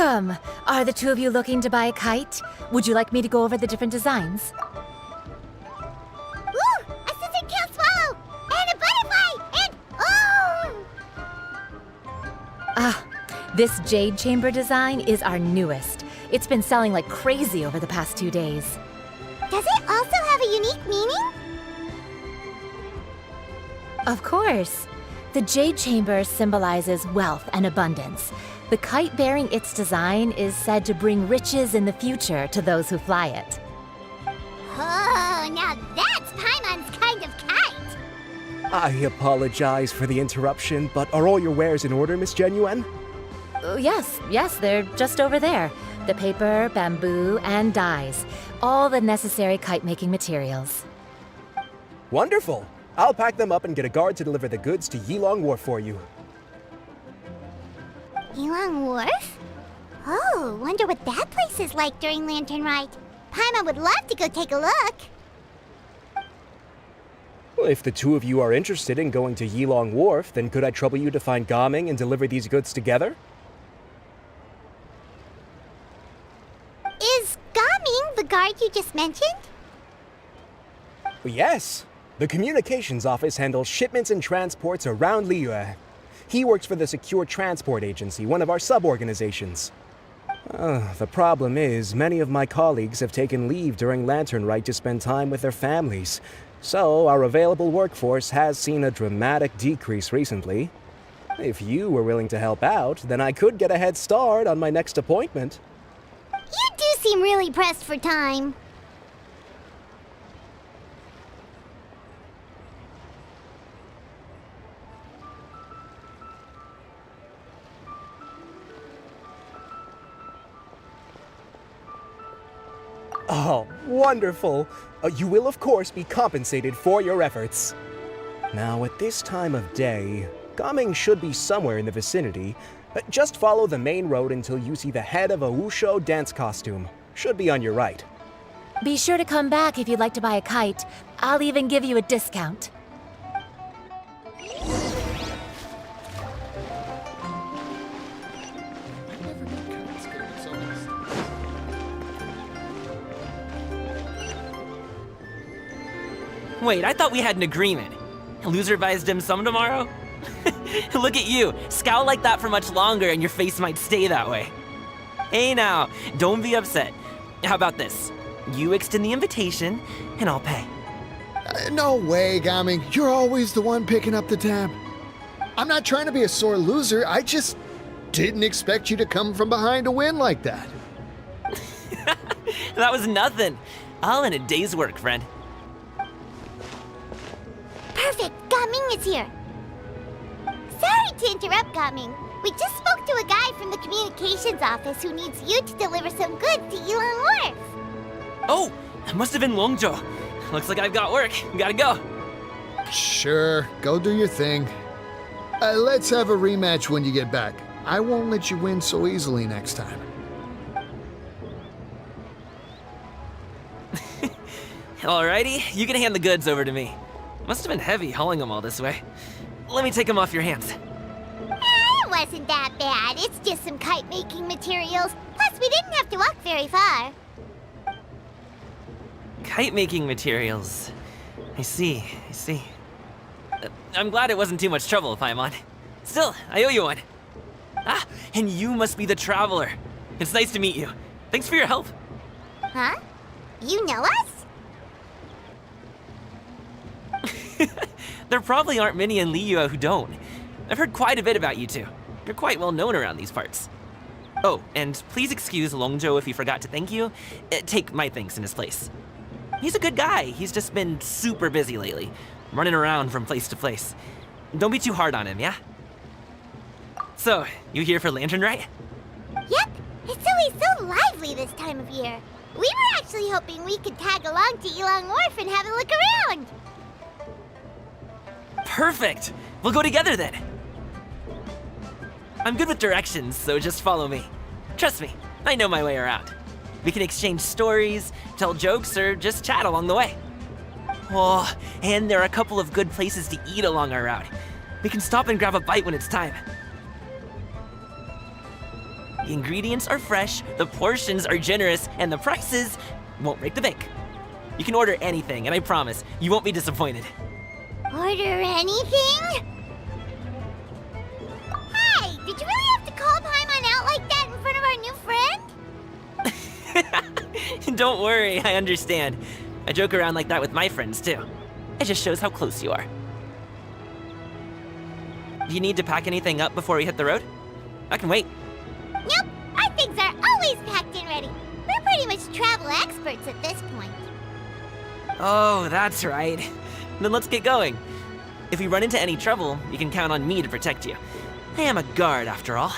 Welcome! Are the two of you looking to buy a kite? Would you like me to go over the different designs? Ooh! A scissor-tail swallow! And a butterfly! And... oh! Ah, this jade chamber design is our newest. It's been selling like crazy over the past 2 days. Does it also have a unique meaning? Of course. The jade chamber symbolizes wealth and abundance. The kite bearing its design is said to bring riches in the future to those who fly it. Oh, now that's Paimon's kind of kite! I apologize for the interruption, but are all your wares in order, Miss Genuine? Yes, they're just over there. The paper, bamboo, and dyes. All the necessary kite-making materials. Wonderful! I'll pack them up and get a guard to deliver the goods to Yilong Wharf for you. Yilong Wharf? Oh, wonder what that place is like during Lantern Rite. Paimon would love to go take a look. Well, if the two of you are interested in going to Yilong Wharf, then could I trouble you to find Gaming and deliver these goods together? Is Gaming the guard you just mentioned? Yes. The communications office handles shipments and transports around Liyue. He works for the Secure Transport Agency, one of our sub-organizations. The problem is, many of my colleagues have taken leave during Lantern Rite to spend time with their families. So, our available workforce has seen a dramatic decrease recently. If you were willing to help out, then I could get a head start on my next appointment. You do seem really pressed for time. Oh, wonderful! You will, of course, be compensated for your efforts. Now, at this time of day, Gaming should be somewhere in the vicinity. Just follow the main road until you see the head of a Wushu dance costume. Should be on your right. Be sure to come back if you'd like to buy a kite. I'll even give you a discount. Wait, I thought we had an agreement. Loser buys dim sum tomorrow? Look at you, scowl like that for much longer and your face might stay that way. Hey now, don't be upset. How about this? You extend the invitation, and I'll pay. No way, Gaming. You're always the one picking up the tab. I'm not trying to be a sore loser. I just didn't expect you to come from behind to win like that. That was nothing. All in a day's work, friend. Perfect, Gaming is here. Sorry to interrupt, Gaming. We just spoke to a guy from the communications office who needs you to deliver some goods to Yilong Wharf. Oh, it must have been Longzhou. Looks like I've got work. Gotta go. Sure, go do your thing. Let's have a rematch when you get back. I won't let you win so easily next time. Alrighty, you can hand the goods over to me. Must have been heavy hauling them all this way. Let me take them off your hands. It wasn't that bad. It's just some kite-making materials. Plus, we didn't have to walk very far. Kite-making materials. I see. I'm glad it wasn't too much trouble, Paimon. Still, I owe you one. Ah, and you must be the traveler. It's nice to meet you. Thanks for your help. Huh? You know us? There probably aren't many in Liyue who don't. I've heard quite a bit about you two. You're quite well known around these parts. Oh, and please excuse Longzhou if he forgot to thank you. Take my thanks in his place. He's a good guy. He's just been super busy lately, running around from place to place. Don't be too hard on him, yeah? So, you here for Lantern Rite? Yep. It's always so lively this time of year. We were actually hoping we could tag along to Yilong Wharf and have a look around. Perfect! We'll go together then. I'm good with directions, so just follow me. Trust me, I know my way around. We can exchange stories, tell jokes, or just chat along the way. Oh, and there are a couple of good places to eat along our route. We can stop and grab a bite when it's time. The ingredients are fresh, the portions are generous, and the prices won't break the bank. You can order anything, and I promise, you won't be disappointed. Order anything? Hey, did you really have to call Paimon out like that in front of our new friend? Don't worry, I understand. I joke around like that with my friends, too. It just shows how close you are. Do you need to pack anything up before we hit the road? I can wait. Nope, our things are always packed and ready. We're pretty much travel experts at this point. Oh, that's right. Then let's get going. If we run into any trouble, you can count on me to protect you. I am a guard, after all.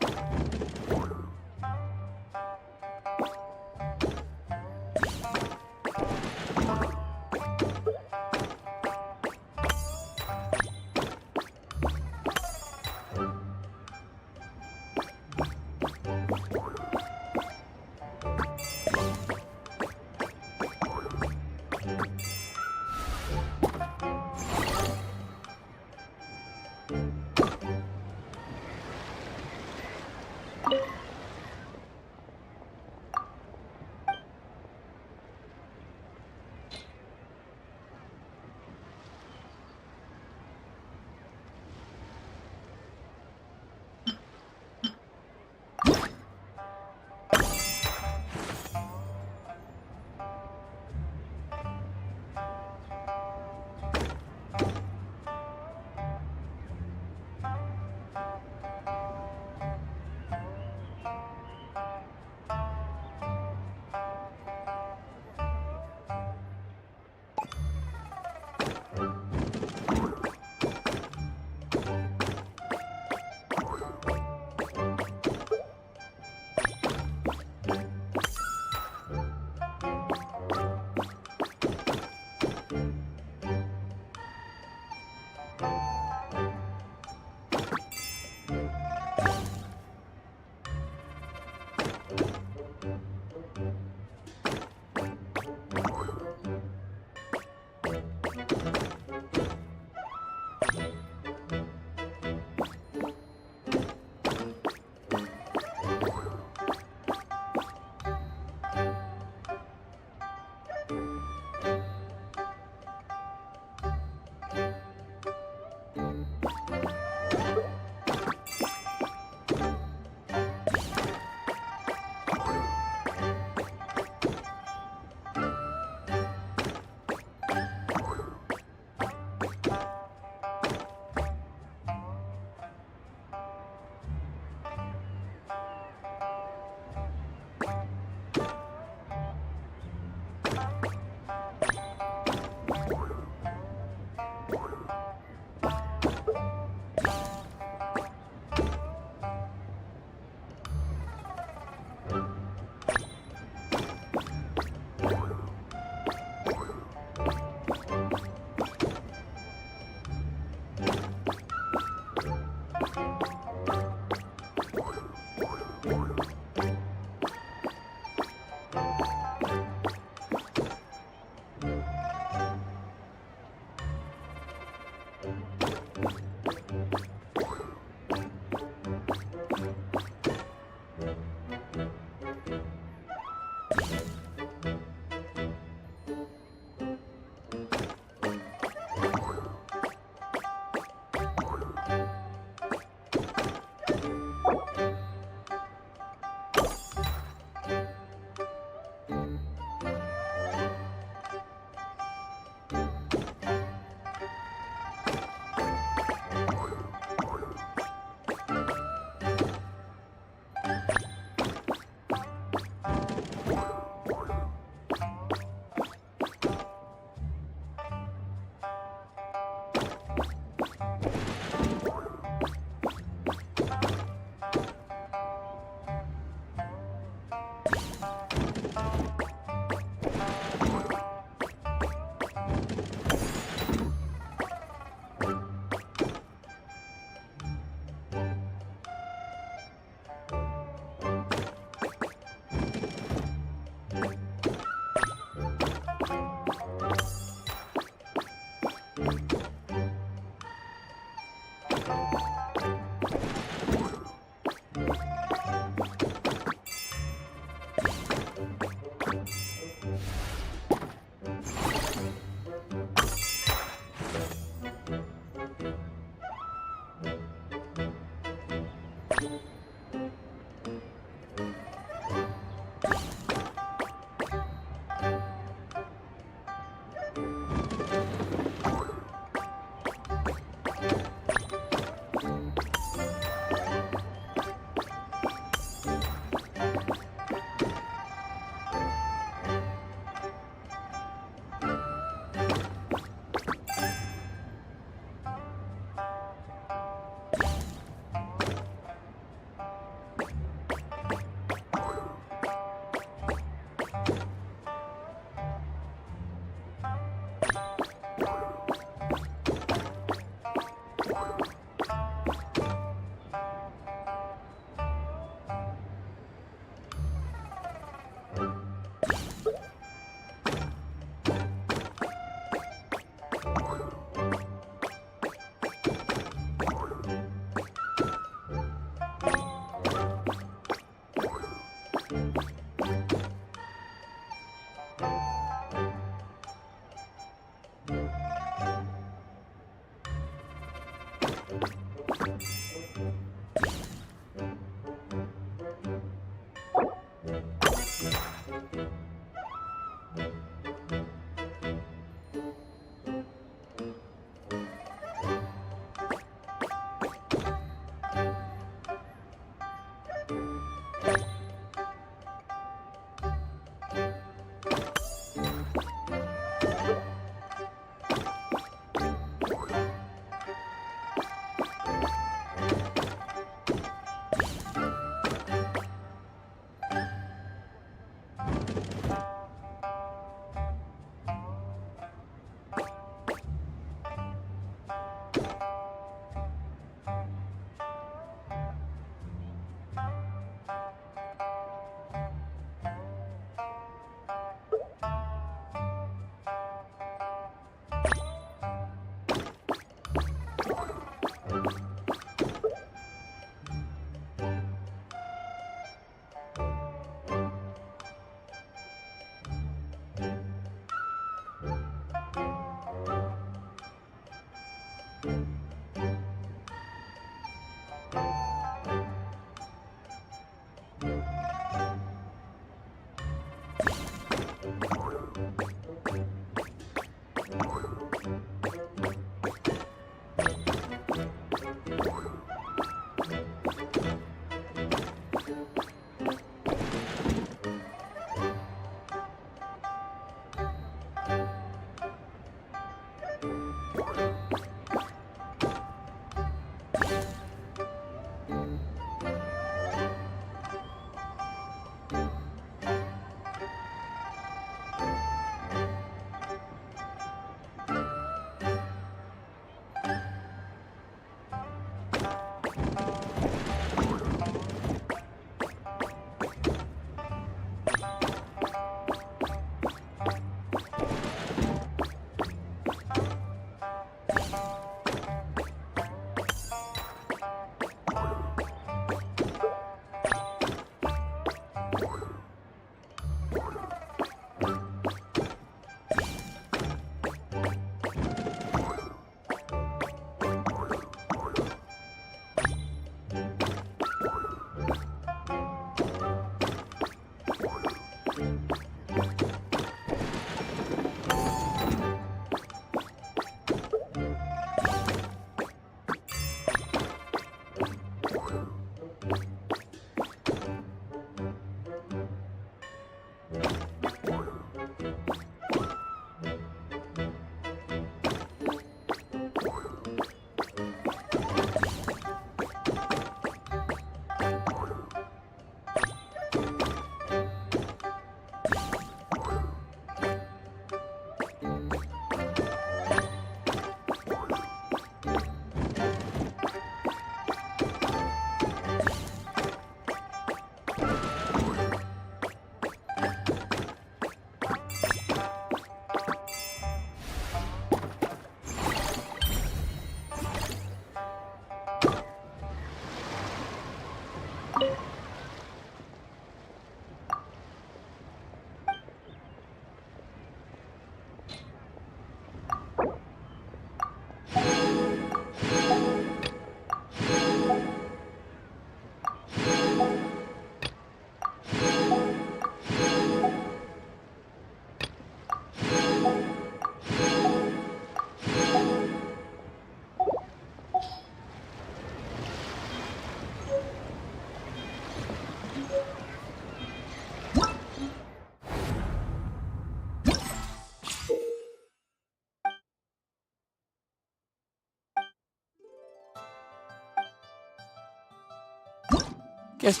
Guess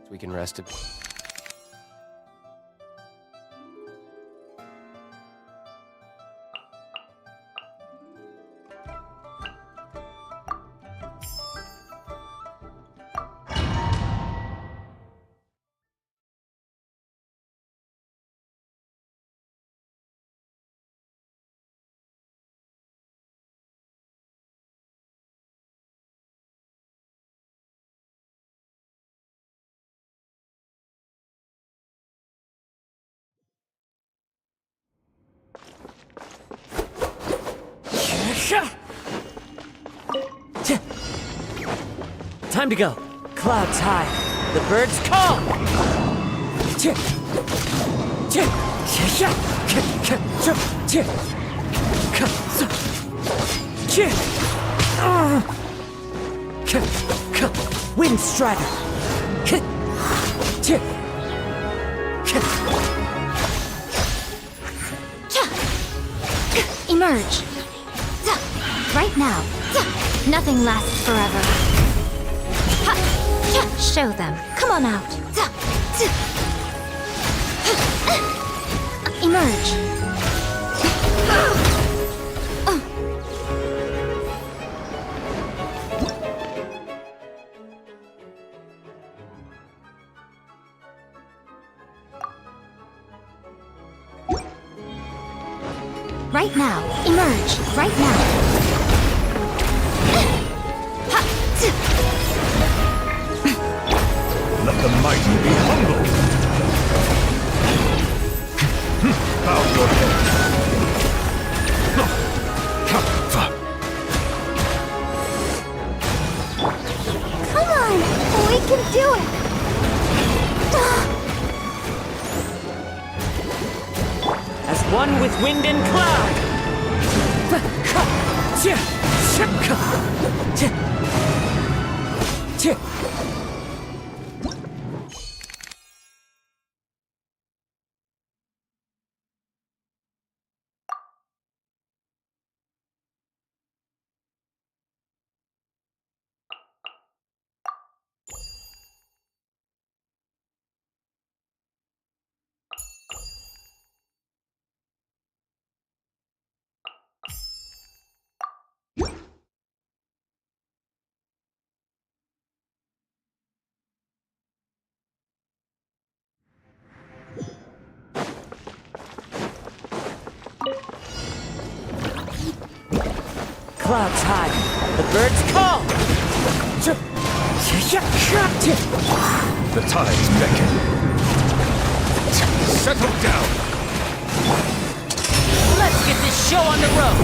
we can rest a bit. Time to go. Clouds high. The birds call. Wind strider. Emerge. Right now. Nothing lasts forever. Show them. Come on out. Emerge. Right now. Emerge. Right now. Let the mighty be humbled. Bow your head. Come on. We can do it. As one with wind and cloud. Clouds high. The birds call. The tides beckon. Settle down. Let's get this show on the road.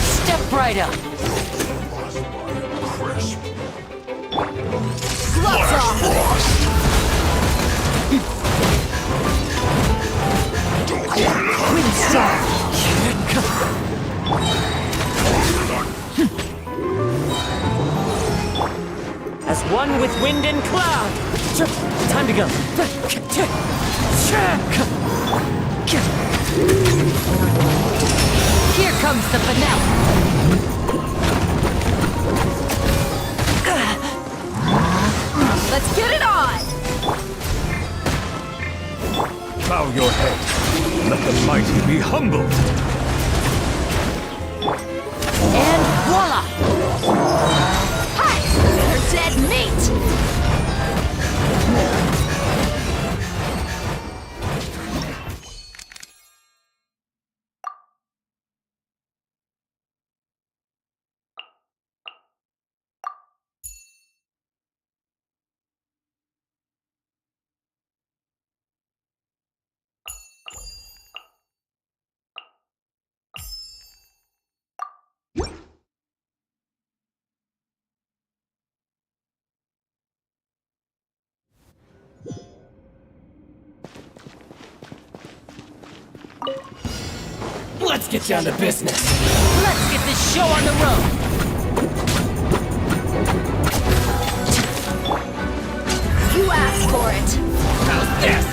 Step right up. Gloves off. Wind strike. As one with wind and cloud. Time to go. Here comes the finale. Let's get it on. Bow your head. Let the mighty be humbled. And voila! Hi! They're dead meat! Let's get down to business. Let's get this show on the road! You asked for it! How's this?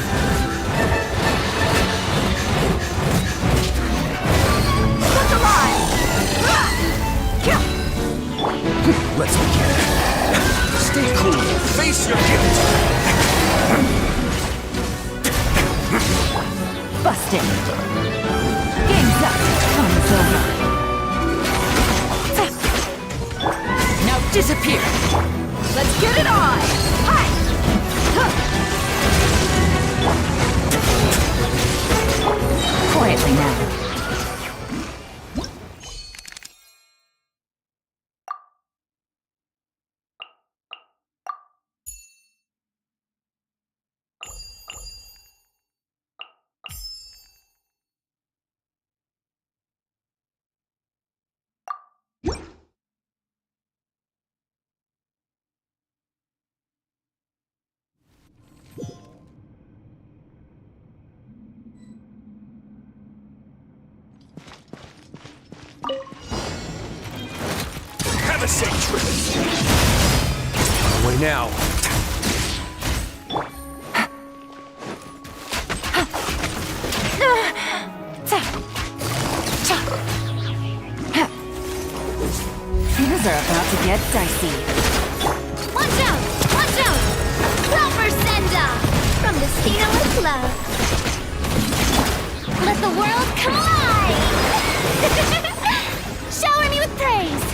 Busted. Game's up. Fun's over. Now disappear. Let's get it on. Hi. Quietly now. Have a safe trip. Away now. Things are about to get dicey. Watch out! Watch out! Clover Senda! From the Steel Love. Let the world collide! Shower me with praise!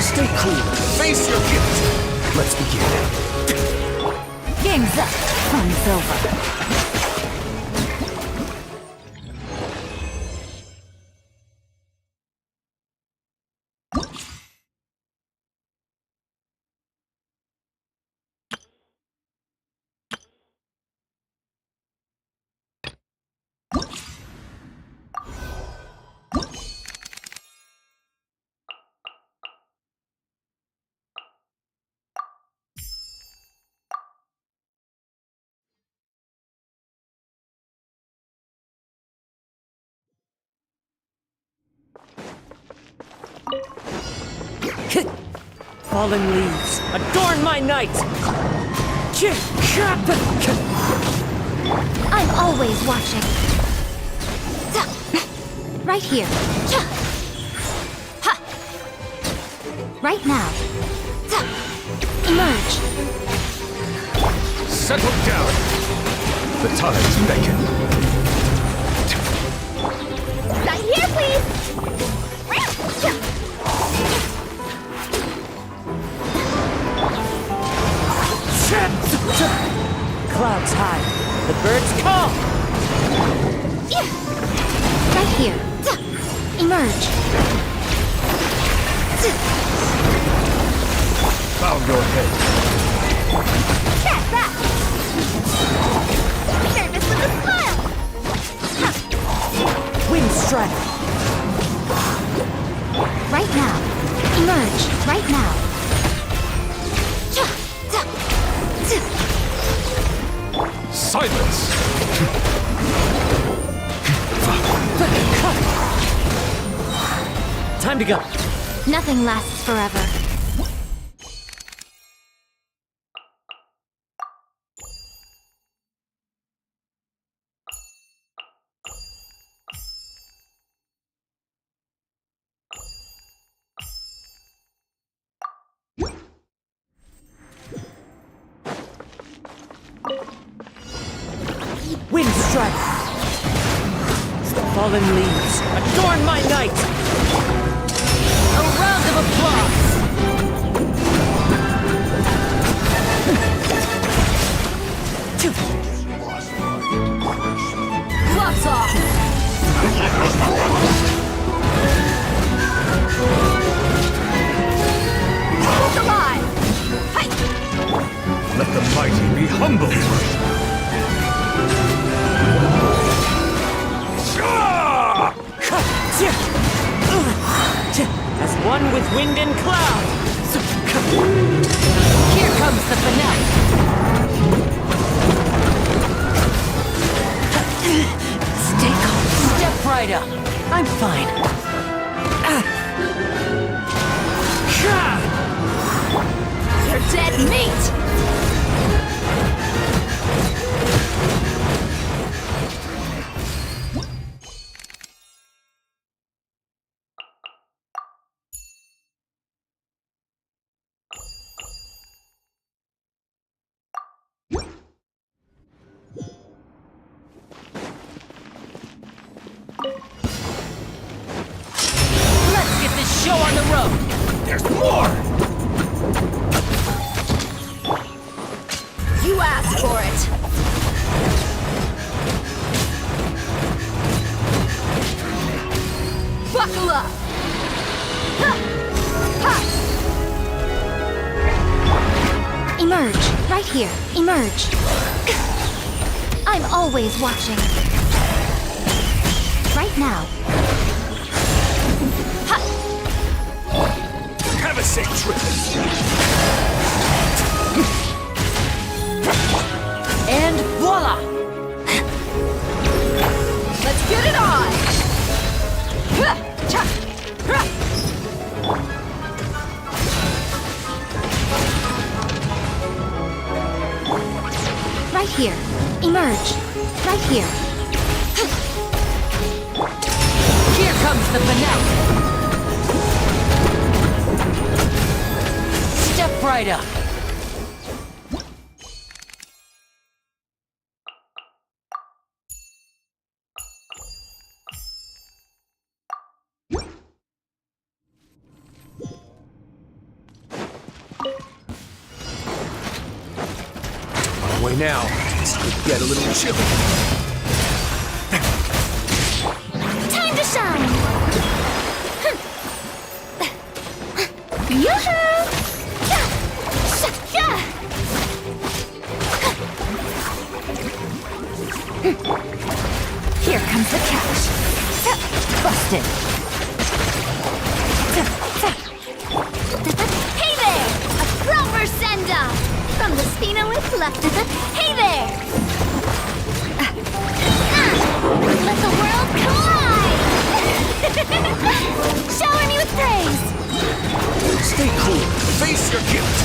Stay cool. Face your gift. Let's begin. Game's up. Fun's over. Fallen leaves, adorn my night! I'm always watching. Right here. Right now. Emerge. Settle down. The tides beckon. Right here, please. Clouds high, the birds call! Right here. Emerge. Bow your head. Catch that! Service with a smile! Wind strike! Right now. Emerge. Right now. Silence! Time to go. Nothing lasts forever. Wind strike! Fallen leaves, adorn my night! A round of applause! Gloves off! Who's alive? Hi! Let the mighty be humbled. As one with wind and cloud! Here comes the finale. Stay calm. Step right up. I'm fine. You're dead meat! There's more! You asked for it! Buckle up! Ha! Ha! Emerge, right here. Emerge. I'm always watching. Right now. Have a safe trip! And voila! Let's get it on! Ha! Cha! Ha! Right here. Emerge. Right here. Here comes the finale! Step right up! Away now. This could get a little chilly. Time to shine! Yoo-hoo! Here comes the catch. Busted. Hey there! A proper send-off! From the Spinolith left. Hey there! Let the world collide! Shower me with praise! Stay cool. Face your guilt.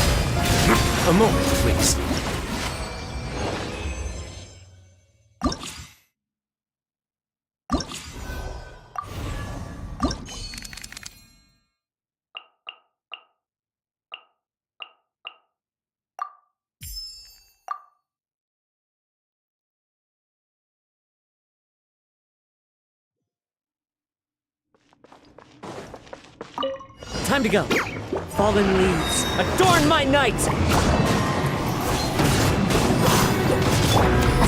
A moment, please. Time to go. Fallen leaves, adorn my night! A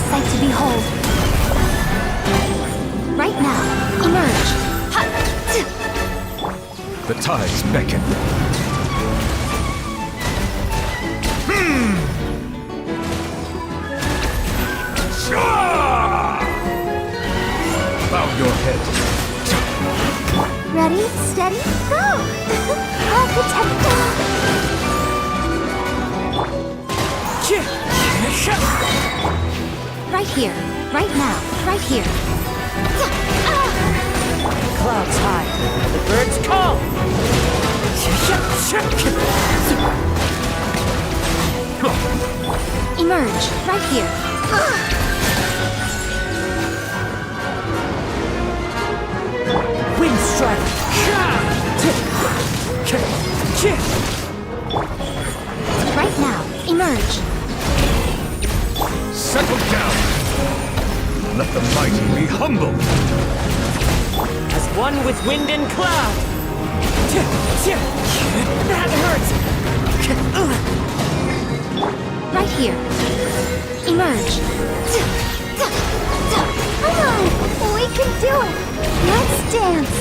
sight to behold. Right now, emerge. The tides beckon. Bow your head. Ready, steady, go! Architecto! Right here, right now, right here. Clouds high, the birds call! Emerge, right here. Wind strike! Right now, emerge. Settle down. Let the mighty be humble. As one with wind and cloud! That hurts! Right here. Emerge. Come on, we can do it. Let's dance.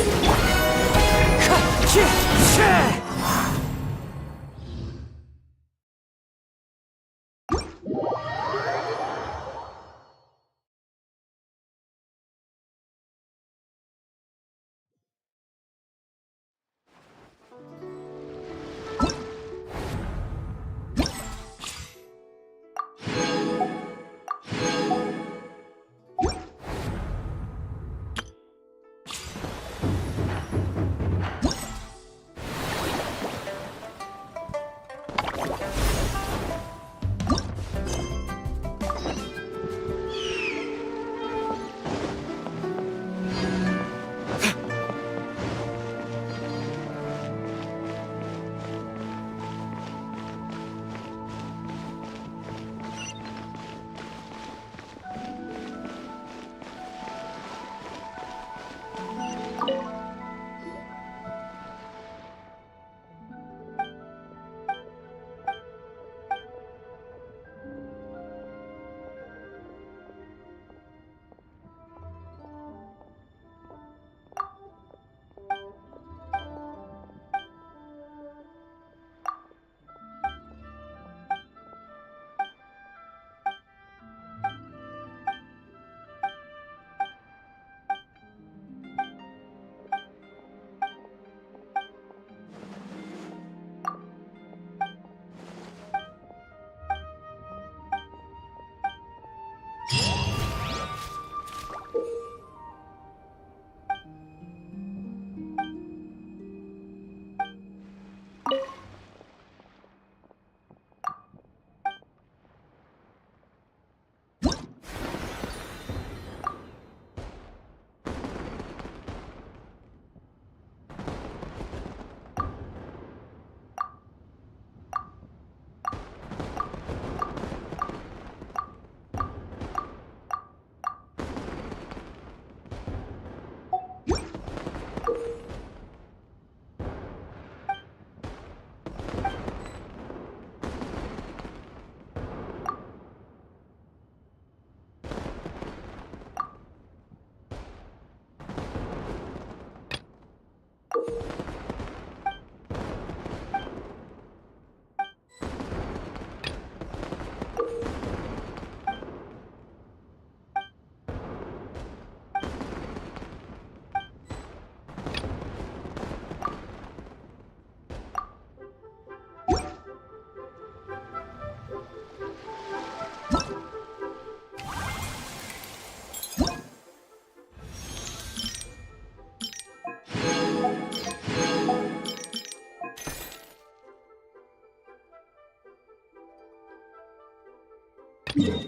You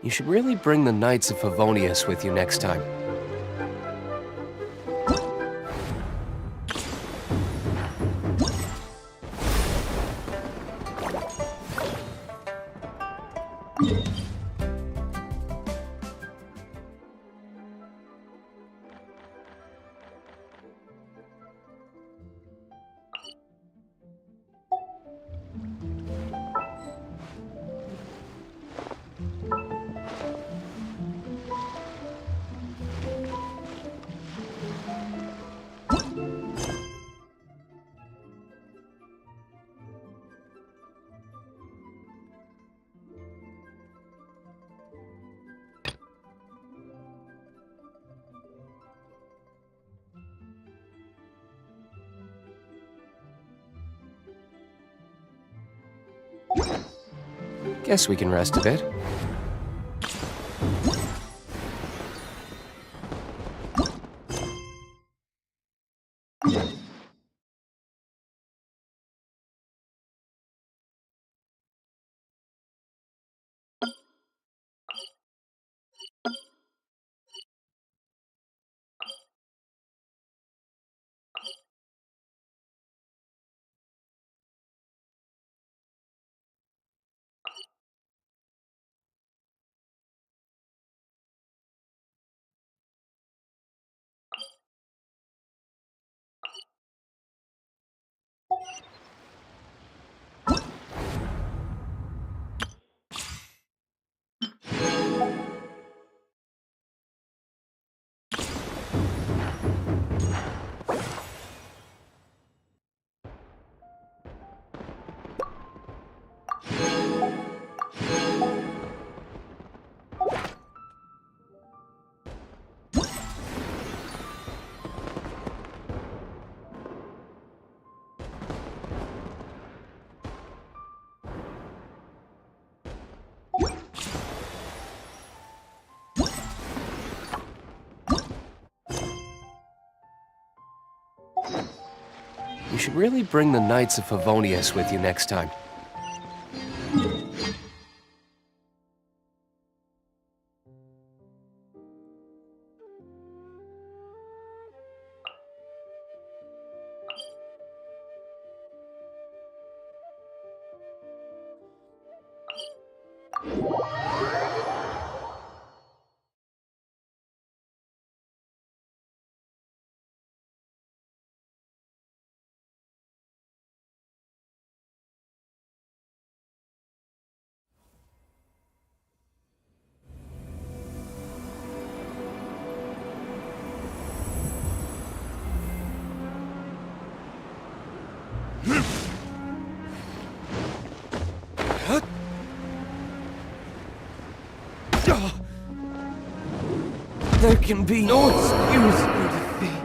should really bring the Knights of Favonius with you next time. Guess we can rest a bit. You should really bring the Knights of Favonius with you next time. There can be no excuse for defeat.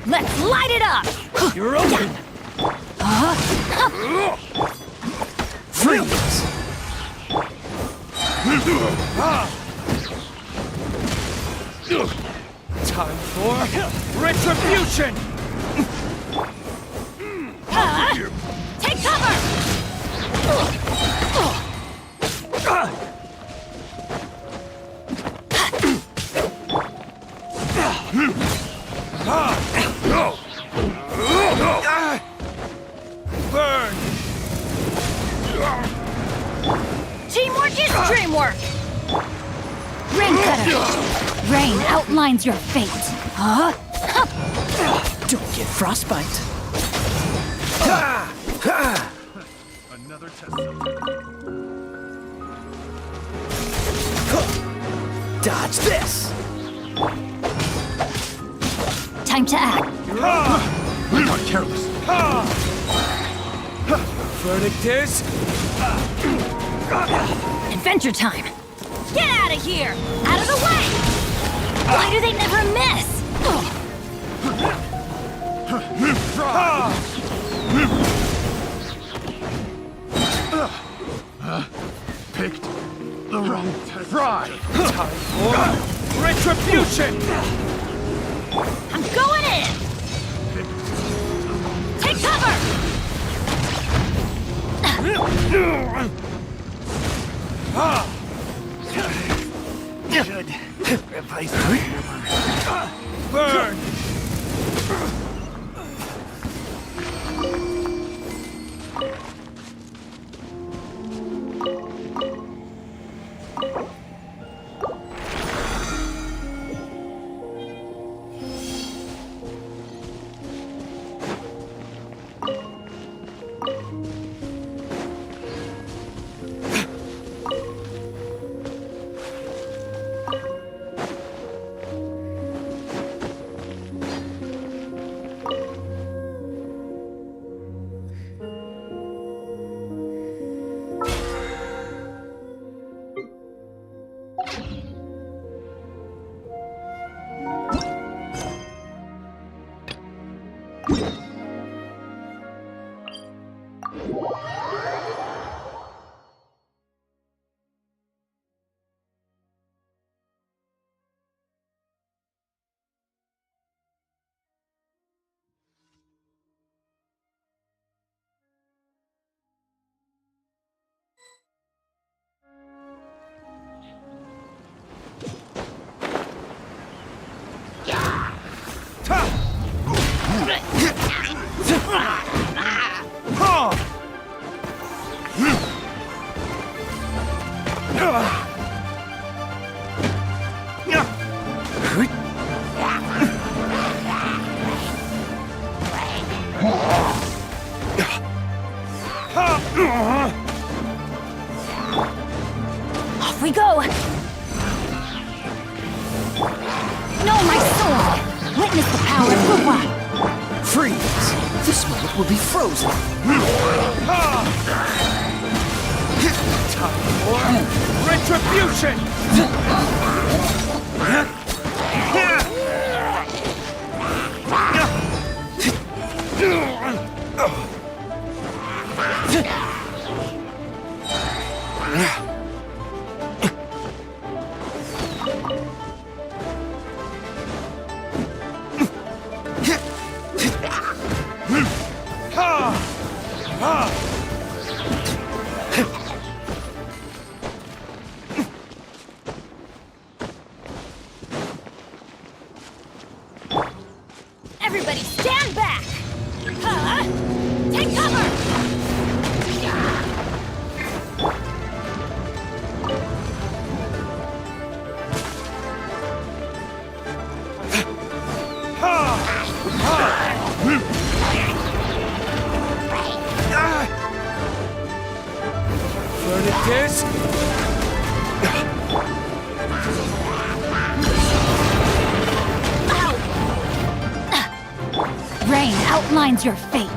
Let's light it up! You're open! Freeze! Time for retribution! Take cover! Burn! Teamwork is dreamwork! Rain cutter! Rain outlines your fate. Huh? Don't get frostbite. Another test subject. Dodge this! Time to act. We are careless. Verdict is... Adventure time! Get out of here! Out of the way! Why do they never miss? Picked the wrong test. Try! Time for retribution! I'm going in! Take cover! Good. Replace burn! Off we go! No, my sword! Witness the power of Gua! Freeze! This moment will be frozen. Time for retribution! Everybody stand back! Huh? Take cover! Verdict Rain outlines your fate.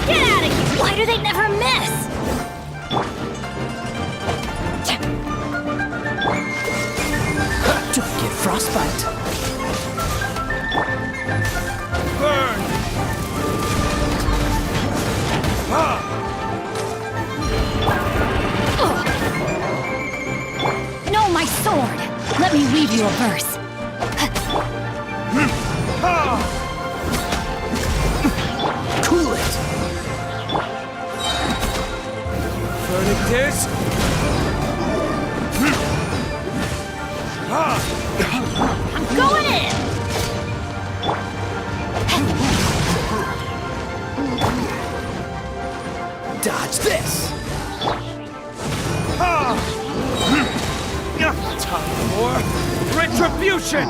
Get out of here! Why do they never miss? Don't get frostbite. Burn! No, my sword! Let me weave you a verse. Cool it. Verdict is... I'm going in! Dodge this. Time for retribution!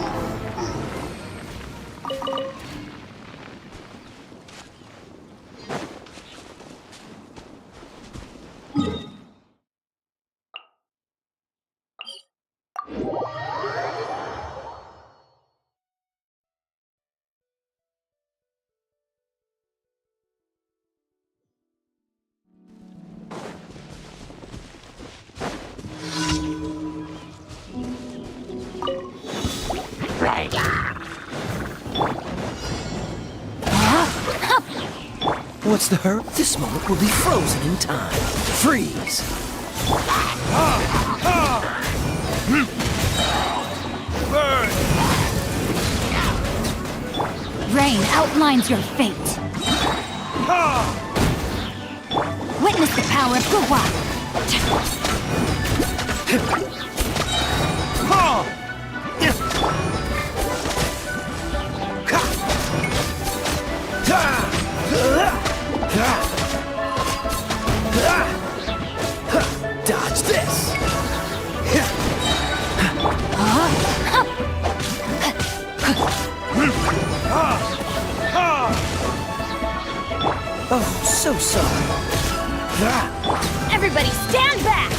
What's the hurry? This moment will be frozen in time. Freeze. Burn! Rain outlines your fate. Witness the power of Gua. Dodge this. Oh, so sorry. Everybody stand back!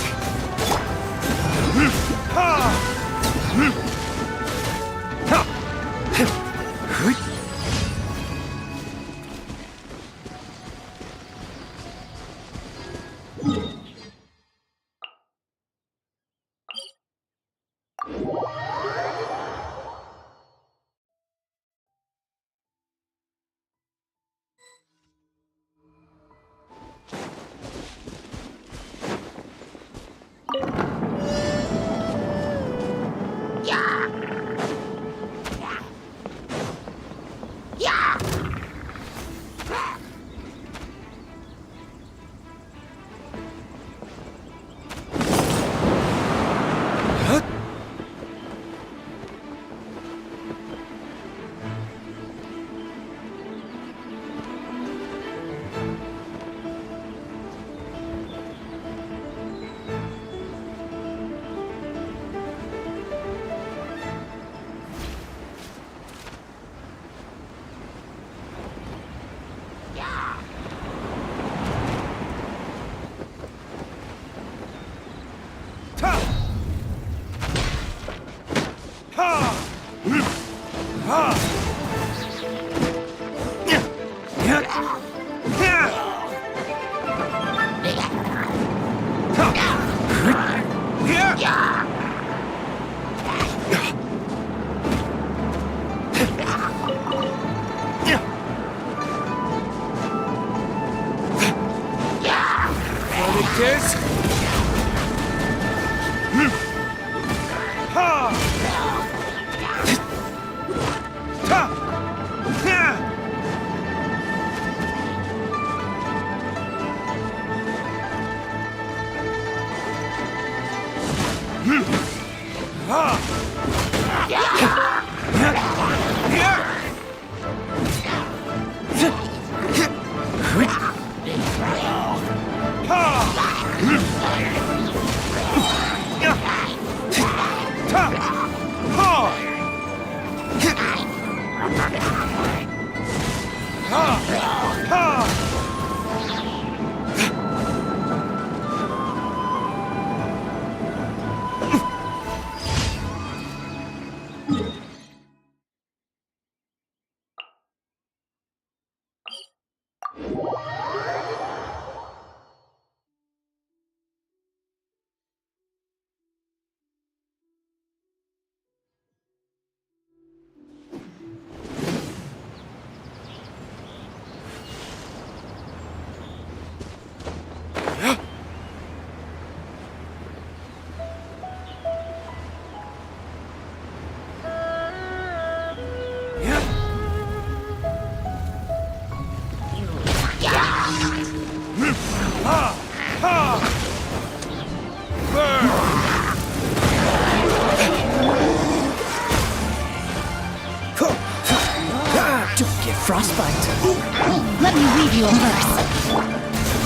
leave you a verse.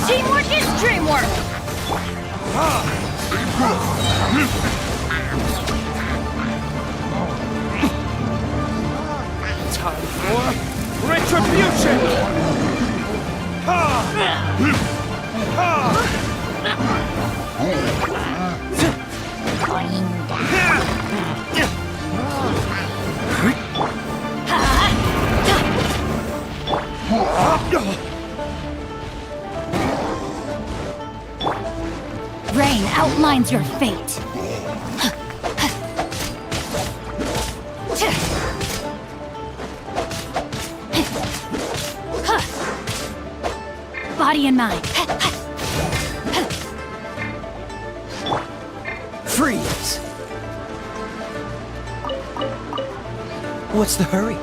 Teamwork is dreamwork! Time for retribution! Rain outlines your fate. Body and mind. Freeze! What's the hurry?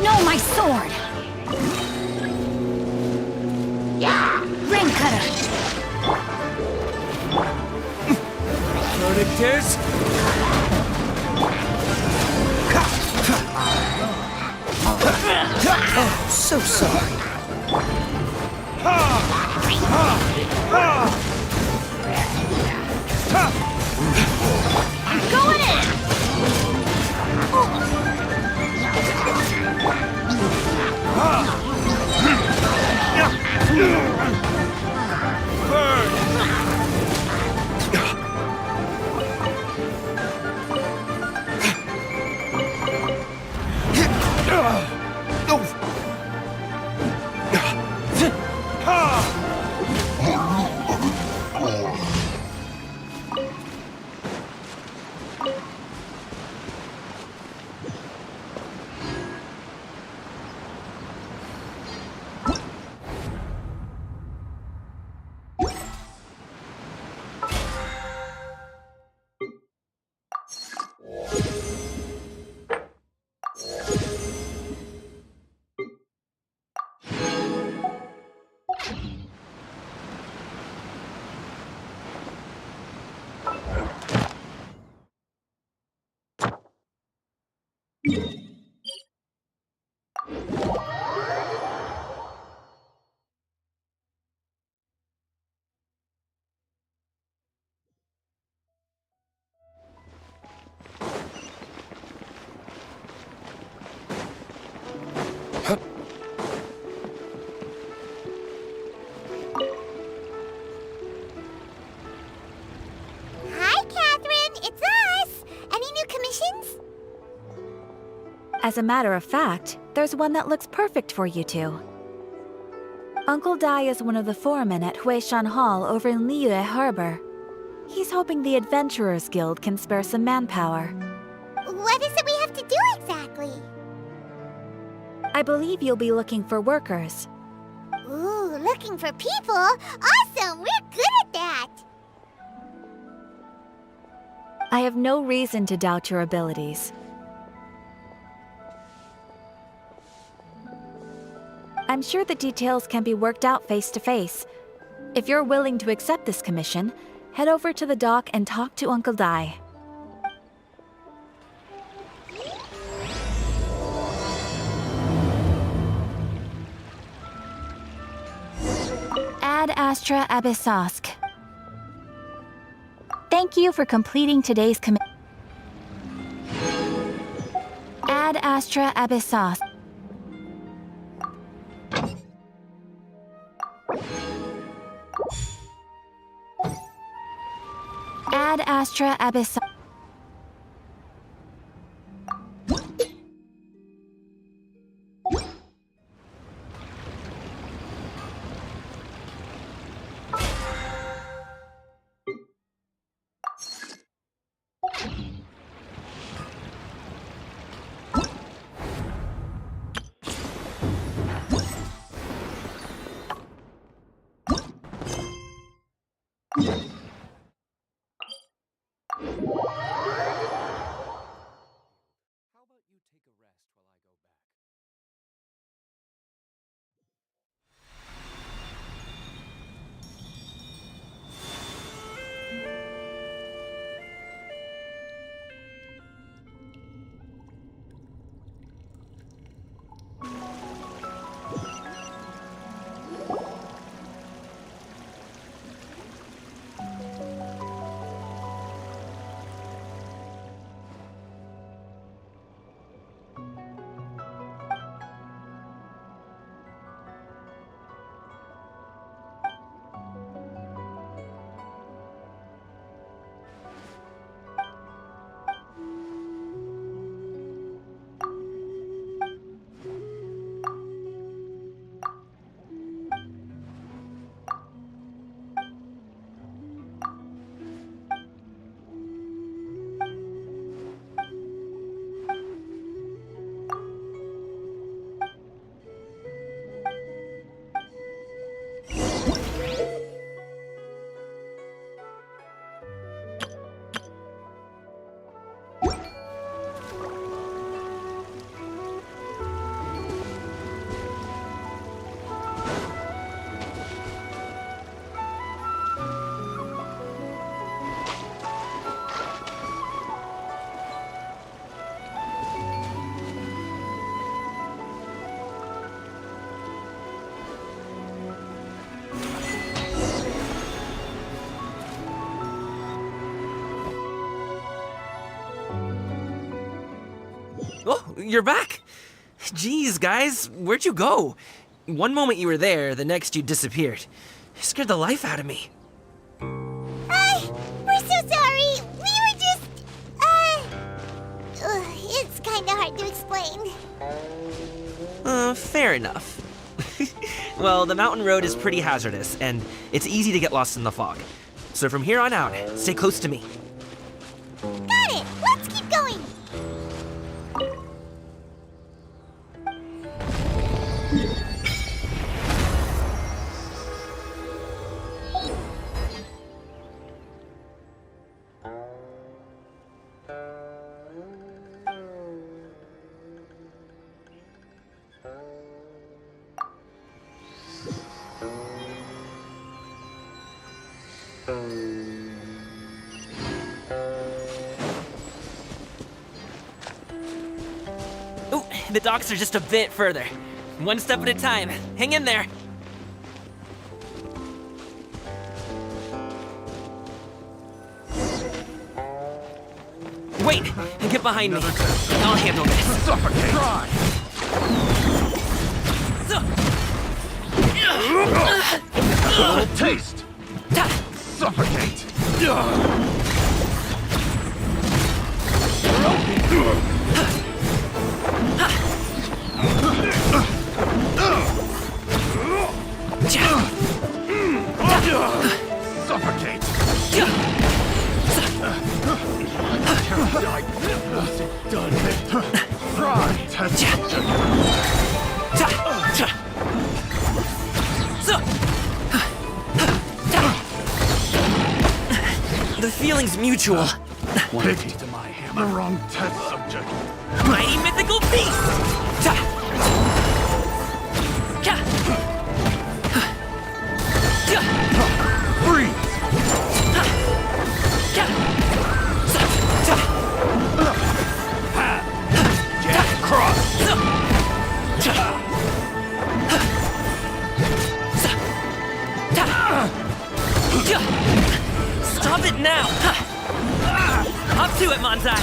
No, my sword! Rain cutter! Verdict is... Oh, so sorry. Going in! Hi, Catherine. It's us. Any new commissions? As a matter of fact, there's one that looks perfect for you two. Uncle Dai is one of the foremen at Huishan Hall over in Liyue Harbor. He's hoping the Adventurers Guild can spare some manpower. What is it we have to do exactly? I believe you'll be looking for workers. Ooh, looking for people? Awesome! We're good at that! I have no reason to doubt your abilities. I'm sure the details can be worked out face to face. If you're willing to accept this commission, head over to the dock and talk to Uncle Dai. Ad Astra Abyssosk. Thank you for completing today's commission. Ad Astra Abyssosk. Ad Astra Abyssosk. Oh, you're back. Jeez, guys, where'd you go? One moment you were there, the next you disappeared. You scared the life out of me. We're so sorry. We were just, it's kinda hard to explain. Fair enough. Well, the mountain road is pretty hazardous, and it's easy to get lost in the fog. So from here on out, stay close to me. Got it! Let's keep going! Ooh, the docks are just a bit further. One step at a time. Hang in there. Wait! Get behind me. I'll handle this. Suffocate! Try! A little taste! Suffocate! Suffocate! Done it! Try! Test The feeling's mutual. Pity to my hammer. The wrong test subject. Mighty mythical beast! Freeze! Jack cross! Stop it now! Up to it, Manzai!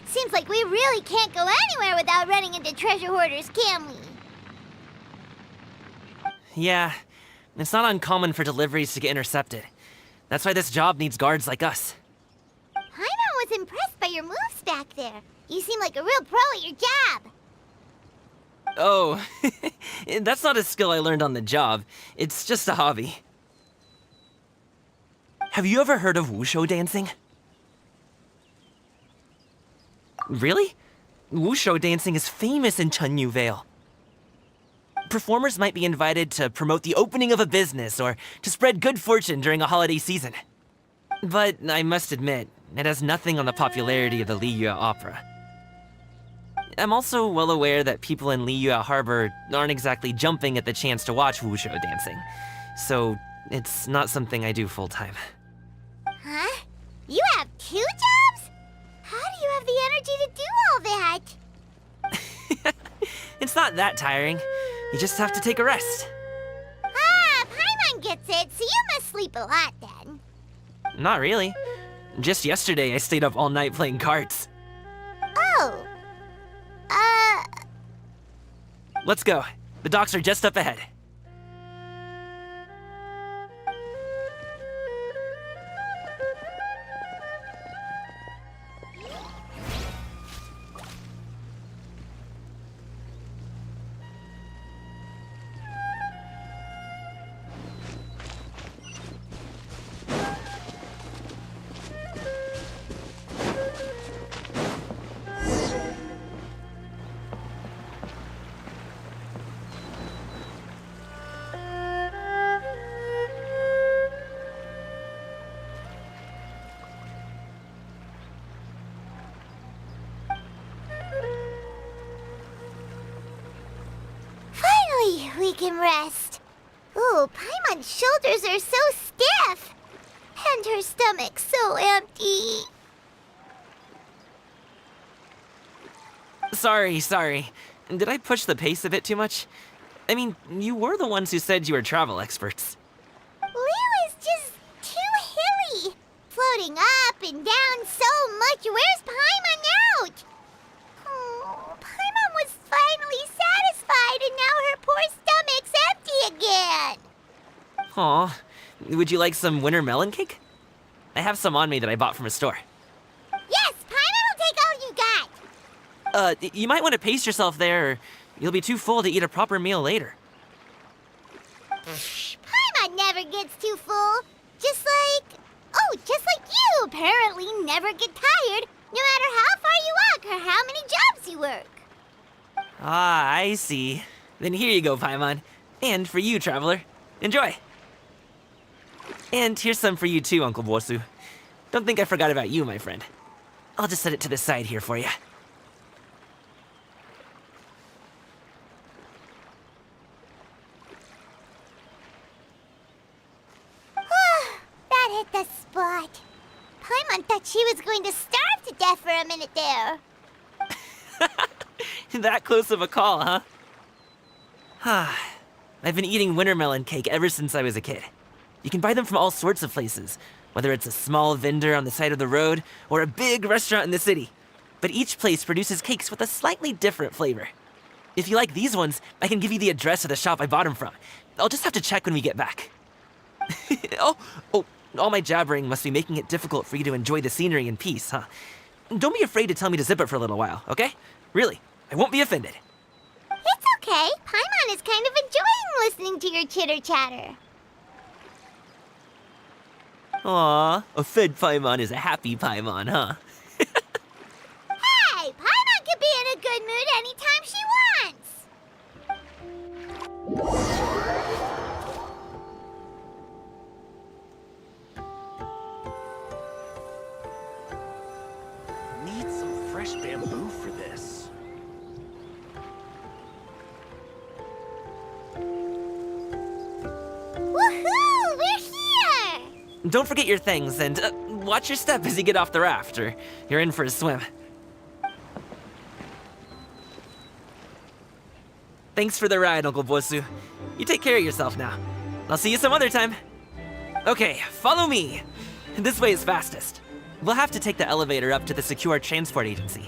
Seems like we really can't go anywhere without running into treasure hoarders, can we? Yeah, it's not uncommon for deliveries to get intercepted. That's why this job needs guards like us. Paimon was impressed by your moves back there. You seem like a real pro at your job. Oh, that's not a skill I learned on the job. It's just a hobby. Have you ever heard of wushu dancing? Really? Wushu dancing is famous in Chunyu Vale. Performers might be invited to promote the opening of a business or to spread good fortune during a holiday season. But I must admit, it has nothing on the popularity of the Liyue Opera. I'm also well aware that people in Liyue Harbor aren't exactly jumping at the chance to watch wushu dancing. So it's not something I do full-time. Huh? You have 2 jobs? How do you have the energy to do all that? It's not that tiring. You just have to take a rest. Ah, Paimon gets it, so you must sleep a lot then. Not really. Just yesterday I stayed up all night playing cards. Oh. Let's go. The docks are just up ahead. We can rest. Ooh, Paimon's shoulders are so stiff. And her stomach so empty. Sorry. Did I push the pace a bit too much? I mean, you were the ones who said you were travel experts. Liu is just too hilly broken down so much. Where's Paimon out? Oh, Paimon was finally satisfied, and now her poor stomach's empty again. Aw, would you like some winter melon cake? I have some on me that I bought from a store. Yes, Paimon will take all you got. You might want to pace yourself there, or you'll be too full to eat a proper meal later. Paimon never gets too full. Just like you apparently never get tired, no matter how far you walk or how many jobs you work. Ah, I see. Then here you go, Paimon. And for you, traveler. Enjoy. And here's some for you too, Uncle Bosu. Don't think I forgot about you, my friend. I'll just set it to the side here for you. That hit the spot. Paimon thought she was going to starve to death for a minute there. That close of a call, huh? I've been eating winter melon cake ever since I was a kid. You can buy them from all sorts of places, whether it's a small vendor on the side of the road or a big restaurant in the city. But each place produces cakes with a slightly different flavor. If you like these ones, I can give you the address of the shop I bought them from. I'll just have to check when we get back. Oh, all my jabbering must be making it difficult for you to enjoy the scenery in peace, huh? Don't be afraid to tell me to zip it for a little while, okay? Really, I won't be offended. It's okay. Paimon is kind of enjoying listening to your chitter-chatter. Aw, a fed Paimon is a happy Paimon, huh? Hey, Paimon can be in a good mood anytime she wants. Need some fresh bamboo for this. Woohoo! We're here! Don't forget your things, and watch your step as you get off the raft, or you're in for a swim. Thanks for the ride, Uncle Bosu. You take care of yourself now. I'll see you some other time. Okay, follow me. This way is fastest. We'll have to take the elevator up to the secure transport agency.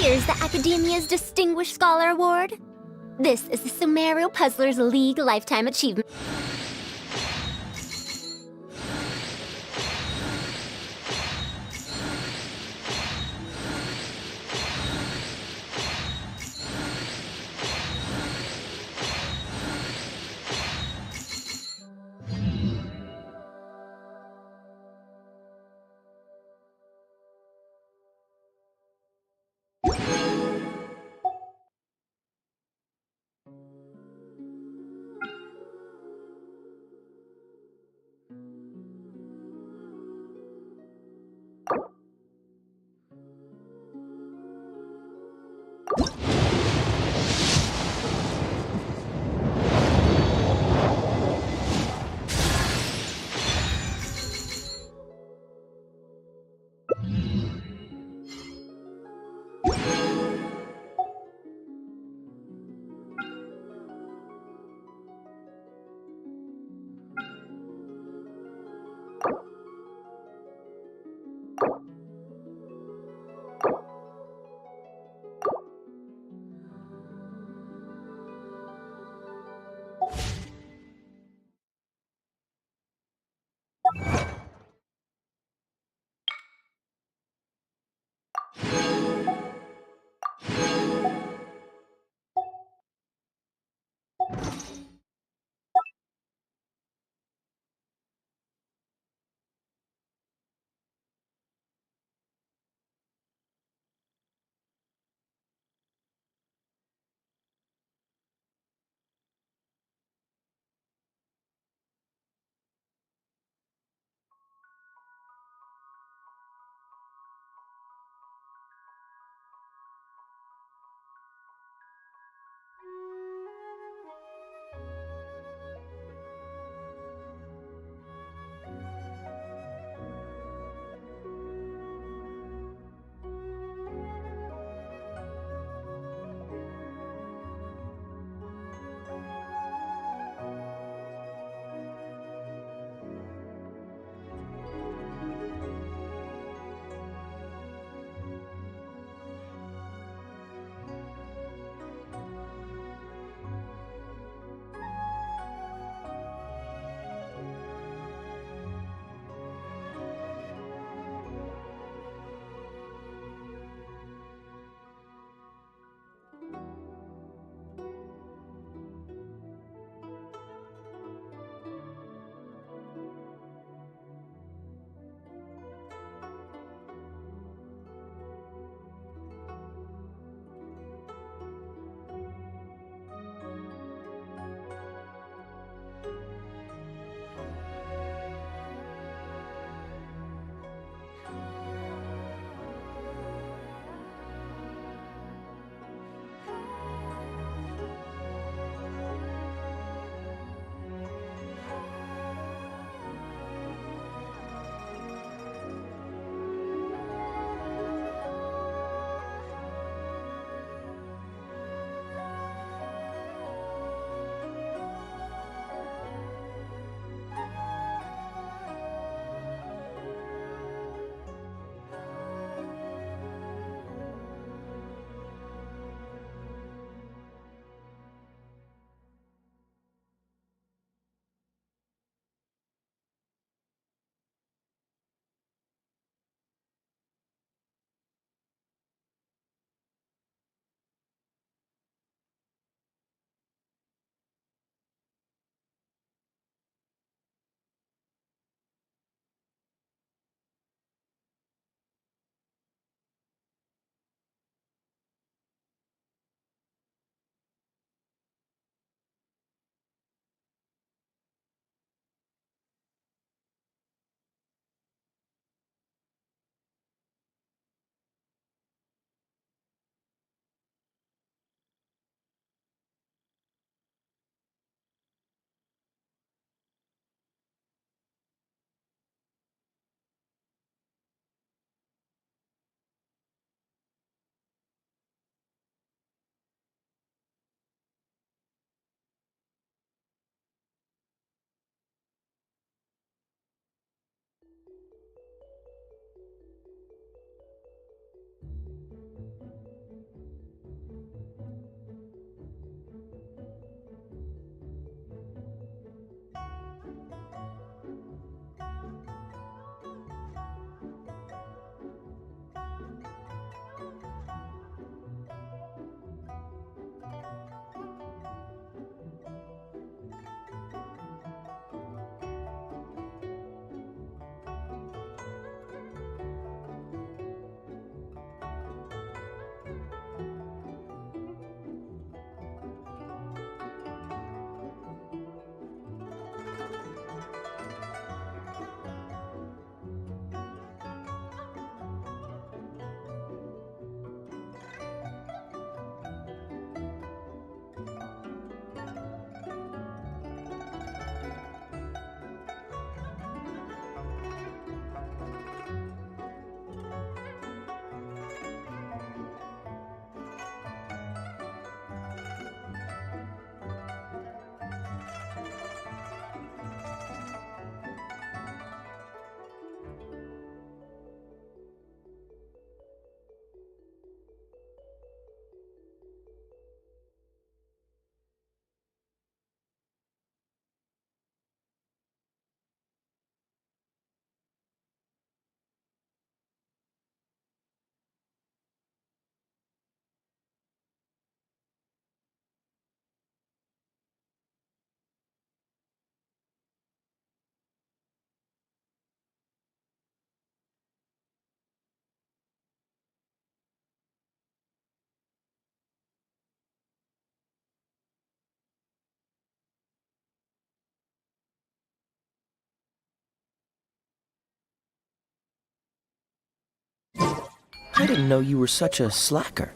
Here's the Academia's Distinguished Scholar Award. This is the Sumeru Puzzlers League Lifetime Achievement. I didn't know you were such a slacker.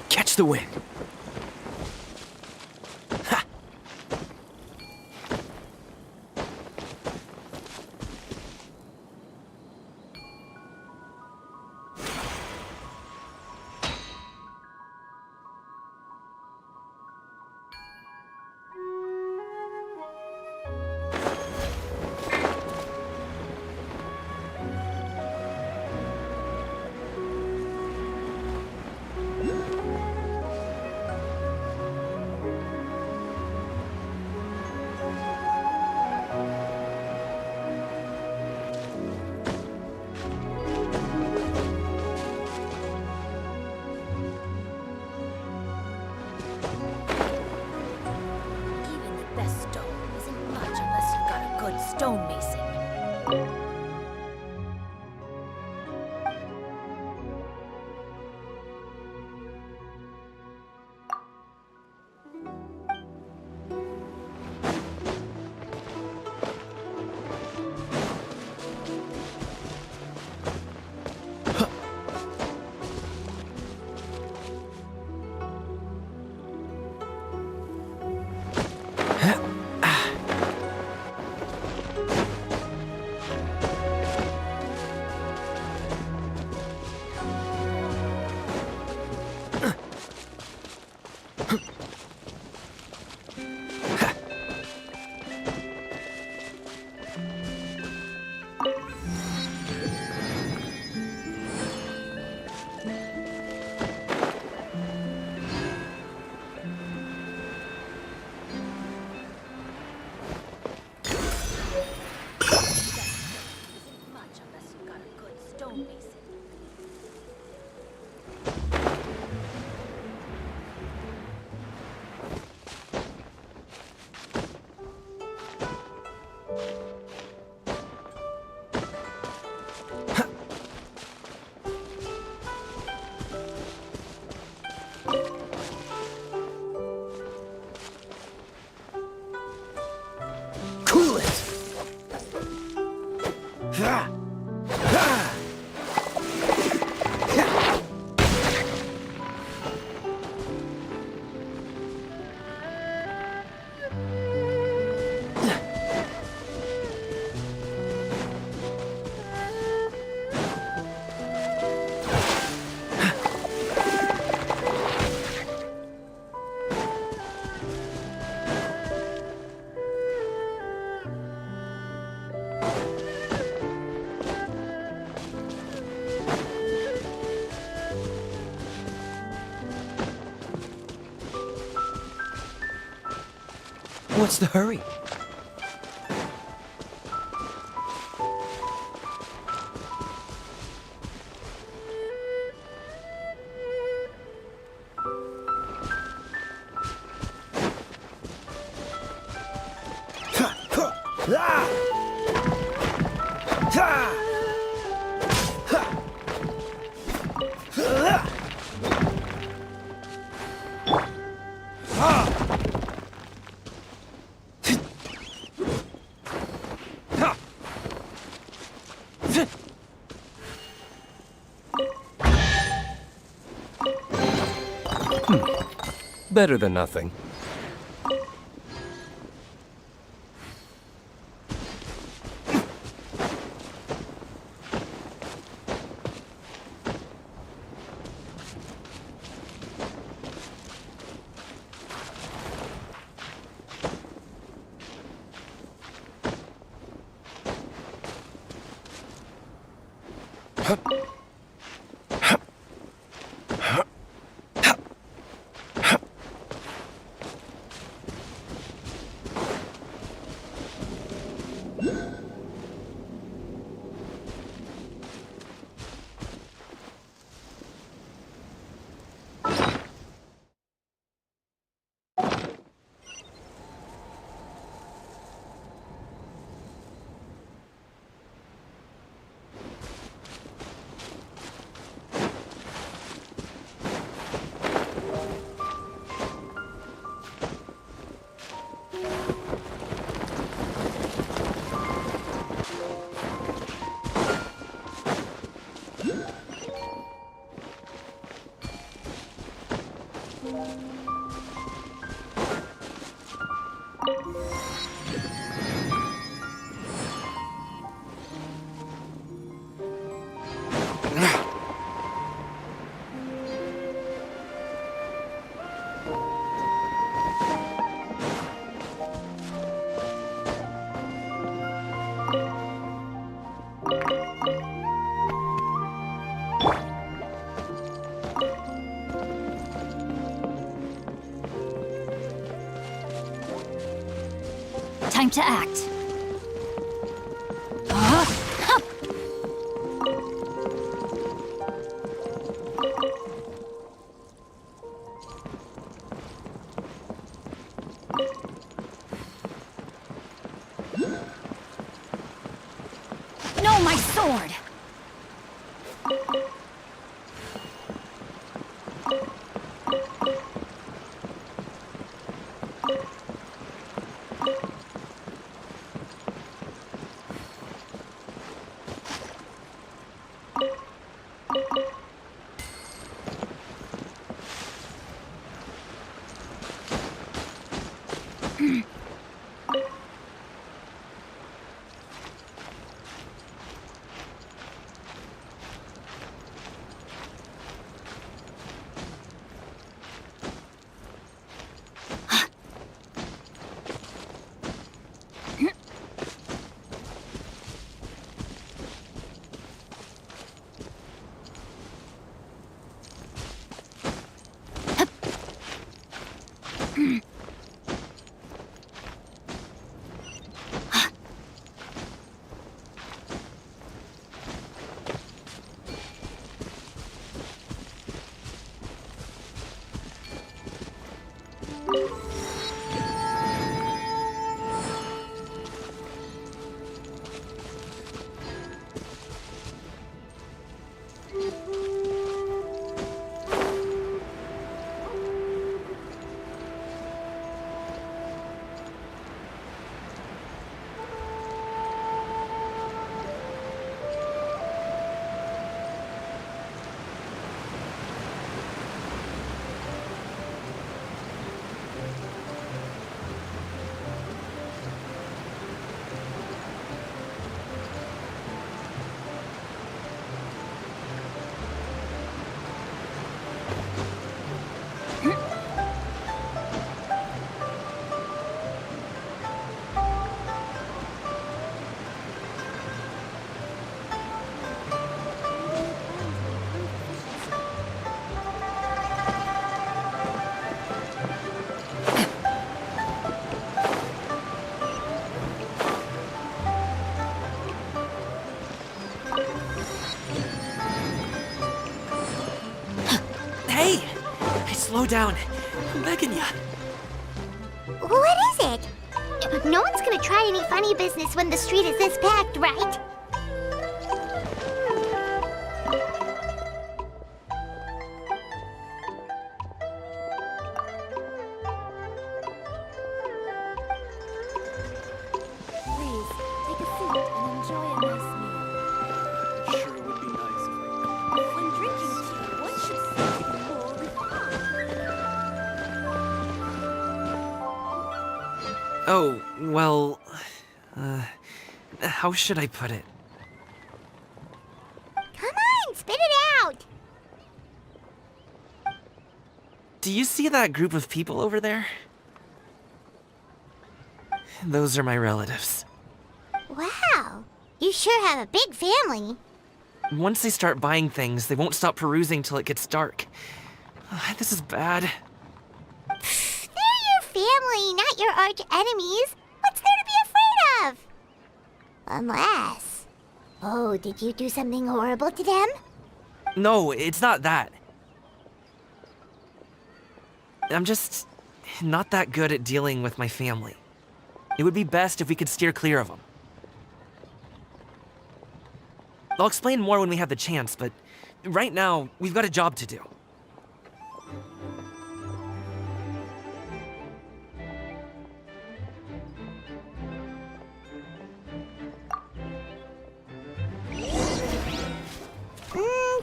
Catch the wind. Even the best stone isn't much unless you've got a good stonemason. Isn't much unless you've got a good stonemason. Cool it! What's the hurry? Better than nothing. Time to act. No, my sword! Hey! Slow down. I'm begging ya. What is it? No one's gonna try any funny business when the street is this packed, right? Please, take a seat and enjoy a nice meal. Sure would be nice if When drinking tea, one should seek to be more refined. Oh, well... how should I put it? Come on, spit it out! Do you see that group of people over there? Those are my relatives. Wow, you sure have a big family. Once they start buying things, they won't stop perusing till it gets dark. This is bad. They're your family, not your arch enemies. What's there to be afraid of? Unless... Oh, did you do something horrible to them? No, it's not that. I'm just not that good at dealing with my family. It would be best if we could steer clear of them. I'll explain more when we have the chance, but right now, we've got a job to do.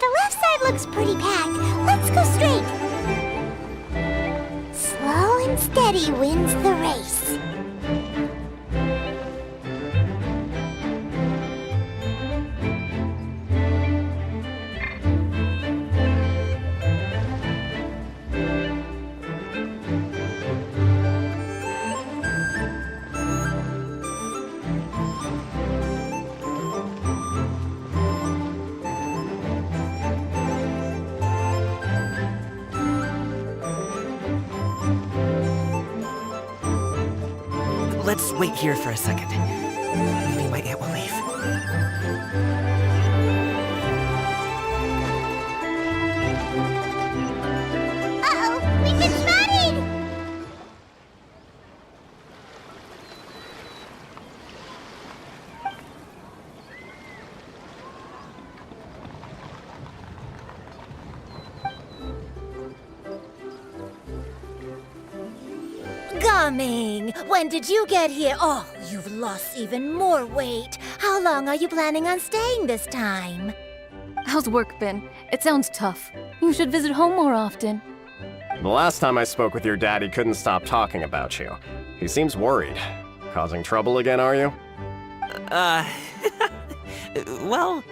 The left side looks pretty packed. Let's go straight. Steady wins the race. Let's wait here for a second. Maybe my aunt will leave. Uh-oh, we've been spotted! Coming! When did you get here? Oh, you've lost even more weight. How long are you planning on staying this time? How's work been? It sounds tough. You should visit home more often. The last time I spoke with your dad, he couldn't stop talking about you. He seems worried. Causing trouble again, are you? Well...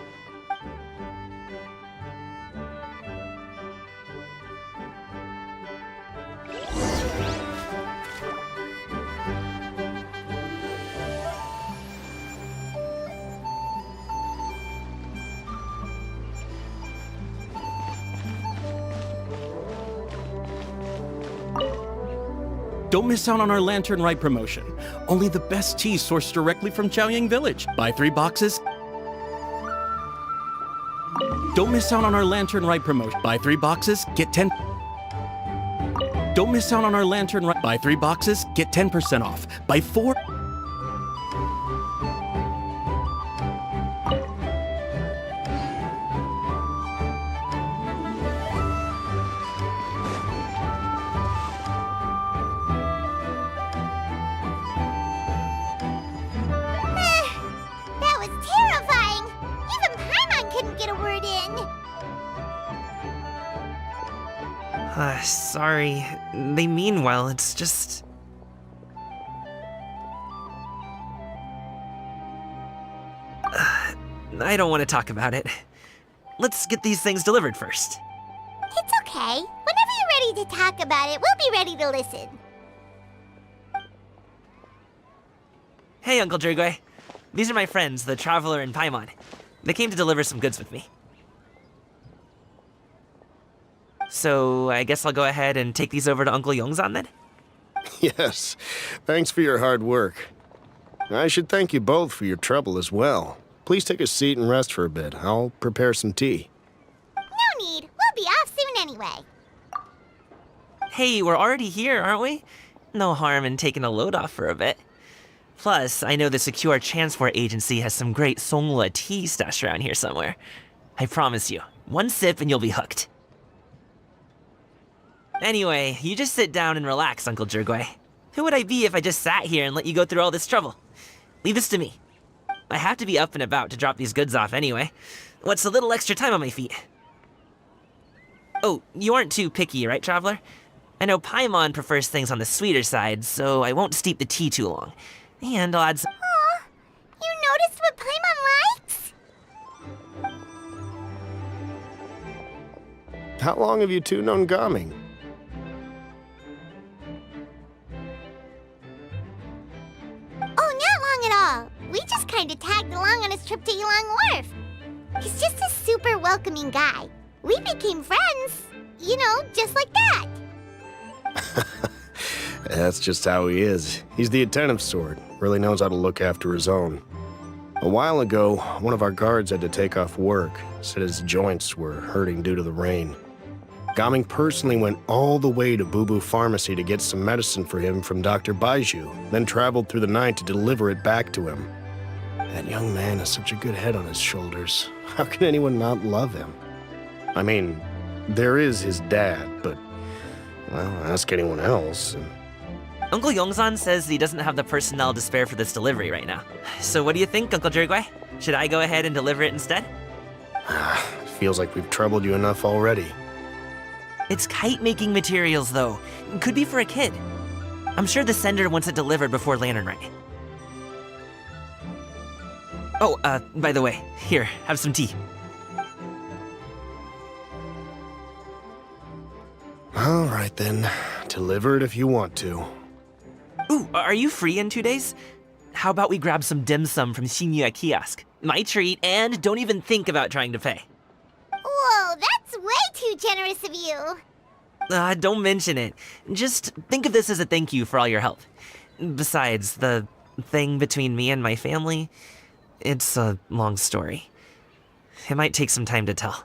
Don't miss out on our Lantern Rite promotion. Only the best tea sourced directly from Chaoyang Village. Buy 3 boxes. Don't miss out on our Lantern Rite promotion. Buy 3 boxes, get 10. Don't miss out on our Lantern Rite. Buy 3 boxes, get 10% off. Buy 4. That was terrifying! Even Paimon couldn't get a word in! Sorry. They mean well, it's just... I don't want to talk about it. Let's get these things delivered first. It's okay. Whenever you're ready to talk about it, we'll be ready to listen. Hey, Uncle Drugoi. These are my friends, the Traveler and Paimon. They came to deliver some goods with me. So, I guess I'll go ahead and take these over to Uncle Yongzan then? Yes, thanks for your hard work. I should thank you both for your trouble as well. Please take a seat and rest for a bit. I'll prepare some tea. No need. We'll be off soon anyway. Hey, we're already here, aren't we? No harm in taking a load off for a bit. Plus, I know the Secure Transport Agency has some great Songhua tea stashed around here somewhere. I promise you, one sip and you'll be hooked. Anyway, you just sit down and relax, Uncle Drugoi. Who would I be if I just sat here and let you go through all this trouble? Leave this to me. I have to be up and about to drop these goods off anyway. What's a little extra time on my feet? Oh, you aren't too picky, right, Traveler? I know Paimon prefers things on the sweeter side, so I won't steep the tea too long. And I'll add some... Aw, you noticed what Paimon likes? How long have you two known Gaming? Oh, not long at all. We just kinda tagged along on his trip to Yulong Wharf. He's just a super welcoming guy. We became friends. You know, just like that. That's just how he is. He's the attentive sort. Really knows how to look after his own. A while ago, one of our guards had to take off work. Said his joints were hurting due to the rain. Gaming personally went all the way to Boo Boo Pharmacy to get some medicine for him from Dr. Baiju, then traveled through the night to deliver it back to him. That young man has such a good head on his shoulders. How can anyone not love him? I mean, there is his dad, but, well, ask anyone else. Uncle Yongzan says he doesn't have the personnel to spare for this delivery right now. So what do you think, Uncle Drugoi? Should I go ahead and deliver it instead? It feels like we've troubled you enough already. It's kite-making materials, though. Could be for a kid. I'm sure the sender wants it delivered before Lantern Rite. Oh, by the way, here, have some tea. All right then. Deliver it if you want to. Ooh, are you free in 2 days? How about we grab some dim sum from Shinya Kiosk? My treat, and don't even think about trying to pay. Whoa, that's way too generous of you. Don't mention it. Just think of this as a thank you for all your help. Besides, the thing between me and my family, it's a long story. It might take some time to tell.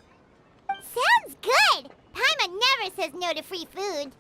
Sounds good. Paimon never says no to free food.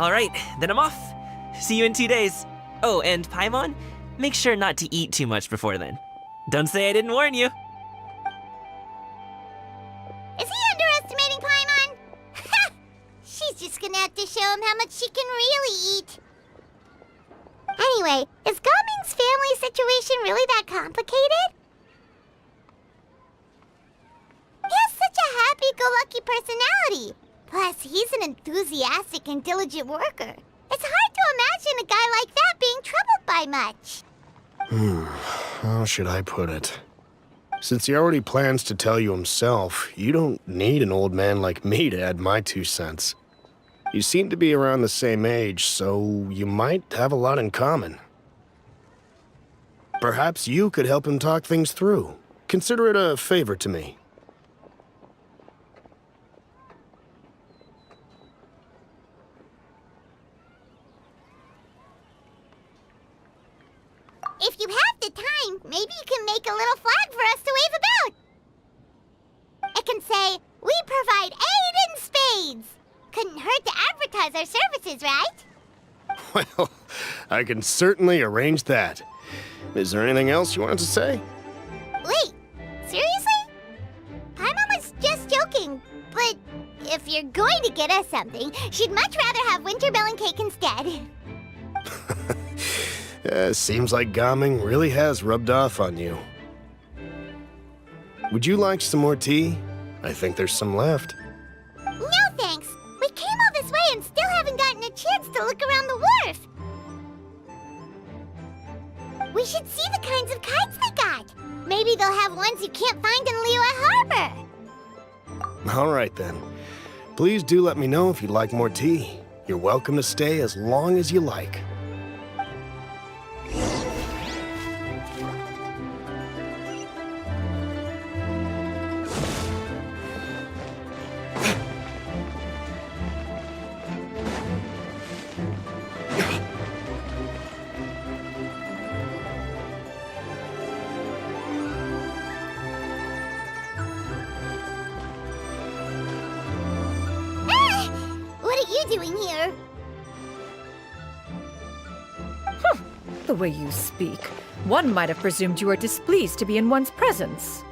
All right, then I'm off. See you in 2 days. Oh, and Paimon, make sure not to eat too much before then. Don't say I didn't warn you. Is he underestimating Paimon? Ha! She's just gonna have to show him how much she can really eat. Anyway, is Gaming's family situation really that complicated? He has such a happy-go-lucky personality. Plus, he's an enthusiastic and diligent worker. It's hard to imagine a guy like that being troubled by much. How should I put it? Since he already plans to tell you himself, you don't need an old man like me to add my 2 cents. You seem to be around the same age, so you might have a lot in common. Perhaps you could help him talk things through. Consider it a favor to me. If you have the time, maybe you can make a little flag for us to wave about. It can say, "We provide aid in spades." Couldn't hurt to advertise our services, right? Well, I can certainly arrange that. Is there anything else you wanted to say? Wait, seriously? Paimon was just joking, but if you're going to get us something, she'd much rather have winter melon cake instead. Seems like Gaming really has rubbed off on you. Would you like some more tea? I think there's some left. No thanks. We came all this way and still haven't gotten a chance to look around the wharf. We should see the kinds of kites they got. Maybe they'll have ones you can't find in Liyue Harbor. All right then. Please do let me know if you'd like more tea. You're welcome to stay as long as you like. What are you doing here? The way you speak, one might have presumed you were displeased to be in one's presence.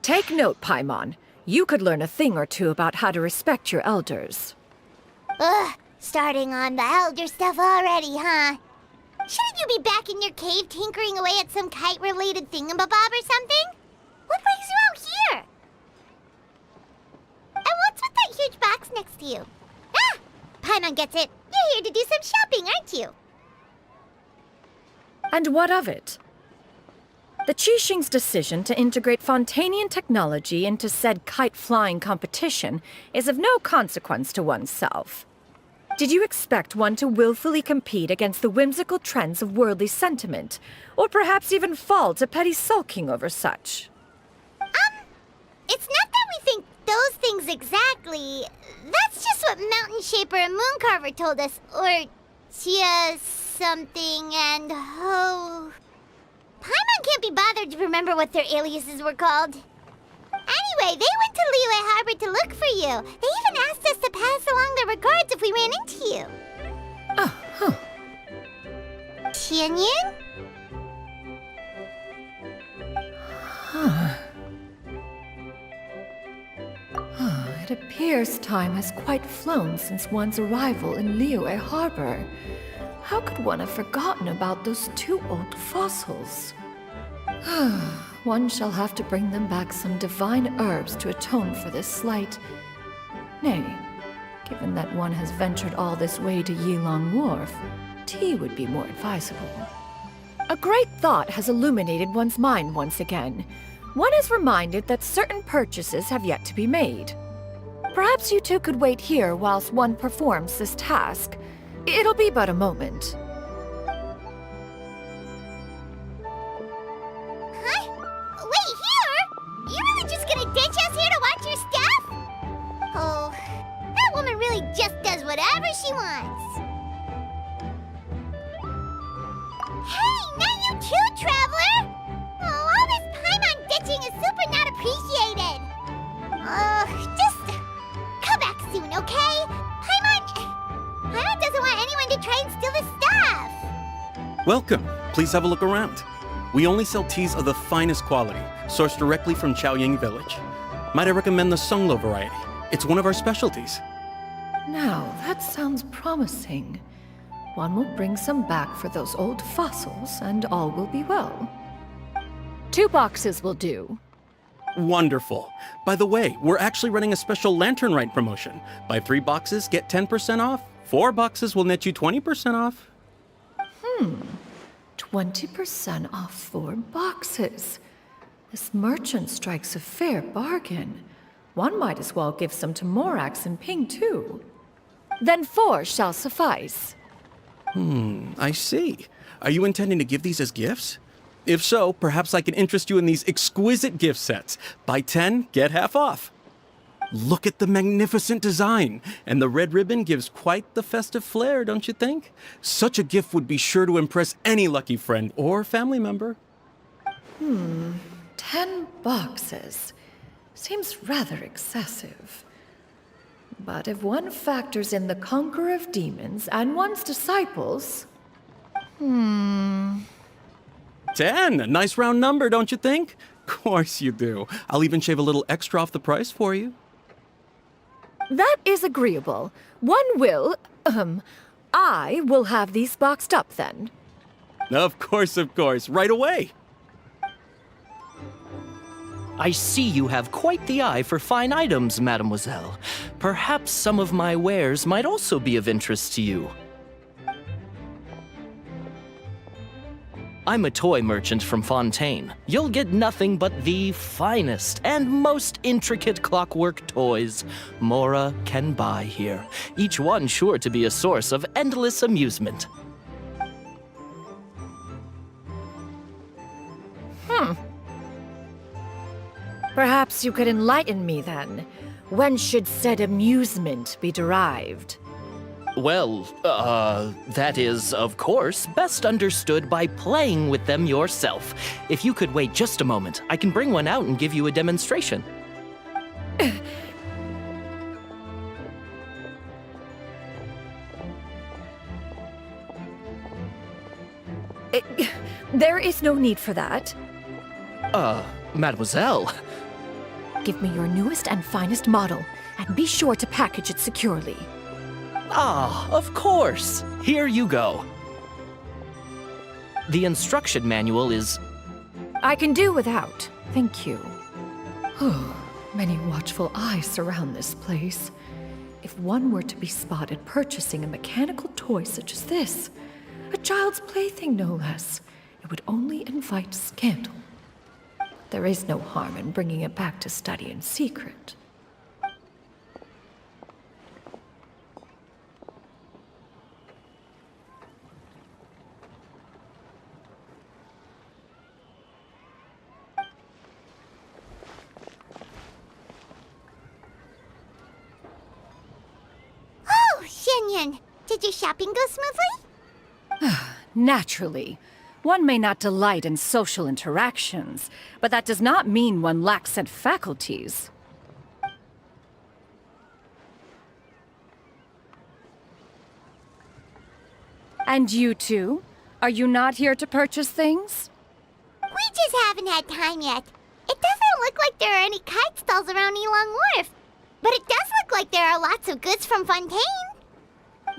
Take note, Paimon. You could learn a thing or two about how to respect your elders. Ugh, starting on the elder stuff already, huh? Shouldn't you be back in your cave tinkering away at some kite-related thingamabob or something? What brings you out here? And what's with that huge box next to you? Ah! Paimon gets it. You're here to do some shopping, aren't you? And what of it? The Qixing's decision to integrate Fontanian technology into said kite-flying competition is of no consequence to oneself. Did you expect one to willfully compete against the whimsical trends of worldly sentiment, or perhaps even fall to petty sulking over such? It's not that we think those things exactly. That's just what Mountain Shaper and Mooncarver told us, or Chia something and Ho. Paimon can't be bothered to remember what their aliases were called. Anyway, they went to Liyue Harbor to look for you. They even asked us to pass along their regards if we ran into you. Tianyin? It appears time has quite flown since one's arrival in Liyue Harbor. How could one have forgotten about those 2 old fossils? One shall have to bring them back some divine herbs to atone for this slight. Nay, given that one has ventured all this way to Yilong Wharf, tea would be more advisable. A great thought has illuminated one's mind once again. One is reminded that certain purchases have yet to be made. Perhaps you two could wait here whilst one performs this task. It'll be but a moment. Huh? Wait, here? You really just gonna ditch us here to watch your stuff? Oh, that woman really just does whatever she wants. Hey, not you too, Traveler! Oh, okay? Paimon doesn't want anyone to try and steal his stuff. Welcome. Please have a look around. We only sell teas of the finest quality, sourced directly from Chaoying Village. Might I recommend the Sunglo variety? It's one of our specialties. Now, that sounds promising. One will bring some back for those old fossils, and all will be well. 2 boxes will do. Wonderful. By the way, we're actually running a special Lantern Rite promotion. Buy 3 boxes, get 10% off. 4 boxes will net you 20% off. 20% off 4 boxes. This merchant strikes a fair bargain. One might as well give some to Morax and Ping, too. Then 4 shall suffice. I see. Are you intending to give these as gifts? If so, perhaps I can interest you in these exquisite gift sets. Buy 10, get half off. Look at the magnificent design, and the red ribbon gives quite the festive flair, don't you think? Such a gift would be sure to impress any lucky friend or family member. 10 boxes. Seems rather excessive. But if one factors in the conqueror of demons and one's disciples... 10, a nice round number, don't you think? Course you do. I'll even shave a little extra off the price for you. That is agreeable. I will have these boxed up then. Of course, right away. I see you have quite the eye for fine items, mademoiselle. Perhaps some of my wares might also be of interest to you. I'm a toy merchant from Fontaine. You'll get nothing but the finest and most intricate clockwork toys Mora can buy here, each one sure to be a source of endless amusement. Perhaps you could enlighten me then. When should said amusement be derived? Well, that is, of course, best understood by playing with them yourself. If you could wait just a moment, I can bring one out and give you a demonstration. There is no need for that. Mademoiselle. Give me your newest and finest model, and be sure to package it securely. Ah, of course. Here you go. The instruction manual is... I can do without, thank you. Many watchful eyes surround this place. If one were to be spotted purchasing a mechanical toy such as this, a child's plaything no less, it would only invite scandal. There is no harm in bringing it back to study in secret. Oh, Shenyan, did your shopping go smoothly? Naturally. One may not delight in social interactions, but that does not mean one lacks said faculties. And you two? Are you not here to purchase things? We just haven't had time yet. It doesn't look like there are any kite stalls around Elong Wharf, but it does look like there are lots of goods from Fontaine.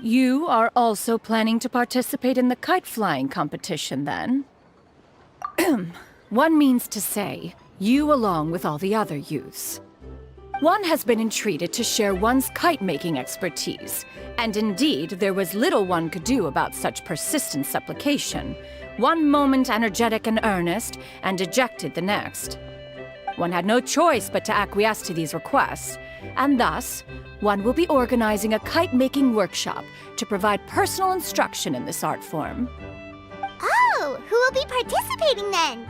You are also planning to participate in the kite flying competition, then? One means to say, you along with all the other youths. One has been entreated to share one's kite-making expertise, and indeed there was little one could do about such persistent supplication. One moment energetic and earnest, and dejected the next. One had no choice but to acquiesce to these requests, and thus, one will be organizing a kite-making workshop to provide personal instruction in this art form. Oh, who will be participating then?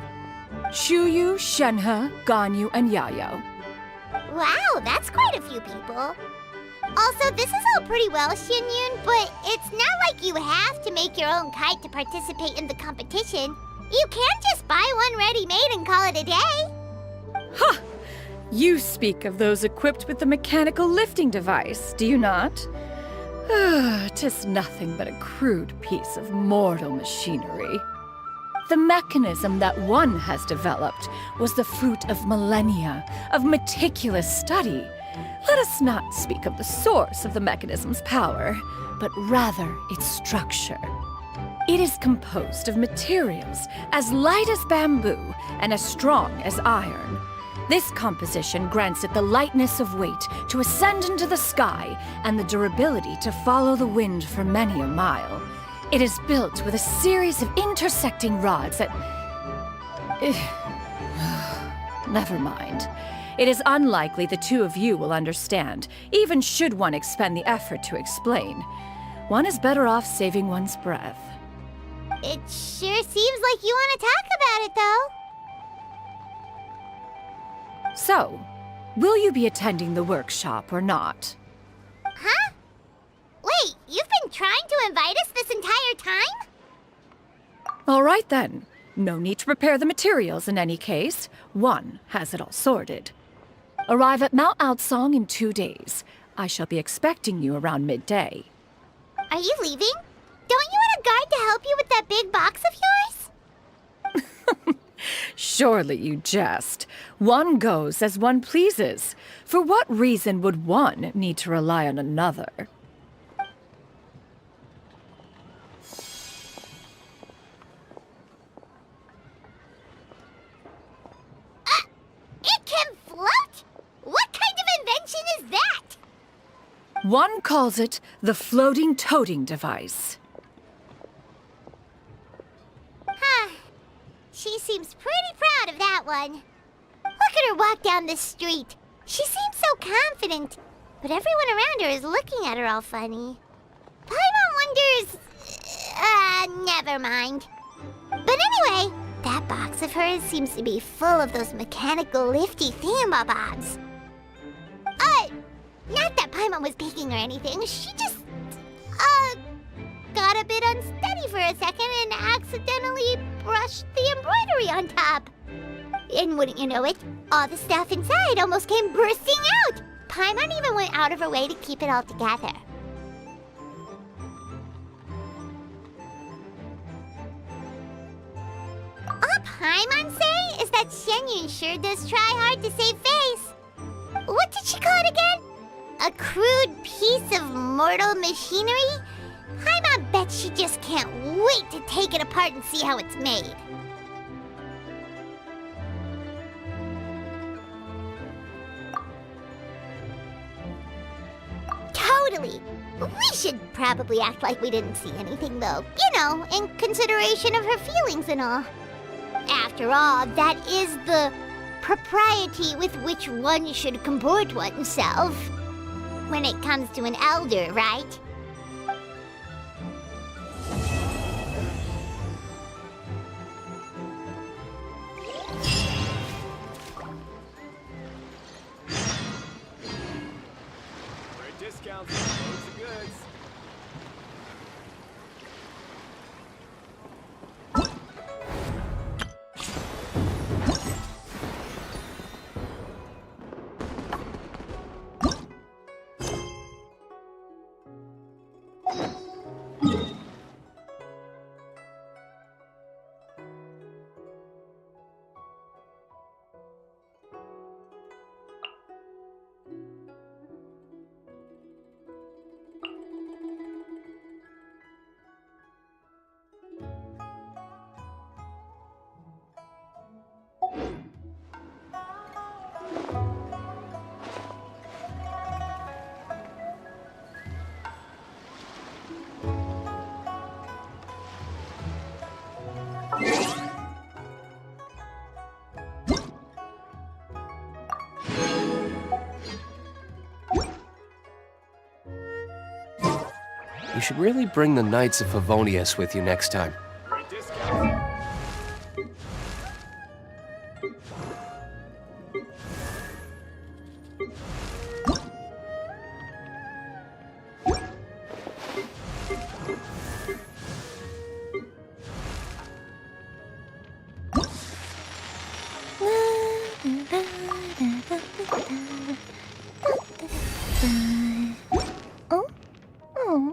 Shuyu, Shenhe, Ganyu, and Yayo. Wow, that's quite a few people. Also, this is all pretty well, Xinyun, but it's not like you have to make your own kite to participate in the competition. You can just buy one ready-made and call it a day. Ha! You speak of those equipped with the mechanical lifting device, do you not? 'Tis nothing but a crude piece of mortal machinery. The mechanism that one has developed was the fruit of millennia of meticulous study. Let us not speak of the source of the mechanism's power, but rather its structure. It is composed of materials as light as bamboo and as strong as iron. This composition grants it the lightness of weight to ascend into the sky and the durability to follow the wind for many a mile. It is built with a series of intersecting rods that... Never mind. It is unlikely the two of you will understand, even should one expend the effort to explain. One is better off saving one's breath. It sure seems like you want to talk about it, though. So, will you be attending the workshop or not? Huh? Wait, you've been trying to invite us this entire time? All right then. No need to prepare the materials in any case. One has it all sorted. Arrive at Mount Outsong in 2 days. I shall be expecting you around midday. Are you leaving? Don't you want a guard to help you with that big box of yours? Surely you jest. One goes as one pleases. For what reason would one need to rely on another? It can float? What kind of invention is that? One calls it the floating toting device. Huh. She seems pretty proud of that one. Look at her walk down the street. She seems so confident, but everyone around her is looking at her all funny. Paimon wonders... never mind. But anyway, that box of hers seems to be full of those mechanical lifty thingamabobs. Not that Paimon was peeking or anything. She just, got a bit unsteady for a second and accidentally brushed the embroidery on top. And wouldn't you know it, all the stuff inside almost came bursting out. Paimon even went out of her way to keep it all together. All Paimon say is that Shenyun sure does try hard to save face. What did she call it again? A crude piece of mortal machinery? Paimon bet she just can't wait to take it apart and see how it's made. Totally. We should probably act like we didn't see anything, though. You know, in consideration of her feelings and all. After all, that is the propriety with which one should comport oneself. When it comes to an elder, right? Great discounts on loads of goods. You should really bring the Knights of Favonius with you next time. Great discounts. Oh? Oh.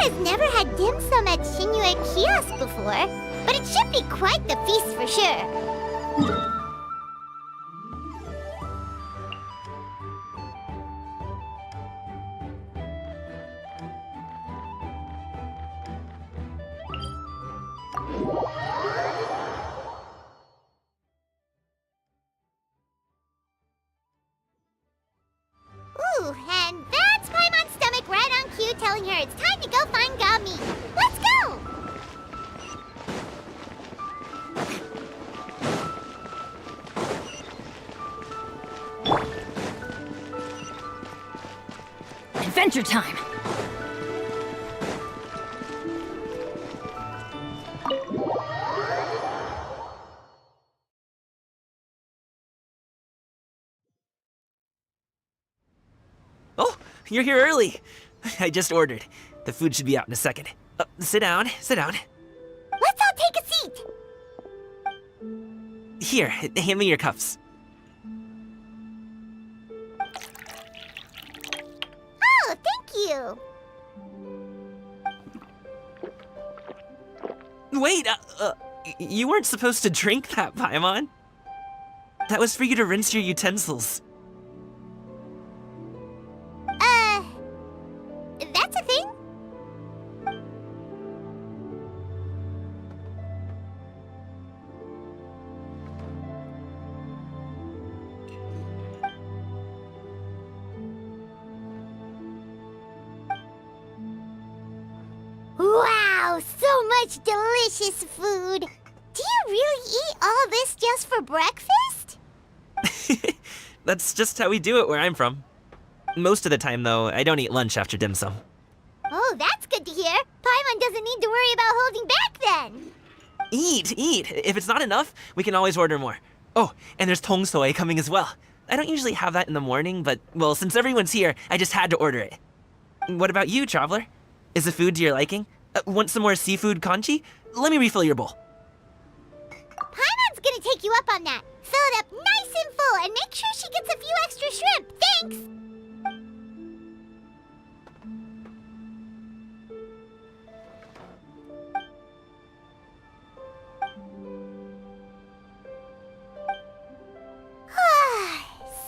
I've never had dim sum at Shinue Kiosk before, but it should be quite the feast for sure. Ooh, and that's Paimon's stomach right on cue telling her it's time to go find Gami. Let's go! Adventure time! Oh, you're here early. I just ordered. The food should be out in a second. Sit down, sit down. Let's all take a seat! Here, hand me your cups. Oh, thank you! Wait, you weren't supposed to drink that, Paimon. That was for you to rinse your utensils. That's a thing? Wow, so much delicious food! Do you really eat all this just for breakfast? That's just how we do it where I'm from. Most of the time, though, I don't eat lunch after dim sum. Oh, that's good to hear. Paimon doesn't need to worry about holding back then. Eat, eat. If it's not enough, we can always order more. Oh, and there's tong soy coming as well. I don't usually have that in the morning, but, well, since everyone's here, I just had to order it. What about you, traveler? Is the food to your liking? Want some more seafood congee? Let me refill your bowl. Paimon's gonna take you up on that. Fill it up nice and full and make sure she gets a few extra shrimp. Thanks!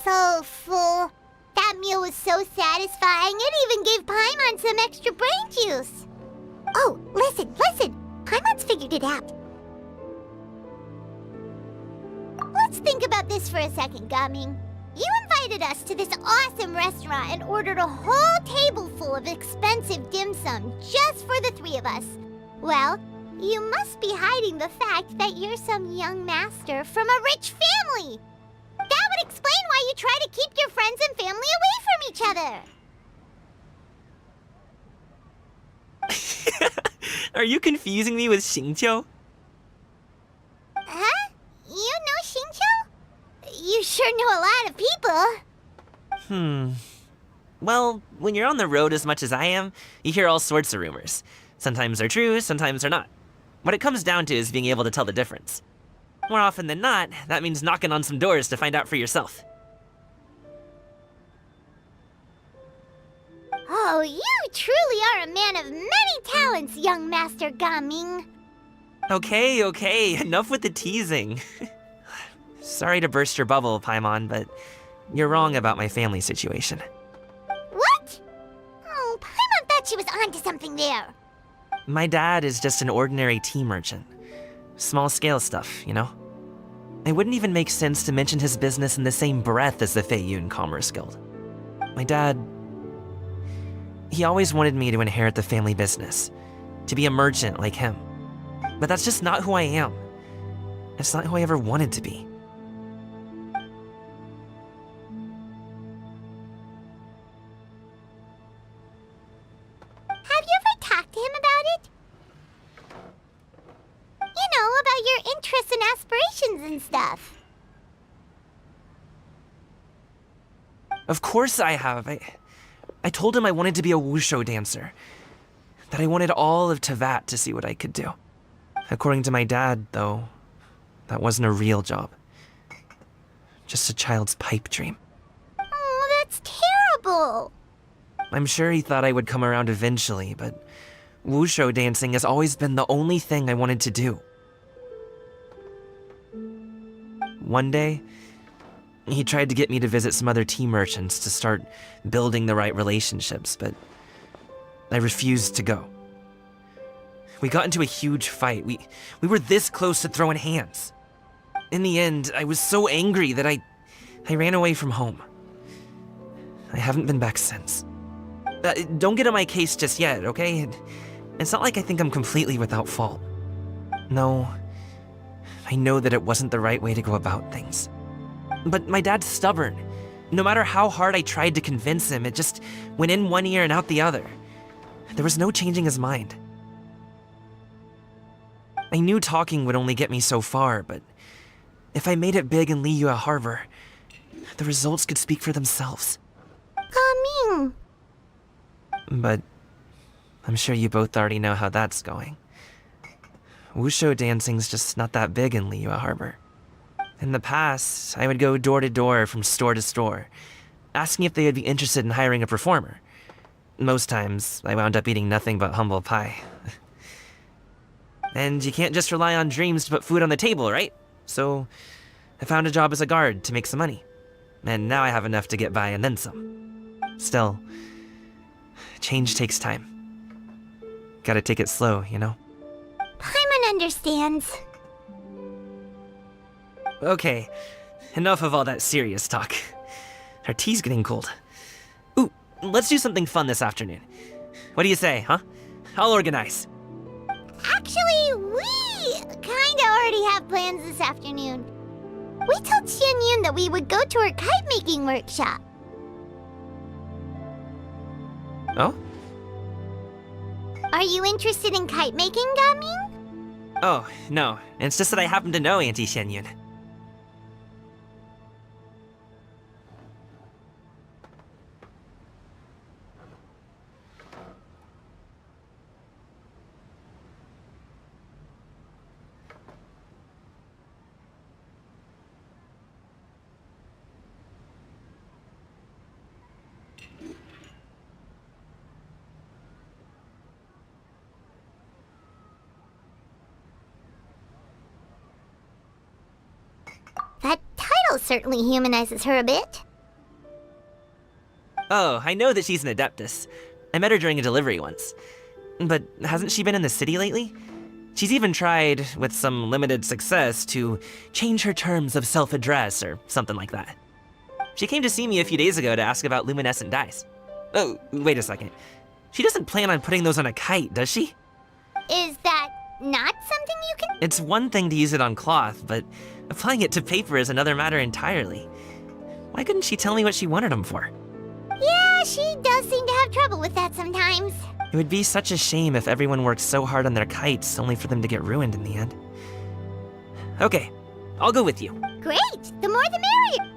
So full. That meal was so satisfying, it even gave Paimon some extra brain juice. Oh, listen, listen! Paimon's figured it out. Let's think about this for a second, Gami. You invited us to this awesome restaurant and ordered a whole table full of expensive dim sum just for the three of us. Well, you must be hiding the fact that you're some young master from a rich family. That would explain why you try to keep your friends and family away from each other. Are you confusing me with Xingqiu? Huh? You know Xingqiu? You sure know a lot of people. Well, when you're on the road as much as I am, you hear all sorts of rumors. Sometimes they're true, sometimes they're not. What it comes down to is being able to tell the difference. More often than not, that means knocking on some doors to find out for yourself. Oh, you truly are a man of many talents, young Master Gaming. Okay, enough with the teasing. Sorry to burst your bubble, Paimon, but you're wrong about my family situation. What? Oh, Paimon thought she was onto something there. My dad is just an ordinary tea merchant. Small-scale stuff, you know? It wouldn't even make sense to mention his business in the same breath as the Feiyun Commerce Guild. My dad... he always wanted me to inherit the family business, to be a merchant like him. But that's just not who I am. It's not who I ever wanted to be. Have you ever talked to him about it? You know, about your interests and aspirations and stuff. Of course I have. I told him I wanted to be a wushu dancer. That I wanted all of Teyvat to see what I could do. According to my dad, though, that wasn't a real job. Just a child's pipe dream. Oh, that's terrible. I'm sure he thought I would come around eventually, but wushu dancing has always been the only thing I wanted to do. One day, he tried to get me to visit some other tea merchants to start building the right relationships, but I refused to go. We got into a huge fight. We were this close to throwing hands. In the end, I was so angry that I ran away from home. I haven't been back since. Don't get on my case just yet, okay? It's not like I think I'm completely without fault. No, I know that it wasn't the right way to go about things. But my dad's stubborn. No matter how hard I tried to convince him, it just went in one ear and out the other. There was no changing his mind. I knew talking would only get me so far, but if I made it big in Liyue Harbor, the results could speak for themselves. Gaming. But I'm sure you both already know how that's going. Wushu dancing's just not that big in Liyue Harbor. In the past, I would go door to door from store to store, asking if they would be interested in hiring a performer. Most times, I wound up eating nothing but humble pie. And you can't just rely on dreams to put food on the table, right? So, I found a job as a guard to make some money. And now I have enough to get by and then some. Still, change takes time. Gotta take it slow, you know? Paimon understands. Okay, enough of all that serious talk. Our tea's getting cold. Ooh, let's do something fun this afternoon. What do you say, huh? I'll organize. Actually, we kinda already have plans this afternoon. We told Xianyun that we would go to her kite-making workshop. Oh? Are you interested in kite-making, Gaming? Oh, no. It's just that I happen to know Auntie Xianyun. That title certainly humanizes her a bit. Oh, I know that she's an Adeptus. I met her during a delivery once. But hasn't she been in the city lately? She's even tried, with some limited success, to change her terms of self-address or something like that. She came to see me a few days ago to ask about luminescent dyes. Oh, wait a second. She doesn't plan on putting those on a kite, does she? Is that not something you can... It's one thing to use it on cloth, but applying it to paper is another matter entirely. Why couldn't she tell me what she wanted them for? Yeah, she does seem to have trouble with that sometimes. It would be such a shame if everyone worked so hard on their kites only for them to get ruined in the end. Okay, I'll go with you. Great! The more the merrier!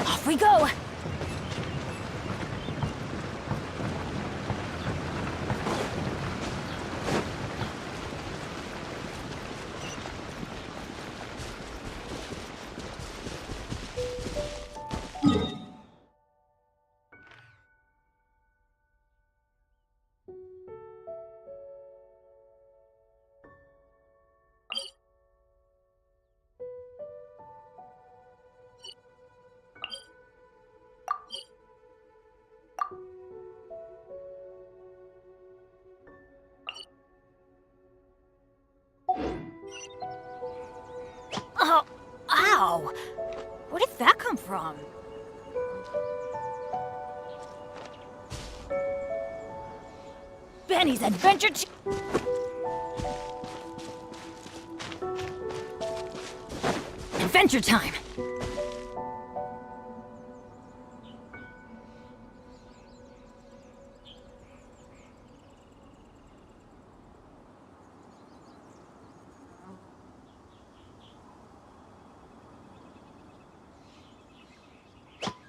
Off we go! Oh, ow! Where did that come from? Benny's Adventure Adventure time!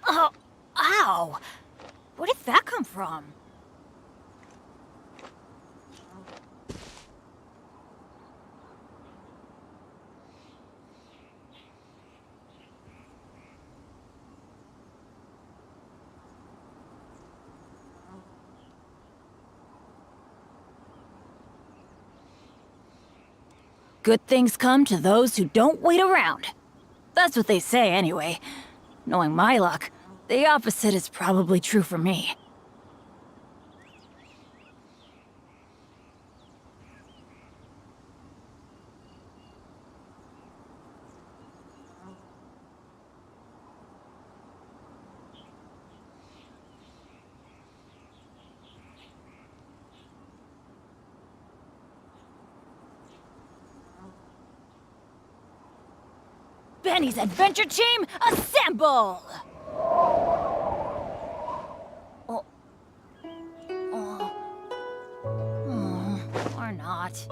Oh, ow! Where did that come from? Good things come to those who don't wait around. That's what they say anyway. Knowing my luck, the opposite is probably true for me. Benny's Adventure Team, assemble! Or not.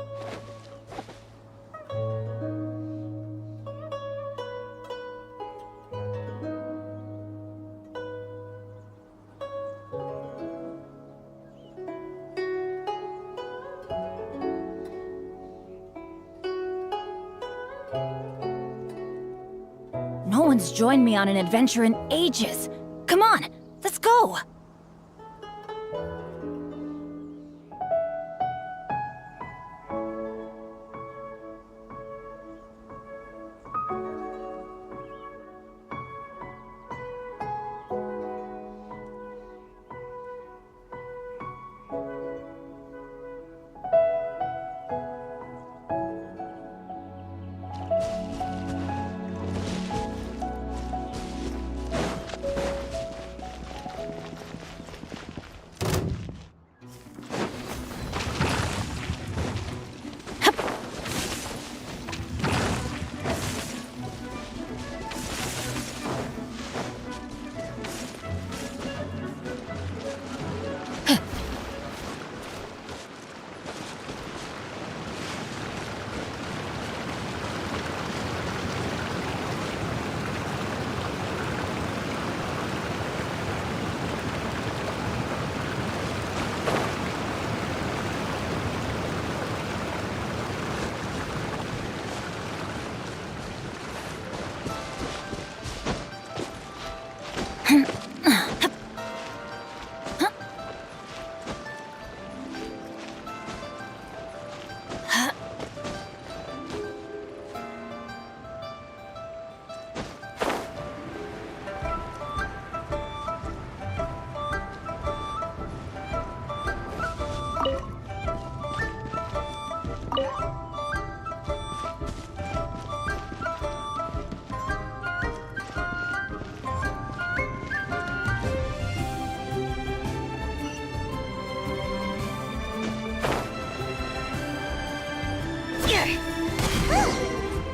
No one's joined me on an adventure in ages. Come on, let's go!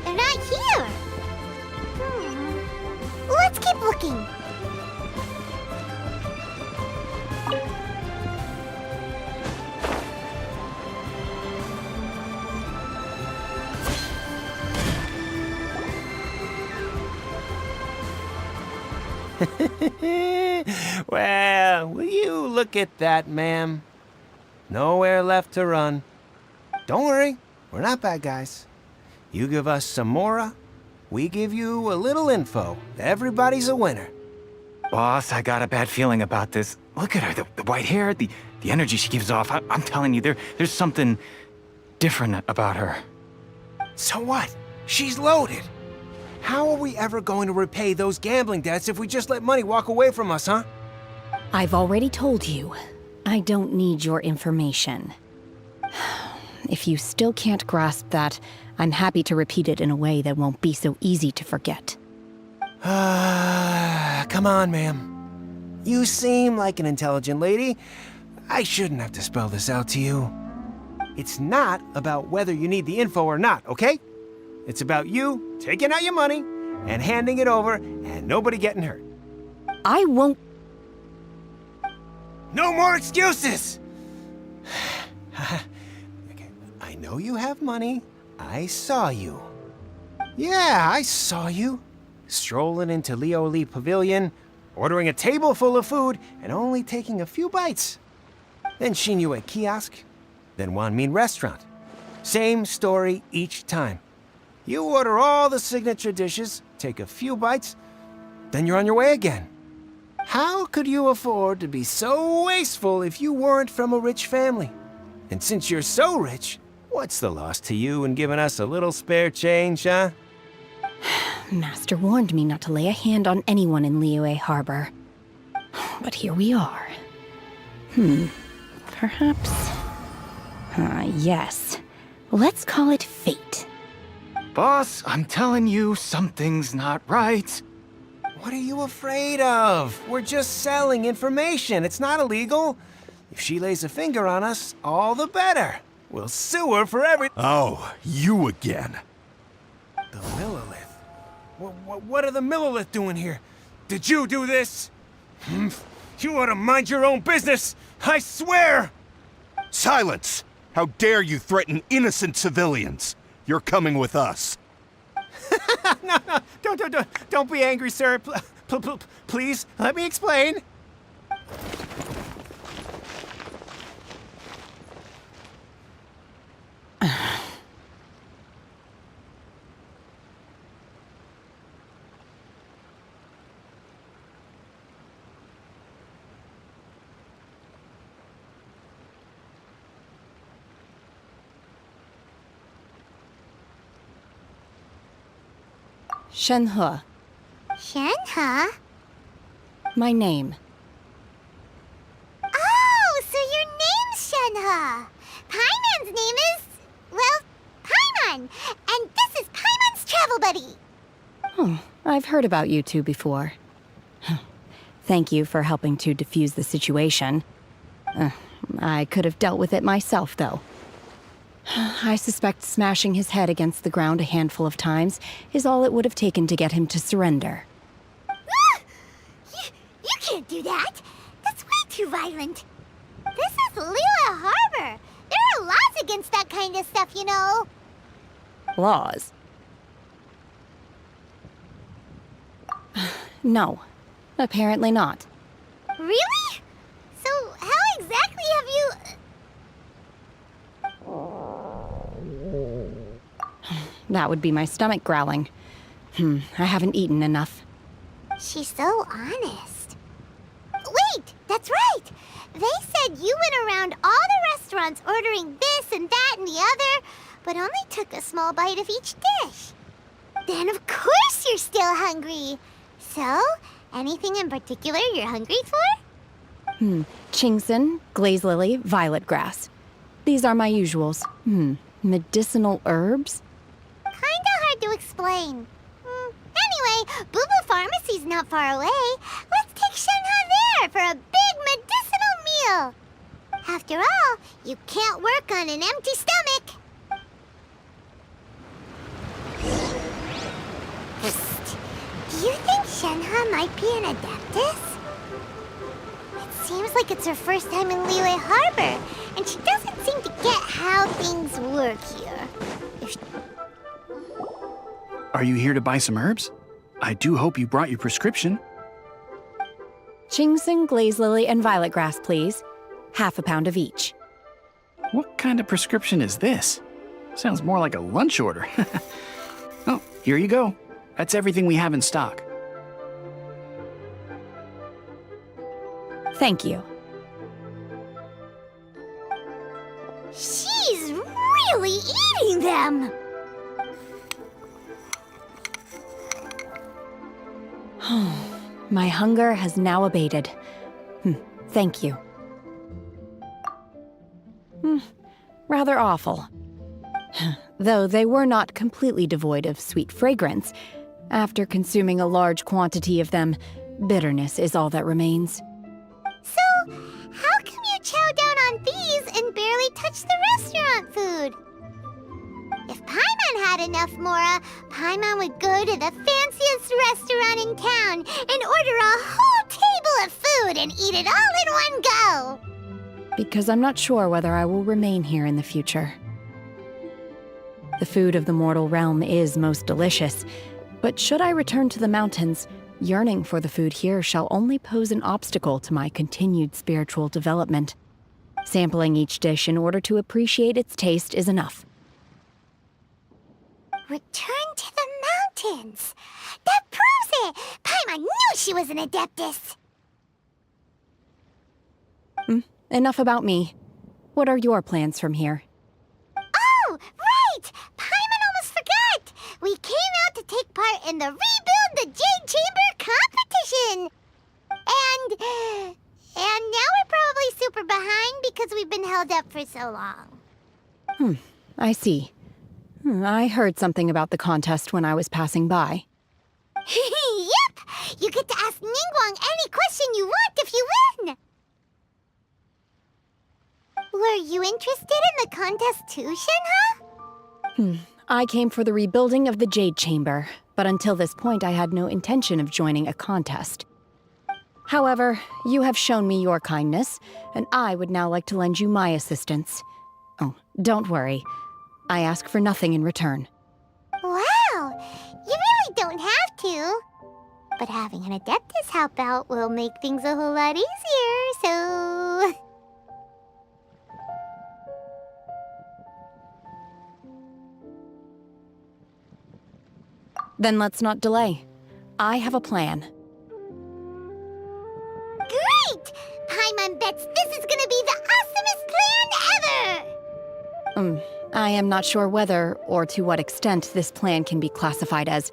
They're not here! Let's keep looking. Well, will you look at that, ma'am? Nowhere left to run. Don't worry, we're not bad guys. You give us some mora, we give you a little info. Everybody's a winner. Boss, I got a bad feeling about this. Look at her, the white hair, the energy she gives off. I'm telling you, there's something different about her. So what? She's loaded. How are we ever going to repay those gambling debts if we just let money walk away from us, huh? I've already told you, I don't need your information. If you still can't grasp that, I'm happy to repeat it in a way that won't be so easy to forget. Come on, ma'am. You seem like an intelligent lady. I shouldn't have to spell this out to you. It's not about whether you need the info or not, okay? It's about you taking out your money and handing it over and nobody getting hurt. I won't... No more excuses! Okay, I know you have money. I saw you. Yeah, I saw you. Strolling into Lioli Pavilion, ordering a table full of food, and only taking a few bites. Then Shinue Kiosk, then Wanmin Restaurant. Same story each time. You order all the signature dishes, take a few bites, then you're on your way again. How could you afford to be so wasteful if you weren't from a rich family? And since you're so rich, what's the loss to you in giving us a little spare change, huh? Master warned me not to lay a hand on anyone in Liyue Harbor. But here we are. Perhaps... yes. Let's call it fate. Boss, I'm telling you, something's not right. What are you afraid of? We're just selling information. It's not illegal. If she lays a finger on us, all the better. We'll sue her for every... Oh, you again. The Millilith? What are the Millilith doing here? Did you do this? You ought to mind your own business, I swear! Silence! How dare you threaten innocent civilians? You're coming with us. No, don't be angry, sir. Please, let me explain. Shenhe, Shenhe? my name. Oh, so your name's Shenhe. Paimon's name is, well, Paimon. And this is Paimon's travel buddy. Oh, I've heard about you two before. Thank you for helping to defuse the situation. I could have dealt with it myself, though. I suspect smashing his head against the ground a handful of times is all it would have taken to get him to surrender. You can't do that. That's way too violent. This is Liyue Harbor. There are laws against that kind of stuff, you know. Laws? No, apparently not. Really? So how exactly have you... That would be my stomach growling. I haven't eaten enough. She's so honest. Wait, that's right. They said you went around all the restaurants ordering this and that and the other, but only took a small bite of each dish. Then of course you're still hungry. So, anything in particular you're hungry for? Chingson, glaze lily, violet grass. These are my usuals. Medicinal herbs? Kinda hard to explain. Anyway, Booba Pharmacy's not far away. Let's take Shenhe there for a big medicinal meal. After all, you can't work on an empty stomach. Psst. Do you think Shenhe might be an adeptus? It seems like it's her first time in Liyue Harbor, and she doesn't seem to get how things work here. Are you here to buy some herbs? I do hope you brought your prescription. Chingson, glaze lily, and violet grass, please. Half a pound of each. What kind of prescription is this? Sounds more like a lunch order. Oh, here you go. That's everything we have in stock. Thank you. She's really eating them! My hunger has now abated. Thank you. Rather awful. Though they were not completely devoid of sweet fragrance. After consuming a large quantity of them, bitterness is all that remains. So, how come you chow down on these and barely touch the restaurant food? If Paimon had enough, Mora, Paimon would go to the fanciest restaurant in town and order a whole table of food and eat it all in one go. Because I'm not sure whether I will remain here in the future. The food of the mortal realm is most delicious, but should I return to the mountains, yearning for the food here shall only pose an obstacle to my continued spiritual development. Sampling each dish in order to appreciate its taste is enough. Return to the mountains! That proves it! Paimon knew she was an adeptus! Enough about me. What are your plans from here? Oh, right! Paimon almost forgot! We came out to take part in the Rebuild the Jade Chamber competition! And now we're probably super behind because we've been held up for so long. I see. I heard something about the contest when I was passing by. Yep! You get to ask Ningguang any question you want if you win! Were you interested in the contest too, Shenhe? I came for the rebuilding of the Jade Chamber, but until this point I had no intention of joining a contest. However, you have shown me your kindness, and I would now like to lend you my assistance. Oh, don't worry. I ask for nothing in return. Wow! You really don't have to. But having an adeptus help out will make things a whole lot easier, so... Then let's not delay. I have a plan. Great! Paimon bets this is gonna be the awesomest plan ever! I am not sure whether or to what extent this plan can be classified as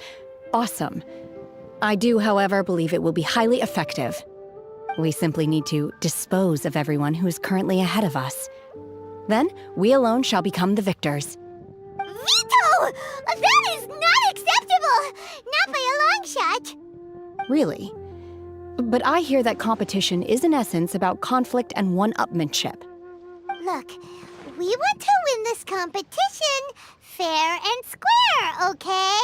Awesome. I do, however, believe it will be highly effective. We simply need to dispose of everyone who is currently ahead of us. Then, we alone shall become the victors. Veto! That is not acceptable! Not by a long shot! Really? But I hear that competition is in essence about conflict and one-upmanship. Look, we want to win this competition fair and square, okay?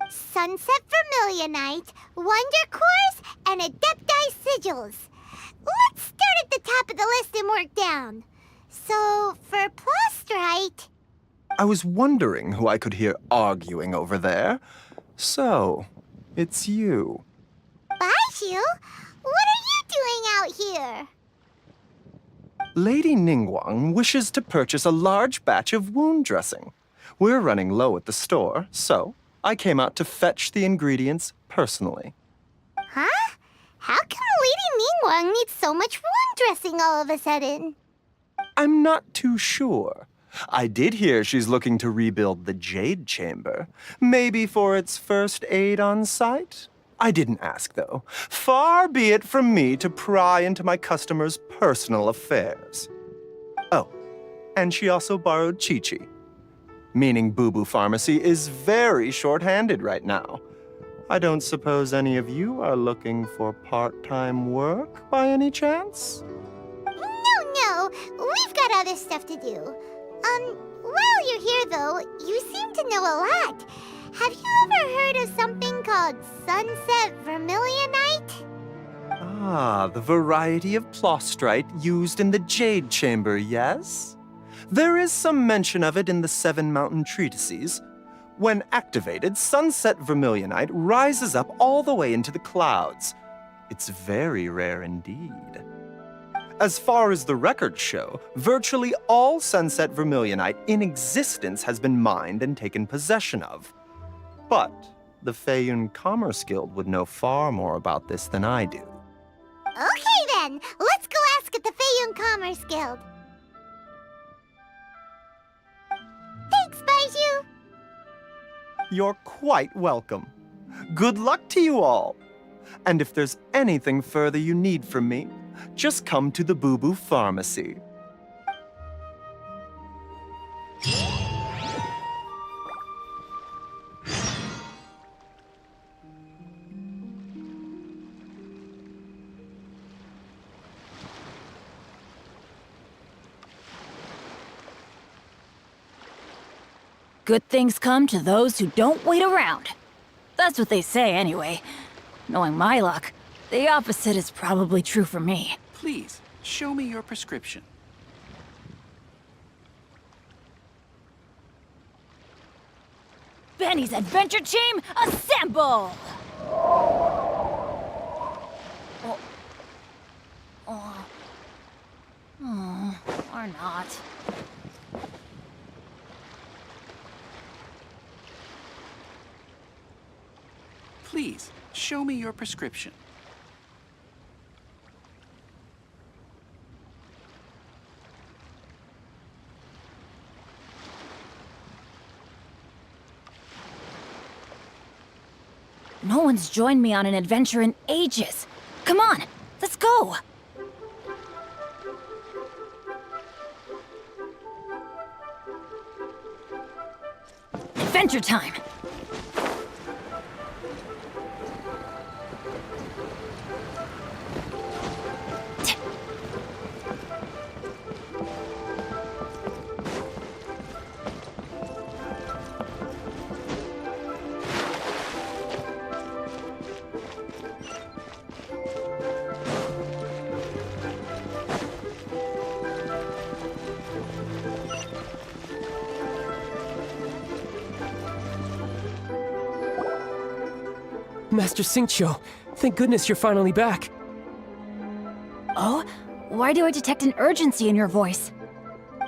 Sunset Vermilionite, Wonder Cores, and Adepti Sigils. Let's start at the top of the list and work down. So, for Plostrite... I was wondering who I could hear arguing over there. So, it's you. Baiju? What are you doing out here? Lady Ningguang wishes to purchase a large batch of wound dressing. We're running low at the store, so I came out to fetch the ingredients personally. Huh? How come Lady Ningguang needs so much wound dressing all of a sudden? I'm not too sure. I did hear she's looking to rebuild the Jade Chamber. Maybe for its first aid on site? I didn't ask, though. Far be it from me to pry into my customers' personal affairs. Oh, and she also borrowed Chi-Chi. Meaning Boo Boo Pharmacy is very short-handed right now. I don't suppose any of you are looking for part-time work by any chance? No, we've got other stuff to do. While you're here though, you seem to know a lot. Have you ever heard of something called Sunset Vermilionite? Ah, the variety of Plostrite used in the Jade Chamber, yes? There is some mention of it in the Seven Mountain Treatises. When activated, Sunset Vermilionite rises up all the way into the clouds. It's very rare indeed. As far as the records show, virtually all Sunset Vermilionite in existence has been mined and taken possession of. But the Feiyun Commerce Guild would know far more about this than I do. Okay then, let's go ask at the Feiyun Commerce Guild. Thanks, Baiju. You're quite welcome. Good luck to you all. And if there's anything further you need from me, just come to the Boo Boo Pharmacy. Good things come to those who don't wait around. That's what they say anyway. Knowing my luck, the opposite is probably true for me. Please, show me your prescription. Benny's Adventure Team, assemble! Or not. Please, show me your prescription. No one's joined me on an adventure in ages. Come on, let's go! Adventure time! Master Xingqiu, thank goodness you're finally back. Oh? Why do I detect an urgency in your voice?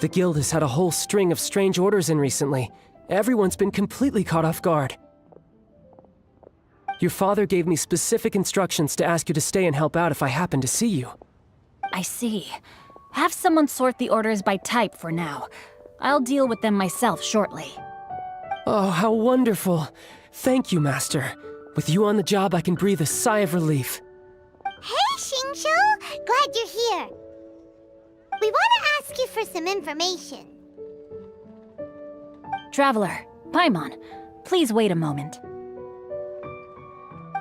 The guild has had a whole string of strange orders in recently. Everyone's been completely caught off guard. Your father gave me specific instructions to ask you to stay and help out if I happen to see you. I see. Have someone sort the orders by type for now. I'll deal with them myself shortly. Oh, how wonderful. Thank you, Master. With you on the job, I can breathe a sigh of relief. Hey, Xingqiu! Glad you're here. We want to ask you for some information. Traveler, Paimon, please wait a moment.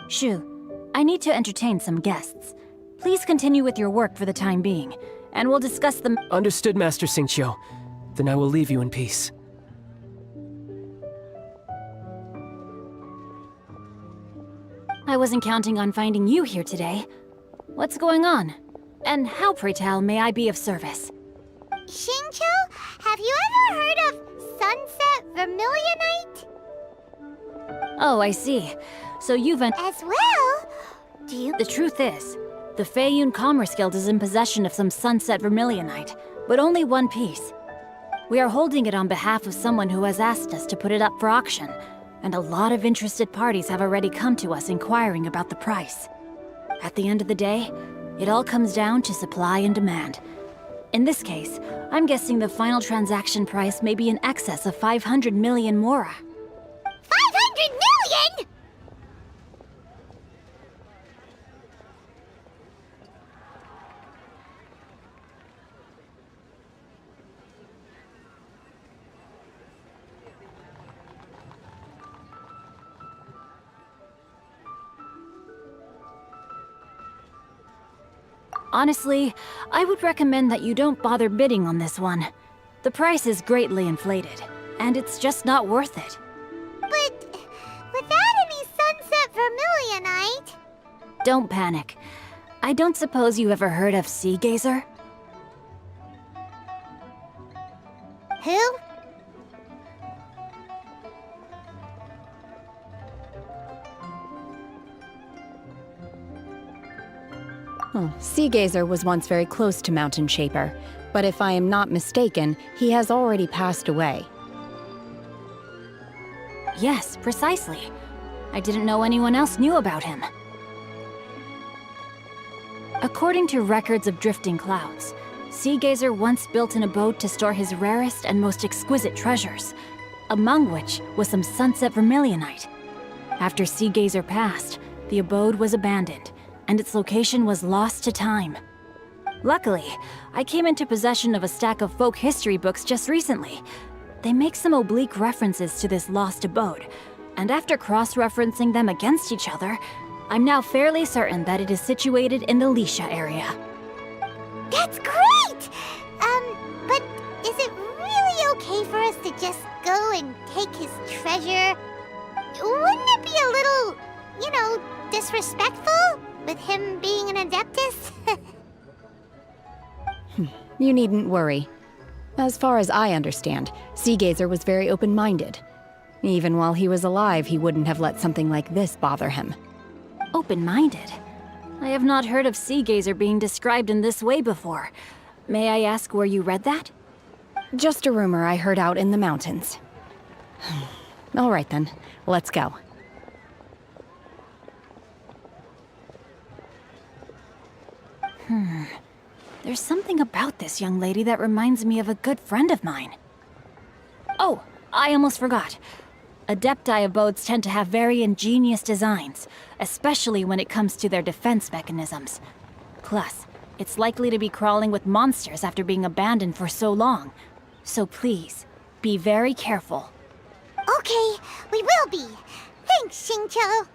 Shu, I need to entertain some guests. Please continue with your work for the time being, and we'll discuss them. Understood, Master Xingqiu. Then I will leave you in peace. I wasn't counting on finding you here today. What's going on? And how, pray tell, may I be of service? Xingqiu, have you ever heard of Sunset Vermilionite? Oh, I see. So you've As well? Do you... The truth is, the Feiyun Commerce Guild is in possession of some Sunset Vermilionite, but only one piece. We are holding it on behalf of someone who has asked us to put it up for auction, and a lot of interested parties have already come to us inquiring about the price. At the end of the day, it all comes down to supply and demand. In this case, I'm guessing the final transaction price may be in excess of 500 million mora. 500 million?! Honestly, I would recommend that you don't bother bidding on this one. The price is greatly inflated, and it's just not worth it. But without any Sunset Vermilionite... Don't panic. I don't suppose you ever heard of Sea Gazer? Who? Sea Gazer was once very close to Mountain Shaper, but if I am not mistaken, he has already passed away. Yes, precisely. I didn't know anyone else knew about him. According to records of drifting clouds, Sea Gazer once built an abode to store his rarest and most exquisite treasures, among which was some Sunset Vermilionite. After Sea Gazer passed, the abode was abandoned, and its location was lost to time. Luckily, I came into possession of a stack of folk history books just recently. They make some oblique references to this lost abode, and after cross-referencing them against each other, I'm now fairly certain that it is situated in the Lisha area. That's great! But is it really okay for us to just go and take his treasure? Wouldn't it be a little, disrespectful? With him being an Adeptus? You needn't worry. As far as I understand, Sea Gazer was very open-minded. Even while he was alive, he wouldn't have let something like this bother him. Open-minded? I have not heard of Sea Gazer being described in this way before. May I ask where you read that? Just a rumor I heard out in the mountains. All right then, let's go. There's something about this young lady that reminds me of a good friend of mine. Oh, I almost forgot. Adepti abodes tend to have very ingenious designs, especially when it comes to their defense mechanisms. Plus, it's likely to be crawling with monsters after being abandoned for so long. So please, be very careful. Okay, we will be. Thanks, Xingqiu.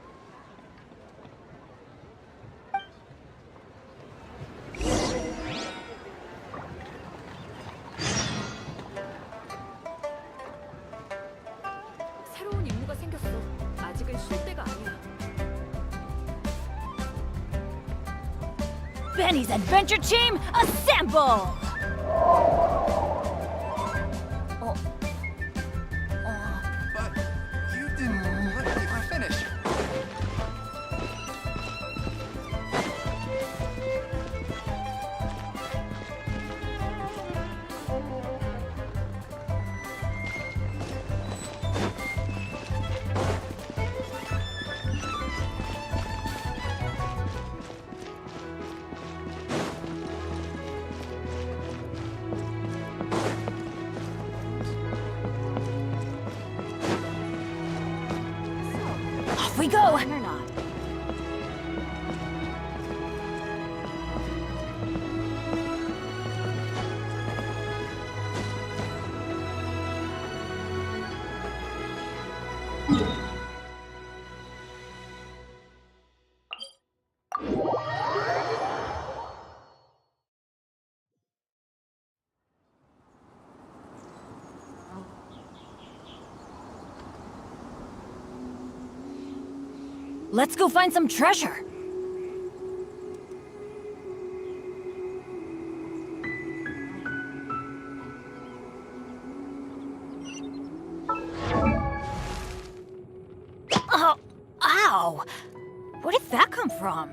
새로운 임무가 생겼어. 아직은 쉴 때가 아니야. Benny's Adventure Team, assemble! But you didn't let me finish. go! Or not. Let's go find some treasure! Oh, ow! Where did that come from?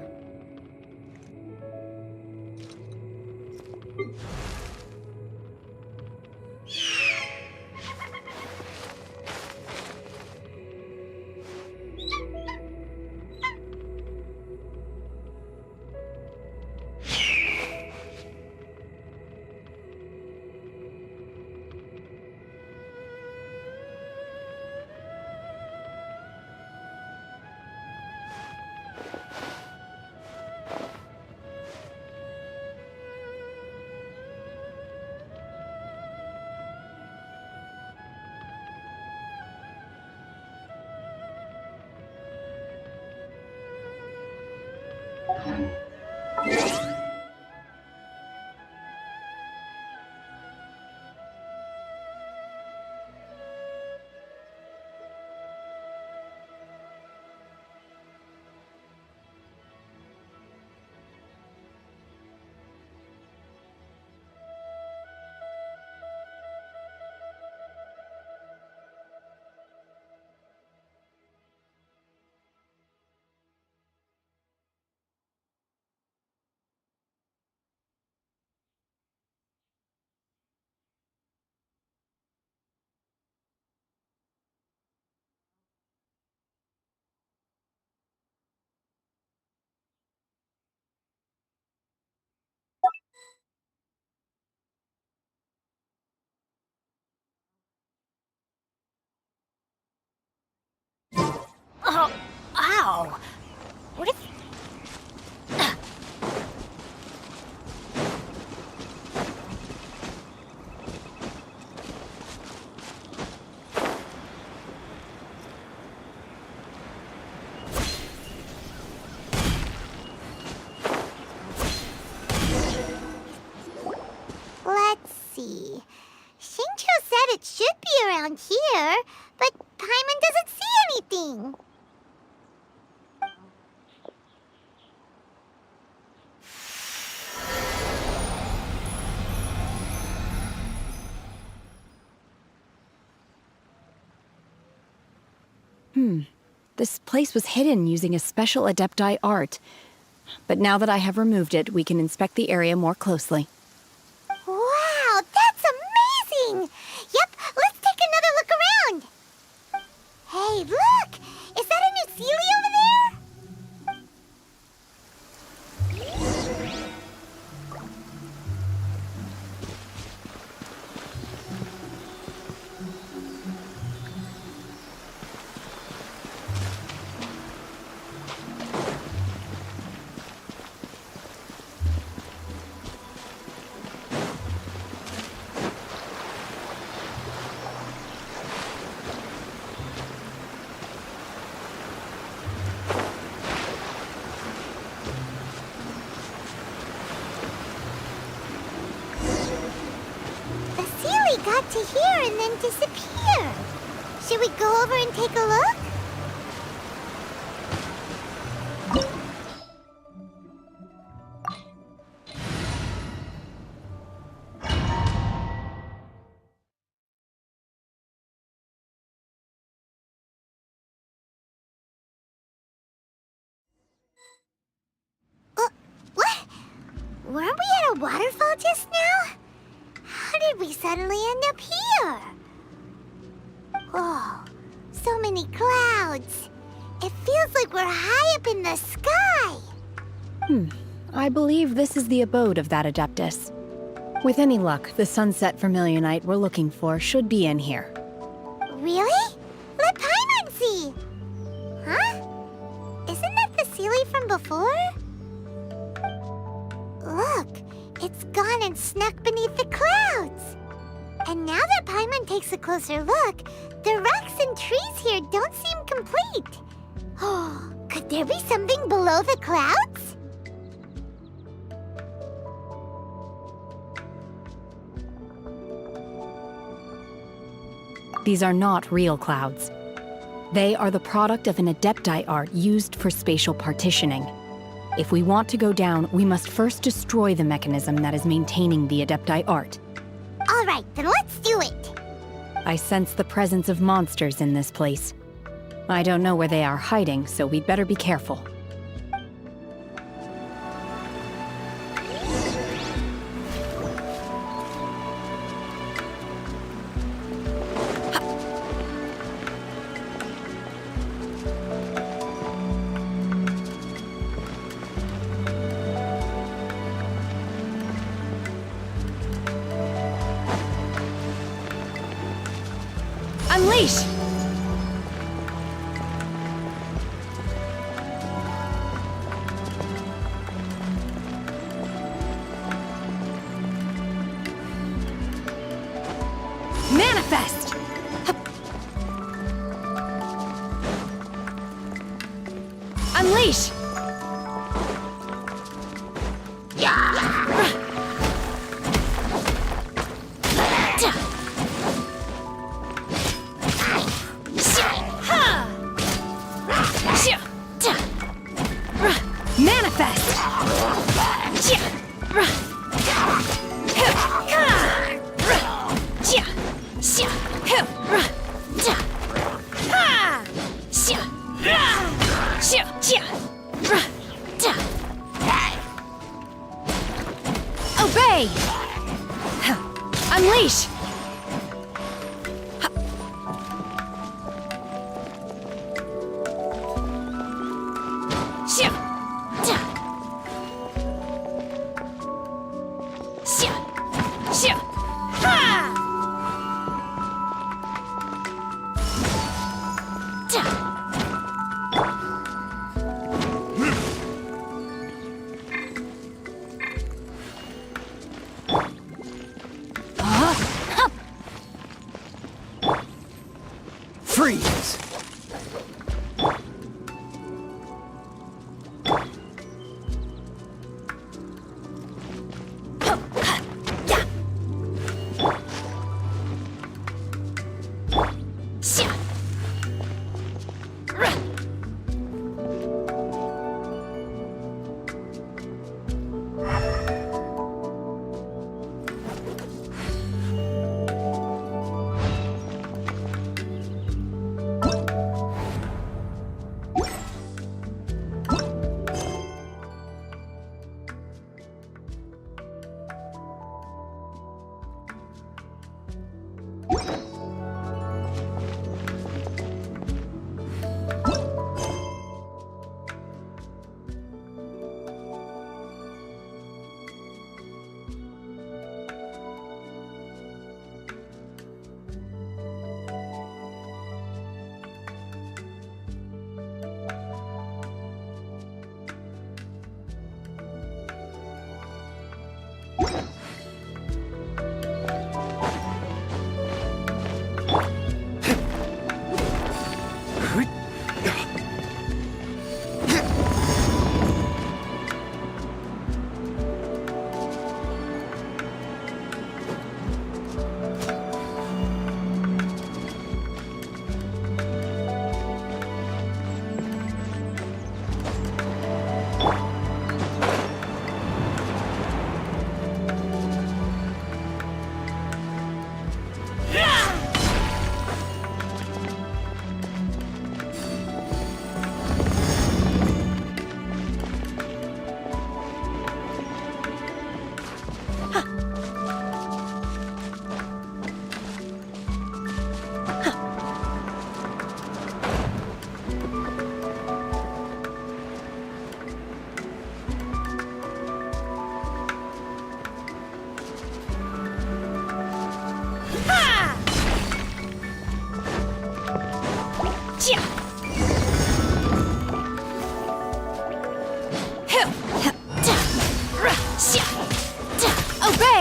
Oh, ow! What did... Let's see. Shincho said it should be around here, but Paimon doesn't see anything. This place was hidden using a special Adepti art. But now that I have removed it, we can inspect the area more closely. Wow, that's amazing! Yep, let's take another look around. Hey, look! Is that a new Sealy over there? Got to here and then disappear. Should we go over and take a look? What? Weren't we at a waterfall just now? How did we suddenly end up here? Oh, so many clouds. It feels like we're high up in the sky. I believe this is the abode of that Adeptus. With any luck, the sunset vermilionite we're looking for should be in here. Really? Let Paimon see. Huh? from before? Look, it's gone and snuck beneath the clouds. And now that Paimon takes a closer look, the rocks and trees here don't seem complete. Oh, could there be something below the clouds? These are not real clouds. They are the product of an Adepti art used for spatial partitioning. If we want to go down, we must first destroy the mechanism that is maintaining the Adepti art. All right, then let's do it. I sense the presence of monsters in this place. I don't know where they are hiding, so we'd better be careful. Unleash! Manifest! Unleash! Manifest! Obey! Unleash!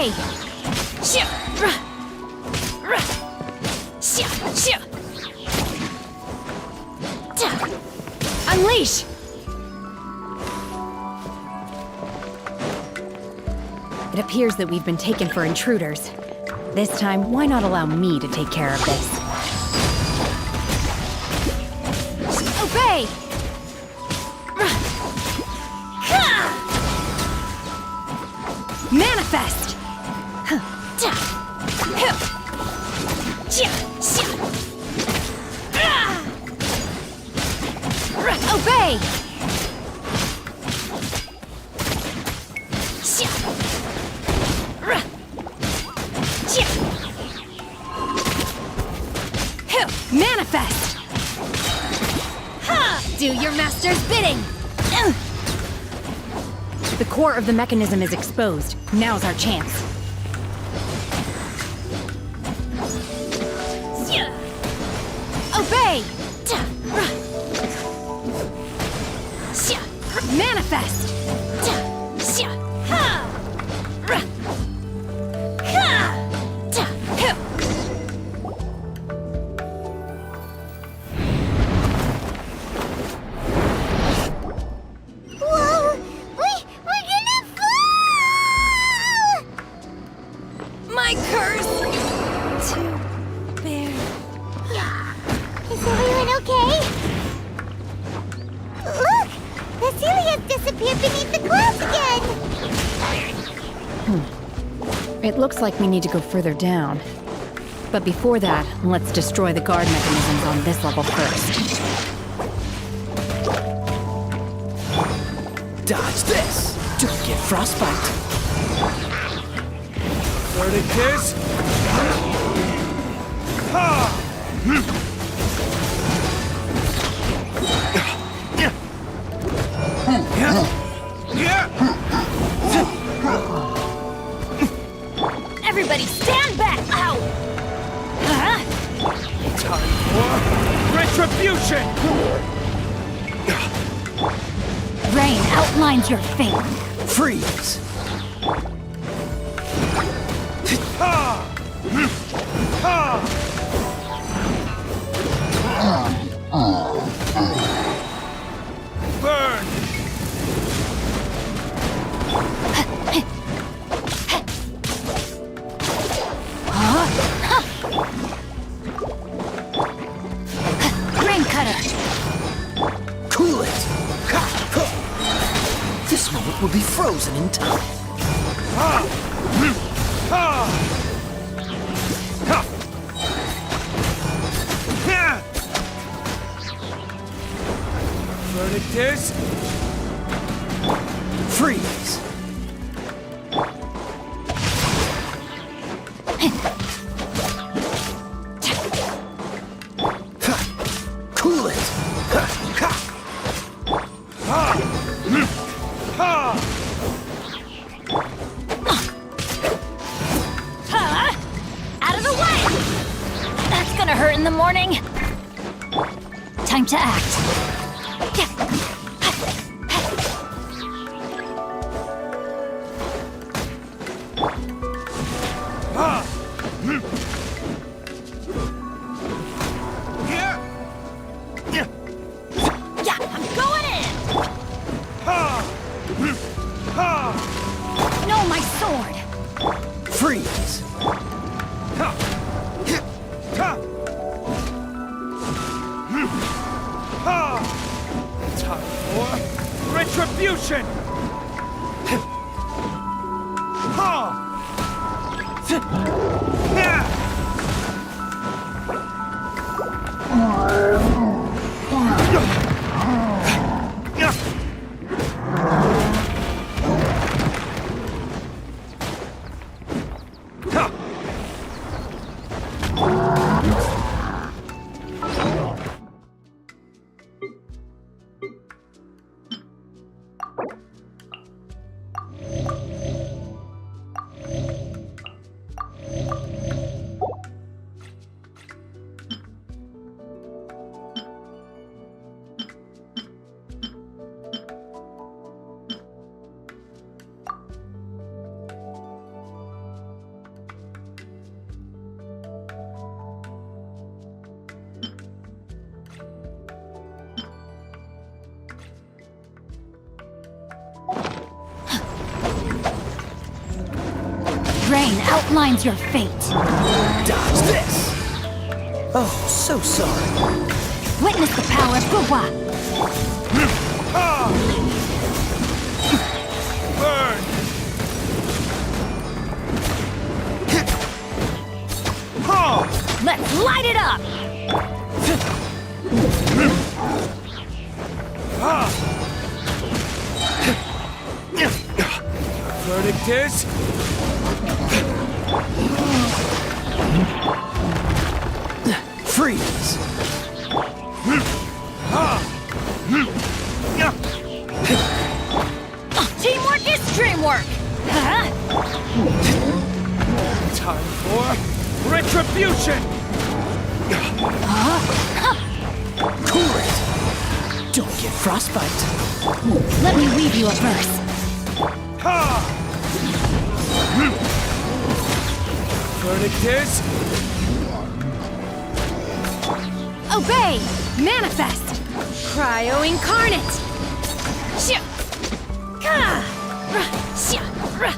Obey! Unleash! It appears that we've been taken for intruders. This time, why not allow me to take care of this? Obey! Manifest! Obey! Manifest! Do your master's bidding! The core of the mechanism is exposed. Now's our chance. Obey! Manifest! Whoa! We're gonna fall! My curse! To bear. Is everyone okay? Look! The Celia's disappeared beneath the clouds again! It looks like we need to go further down. But before that, let's destroy the guard mechanisms on this level first. Dodge this! Don't get frostbite! Verticus! Ha! Everybody stand back! Ow! Time for retribution! Rain outlines your fate. Freeze! Ha! Ha! Burn! Rain cutter! Cool it! This moment will be frozen in time. Ha! Ha! Ha! Yeah! Verticus! Freeze! Cool it! Out of the way! That's gonna hurt in the morning. Time to act. Yeah, I'm going in! No, my sword! Freeze! Time for retribution! Rain outlines your fate. Dodge this! Oh, so sorry. Witness the power of Fuwa. Burn! Let's light it up! Verdict is... Freeze! Teamwork is dreamwork! Time for retribution! Cool it! Don't get frostbite. Let me weave you a verse. Verdict is... Obey! Manifest! Cryo incarnate! Shia! Ka! Ra! Shia! Ra!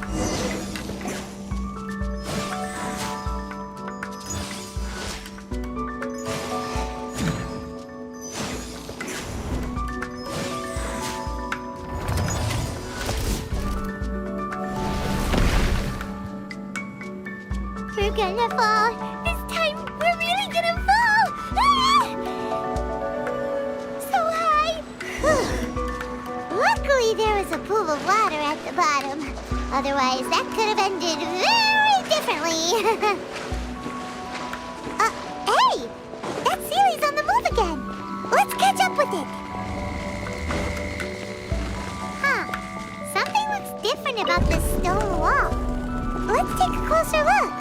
We're gonna fall. This time, we're really gonna fall. Ah! So high. Luckily, there was a pool of water at the bottom. Otherwise, that could have ended very differently. Hey! That Sealy's on the move again. Let's catch up with it. Huh. Something looks different about this stone wall. Let's take a closer look.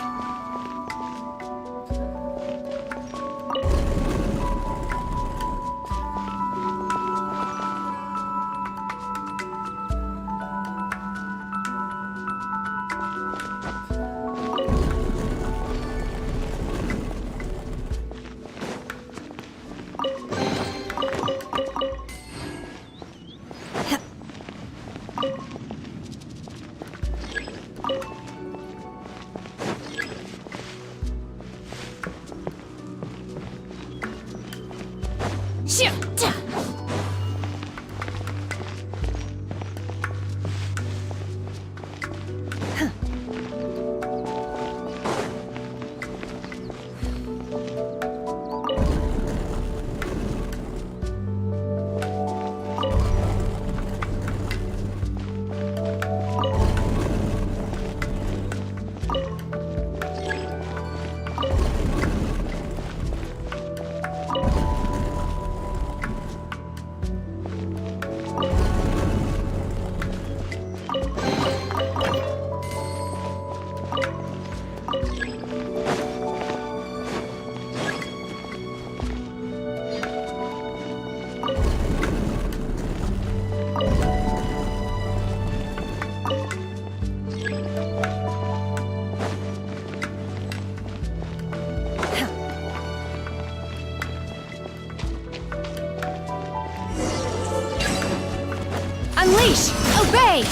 Unleash! Obey!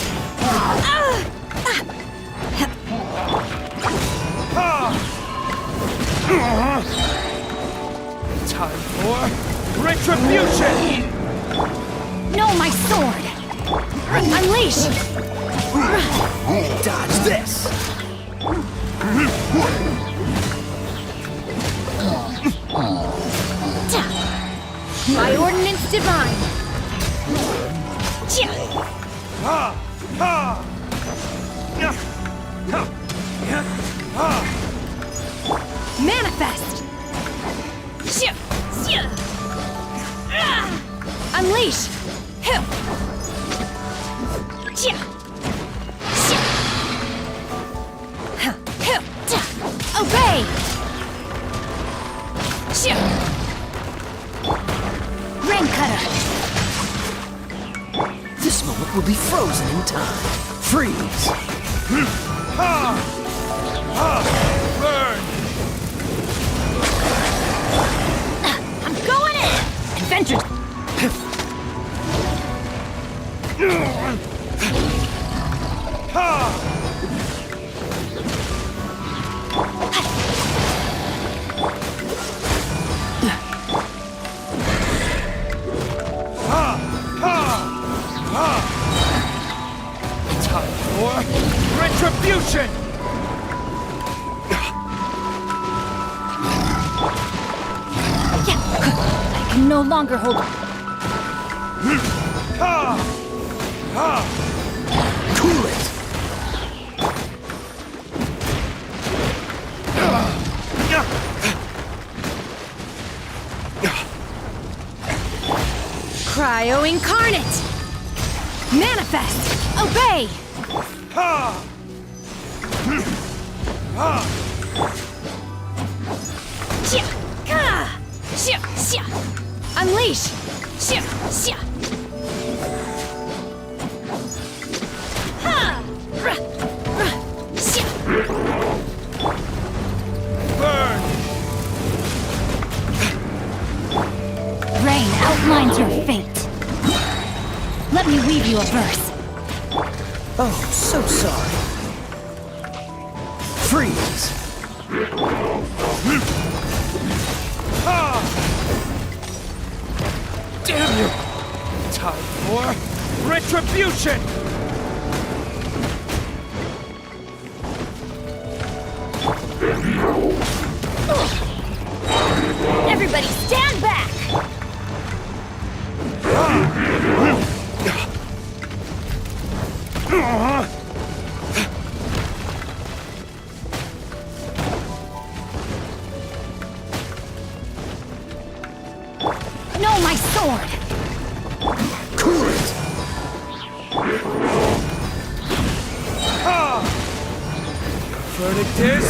Time for retribution! No, my sword! Unleash! Dodge this! My ordnance divine! Manifest! Unleash! Obey! Rain cutter! This moment will be frozen in time. Freeze! Burn! I'm going in! Adventure! Retribution! I can no longer hold. Cool it! Cryo incarnate! Manifest! Obey! Unleash! Burn! Rain outlines your fate. Let me weave you a verse. Oh, so sorry. Freeze! Damn you! Time for retribution! Everybody stand back! No, my sword! Cool it! Verdict is...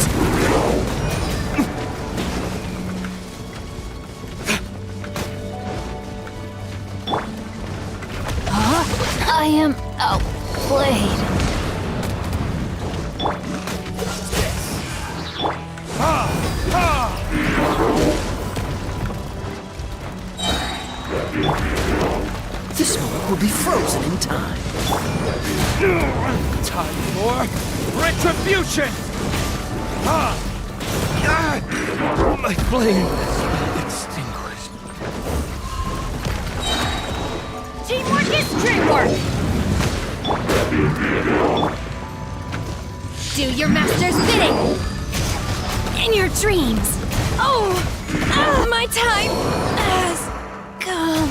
I am outplayed. This moment will be frozen in time. Time for retribution! My flame extinguished. Teamwork is dreamwork! Do your master's bidding! In your dreams! Oh! My time has come.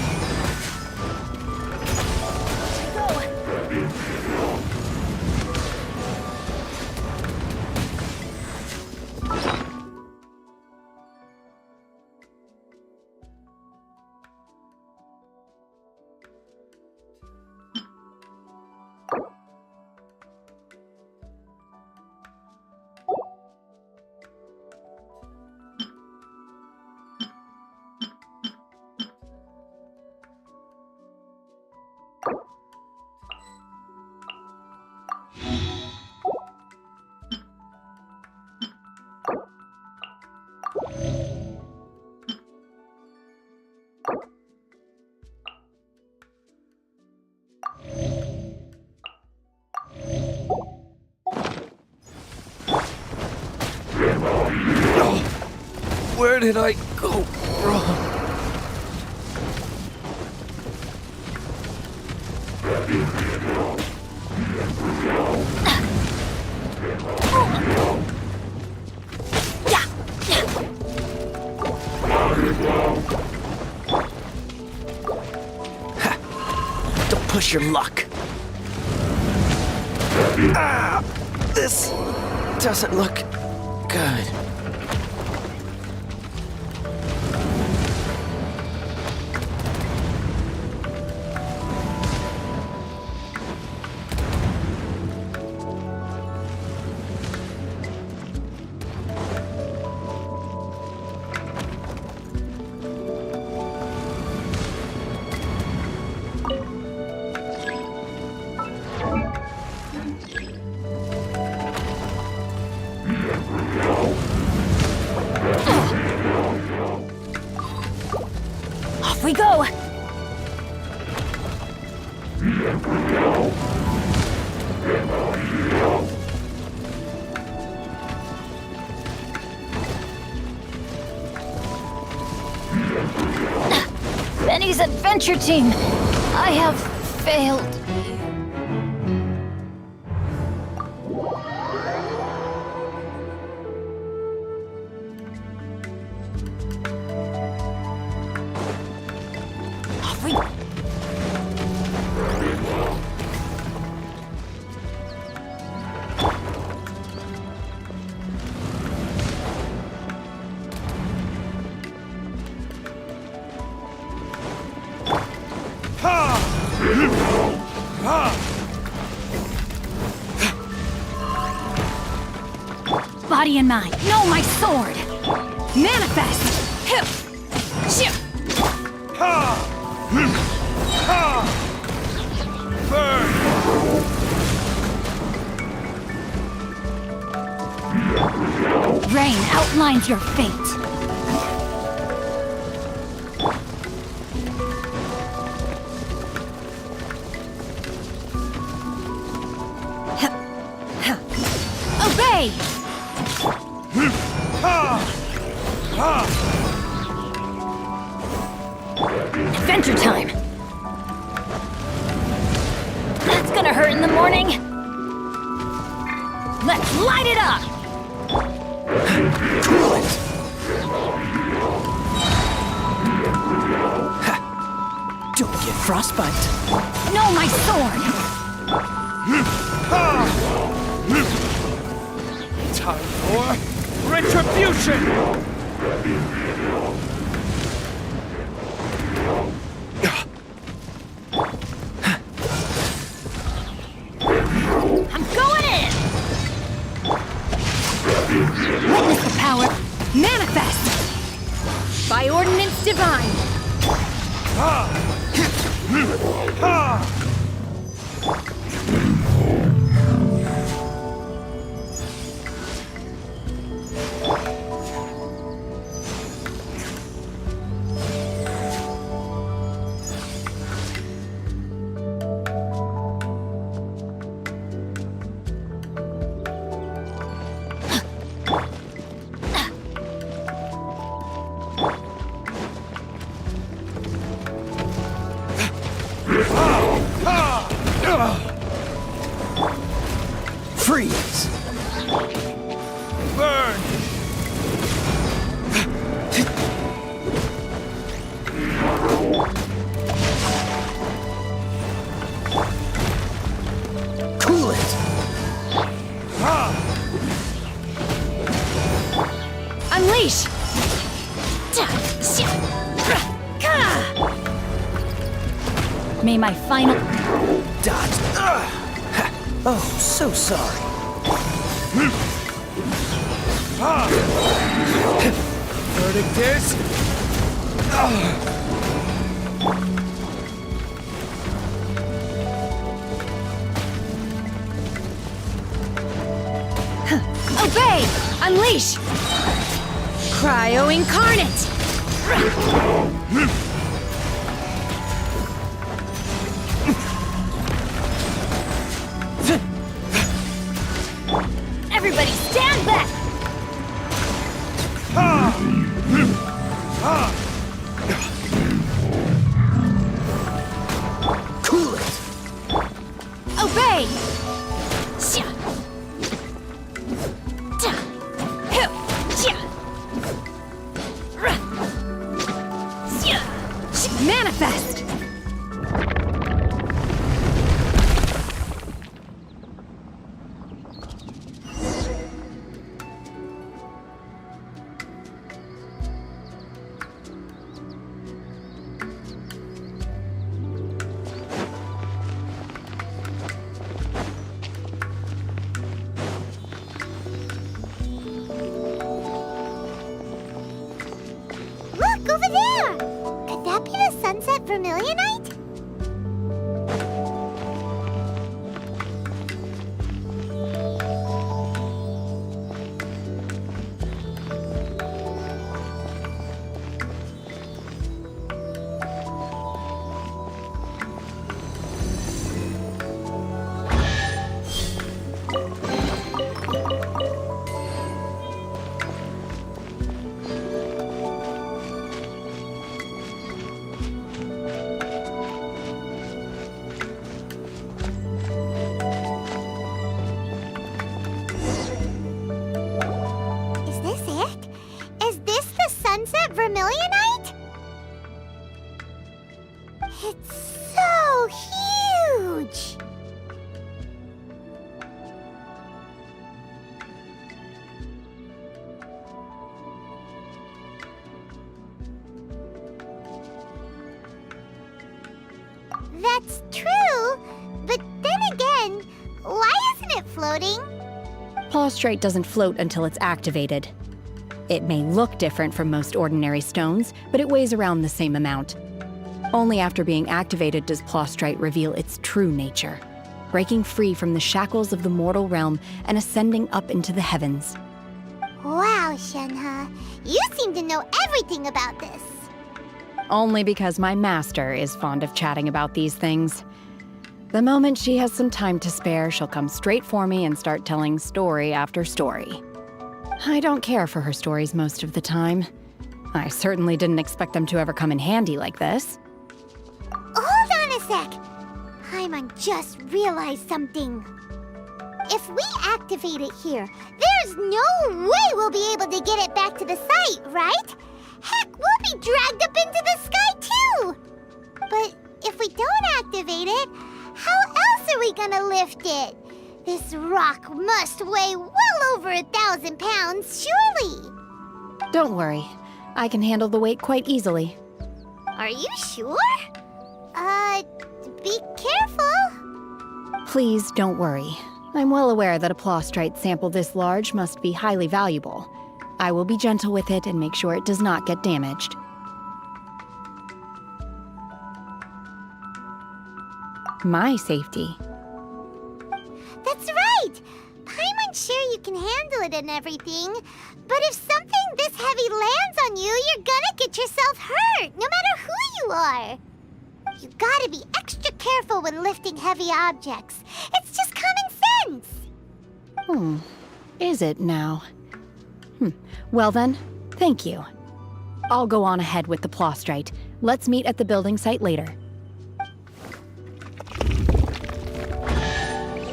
Where did I go wrong? Don't push your luck. This doesn't look good. Off we go! Benny's adventure team! I have failed you. Body and mind. No, my sword! Manifest! Hip! Ship! Rain outlines your fate. Obey! Adventure time! That's gonna hurt in the morning! Let's light it up! Cool it! Don't get frostbite. No, my sword! Time for retribution! I'm going in! Witness the power. Manifest! By ordinance divine! Freeze! Burn! Cool it! Unleash! May my final... Dodge! Oh, so sorry. Verdict is... Obey! Unleash! Cryo incarnate! Everybody stand back! Cool it! Obey! Manifest! Look, over there! Could that be the sunset vermilionite? floating? Plaustrite doesn't float until it's activated. It may look different from most ordinary stones, but it weighs around the same amount. Only after being activated does Plaustrite reveal its true nature, breaking free from the shackles of the mortal realm and ascending up into the heavens. Wow, Shenhe. You seem to know everything about this. Only because my master is fond of chatting about these things. The moment she has some time to spare, she'll come straight for me and start telling story after story. I don't care for her stories most of the time. I certainly didn't expect them to ever come in handy like this. Hold on a sec. Paimon just realized something. If we activate it here, there's no way we'll be able to get it back to the site, right? Heck, we'll be dragged up into the sky too! But if we don't activate it, how else are we gonna lift it? This rock must weigh well over 1,000 pounds, surely! Don't worry. I can handle the weight quite easily. Are you sure? Be careful! Please don't worry. I'm well aware that a Plaustrite sample this large must be highly valuable. I will be gentle with it and make sure it does not get damaged. My safety. That's right! Paimon's sure you can handle it and everything, but if something this heavy lands on you, you're gonna get yourself hurt, no matter who you are. You gotta be extra careful when lifting heavy objects. It's just common sense. Is it now? Well then, thank you. I'll go on ahead with the Plaustrite. Let's meet at the building site later.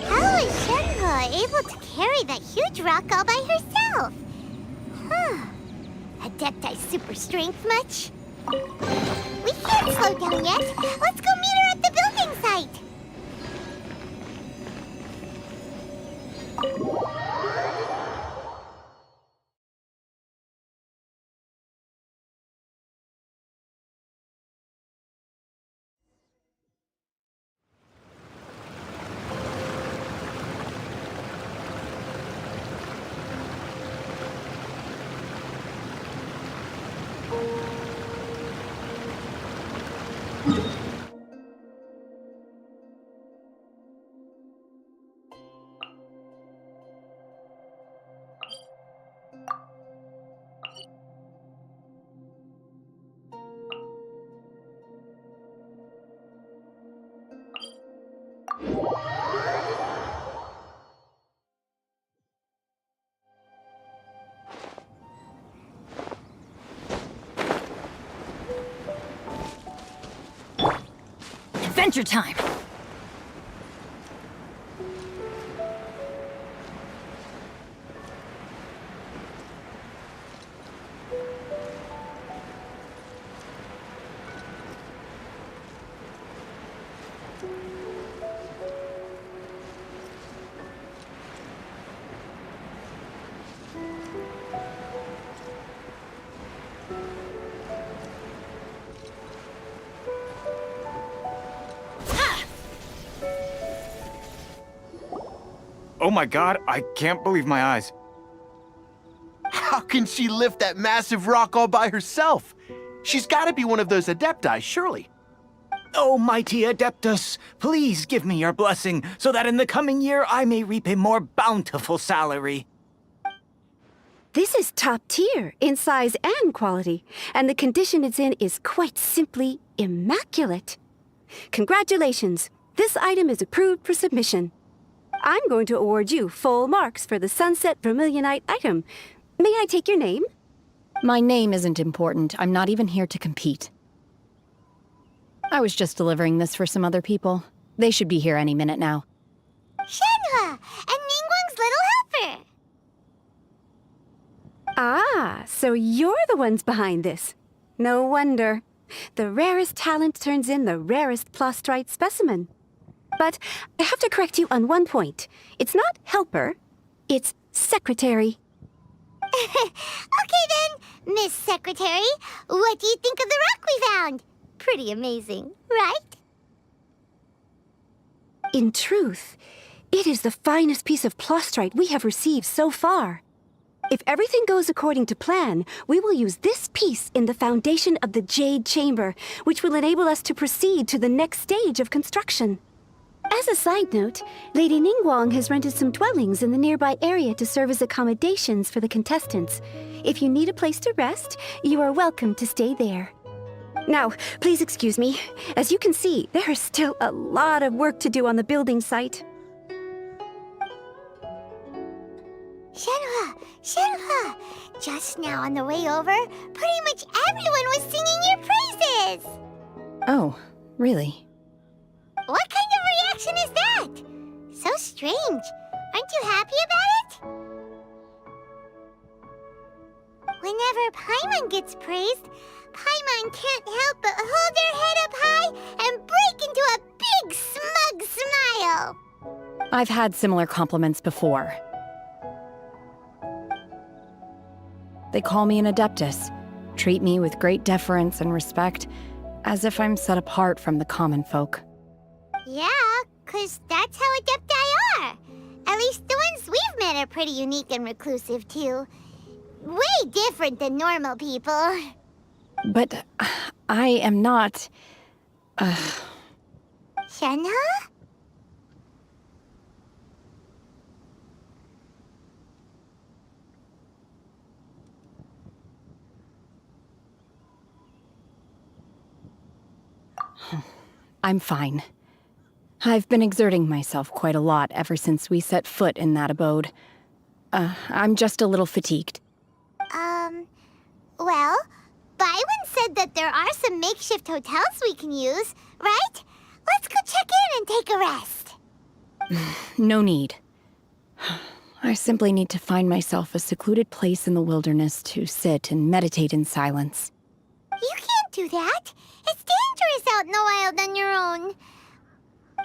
How is Shenhe able to carry that huge rock all by herself? Adepti super strength much? We can't slow down yet. Let's go meet her at the building site. Adventure time! Oh my god, I can't believe my eyes. How can she lift that massive rock all by herself? She's gotta be one of those Adepti, surely. Oh, mighty Adeptus, please give me your blessing so that in the coming year I may reap a more bountiful salary. This is top tier in size and quality, and the condition it's in is quite simply immaculate. Congratulations, this item is approved for submission. I'm going to award you full marks for the Sunset Vermilionite item. May I take your name? My name isn't important. I'm not even here to compete. I was just delivering this for some other people. They should be here any minute now. Shenhe! And Ningguang's little helper! Ah, so you're the ones behind this. No wonder. The rarest talent turns in the rarest Plaustrite specimen. But I have to correct you on one point. It's not helper, it's secretary. Okay then, Miss Secretary, what do you think of the rock we found? Pretty amazing, right? In truth, It is the finest piece of plostrite we have received so far. If everything goes according to plan, we will use this piece in the foundation of the Jade Chamber, which will enable us to proceed to the next stage of construction. As a side note, Lady Ningguang has rented some dwellings in the nearby area to serve as accommodations for the contestants. If you need a place to rest, you are welcome to stay there. Now, please excuse me. As you can see, there is still a lot of work to do on the building site. Shenhua! Just now on the way over, pretty much everyone was singing your praises! Oh, really? What kind of reaction is that? So strange. Aren't you happy about it? Whenever Paimon gets praised, Paimon can't help but hold their head up high and break into a big smug smile. I've had similar compliments before. They call me an adeptus, treat me with great deference and respect, as if I'm set apart from the common folk. Yeah, 'cause that's how adepti are. At least the ones we've met are pretty unique and reclusive, too. Way different than normal people. But I am not... Shenhe? I'm fine. I've been exerting myself quite a lot ever since we set foot in that abode. I'm just a little fatigued. Well, Byron said that there are some makeshift hotels we can use, right? Let's go check in and take a rest. No need. I simply need to find myself a secluded place in the wilderness to sit and meditate in silence. You can't do that. It's dangerous out in the wild on your own.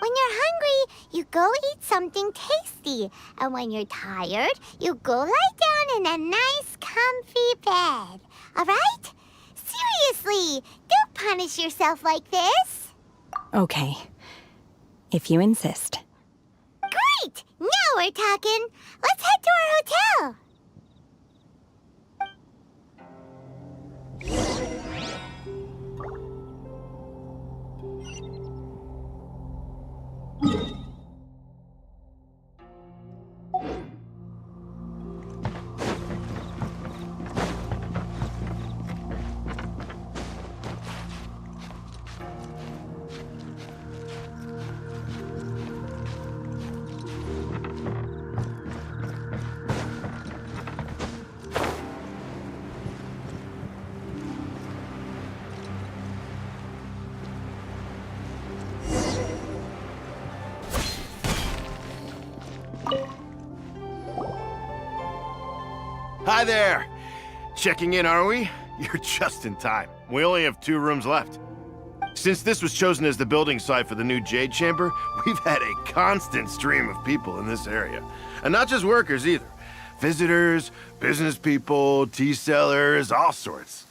When you're hungry, you go eat something tasty. And when you're tired, you go lie down in a nice, comfy bed. All right? Seriously, don't punish yourself like this. Okay. If you insist. Great! Now we're talking. Let's head to our hotel. Hi there! Checking in, are we? You're just in time. We only have 2 rooms left. Since this was chosen as the building site for the new Jade Chamber, we've had a constant stream of people in this area. And not just workers either. Visitors, business people, tea sellers, all sorts.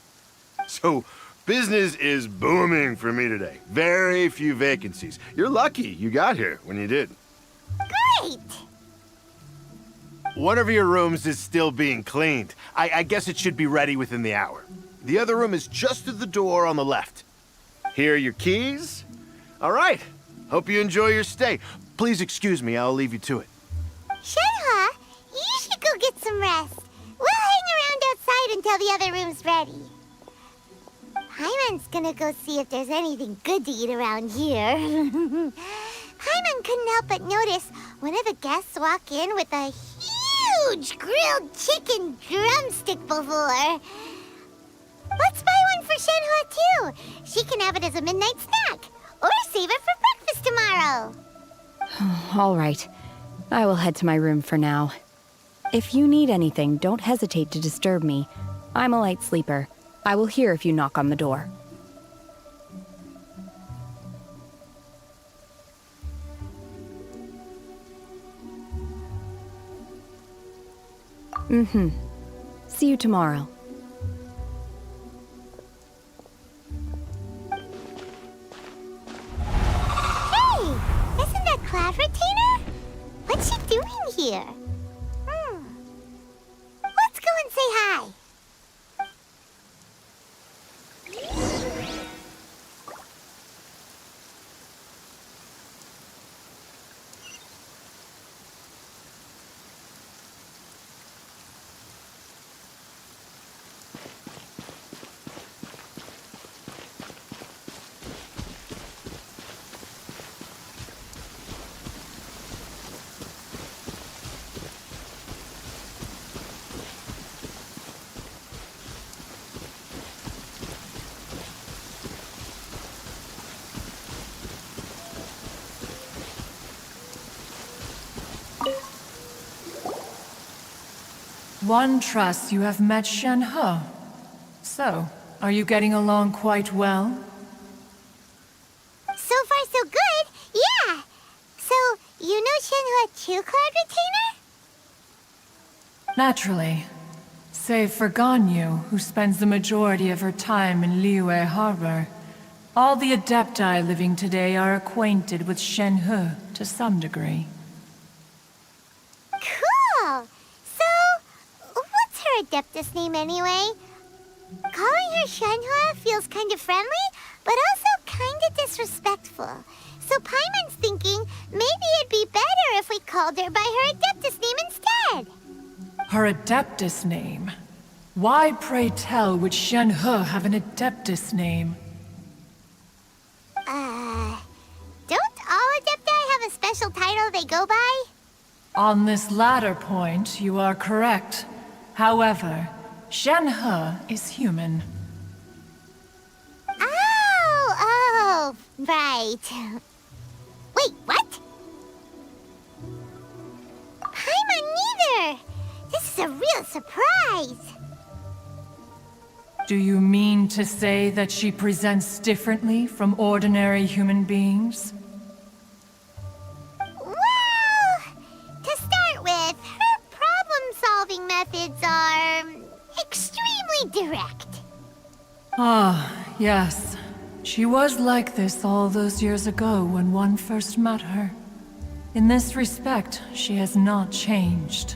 So, business is booming for me today. Very few vacancies. You're lucky you got here when you did. Great! One of your rooms is still being cleaned. I guess it should be ready within the hour. The other room is just through the door on the left. Here are your keys. All right. Hope you enjoy your stay. Please excuse me, I'll leave you to it. Shenhe, you should go get some rest. We'll hang around outside until the other room's ready. Paimon's gonna go see if there's anything good to eat around here. Paimon couldn't help but notice one of the guests walk in with a huge grilled chicken drumstick before. Let's buy one for Shenhe too. She can have it as a midnight snack. Or save it for breakfast tomorrow. All right. I will head to my room for now. If you need anything, don't hesitate to disturb me. I'm a light sleeper. I will hear if you knock on the door. See you tomorrow. Hey! Isn't that cloud retainer? What here. Let's go and say hi. One trusts you have met Shen-He. So, are you getting along quite well? So far, so good. Yeah. So, you know Shen-He too, Cloud Retainer? Naturally. Save for Ganyu, who spends the majority of her time in Liyue Harbor. All the Adepti living today are acquainted with Shen-He to some degree. Cool. So, what's her Adeptus name anyway? Calling her Shen-He feels kind of friendly, but also kind of disrespectful. So Paimon's thinking maybe it'd be better if we called her by her Adeptus name instead. Her Adeptus name? Why, pray tell, would Shen-He have an Adeptus name? Don't all Adepti have a special title they go by? On this latter point, you are correct. However, Shen-He is human. Oh, right. Wait, what? Paimon neither! This is a real surprise! Do you mean to say that she presents differently from ordinary human beings? Well, to start with, her problem-solving methods are extremely direct. Ah, yes. She was like this all those years ago when one first met her. In this respect, she has not changed.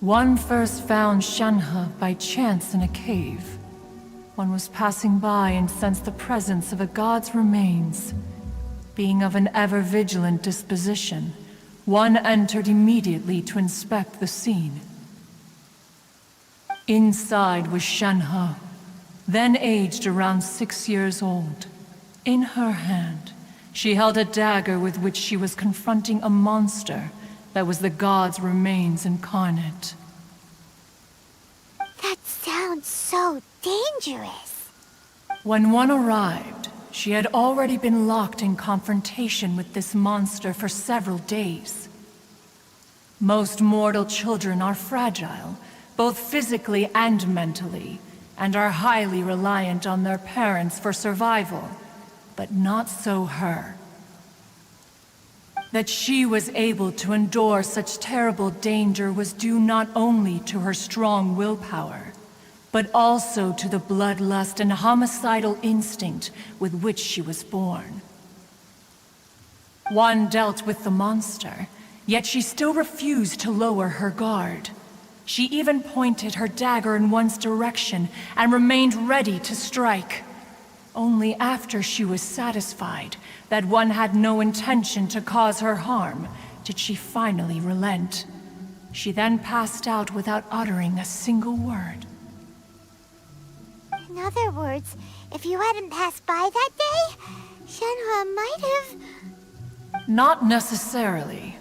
One first found Shen-He by chance in a cave. One was passing by and sensed the presence of a god's remains. Being of an ever-vigilant disposition, one entered immediately to inspect the scene. Inside was Shen-He, then aged around 6 years old. In her hand, she held a dagger with which she was confronting a monster that was the god's remains incarnate. That sounds so dangerous. When one arrived, she had already been locked in confrontation with this monster for several days. Most mortal children are fragile, both physically and mentally, and are highly reliant on their parents for survival, but not so her. That she was able to endure such terrible danger was due not only to her strong willpower, but also to the bloodlust and homicidal instinct with which she was born. One dealt with the monster, yet she still refused to lower her guard. She even pointed her dagger in one's direction and remained ready to strike. Only after she was satisfied that one had no intention to cause her harm did she finally relent. She then passed out without uttering a single word. In other words, if you hadn't passed by that day, Shen-He might have... Not necessarily.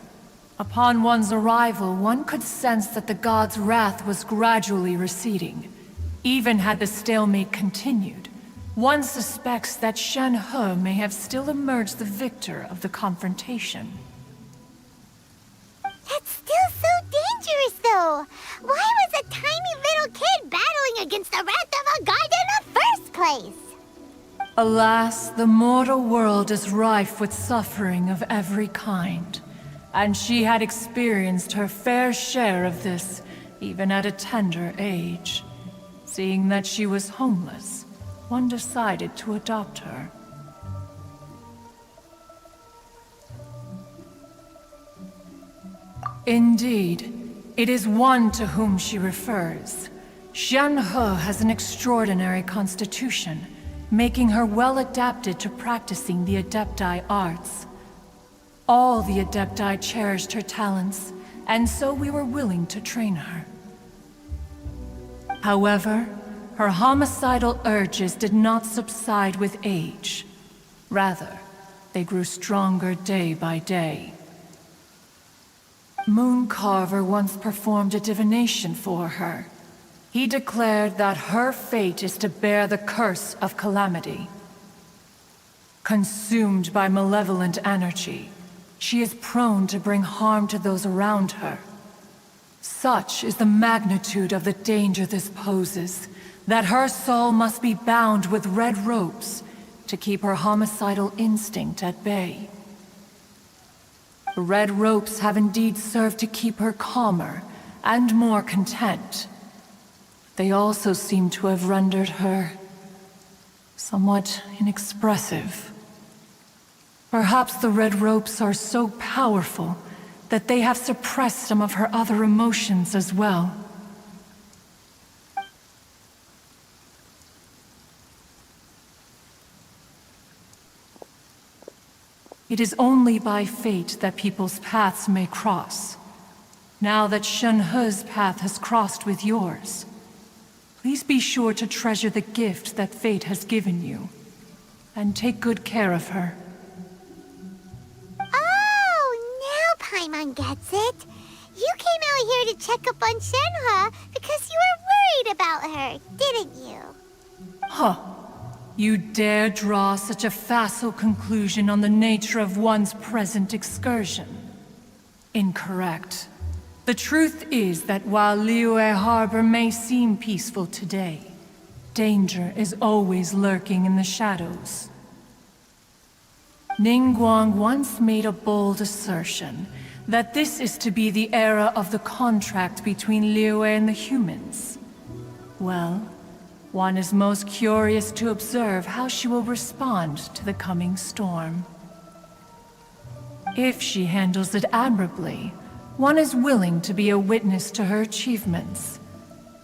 Upon one's arrival, one could sense that the god's wrath was gradually receding. Even had the stalemate continued, one suspects that Shen-He may have still emerged the victor of the confrontation. That's still so dangerous, though! Why was a tiny little kid battling against the wrath of a god in the first place? Alas, the mortal world is rife with suffering of every kind. And she had experienced her fair share of this, even at a tender age. Seeing that she was homeless, one decided to adopt her. Indeed, it is one to whom she refers. Xianhe has an extraordinary constitution, making her well adapted to practicing the Adepti arts. All the Adepti cherished her talents, and so we were willing to train her. However, her homicidal urges did not subside with age. Rather, they grew stronger day by day. Mooncarver once performed a divination for her. He declared that her fate is to bear the curse of calamity. Consumed by malevolent energy, she is prone to bring harm to those around her. Such is the magnitude of the danger this poses, that her soul must be bound with red ropes to keep her homicidal instinct at bay. The red ropes have indeed served to keep her calmer and more content. They also seem to have rendered her somewhat inexpressive. Perhaps the red ropes are so powerful that they have suppressed some of her other emotions as well. It is only by fate that people's paths may cross. Now that Xianhe's path has crossed with yours, please be sure to treasure the gift that fate has given you, and take good care of her. Paimon gets it. You came out here to check up on Xianhe because you were worried about her, didn't you? Huh. You dare draw such a facile conclusion on the nature of one's present excursion? Incorrect. The truth is that while Liyue Harbor may seem peaceful today, danger is always lurking in the shadows. Ningguang once made a bold assertion that this is to be the era of the contract between Liyue and the humans. Well, one is most curious to observe how she will respond to the coming storm. If she handles it admirably, one is willing to be a witness to her achievements.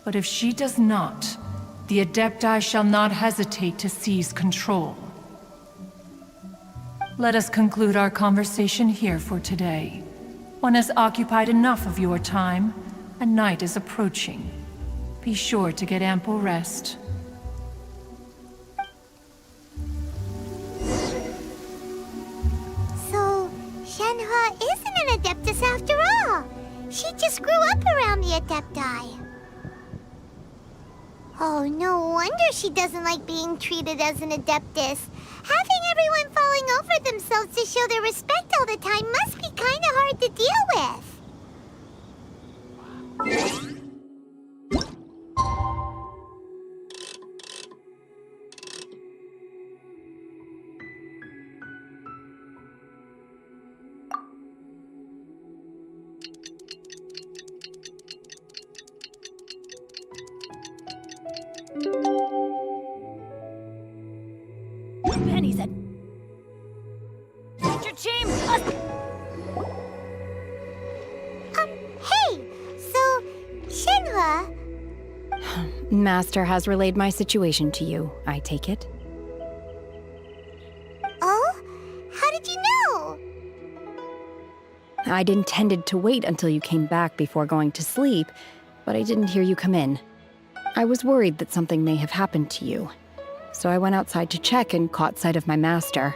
But if she does not, the Adepti shall not hesitate to seize control. Let us conclude our conversation here for today. One has occupied enough of your time, and night is approaching. Be sure to get ample rest. So, Xianhe isn't an Adeptus after all. She just grew up around the Adepti. Oh, no wonder she doesn't like being treated as an Adeptus. Having everyone falling over themselves to show their respect all the time must be kinda hard to deal with. Penny said... Your team... Hey! So, Xianhe... Master has relayed my situation to you, I take it. Oh? How did you know? I'd intended to wait until you came back before going to sleep, but I didn't hear you come in. I was worried that something may have happened to you, so I went outside to check and caught sight of my master.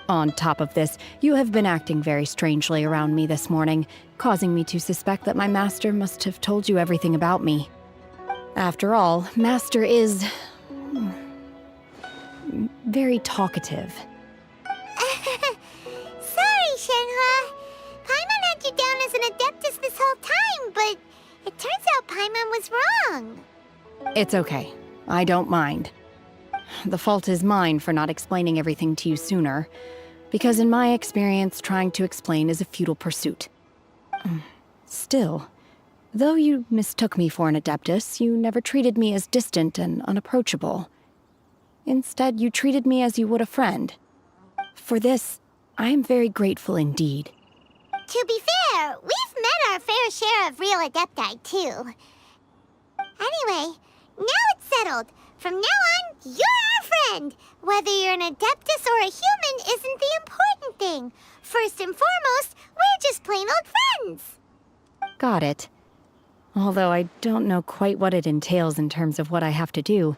On top of this, you have been acting very strangely around me this morning, causing me to suspect that my master must have told you everything about me. After all, Master is... very talkative. Sorry, Xianhe. Paimon had you down as an Adeptus this whole time, but it turns out Paimon was wrong. It's okay. I don't mind. The fault is mine for not explaining everything to you sooner, because in my experience, trying to explain is a futile pursuit. Still, though you mistook me for an Adeptus, you never treated me as distant and unapproachable. Instead, you treated me as you would a friend. For this, I am very grateful indeed. To be fair, we've met our fair share of real Adepti, too. Anyway, now it's settled. From now on, you're our friend. Whether you're an Adeptus or a human isn't the important thing. First and foremost, we're just plain old friends. Got it. Although I don't know quite what it entails in terms of what I have to do,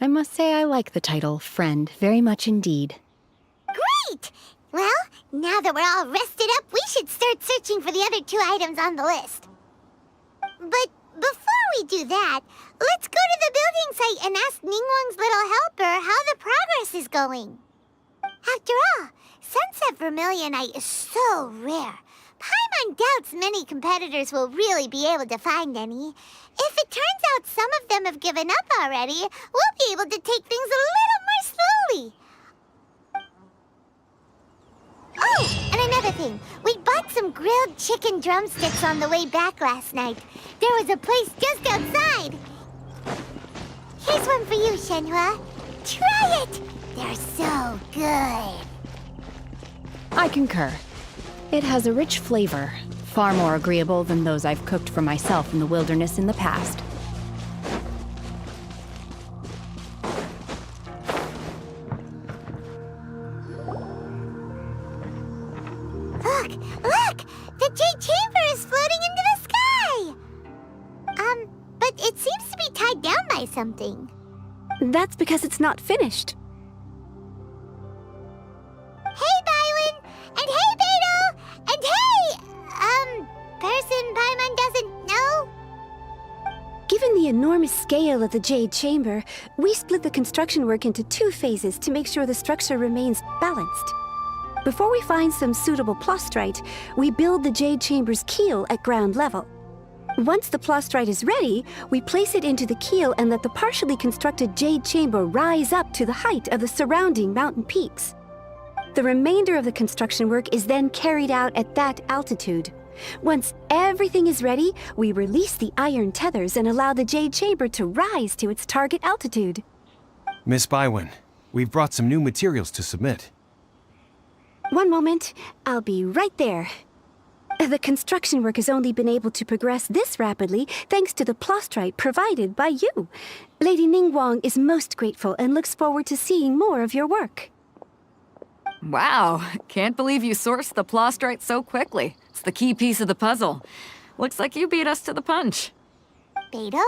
I must say I like the title Friend very much indeed. Great! Well, now that we're all rested up, we should start searching for the other 2 items on the list. But before we do that, let's go to the building site and ask Ningguang's little helper how the progress is going. After all, Sunset Vermilionite is so rare. Paimon doubts many competitors will really be able to find any. If it turns out some of them have given up already, we'll be able to take things a little more slowly. Oh, and another thing. We bought some grilled chicken drumsticks on the way back last night. There was a place just outside. Here's one for you, Shenhua. Try it! They're so good. I concur. It has a rich flavor, far more agreeable than those I've cooked for myself in the wilderness in the past. Look! The Jade Chamber is floating into the sky! But it seems to be tied down by something. That's because it's not finished. Hey, Bywin! And hey, Beto! And hey, person Paimon doesn't know? Given the enormous scale of the Jade Chamber, we split the construction work into 2 phases to make sure the structure remains balanced. Before we find some suitable plastrite, we build the Jade Chamber's keel at ground level. Once the plastrite is ready, we place it into the keel and let the partially constructed Jade Chamber rise up to the height of the surrounding mountain peaks. The remainder of the construction work is then carried out at that altitude. Once everything is ready, we release the iron tethers and allow the Jade Chamber to rise to its target altitude. Miss Bywin, we've brought some new materials to submit. One moment, I'll be right there. The construction work has only been able to progress this rapidly thanks to the plastrite provided by you. Lady Ningguang is most grateful and looks forward to seeing more of your work. Wow, can't believe you sourced the plastrite so quickly. It's the key piece of the puzzle. Looks like you beat us to the punch. Beto,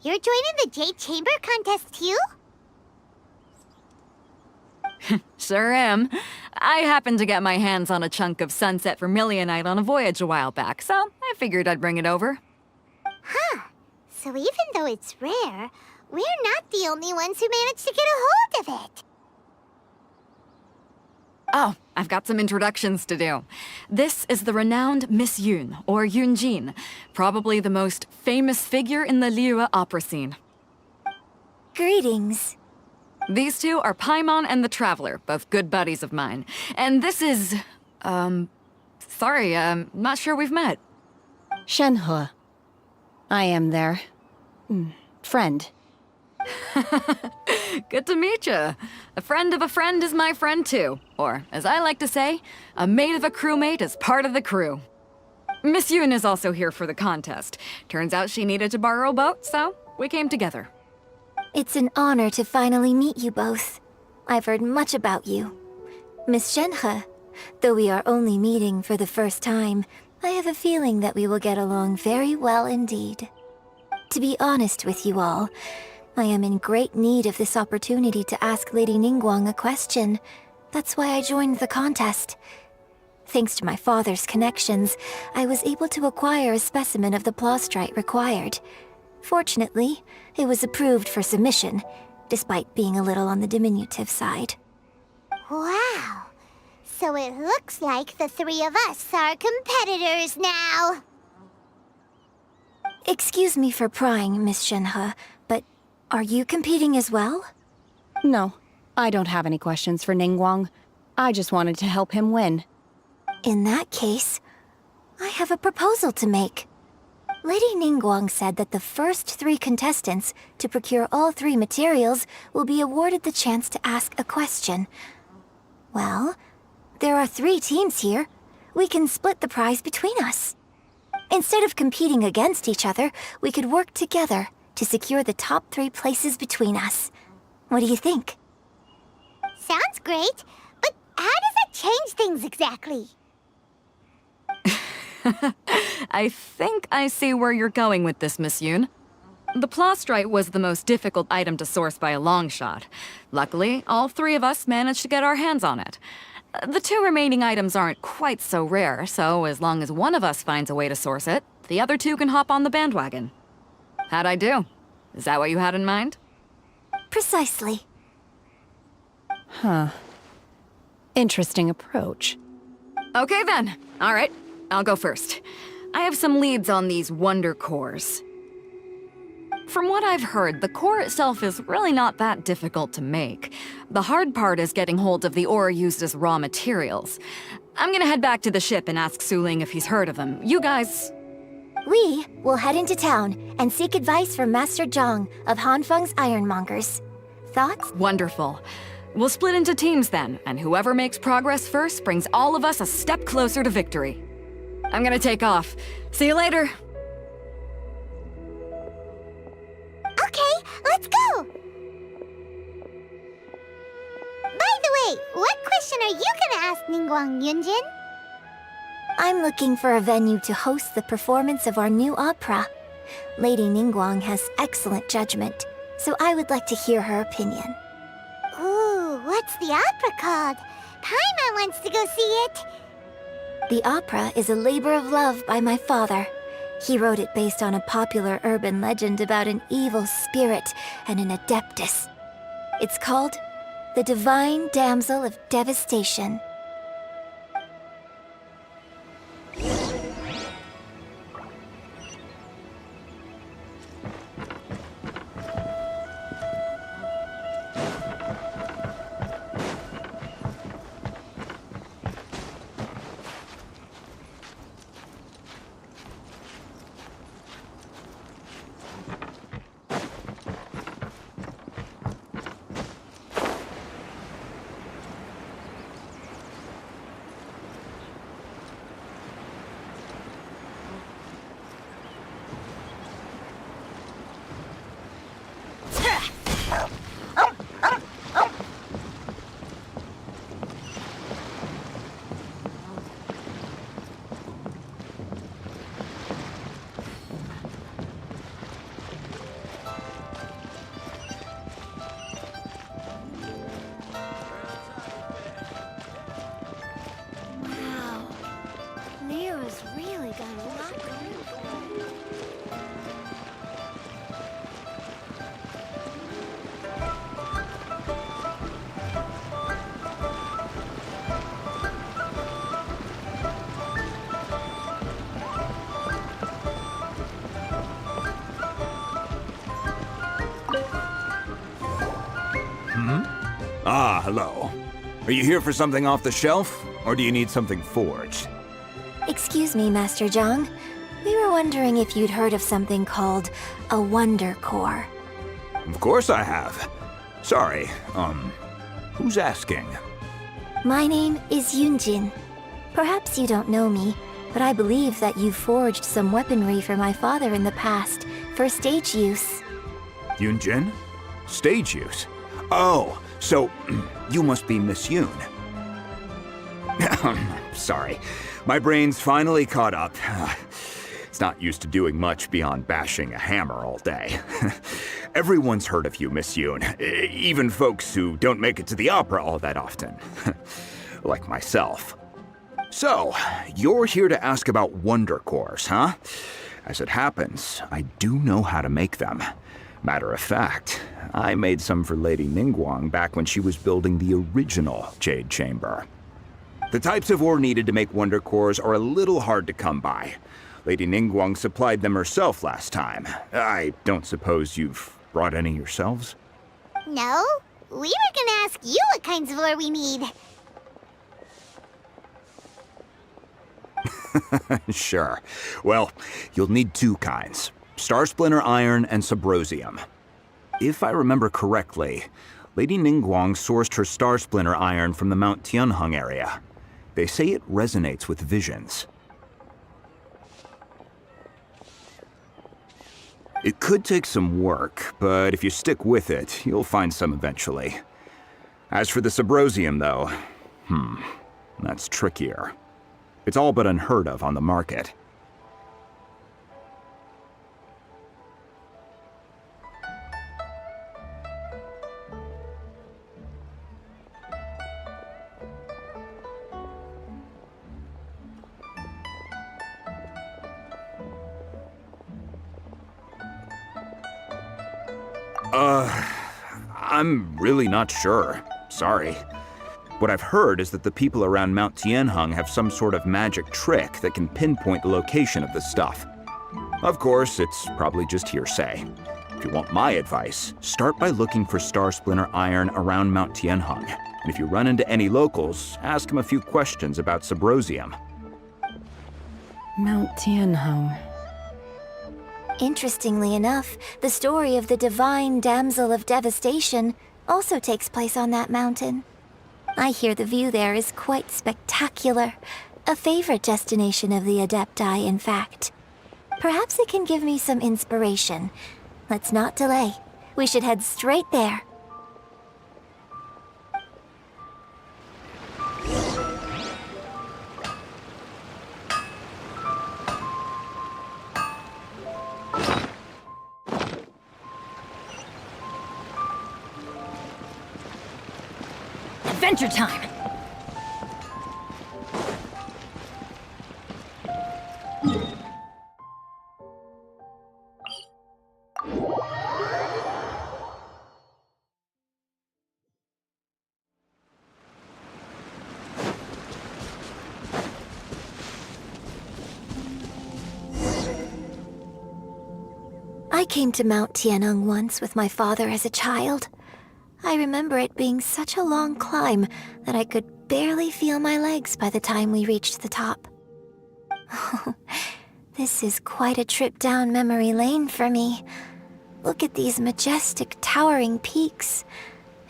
you're joining the Jade Chamber contest too? Sure am. I happened to get my hands on a chunk of Sunset Vermilionite on a voyage a while back, so I figured I'd bring it over. Huh. So even though it's rare, we're not the only ones who managed to get a hold of it. Oh, I've got some introductions to do. This is the renowned Miss Yun, or Yunjin, probably the most famous figure in the Liyue opera scene. Greetings. These 2 are Paimon and the Traveler, both good buddies of mine. And this is... sorry, not sure we've met. Shenhua. I am their... friend. Good to meet you. A friend of a friend is my friend too. Or, as I like to say, a mate of a crewmate is part of the crew. Miss Yun is also here for the contest. Turns out she needed to borrow a boat, so we came together. It's an honor to finally meet you both. I've heard much about you. Miss Shenhe, though we are only meeting for the first time, I have a feeling that we will get along very well indeed. To be honest with you all, I am in great need of this opportunity to ask Lady Ningguang a question. That's why I joined the contest. Thanks to my father's connections, I was able to acquire a specimen of the plastrite required. Fortunately, it was approved for submission, despite being a little on the diminutive side. Wow! So it looks like the 3 of us are competitors now! Excuse me for prying, Miss Shenhe, but are you competing as well? No, I don't have any questions for Ningguang. I just wanted to help him win. In that case, I have a proposal to make. Lady Ningguang said that the first 3 contestants to procure all 3 materials will be awarded the chance to ask a question. Well, there are 3 teams here. We can split the prize between us. Instead of competing against each other, we could work together to secure the top 3 places between us. What do you think? Sounds great, but how does that change things exactly? I think I see where you're going with this, Miss Yoon. The plastrite was the most difficult item to source by a long shot. Luckily, all 3 of us managed to get our hands on it. The 2 remaining items aren't quite so rare, so as long as one of us finds a way to source it, the other 2 can hop on the bandwagon. How'd I do? Is that what you had in mind? Precisely. Huh. Interesting approach. Okay then. All right, I'll go first. I have some leads on these wonder cores. From what I've heard, the core itself is really not that difficult to make. The hard part is getting hold of the ore used as raw materials. I'm gonna head back to the ship and ask Suling if he's heard of them. You guys... We will head into town and seek advice from Master Zhang of Hanfeng's Ironmongers. Thoughts? Wonderful. We'll split into teams then, and whoever makes progress first brings all of us a step closer to victory. I'm gonna take off. See you later. Okay, let's go! By the way, what question are you gonna ask Ningguang, Yunjin? I'm looking for a venue to host the performance of our new opera. Lady Ningguang has excellent judgment, so I would like to hear her opinion. Ooh, what's the opera called? Paimon wants to go see it! The opera is a labor of love by my father. He wrote it based on a popular urban legend about an evil spirit and an adeptus. It's called The Divine Damsel of Devastation. Ah, hello. Are you here for something off the shelf, or do you need something forged? Excuse me, Master Zhang. We were wondering if you'd heard of something called a Wonder Core. Of course I have. Sorry, who's asking? My name is Yunjin. Perhaps you don't know me, but I believe that you forged some weaponry for my father in the past, for stage use. Yunjin? Stage use? Oh, so you must be Miss Yoon. Sorry, my brain's finally caught up. It's not used to doing much beyond bashing a hammer all day. Everyone's heard of you, Miss Yoon, even folks who don't make it to the opera all that often. Like myself. So, you're here to ask about wonder cores, huh? As it happens, I do know how to make them. Matter of fact, I made some for Lady Ningguang back when she was building the original Jade Chamber. The types of ore needed to make wonder cores are a little hard to come by. Lady Ningguang supplied them herself last time. I don't suppose you've brought any yourselves? No, we were gonna ask you what kinds of ore we need. Sure. Well, you'll need 2 kinds. Star Splinter Iron and Subrosium. If I remember correctly, Lady Ningguang sourced her Star Splinter Iron from the Mount Tianheng area. They say it resonates with visions. It could take some work, but if you stick with it, you'll find some eventually. As for the Subrosium, though, that's trickier. It's all but unheard of on the market. I'm really not sure. Sorry. What I've heard is that the people around Mount Tianheng have some sort of magic trick that can pinpoint the location of the stuff. Of course, it's probably just hearsay. If you want my advice, start by looking for Star Splinter iron around Mount Tianheng. And if you run into any locals, ask them a few questions about Subrosium. Mount Tianheng. Interestingly enough, the story of the divine damsel of devastation also takes place on that mountain. I hear the view there is quite spectacular. A favorite destination of the Adepti, in fact. Perhaps it can give me some inspiration. Let's not delay. We should head straight there. Adventure time! I came to Mount Tianheng once with my father as a child. I remember it being such a long climb that I could barely feel my legs by the time we reached the top. This is quite a trip down memory lane for me. Look at these majestic, towering peaks,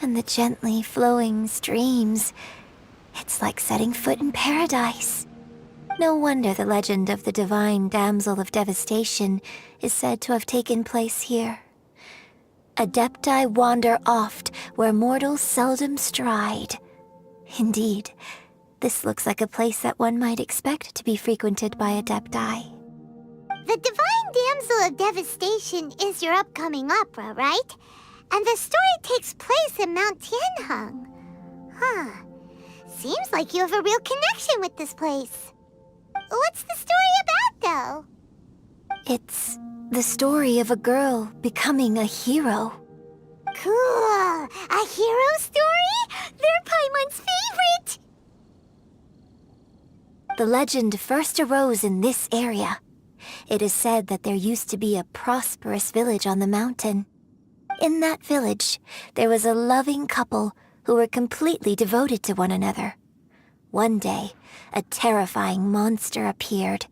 and the gently flowing streams. It's like setting foot in paradise. No wonder the legend of the divine damsel of devastation is said to have taken place here. Adepti wander oft where mortals seldom stride. Indeed, this looks like a place that one might expect to be frequented by Adepti. The Divine Damsel of Devastation is your upcoming opera, right? And the story takes place in Mount Tianheng. Huh. Seems like you have a real connection with this place. What's the story about, though? It's the story of a girl becoming a hero. Cool! A hero story? They're Paimon's favorite! The legend first arose in this area. It is said that there used to be a prosperous village on the mountain. In that village, there was a loving couple who were completely devoted to one another. One day, a terrifying monster appeared.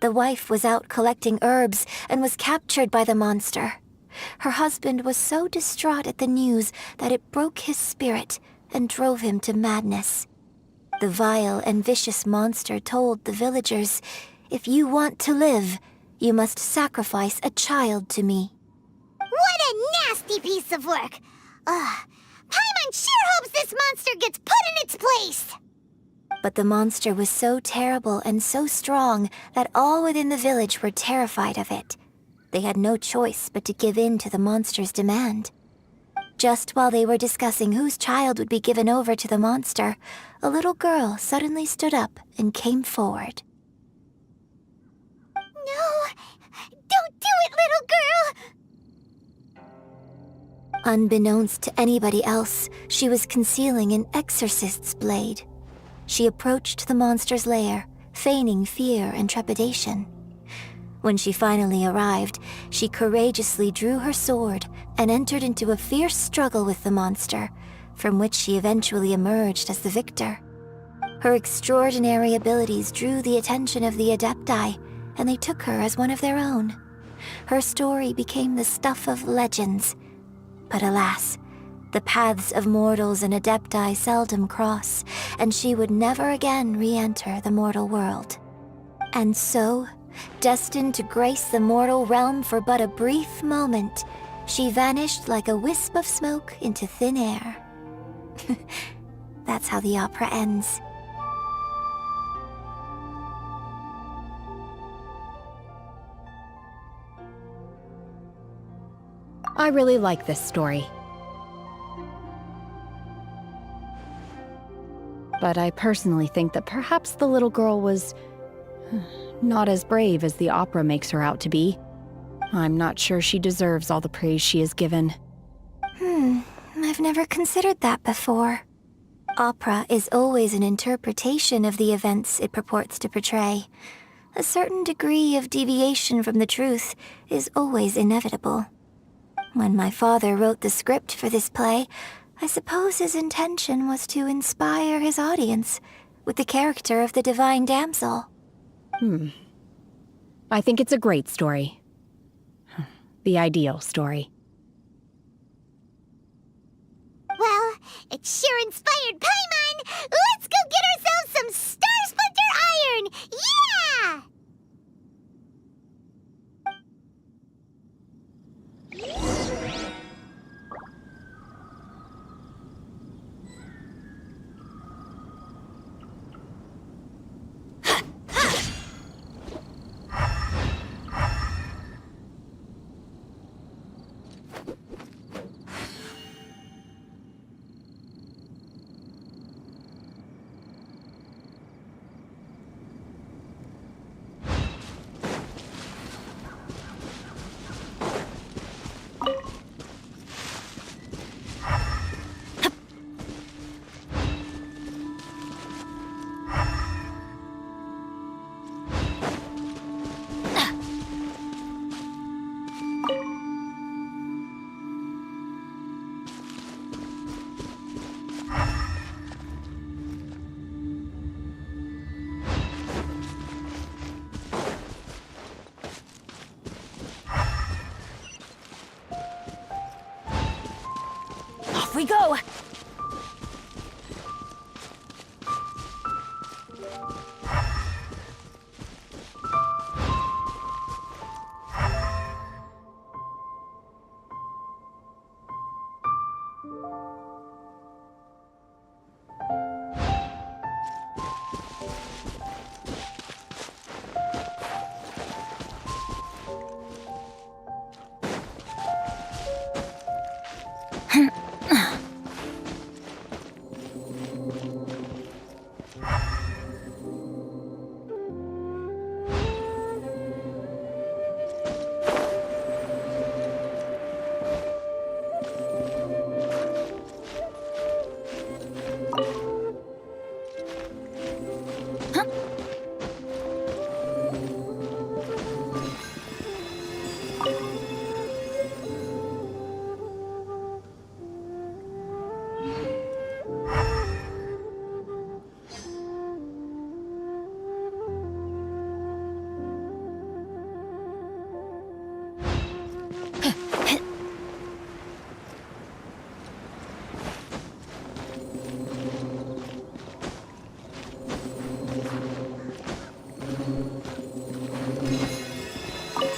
The wife was out collecting herbs and was captured by the monster. Her husband was so distraught at the news that it broke his spirit and drove him to madness. The vile and vicious monster told the villagers, "If you want to live, you must sacrifice a child to me." What a nasty piece of work! Paimon sure hopes this monster gets put in its place! But the monster was so terrible and so strong that all within the village were terrified of it. They had no choice but to give in to the monster's demand. Just while they were discussing whose child would be given over to the monster, a little girl suddenly stood up and came forward. No! Don't do it, little girl! Unbeknownst to anybody else, she was concealing an exorcist's blade. She approached the monster's lair, feigning fear and trepidation. When she finally arrived, she courageously drew her sword and entered into a fierce struggle with the monster, from which she eventually emerged as the victor. Her extraordinary abilities drew the attention of the Adepti, and they took her as one of their own. Her story became the stuff of legends. But alas, The paths of mortals and adepti seldom cross, and she would never again re-enter the mortal world. And so, destined to grace the mortal realm for but a brief moment, she vanished like a wisp of smoke into thin air. That's how the opera ends. I really like this story. But I personally think that perhaps the little girl was not as brave as the opera makes her out to be. I'm not sure she deserves all the praise she is given. I've never considered that before. Opera is always an interpretation of the events it purports to portray. A certain degree of deviation from the truth is always inevitable. When my father wrote the script for this play, I suppose his intention was to inspire his audience with the character of the divine damsel. I think it's a great story. The ideal story. Well, it sure inspired Paimon! Let's go get ourselves some Star Splinter Iron! Yeah! Off we go!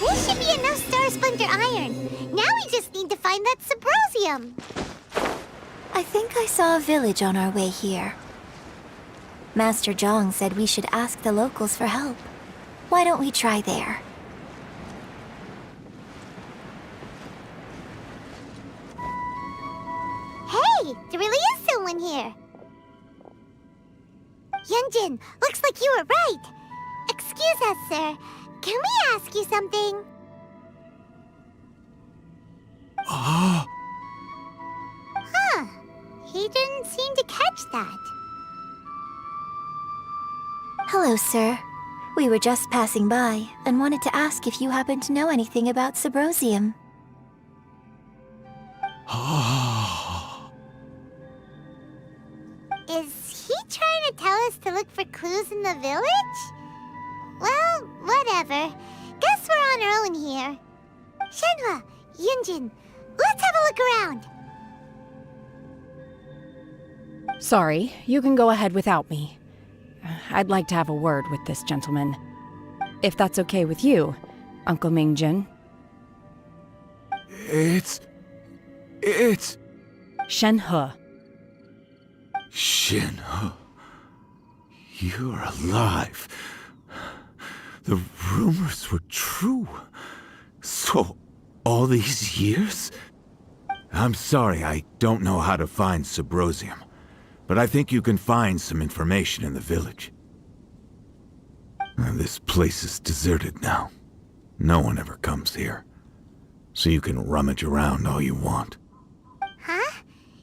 This should be enough Star Splinter Iron. Now we just need to find that Subrosium. I think I saw a village on our way here. Master Zhang said we should ask the locals for help. Why don't we try there? Hey, there really is someone here. Yunjin, looks like you were right. Excuse us, sir. Can we ask you something? Huh. He didn't seem to catch that. Hello, sir. We were just passing by and wanted to ask if you happen to know anything about Subrosium. Is he trying to tell us to look for clues in the village? Well, whatever. Guess we're on our own here. Shenhua, Yunjin, let's have a look around. Sorry, you can go ahead without me. I'd like to have a word with this gentleman. If that's okay with you, Uncle Mingjin. It's... Shen-He. Shen-He. You're alive. The rumors were true. So, all these years? I'm sorry, I don't know how to find Subrosium, but I think you can find some information in the village. This place is deserted now. No one ever comes here. So you can rummage around all you want. Huh?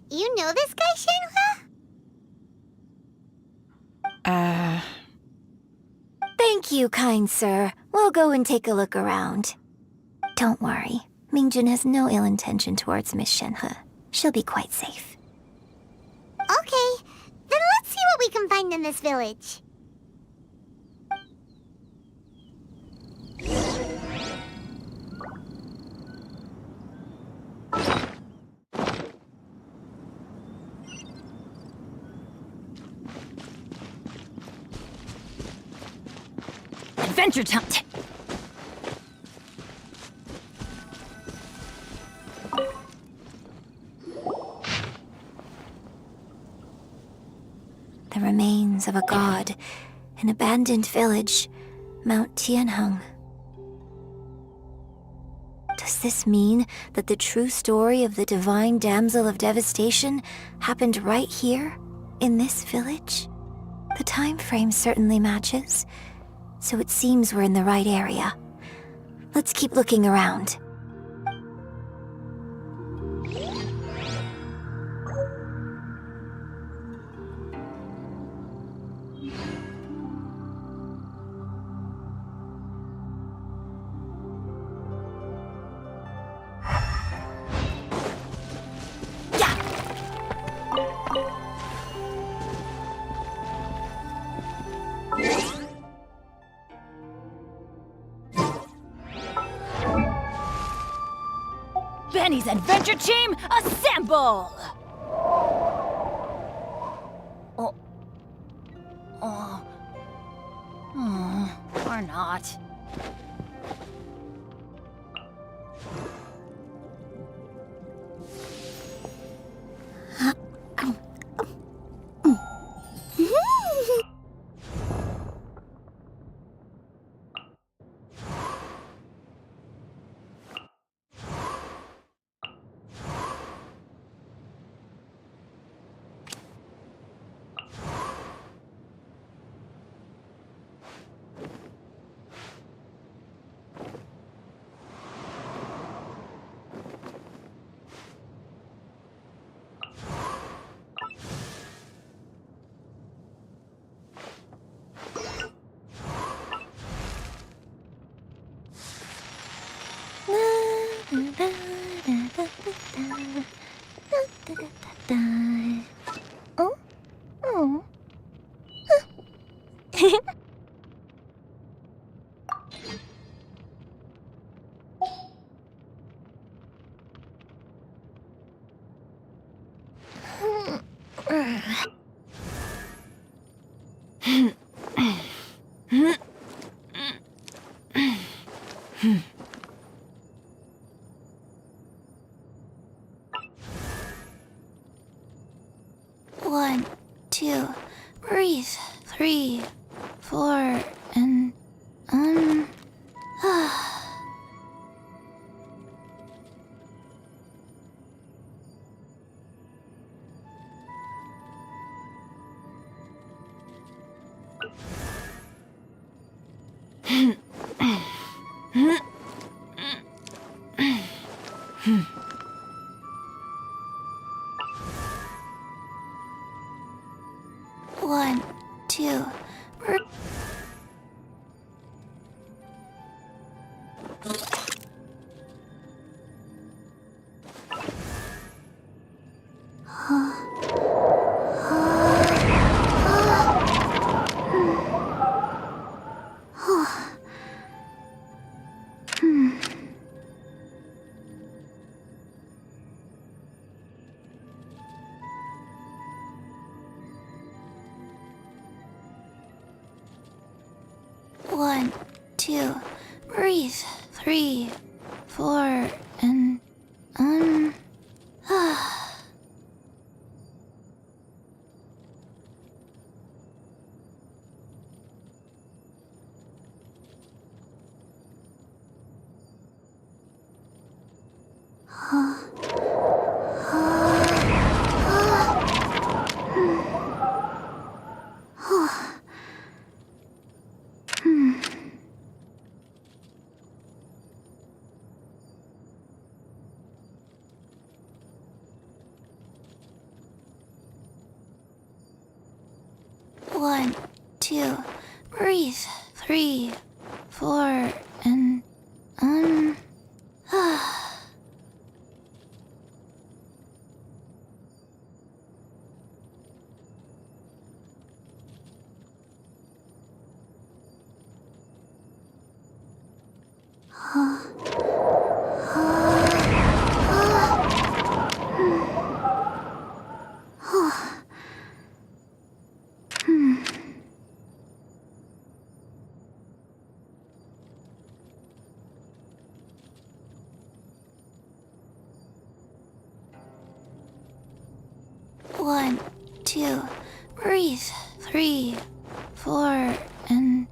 You know this guy, Shen-He? Thank you, kind sir. We'll go and take a look around. Don't worry. Mingjin has no ill intention towards Miss Shen-He. She'll be quite safe. Okay, then let's see what we can find in this village. Adventure time! The remains of a god, an abandoned village, Mount Tianheng. Does this mean that the true story of the divine damsel of devastation happened right here, in this village? The time frame certainly matches, so it seems we're in the right area. Let's keep looking around. Benny's Adventure Team, assemble! Or not. Oh? Oh. One, two, breathe. 3, 4, and One, two, 1, 2, breathe. 3, 4, and One, 2, breathe. 3, 4, and One, 2, breathe. 3, 4, and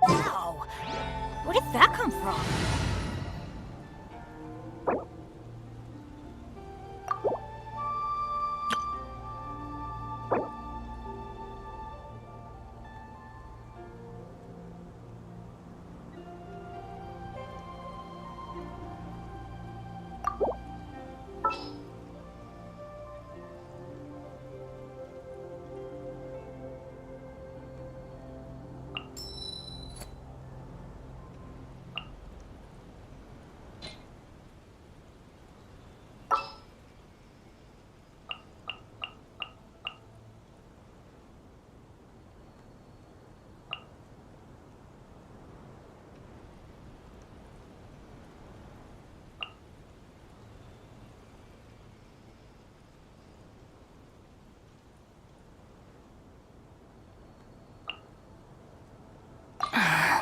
Wow! Where did that come from?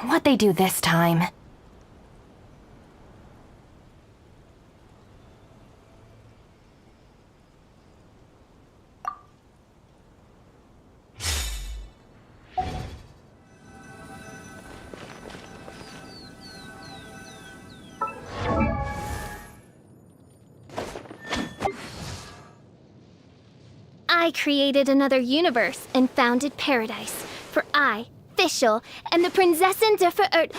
What'd they do this time? I created another universe and founded paradise. For I, Fischl, am the Prinzessin der Verirrt...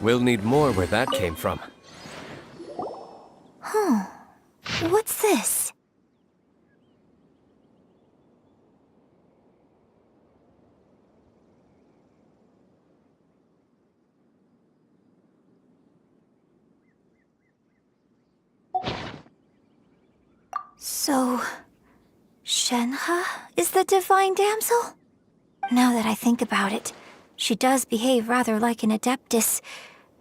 We'll need more where that came from. Huh. What's this? So, Shenhe is the divine damsel? Now that I think about it, she does behave rather like an adeptus,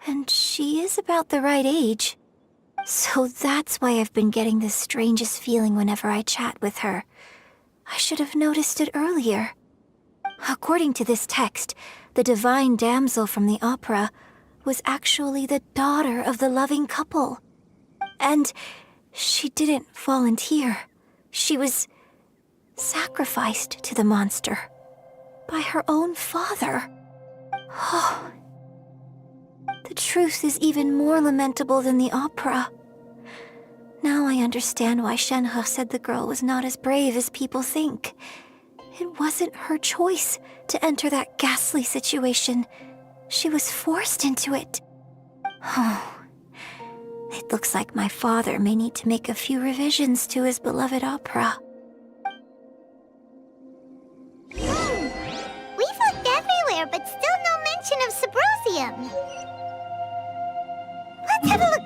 and she is about the right age. So that's why I've been getting the strangest feeling whenever I chat with her. I should have noticed it earlier. According to this text, the divine damsel from the opera was actually the daughter of the loving couple. And she didn't volunteer. She was sacrificed to the monster by her own father. Oh, the truth is even more lamentable than the opera. Now I understand why Shenhe said the girl was not as brave as people think. It wasn't her choice to enter that ghastly situation. She was forced into it. Oh, it looks like my father may need to make a few revisions to his beloved opera. We've looked everywhere, but still no mention of Sabrosium. Let's have a look.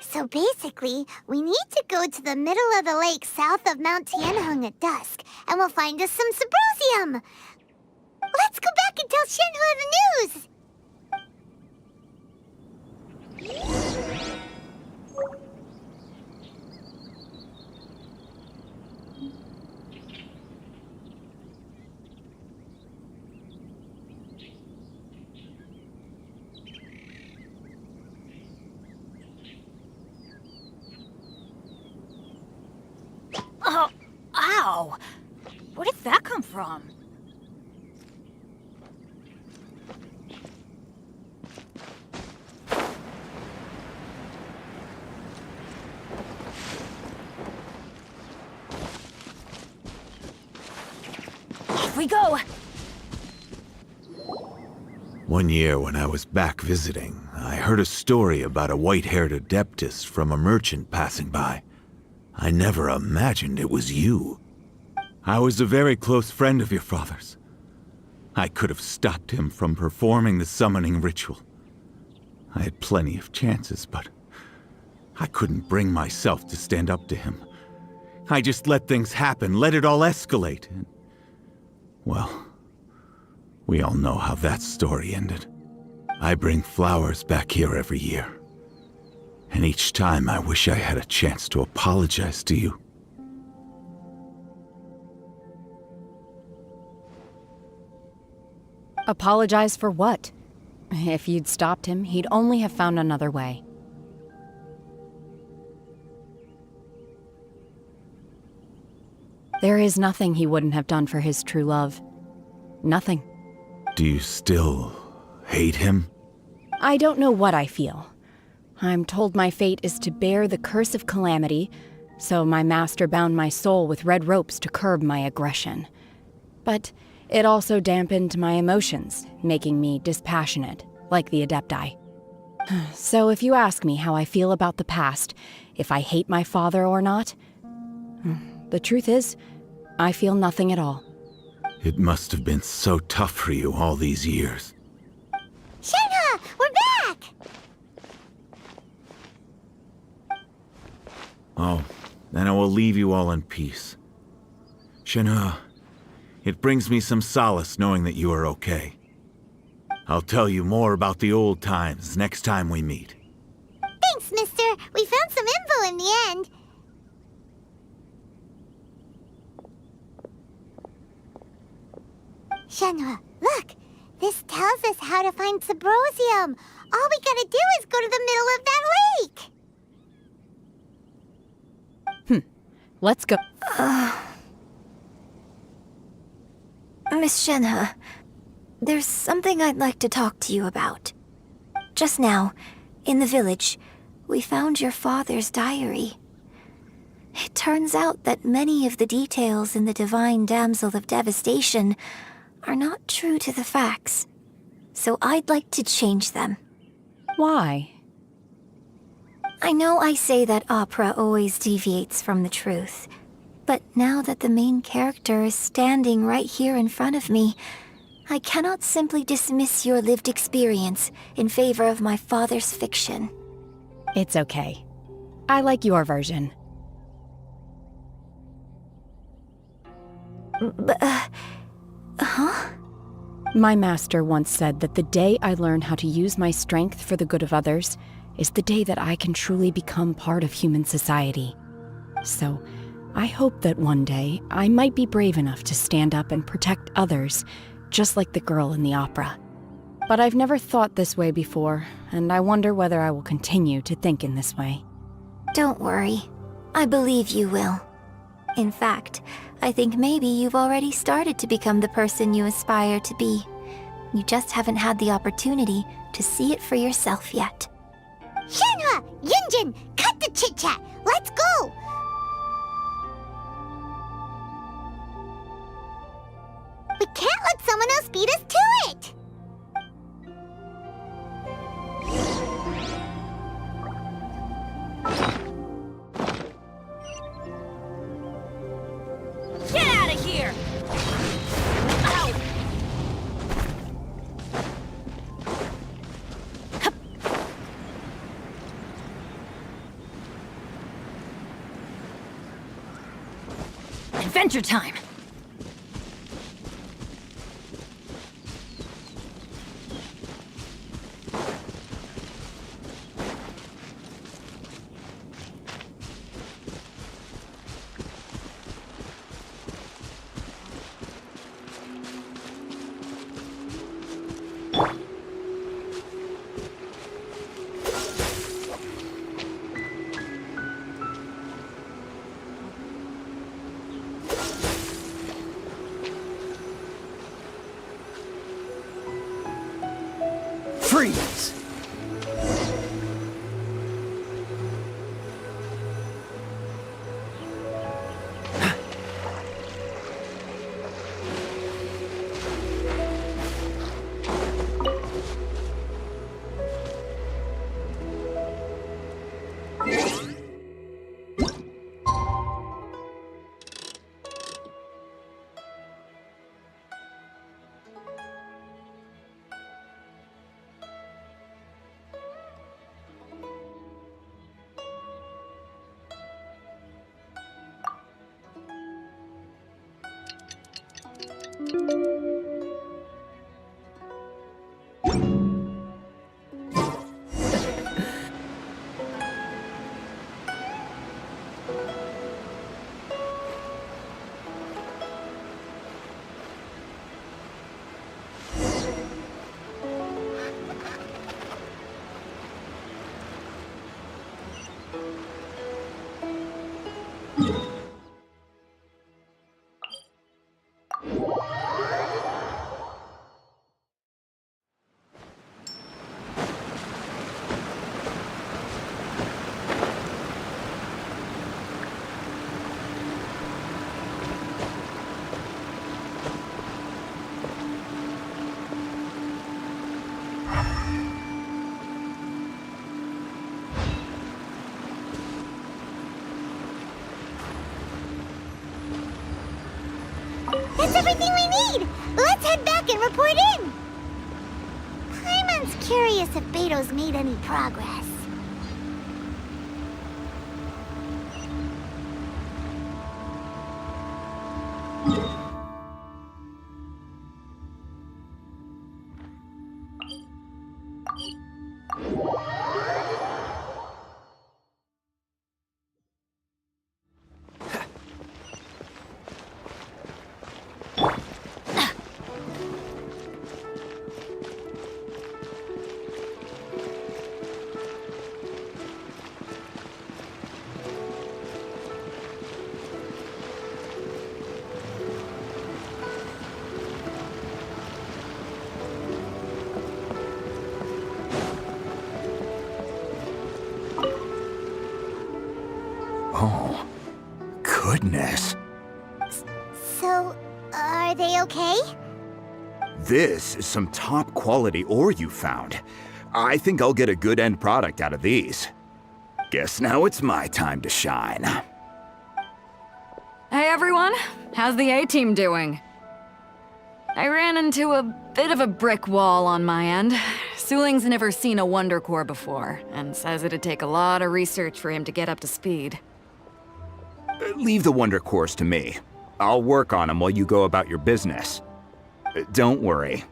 So basically, we need to go to the middle of the lake south of Mount Tianheng at dusk, and we'll find us some Sabrosium! Let's go back and tell Shenhe the news! Wow! Where did that come from? Off we go! One year when I was back visiting, I heard a story about a white-haired adeptus from a merchant passing by. I never imagined it was you. I was a very close friend of your father's. I could have stopped him from performing the summoning ritual. I had plenty of chances, but I couldn't bring myself to stand up to him. I just let things happen, let it all escalate. And, well, we all know how that story ended. I bring flowers back here every year. And each time I wish I had a chance to apologize to you. Apologize for what? If you'd stopped him, he'd only have found another way. There is nothing he wouldn't have done for his true love. Nothing. Do you still hate him? I don't know what I feel. I'm told my fate is to bear the curse of calamity, so my master bound my soul with red ropes to curb my aggression. But it also dampened my emotions, making me dispassionate, like the Adepti. So if you ask me how I feel about the past, if I hate my father or not, the truth is, I feel nothing at all. It must have been so tough for you all these years. Shenhe, we're back! Oh, then I will leave you all in peace. Shenhe, it brings me some solace knowing that you are okay. I'll tell you more about the old times next time we meet. Thanks, mister. We found some info in the end. Shenhe, look! This tells us how to find Subrosium. All we gotta do is go to the middle of that lake! Let's go. Miss Shenhe, there's something I'd like to talk to you about. Just now, in the village, we found your father's diary. It turns out that many of the details in the Divine Damsel of Devastation are not true to the facts, so I'd like to change them. Why? I know I say that opera always deviates from the truth, but now that the main character is standing right here in front of me, I cannot simply dismiss your lived experience in favor of my father's fiction. It's okay. I like your version. Huh? My master once said that the day I learn how to use my strength for the good of others is the day that I can truly become part of human society. So, I hope that one day I might be brave enough to stand up and protect others, just like the girl in the opera. But I've never thought this way before, and I wonder whether I will continue to think in this way. Don't worry. I believe you will. In fact, I think maybe you've already started to become the person you aspire to be. You just haven't had the opportunity to see it for yourself yet. Shenhe! Yunjin! Cut the chit-chat! Let's go! We can't let someone else beat us to it! Get out of here! Ow! Adventure time! That's everything we need! Let's head back and report in! Paimon's curious if Beto's made any progress. Oh, goodness. So, are they okay? This is some top quality ore you found. I think I'll get a good end product out of these. Guess now it's my time to shine. Hey everyone, how's the A-team doing? I ran into a bit of a brick wall on my end. Suling's never seen a Wonder Core before, and says it'd take a lot of research for him to get up to speed. Leave the Wonder Cores to me. I'll work on them while you go about your business. Don't worry.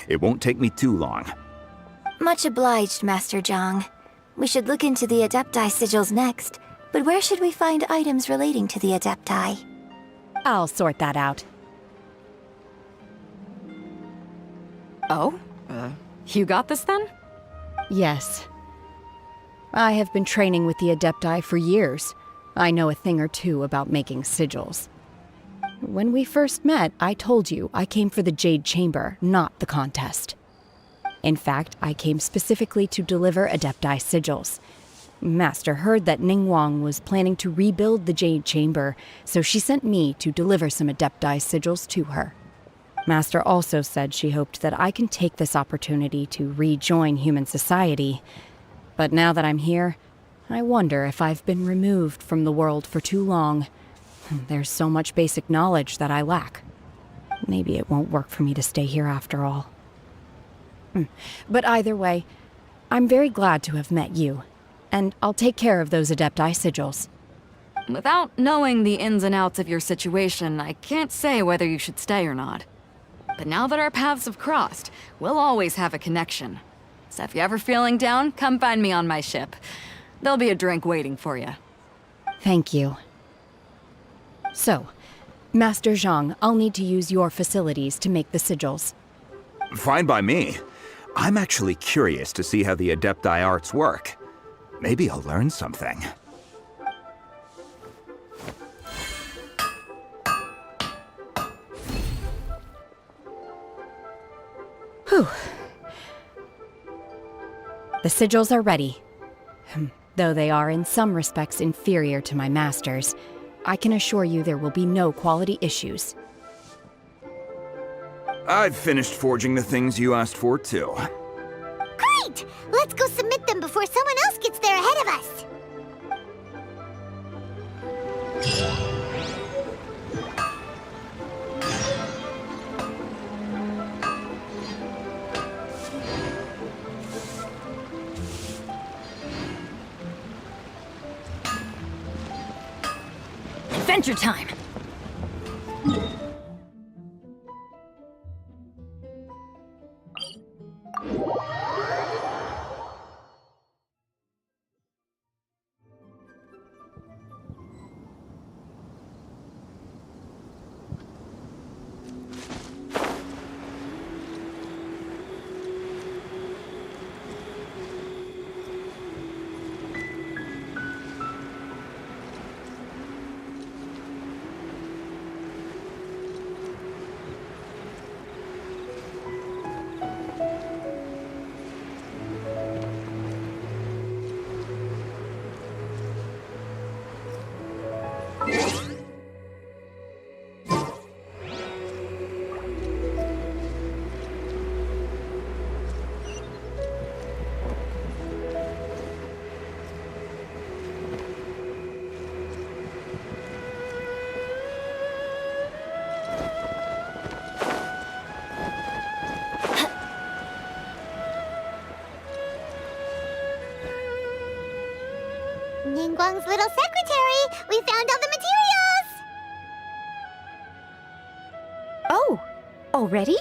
It won't take me too long. Much obliged, Master Zhang. We should look into the Adepti sigils next, but where should we find items relating to the Adepti? I'll sort that out. Oh? You got this then? Yes. I have been training with the Adepti for years. I know a thing or two about making sigils. When we first met, I told you I came for the Jade Chamber, not the contest. In fact, I came specifically to deliver Adepti sigils. Master heard that Ningguang was planning to rebuild the Jade Chamber, so she sent me to deliver some Adepti sigils to her. Master also said she hoped that I can take this opportunity to rejoin human society. But now that I'm here, I wonder if I've been removed from the world for too long. There's so much basic knowledge that I lack. Maybe it won't work for me to stay here after all. But either way, I'm very glad to have met you, and I'll take care of those Adepti sigils. Without knowing the ins and outs of your situation, I can't say whether you should stay or not. But now that our paths have crossed, we'll always have a connection. So if you're ever feeling down, come find me on my ship. There'll be a drink waiting for you. Thank you. So, Master Zhang, I'll need to use your facilities to make the sigils. Fine by me. I'm actually curious to see how the Adepti arts work. Maybe I'll learn something. Whew. The sigils are ready. Though they are in some respects inferior to my master's, I can assure you there will be no quality issues. I've finished forging the things you asked for, too. Great! Let's go submit them before someone else gets there ahead of us! Adventure time! Ningguang's little secretary! We found all the materials! Oh, already?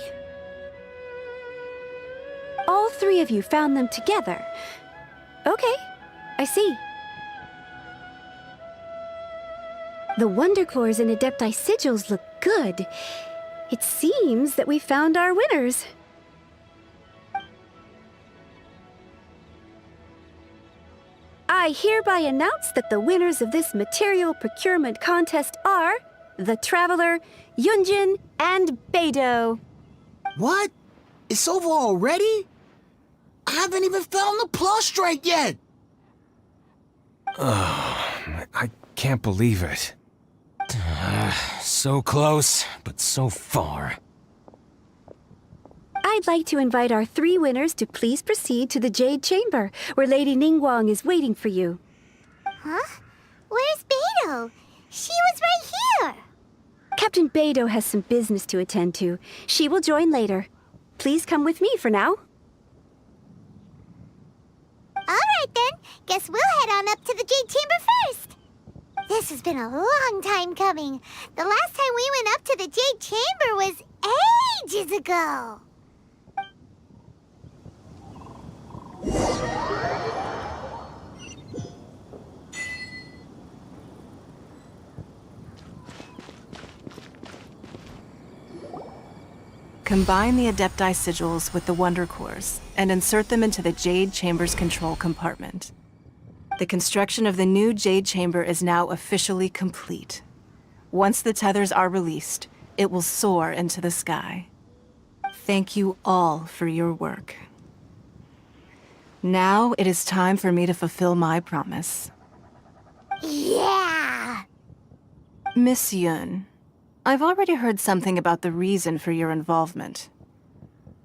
All three of you found them together. Okay, I see. The Wonder Cores and Adepti sigils look good. It seems that we found our winners. I hereby announce that the winners of this material procurement contest are the Traveler, Yunjin, and Beidou. What? It's over already? I haven't even found the prostrate yet! I can't believe it. So close, but so far. I'd like to invite our three winners to please proceed to the Jade Chamber, where Lady Ningguang is waiting for you. Huh? Where's Beidou? She was right here! Captain Beidou has some business to attend to. She will join later. Please come with me for now. Alright then, guess we'll head on up to the Jade Chamber first. This has been a long time coming. The last time we went up to the Jade Chamber was ages ago. Combine the Adepti sigils with the Wonder Cores and insert them into the Jade Chamber's control compartment. The construction of the new Jade Chamber is now officially complete. Once the tethers are released, it will soar into the sky. Thank you all for your work. Now it is time for me to fulfill my promise. Yeah! Miss Yun, I've already heard something about the reason for your involvement.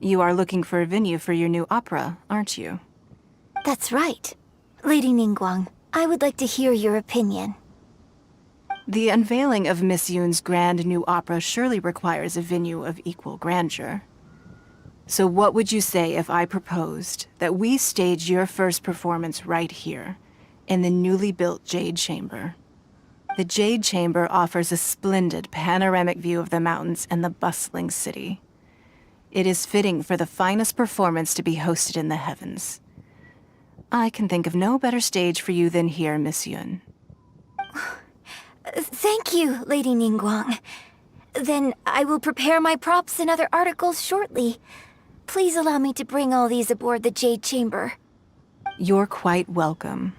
You are looking for a venue for your new opera, aren't you? That's right. Lady Ningguang, I would like to hear your opinion. The unveiling of Miss Yun's grand new opera surely requires a venue of equal grandeur. So what would you say if I proposed that we stage your first performance right here, in the newly built Jade Chamber? The Jade Chamber offers a splendid panoramic view of the mountains and the bustling city. It is fitting for the finest performance to be hosted in the heavens. I can think of no better stage for you than here, Miss Yun. Thank you, Lady Ningguang. Then I will prepare my props and other articles shortly. Please allow me to bring all these aboard the Jade Chamber. You're quite welcome.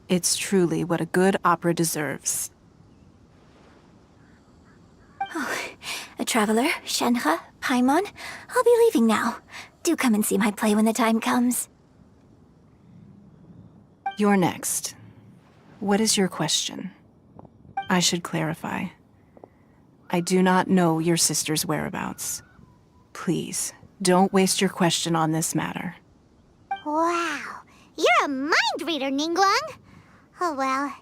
It's truly what a good opera deserves. Oh, a traveler, Shenhe, Paimon, I'll be leaving now. Do come and see my play when the time comes. You're next. What is your question? I should clarify. I do not know your sister's whereabouts. Please, don't waste your question on this matter. Wow, you're a mind reader, Ningguang. Oh well,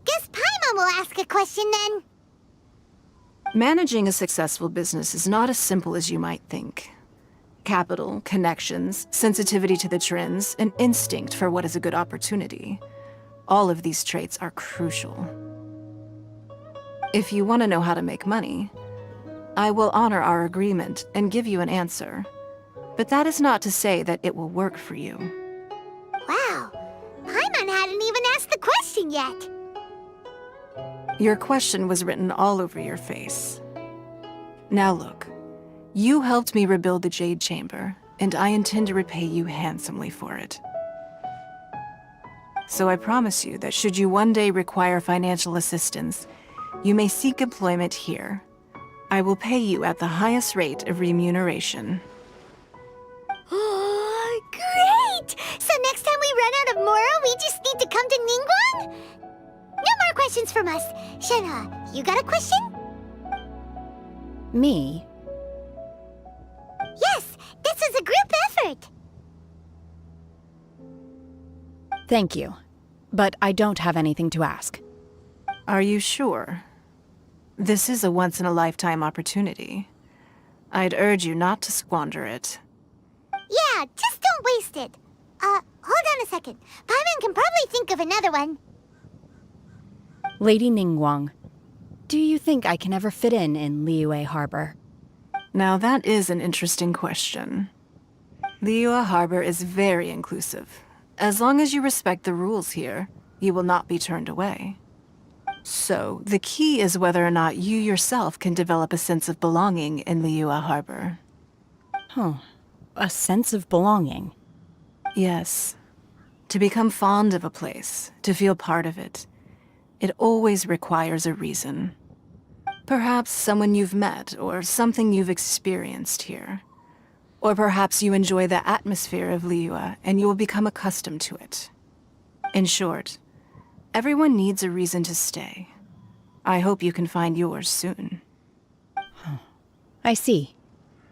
guess Paimon will ask a question then. Managing a successful business is not as simple as you might think. Capital, connections, sensitivity to the trends, and instinct for what is a good opportunity. All of these traits are crucial. If you want to know how to make money, I will honor our agreement and give you an answer. But that is not to say that it will work for you. Wow, Paimon hadn't even asked the question yet. Your question was written all over your face. Now look, you helped me rebuild the Jade Chamber, and I intend to repay you handsomely for it. So I promise you that should you one day require financial assistance, you may seek employment here. I will pay you at the highest rate of remuneration. Oh, great! So next time we run out of Mora, we just need to come to Ningguang? No more questions from us. Shenhe, you got a question? Me? Yes, this is a group effort. Thank you. But I don't have anything to ask. Are you sure? This is a once-in-a-lifetime opportunity. I'd urge you not to squander it. Yeah, just don't waste it. Hold on a second. Paimon can probably think of another one. Lady Ningguang, do you think I can ever fit in Liyue Harbor? Now that is an interesting question. Liyue Harbor is very inclusive. As long as you respect the rules here, you will not be turned away. So, the key is whether or not you yourself can develop a sense of belonging in Liyue Harbor. Huh. A sense of belonging? Yes. To become fond of a place, to feel part of it, it always requires a reason. Perhaps someone you've met, or something you've experienced here. Or perhaps you enjoy the atmosphere of Liyue, and you will become accustomed to it. In short, everyone needs a reason to stay. I hope you can find yours soon. I see.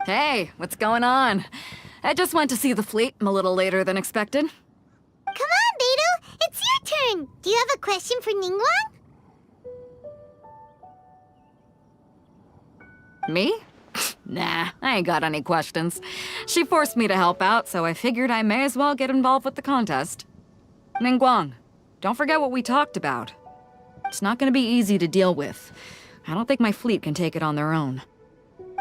Hey, what's going on? I just went to see the fleet a little later than expected. Come on, Beidou! It's your turn! Do you have a question for Ningguang? Me? Nah, I ain't got any questions. She forced me to help out, so I figured I may as well get involved with the contest. Ningguang, don't forget what we talked about. It's not gonna be easy to deal with. I don't think my fleet can take it on their own.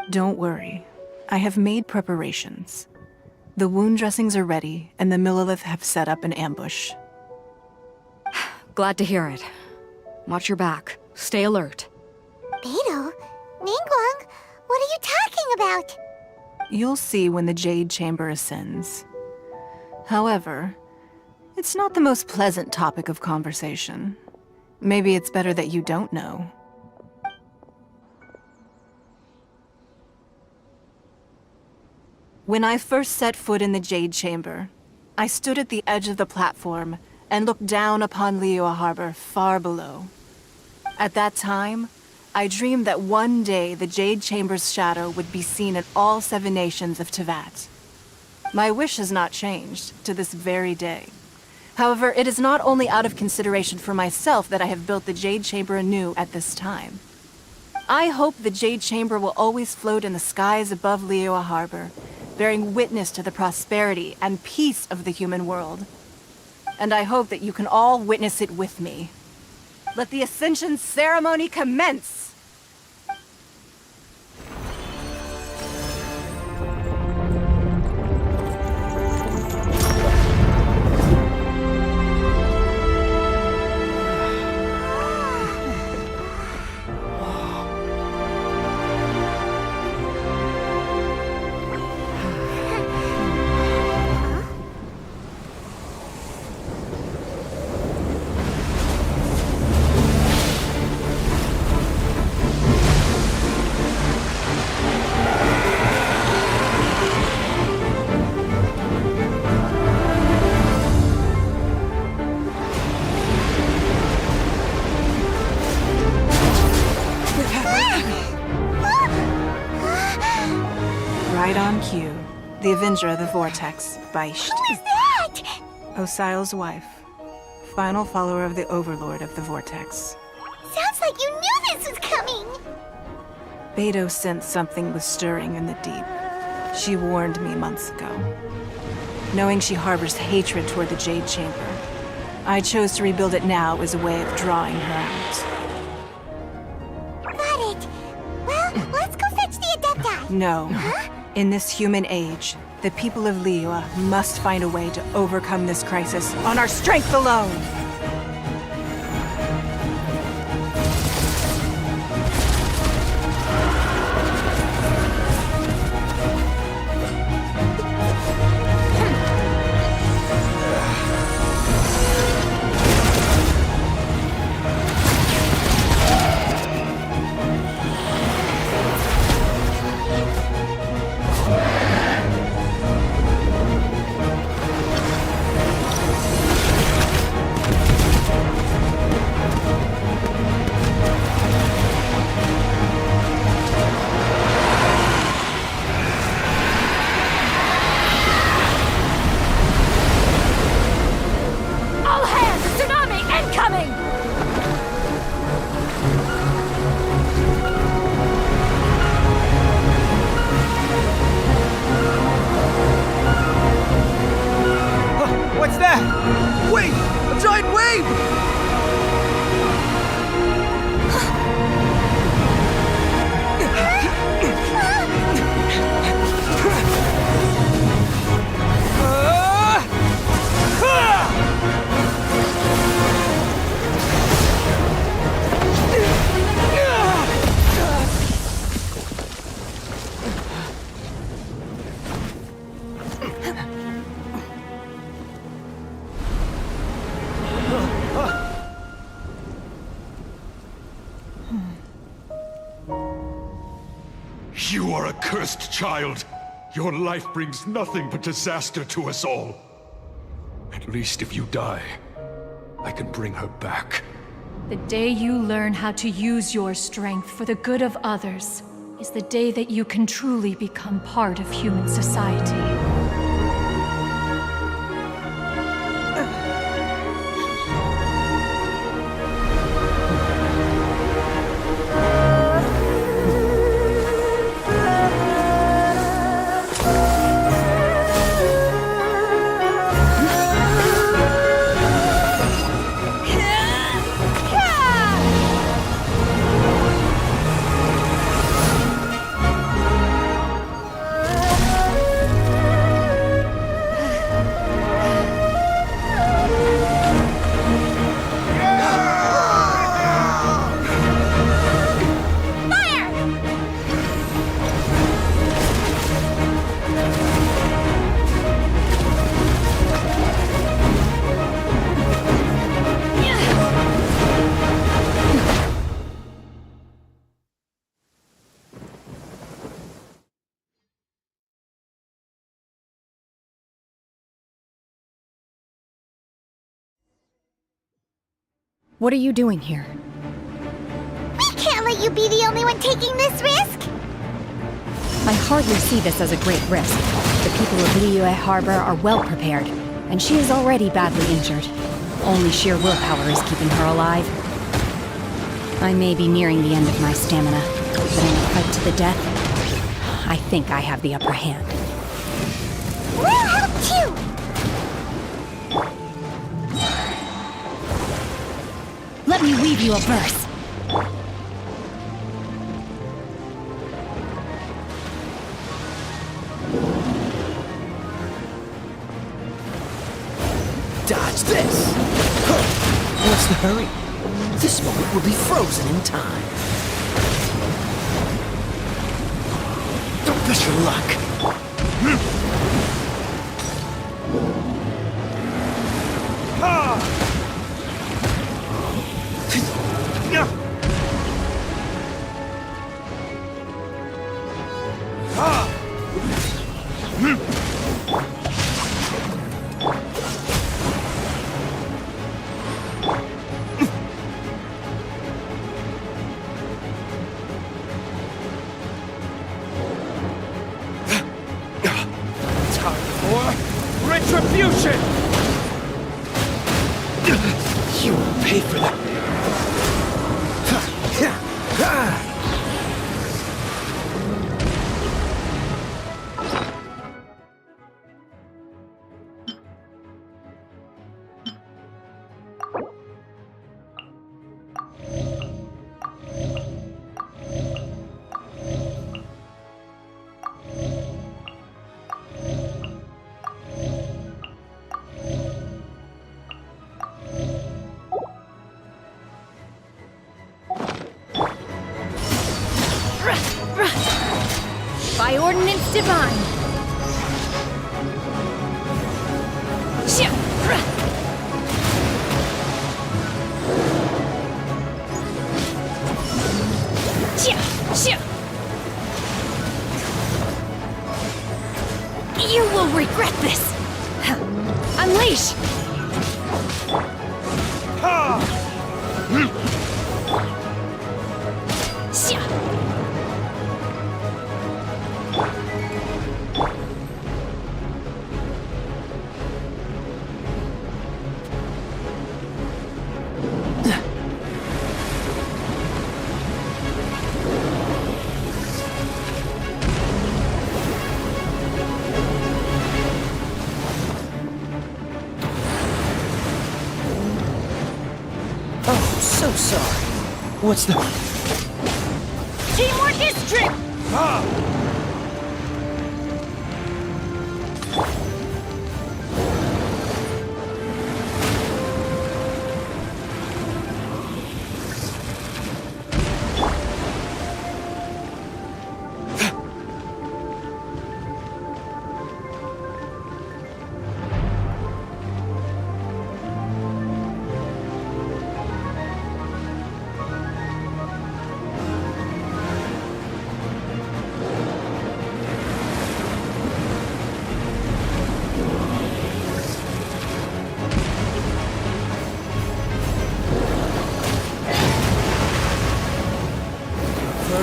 Don't worry. I have made preparations. The wound dressings are ready, and the Millilith have set up an ambush. Glad to hear it. Watch your back. Stay alert. Beidou? Ningguang? What are you talking about? You'll see when the Jade Chamber ascends. However, it's not the most pleasant topic of conversation. Maybe it's better that you don't know. When I first set foot in the Jade Chamber, I stood at the edge of the platform and looked down upon Liyue Harbor far below. At that time, I dreamed that one day the Jade Chamber's shadow would be seen in all 7 nations of Teyvat. My wish has not changed to this very day. However, it is not only out of consideration for myself that I have built the Jade Chamber anew at this time. I hope the Jade Chamber will always float in the skies above Liyue Harbor, bearing witness to the prosperity and peace of the human world. And I hope that you can all witness it with me. Let the Ascension ceremony commence! Right on cue. The Avenger of the Vortex, Beisht. Who is that? Osial's wife. Final follower of the Overlord of the Vortex. Sounds like you knew this was coming! Beidou sensed something was stirring in the deep. She warned me months ago. Knowing she harbors hatred toward the Jade Chamber, I chose to rebuild it now as a way of drawing her out. Got it. Well, let's go fetch the Adepti. No. In this human age, the people of Liyue must find a way to overcome this crisis on our strength alone! You are a cursed child. Your life brings nothing but disaster to us all. At least if you die, I can bring her back. The day you learn how to use your strength for the good of others is the day that you can truly become part of human society. What are you doing here? We can't let you be the only one taking this risk! I hardly see this as a great risk. The people of Liyue Harbor are well prepared, and she is already badly injured. Only sheer willpower is keeping her alive. I may be nearing the end of my stamina, but in a fight to the death, I think I have the upper hand. We'll help too! Let me weave you a verse. Dodge this! Huh. What's the hurry? This moment will be frozen in time. Don't push your luck. Retribution! You will pay for that. By ordinance divine. You will regret this. Unleash. So sorry. What's the... Teamwork is true!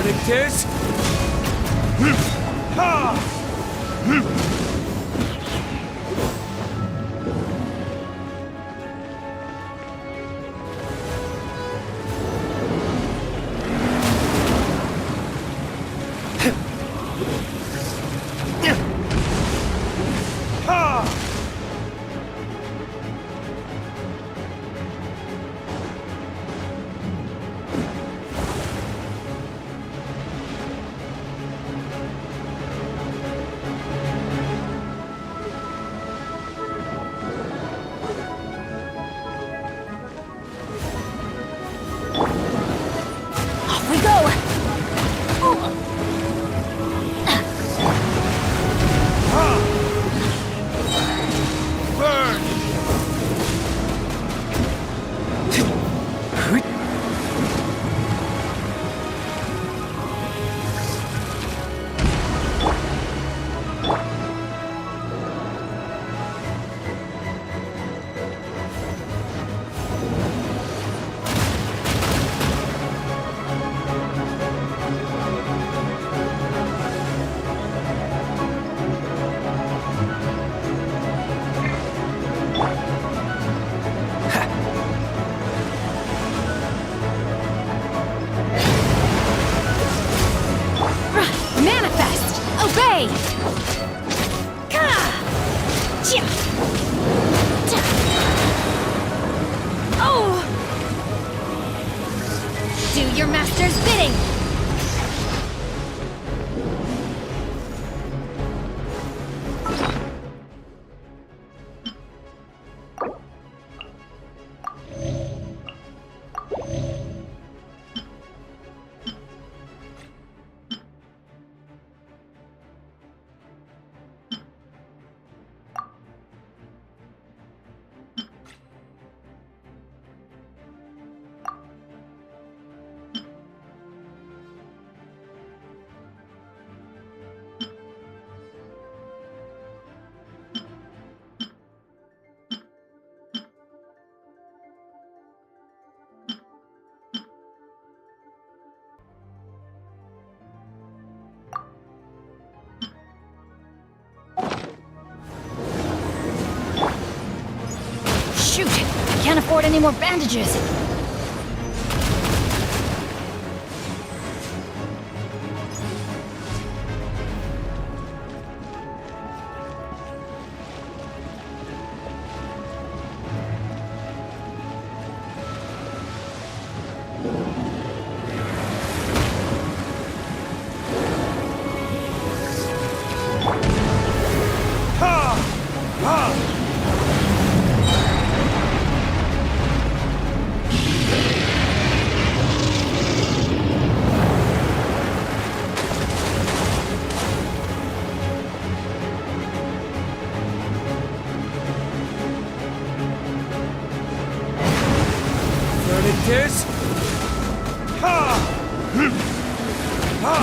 it is. Off we go! Burn! Manifest! Obey! Ka! Chia! Ta! Oh! Do your master's bidding! Shoot! I can't afford any more bandages! It is. Ha! Ha!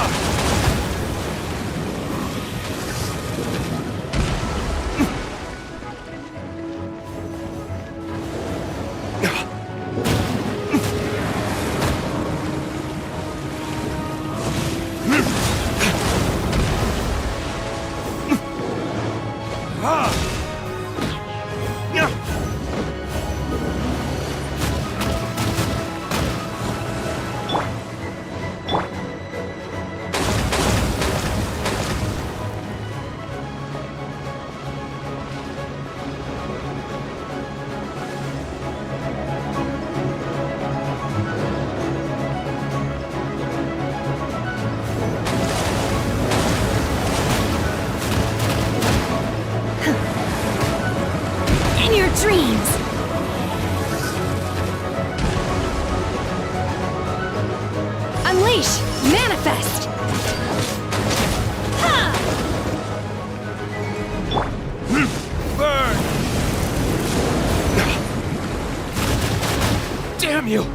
Dreams! Unleash! Manifest! Ha! Burn! Damn you!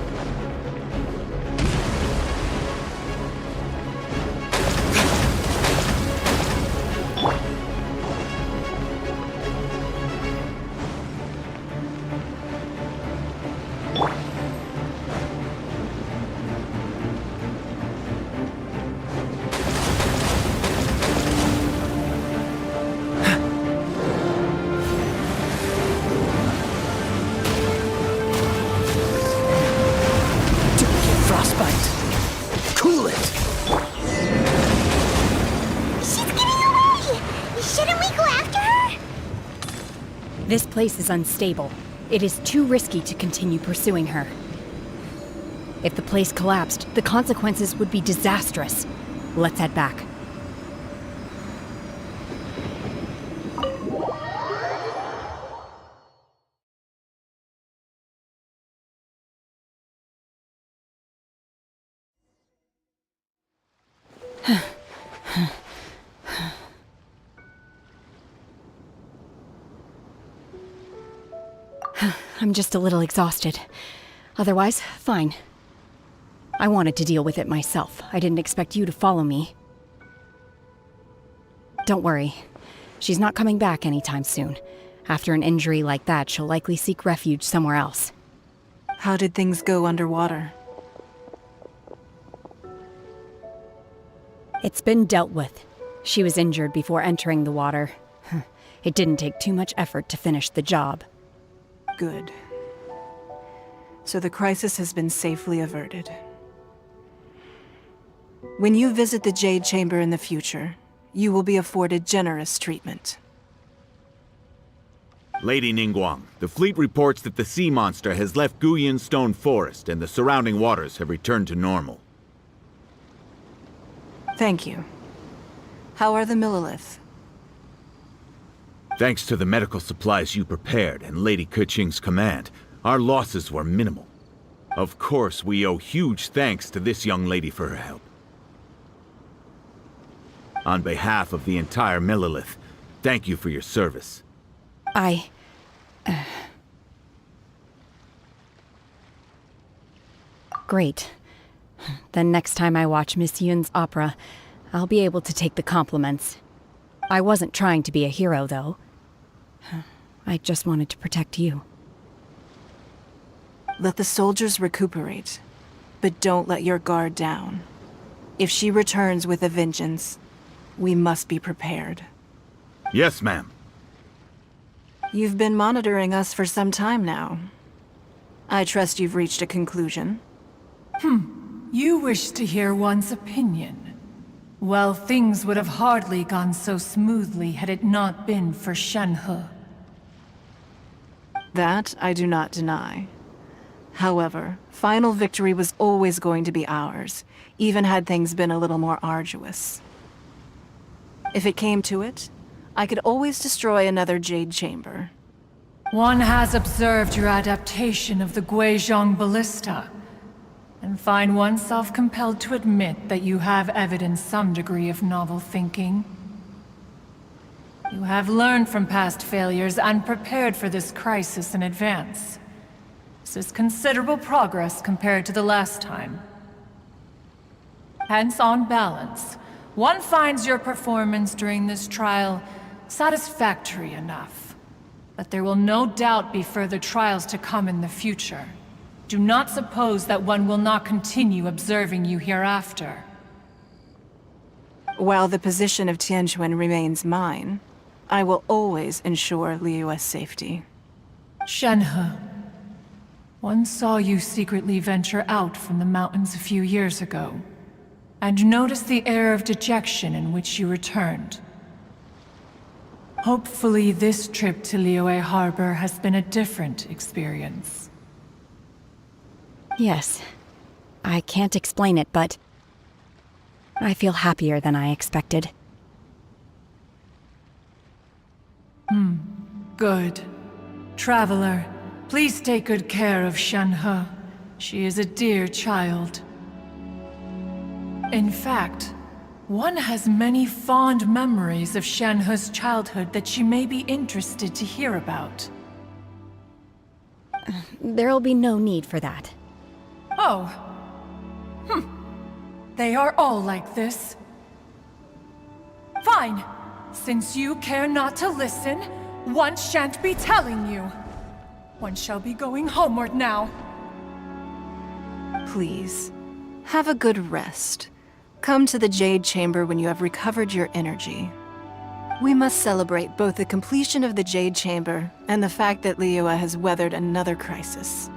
place is unstable. It is too risky to continue pursuing her. If the place collapsed, the consequences would be disastrous. Let's head back. I'm just a little exhausted. Otherwise, fine. I wanted to deal with it myself. I didn't expect you to follow me. Don't worry. She's not coming back anytime soon. After an injury like that, she'll likely seek refuge somewhere else. How did things go underwater? It's been dealt with. She was injured before entering the water. It didn't take too much effort to finish the job. Good. So the crisis has been safely averted. When you visit the Jade Chamber in the future, you will be afforded generous treatment. Lady Ningguang, the fleet reports that the sea monster has left Guyan Stone Forest and the surrounding waters have returned to normal. Thank you. How are the Millilith? Thanks to the medical supplies you prepared and Lady Keqing's command, our losses were minimal. Of course, we owe huge thanks to this young lady for her help. On behalf of the entire Millilith, thank you for your service. Great. Then next time I watch Miss Yun's opera, I'll be able to take the compliments. I wasn't trying to be a hero, though. I just wanted to protect you. Let the soldiers recuperate, but don't let your guard down. If she returns with a vengeance, we must be prepared. Yes, ma'am. You've been monitoring us for some time now. I trust you've reached a conclusion. You wish to hear one's opinion. Well, things would have hardly gone so smoothly had it not been for Shenhe. That I do not deny. However, final victory was always going to be ours, even had things been a little more arduous. If it came to it, I could always destroy another Jade Chamber. One has observed your adaptation of the Guizhong Ballista, and find oneself compelled to admit that you have evidenced some degree of novel thinking. You have learned from past failures and prepared for this crisis in advance. This is considerable progress compared to the last time. Hence, on balance, one finds your performance during this trial satisfactory enough. But there will no doubt be further trials to come in the future. Do not suppose that one will not continue observing you hereafter. While the position of Tianquan remains mine, I will always ensure Liyue's safety. Shenhe, one saw you secretly venture out from the mountains a few years ago, and noticed the air of dejection in which you returned. Hopefully this trip to Liyue Harbor has been a different experience. Yes. I can't explain it, but I feel happier than I expected. Good. Traveler, please take good care of Shenhe. She is a dear child. In fact, one has many fond memories of Shenhe's childhood that she may be interested to hear about. There'll be no need for that. Oh. They are all like this. Fine. Since you care not to listen, one shan't be telling you. One shall be going homeward now. Please, have a good rest. Come to the Jade Chamber when you have recovered your energy. We must celebrate both the completion of the Jade Chamber and the fact that Liyue has weathered another crisis.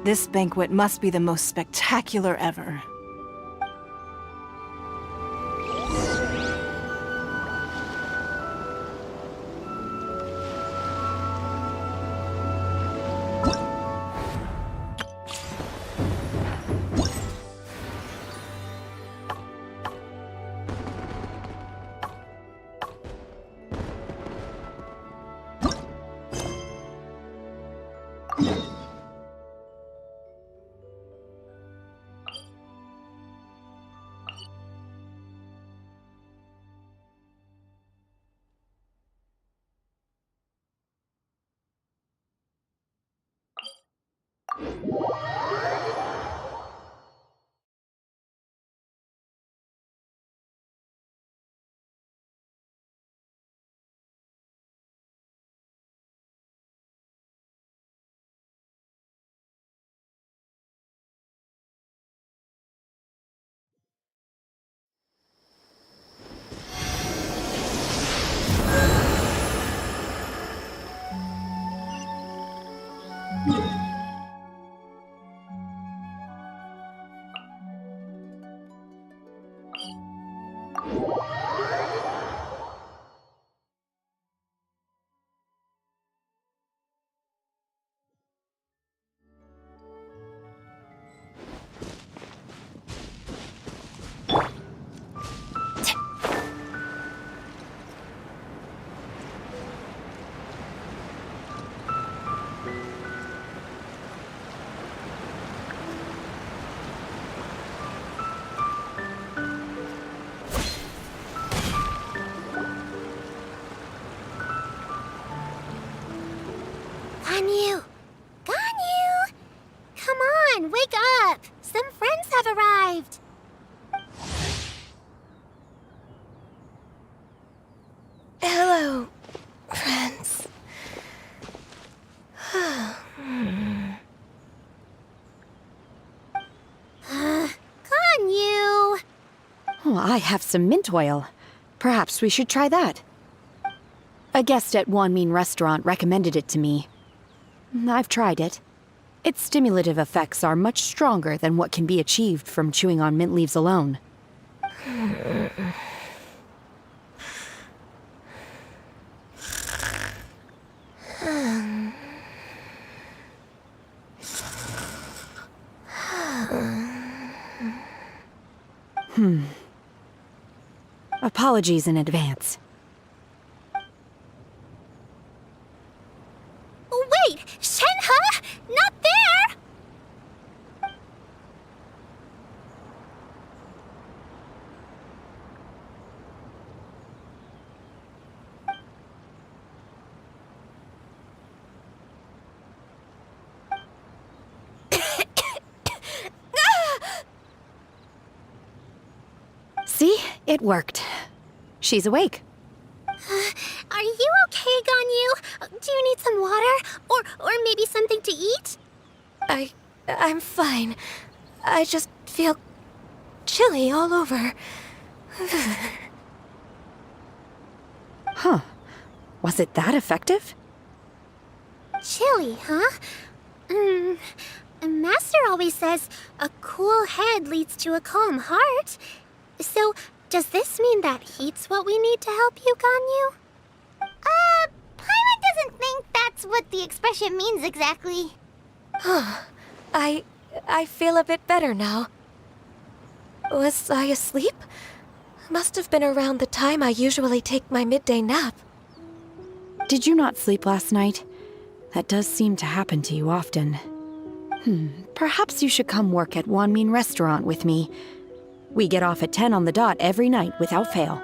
This banquet must be the most spectacular ever. Ganyu! Ganyu! Come on, wake up! Some friends have arrived! Hello, friends. Ganyu! Oh, I have some mint oil. Perhaps we should try that. A guest at Wanmin Restaurant recommended it to me. I've tried it. Its stimulative effects are much stronger than what can be achieved from chewing on mint leaves alone. Apologies in advance. Wait! Shenhe! Not there! See? It worked. She's awake. Are you okay, Ganyu? Do you need some water? Or maybe something to eat? I'm fine. I just feel chilly all over. Huh. Was it that effective? Chilly, huh? Master always says a cool head leads to a calm heart. So, does this mean that heat's what we need to help you, Ganyu? Paimon doesn't think that's what the expression means exactly. I feel a bit better now. Was I asleep? Must have been around the time I usually take my midday nap. Did you not sleep last night? That does seem to happen to you often. Perhaps you should come work at Wanmin Restaurant with me. We get off at 10 on the dot every night without fail.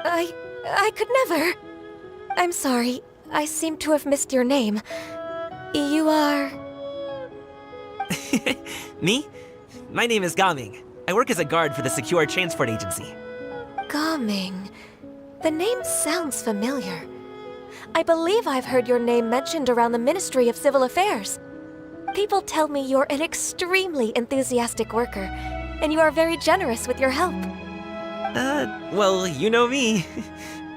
I could never. I'm sorry. I seem to have missed your name. You are... Me? My name is Gaming. I work as a guard for the Secure Transport Agency. Gaming. The name sounds familiar. I believe I've heard your name mentioned around the Ministry of Civil Affairs. People tell me you're an extremely enthusiastic worker, and you are very generous with your help. Well, you know me.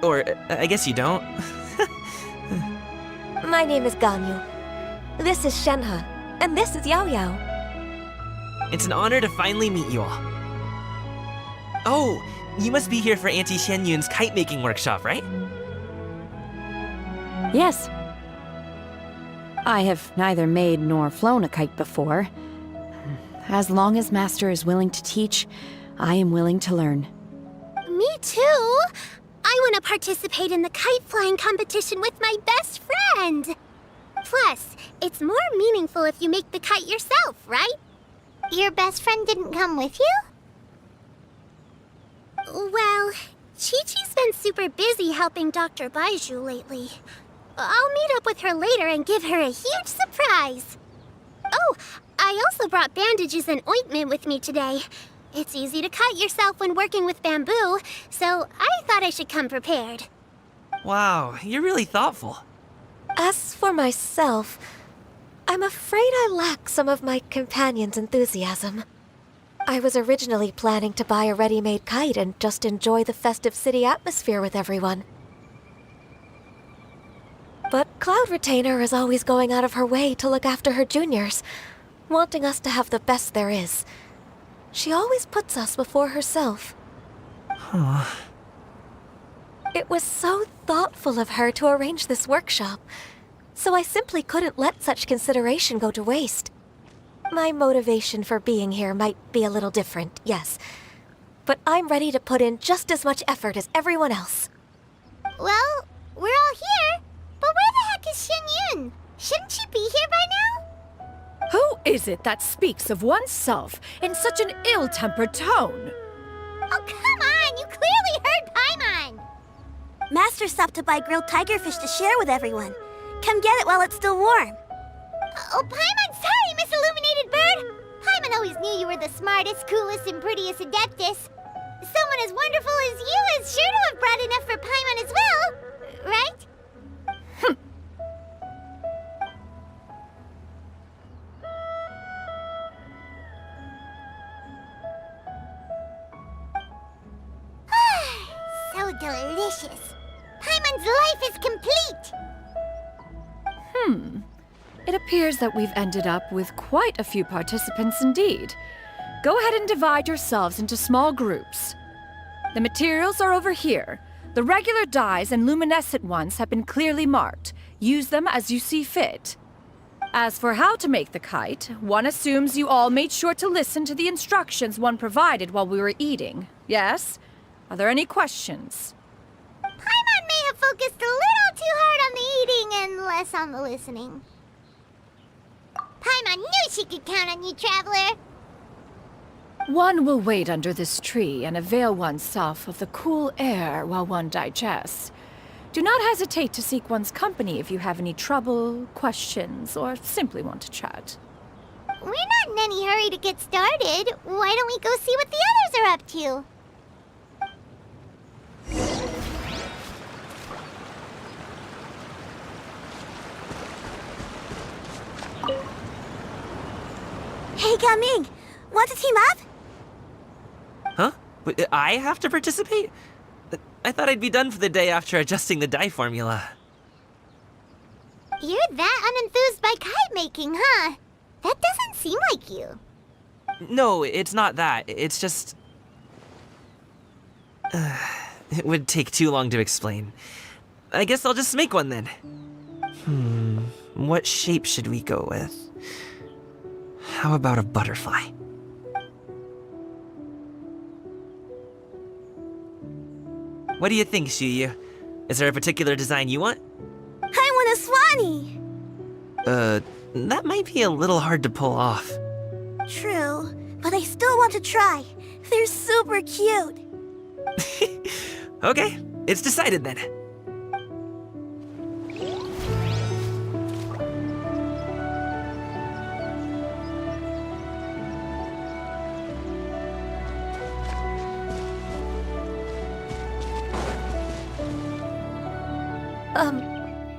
Or, I guess you don't. My name is Ganyu. This is Shenhe, and this is Yao Yao. It's an honor to finally meet you all. Oh, you must be here for Auntie Xianyun's kite-making workshop, right? Yes. I have neither made nor flown a kite before. As long as Master is willing to teach, I am willing to learn. Me too! I want to participate in the kite flying competition with my best friend! Plus, it's more meaningful if you make the kite yourself, right? Your best friend didn't come with you? Well, Chi-Chi's been super busy helping Dr. Baizhu lately. I'll meet up with her later and give her a huge surprise. Oh, I also brought bandages and ointment with me today. It's easy to cut yourself when working with bamboo, so I thought I should come prepared. Wow, you're really thoughtful. As for myself, I'm afraid I lack some of my companion's enthusiasm. I was originally planning to buy a ready-made kite and just enjoy the festive city atmosphere with everyone. But Cloud Retainer is always going out of her way to look after her juniors, wanting us to have the best there is. She always puts us before herself. Huh. It was so thoughtful of her to arrange this workshop, so I simply couldn't let such consideration go to waste. My motivation for being here might be a little different, yes, but I'm ready to put in just as much effort as everyone else. Well, we're all here, but where the heck is Xianyun? Shouldn't she be here by now? Who is it that speaks of oneself in such an ill-tempered tone? Oh, come on! You clearly heard Paimon! Master stopped to buy grilled tigerfish to share with everyone. Come get it while it's still warm. Oh, Paimon, sorry, Miss Illuminated Bird! Paimon always knew you were the smartest, coolest, and prettiest Adeptus. Someone as wonderful as you is sure to have brought enough for Paimon as well, right? So delicious. Paimon's life is complete! It appears that we've ended up with quite a few participants indeed. Go ahead and divide yourselves into small groups. The materials are over here. The regular dyes and luminescent ones have been clearly marked. Use them as you see fit. As for how to make the kite, one assumes you all made sure to listen to the instructions one provided while we were eating. Yes? Are there any questions? Paimon may have focused a little too hard on the eating and less on the listening. Paimon knew she could count on you, Traveler! One will wait under this tree and avail oneself of the cool air while one digests. Do not hesitate to seek one's company if you have any trouble, questions, or simply want to chat. We're not in any hurry to get started. Why don't we go see what the others are up to? Hey, Gaming! Want to team up? Huh? Wait, I have to participate? I thought I'd be done for the day after adjusting the dye formula. You're that unenthused by kite making, huh? That doesn't seem like you. No, it's not that. It's just... it would take too long to explain. I guess I'll just make one then. What shape should we go with? How about a butterfly? What do you think, Shuyu? Is there a particular design you want? I want a swanee! That might be a little hard to pull off. True, but I still want to try. They're super cute. Okay, it's decided then.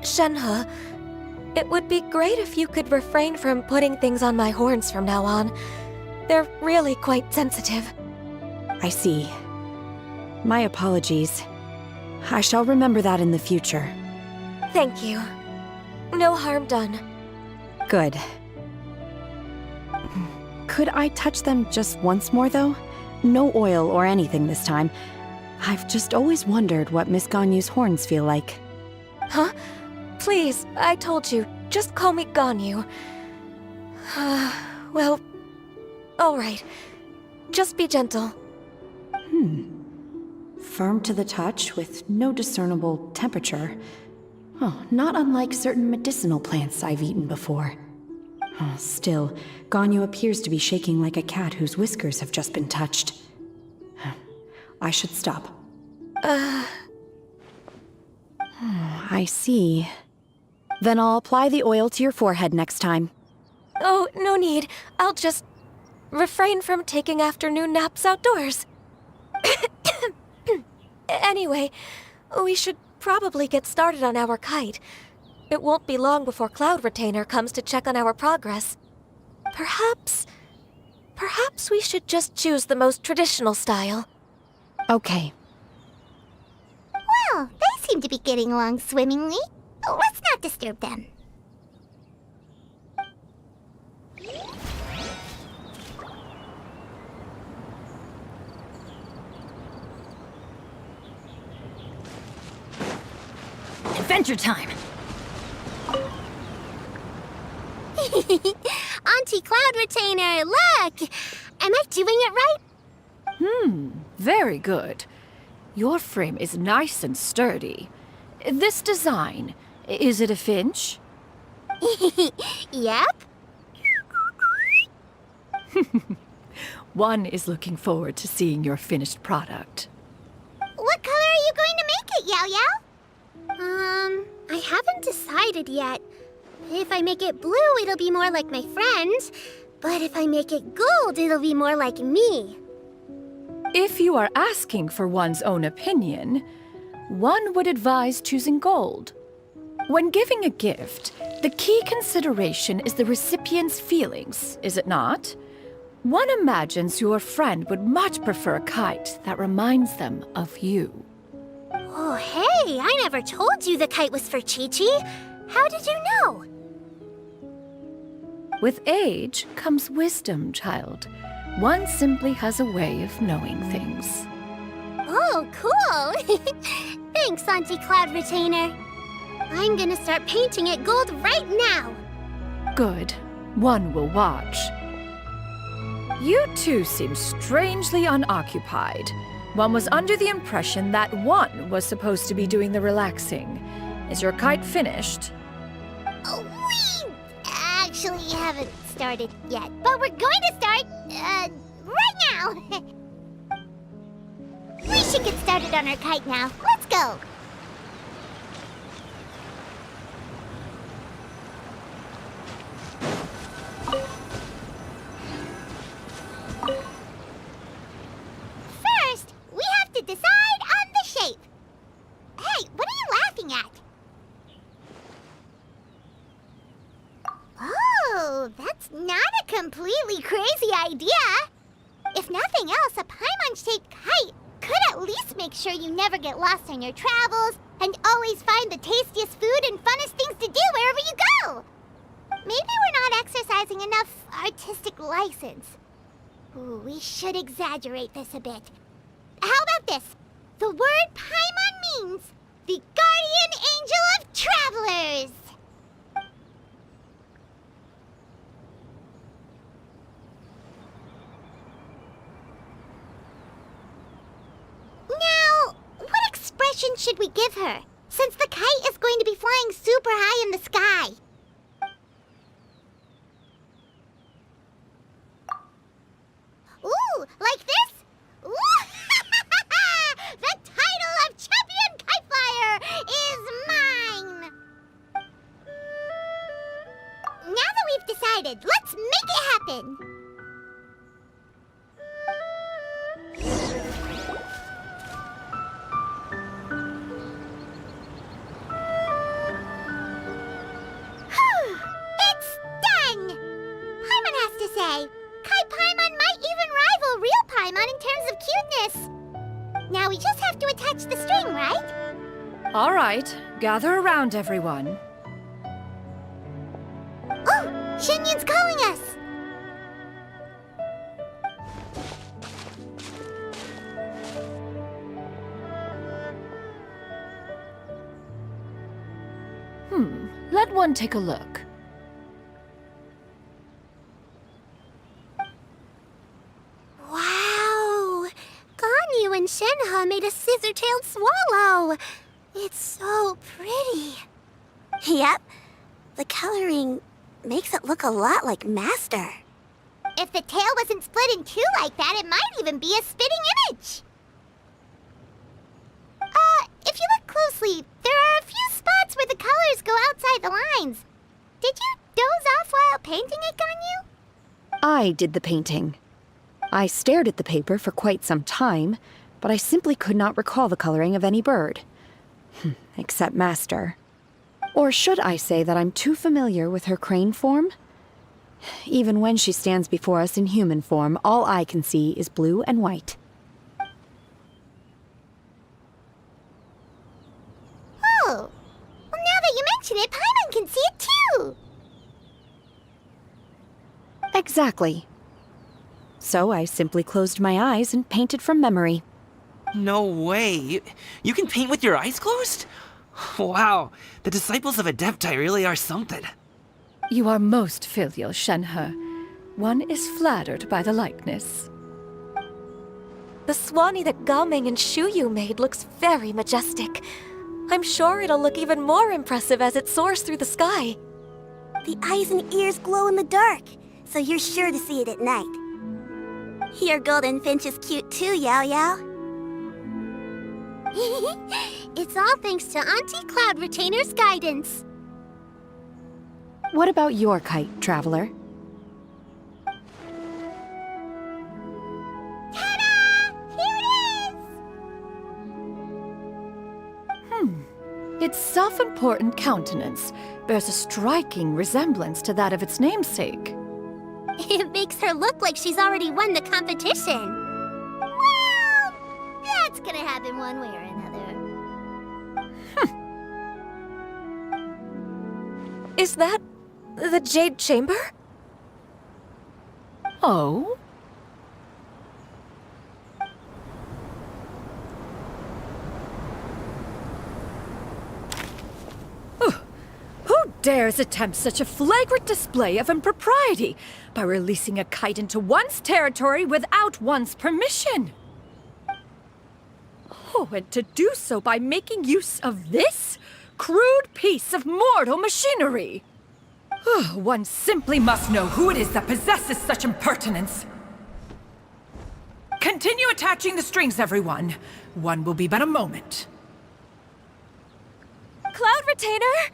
Shenhe, it would be great if you could refrain from putting things on my horns from now on. They're really quite sensitive. I see. My apologies. I shall remember that in the future. Thank you. No harm done. Good. Could I touch them just once more, though? No oil or anything this time. I've just always wondered what Miss Ganyu's horns feel like. Huh? Please, I told you, just call me Ganyu. Well, all right. Just be gentle. Firm to the touch with no discernible temperature. Oh, not unlike certain medicinal plants I've eaten before. Still, Ganyu appears to be shaking like a cat whose whiskers have just been touched. I should stop. I see. Then I'll apply the oil to your forehead next time. Oh, no need. I'll just refrain from taking afternoon naps outdoors. Anyway, we should probably get started on our kite. It won't be long before Cloud Retainer comes to check on our progress. Perhaps we should just choose the most traditional style. Okay. Well, they seem to be getting along swimmingly. Let's not disturb them. Adventure time! Auntie Cloud Retainer, look! Am I doing it right? Very good. Your frame is nice and sturdy. This design, is it a finch? Yep. One is looking forward to seeing your finished product. What color are you going to make it, Yao Yao? I haven't decided yet. If I make it blue, it'll be more like my friends. But if I make it gold, it'll be more like me. If you are asking for one's own opinion, one would advise choosing gold. When giving a gift, the key consideration is the recipient's feelings, is it not? One imagines your friend would much prefer a kite that reminds them of you. Oh, hey, I never told you the kite was for Chi-Chi. How did you know? With age comes wisdom, child. One simply has a way of knowing things. Oh, cool. Thanks, Auntie Cloud Retainer. I'm gonna start painting it gold right now. Good. One will watch. You two seem strangely unoccupied. One was under the impression that one was supposed to be doing the relaxing. Is your kite finished? We actually haven't started yet, but we're going to start, right now. We should get started on our kite now. Let's go. First, we have to decide on the shape. Hey, what are you laughing at? Oh, that's not a completely crazy idea. If nothing else, a paimon-shaped kite could at least make sure you never get lost on your travels and always find the tastiest food and funnest things to do wherever you go. Maybe we're not exercising enough artistic license. Ooh, we should exaggerate this a bit. How about this? The word paimon means the guardian angel of travelers. Now, what expression should we give her, since the kite is going to be flying super high in the sky? Ooh, like this? Ooh, the title of Champion Kite Flyer is mine! Now that we've decided, let's make it happen! It's done! Paimon has to say, Kai Paimon might even rival real Paimon in terms of cuteness. Now we just have to attach the string, right? All right, gather around, everyone. Oh, Shenyun's calling us! Let one take a look. Wow! Ganyu and Shenhe made a scissor-tailed swallow. It's so pretty. Yep. The coloring makes it look a lot like Master. If the tail wasn't split in two like that, it might even be a spitting image. If you look closely, there are a few spots where the colors go outside the lines. Did you doze off while painting it on you? I did the painting. I stared at the paper for quite some time, but I simply could not recall the coloring of any bird. Except Master. Or should I say that I'm too familiar with her crane form? Even when she stands before us in human form, all I can see is blue and white. Oh, well, now that you mention it, Paimon can see it too! Exactly. So I simply closed my eyes and painted from memory. No way. You can paint with your eyes closed? Wow, the disciples of Adepti really are something. You are most filial, Shenhe. One is flattered by the likeness. The Swanee that Gaoming and Shuyu made looks very majestic. I'm sure it'll look even more impressive as it soars through the sky. The eyes and ears glow in the dark, so you're sure to see it at night. Your golden finch is cute too, Yao Yao. It's all thanks to Auntie Cloud Retainer's guidance. What about your kite, Traveler? Ta-da! Here it is! Its self-important countenance bears a striking resemblance to that of its namesake. It makes her look like she's already won the competition. Well, that's gonna happen one way or another. Is that the Jade Chamber? Oh? Who dares attempt such a flagrant display of impropriety by releasing a kite into one's territory without one's permission? Oh, and to do so by making use of this crude piece of mortal machinery. One simply must know who it is that possesses such impertinence. Continue attaching the strings, everyone. One will be but a moment. Cloud Retainer!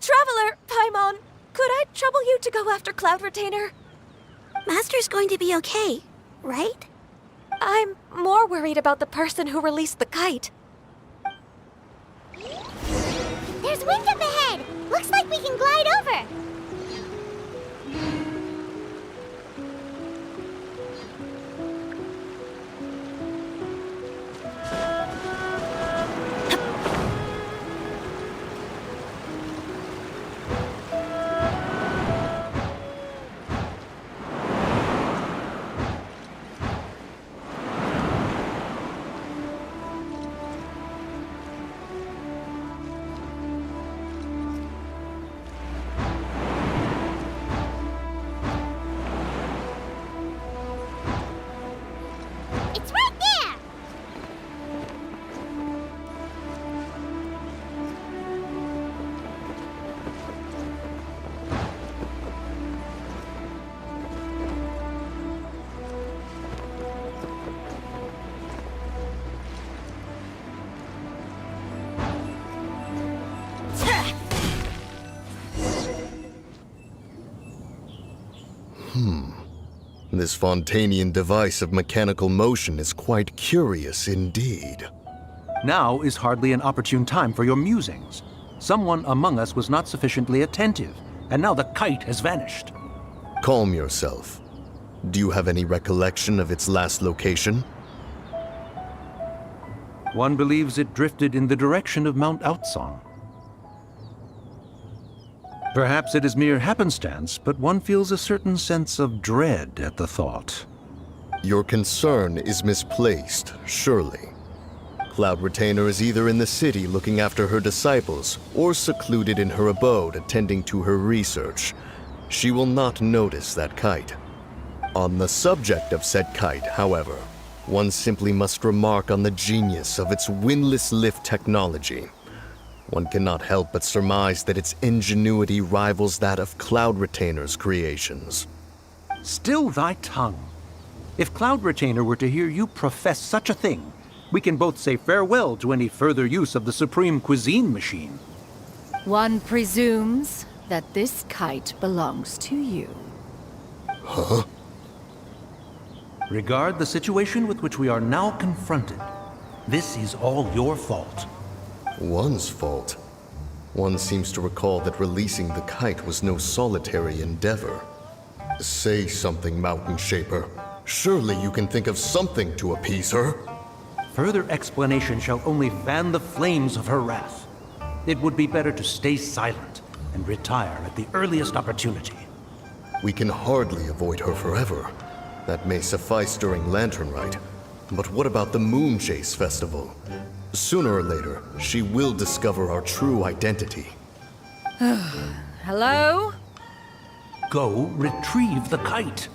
Traveler, Paimon, could I trouble you to go after Cloud Retainer? Master's going to be okay, right? I'm more worried about the person who released the kite. There's wind up ahead! Looks like we can glide over! It's right there! This Fontanian device of mechanical motion is quite curious indeed. Now is hardly an opportune time for your musings. Someone among us was not sufficiently attentive, and now the kite has vanished. Calm yourself. Do you have any recollection of its last location? One believes it drifted in the direction of Mount Outsong. Perhaps it is mere happenstance, but one feels a certain sense of dread at the thought. Your concern is misplaced, surely. Cloud Retainer is either in the city looking after her disciples, or secluded in her abode attending to her research. She will not notice that kite. On the subject of said kite, however, one simply must remark on the genius of its windless lift technology. One cannot help but surmise that its ingenuity rivals that of Cloud Retainer's creations. Still thy tongue. If Cloud Retainer were to hear you profess such a thing, we can both say farewell to any further use of the Supreme Cuisine Machine. One presumes, that this kite belongs to you. Huh? Regard the situation with which we are now confronted. This is all your fault. One's fault? One seems to recall that releasing the kite was no solitary endeavor. Say something, Mountain Shaper. Surely you can think of something to appease her. Further explanation shall only fan the flames of her wrath. It would be better to stay silent and retire at the earliest opportunity. We can hardly avoid her forever. That may suffice during Lantern Rite. But what about the Moon Chase Festival? Sooner or later, she will discover our true identity. Hello? Go retrieve the kite.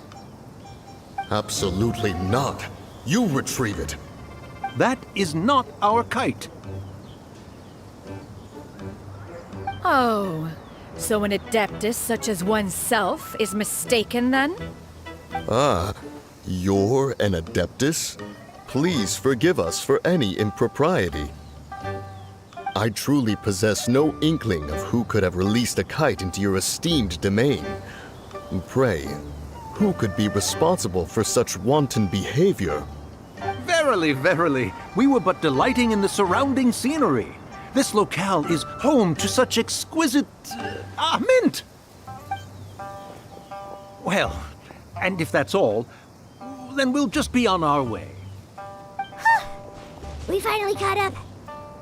Absolutely not. You retrieve it. That is not our kite. Oh, so an adeptus such as oneself is mistaken then? Ah, you're an Adeptus? Please forgive us for any impropriety. I truly possess no inkling of who could have released a kite into your esteemed domain. Pray, who could be responsible for such wanton behavior? Verily, verily, we were but delighting in the surrounding scenery. This locale is home to such exquisite... mint! Well, and if that's all, then we'll just be on our way. We finally caught up.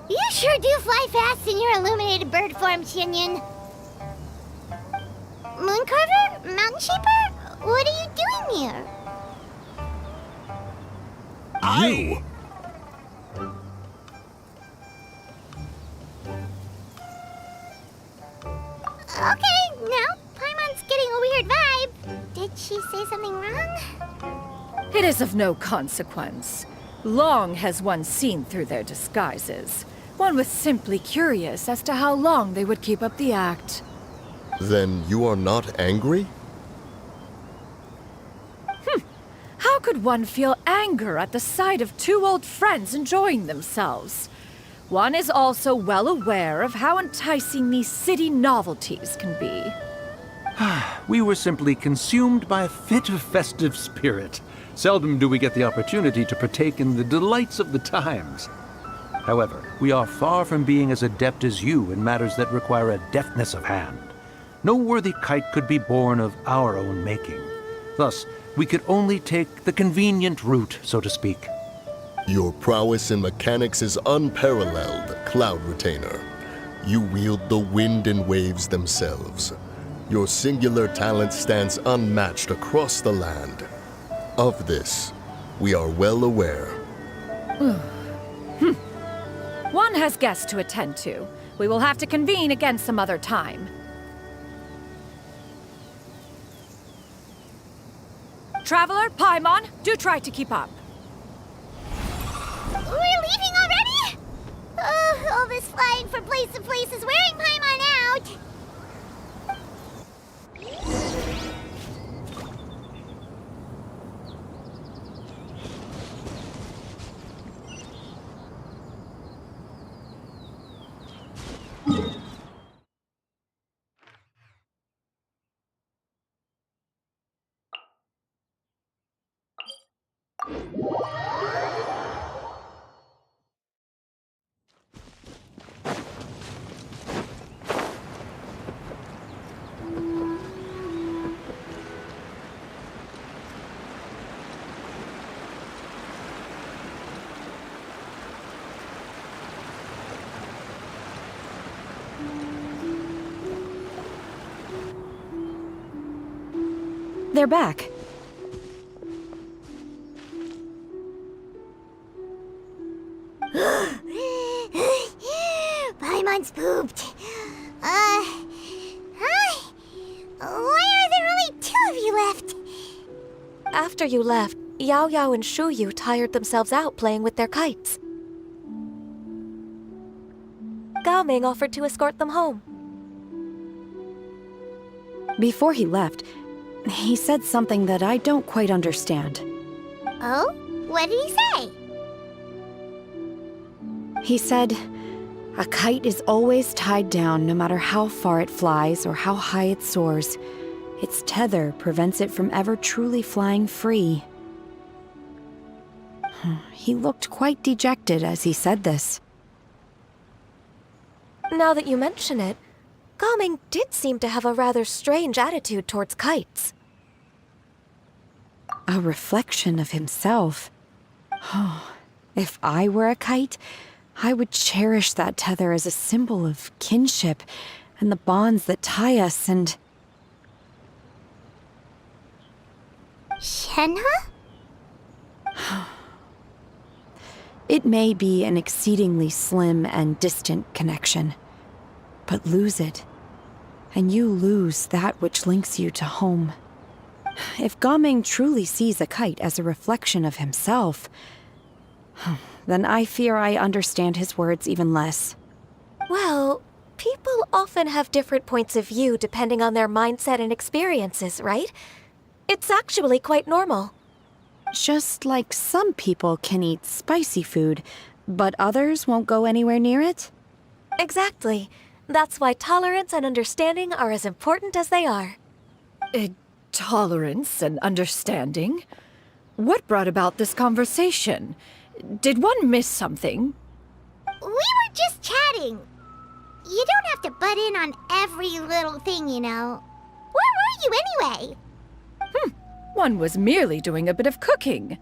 You sure do fly fast in your illuminated bird form, Xianyun. Mooncarver? Mountain Shaper? What are you doing here? You! Okay, now Paimon's getting a weird vibe. Did she say something wrong? It is of no consequence. Long has one seen through their disguises. One was simply curious as to how long they would keep up the act. Then you are not angry? How could one feel anger at the sight of two old friends enjoying themselves? One is also well aware of how enticing these city novelties can be. We were simply consumed by a fit of festive spirit. Seldom do we get the opportunity to partake in the delights of the times. However, we are far from being as adept as you in matters that require a deftness of hand. No worthy kite could be born of our own making. Thus, we could only take the convenient route, so to speak. Your prowess in mechanics is unparalleled, Cloud Retainer. You wield the wind and waves themselves. Your singular talent stands unmatched across the land. Of this, we are well aware. One has guests to attend to. We will have to convene again some other time. Traveler, Paimon, do try to keep up. We're leaving already? All this flying from place to place is wearing Paimon out. They're back. Paimon's pooped. Hi. Why are there only two of you left? After you left, Yao Yao and Shu Yu tired themselves out playing with their kites. Gao Ming offered to escort them home. Before he left, he said something that I don't quite understand. Oh? What did he say? He said, A kite is always tied down no matter how far it flies or how high it soars. Its tether prevents it from ever truly flying free. He looked quite dejected as he said this. Now that you mention it, Gaming did seem to have a rather strange attitude towards kites. A reflection of himself. If I were a kite, I would cherish that tether as a symbol of kinship and the bonds that tie us and... Shenhe? It may be an exceedingly slim and distant connection, but lose it, and you lose that which links you to home. If Gaming truly sees a kite as a reflection of himself, then I fear I understand his words even less. Well, people often have different points of view depending on their mindset and experiences, right? It's actually quite normal. Just like some people can eat spicy food, but others won't go anywhere near it? Exactly. That's why tolerance and understanding are as important as they are. Tolerance and understanding? What brought about this conversation? Did one miss something? We were just chatting. You don't have to butt in on every little thing, you know. Where were you anyway? One was merely doing a bit of cooking.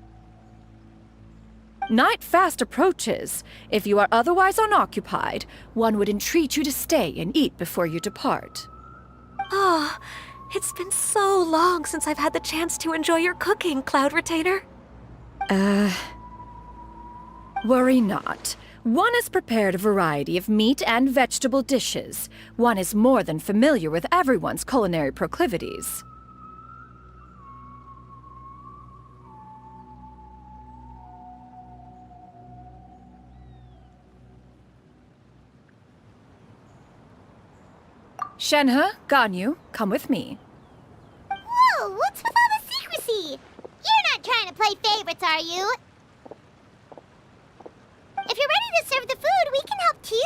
Night fast approaches. If you are otherwise unoccupied, one would entreat you to stay and eat before you depart. Oh, it's been so long since I've had the chance to enjoy your cooking, Cloud Retainer. Worry not. One has prepared a variety of meat and vegetable dishes. One is more than familiar with everyone's culinary proclivities. Shenhe, Ganyu, come with me. Whoa, what's with all the secrecy? You're not trying to play favorites, are you? If you're ready to serve the food, we can help too.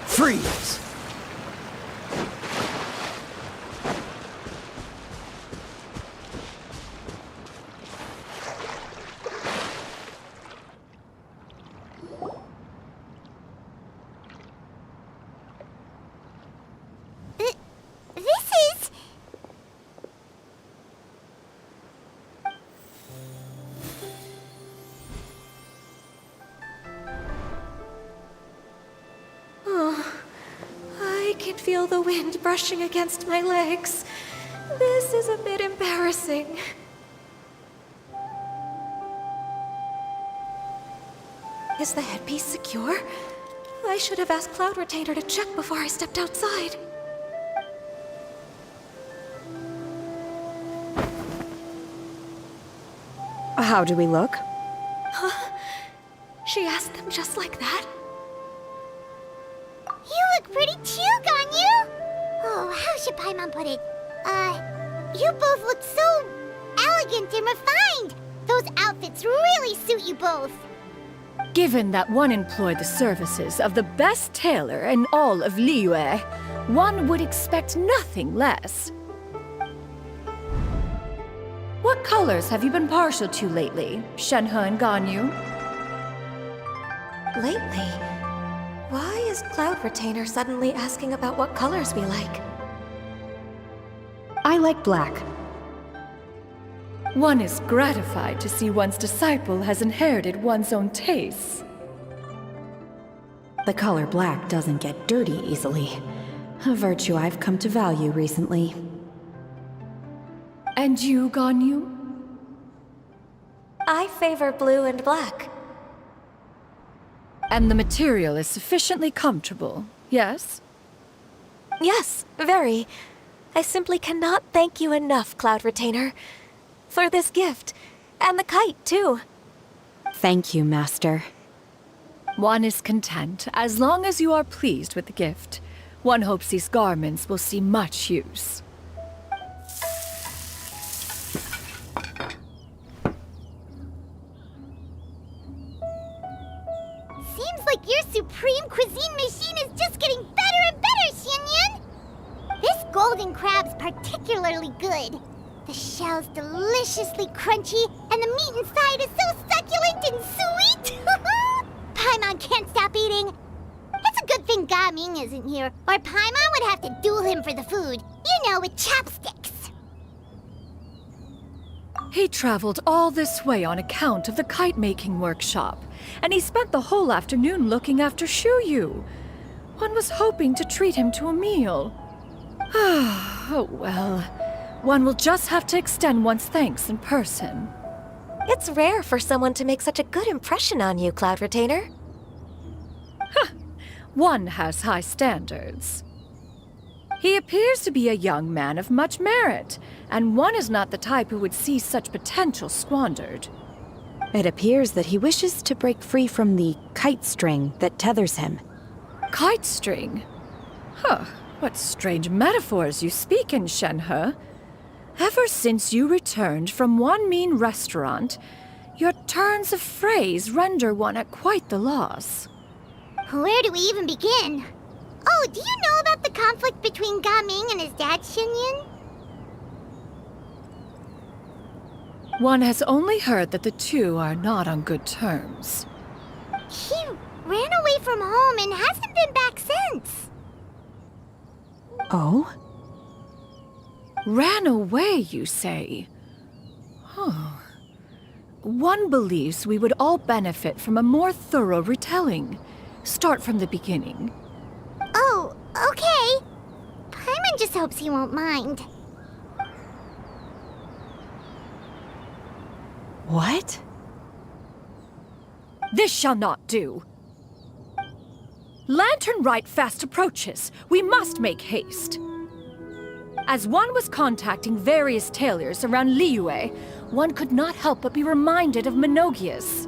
Freeze! This is... Oh, I can feel the wind brushing against my legs. This is a bit embarrassing. Is the headpiece secure? I should have asked Cloud Retainer to check before I stepped outside. How do we look? Huh? She asked them just like that? You look pretty too, Ganyu! Oh, how should Paimon put it? You both look so elegant and refined! Those outfits really suit you both! Given that one employed the services of the best tailor in all of Liyue, one would expect nothing less. What colors have you been partial to lately, Shenhe and Ganyu? Lately? Why is Cloud Retainer suddenly asking about what colors we like? I like black. One is gratified to see one's disciple has inherited one's own tastes. The color black doesn't get dirty easily. A virtue I've come to value recently. And you, Ganyu? I favor blue and black. And the material is sufficiently comfortable, yes? Yes, very. I simply cannot thank you enough, Cloud Retainer. For this gift. And the kite, too. Thank you, Master. One is content as long as you are pleased with the gift. One hopes these garments will see much use. Seems like your supreme cuisine machine is just getting better and better, Xianyun! This golden crab's particularly good. The shell's deliciously crunchy, and the meat inside is so succulent and sweet! Paimon can't stop eating. It's a good thing Gaming isn't here, or Paimon would have to duel him for the food. You know, with chopsticks. He traveled all this way on account of the kite-making workshop, and he spent the whole afternoon looking after Shuyu. One was hoping to treat him to a meal. Oh well. One will just have to extend one's thanks in person. It's rare for someone to make such a good impression on you, Cloud Retainer. One has high standards. He appears to be a young man of much merit, and one is not the type who would see such potential squandered. It appears that he wishes to break free from the kite string that tethers him. Kite string? Huh, what strange metaphors you speak in, Shenhe. Ever since you returned from one mean restaurant, your turns of phrase render one at quite the loss. Where do we even begin? Oh, do you know about the conflict between Gaming and his dad, Xianyun? One has only heard that the two are not on good terms. He ran away from home and hasn't been back since. Oh? Ran away, you say? Huh. One believes we would all benefit from a more thorough retelling. Start from the beginning. Oh, okay. Paimon just hopes he won't mind. What? This shall not do. Lantern Rite fast approaches. We must make haste. As one was contacting various tailors around Liyue, one could not help but be reminded of Menogias.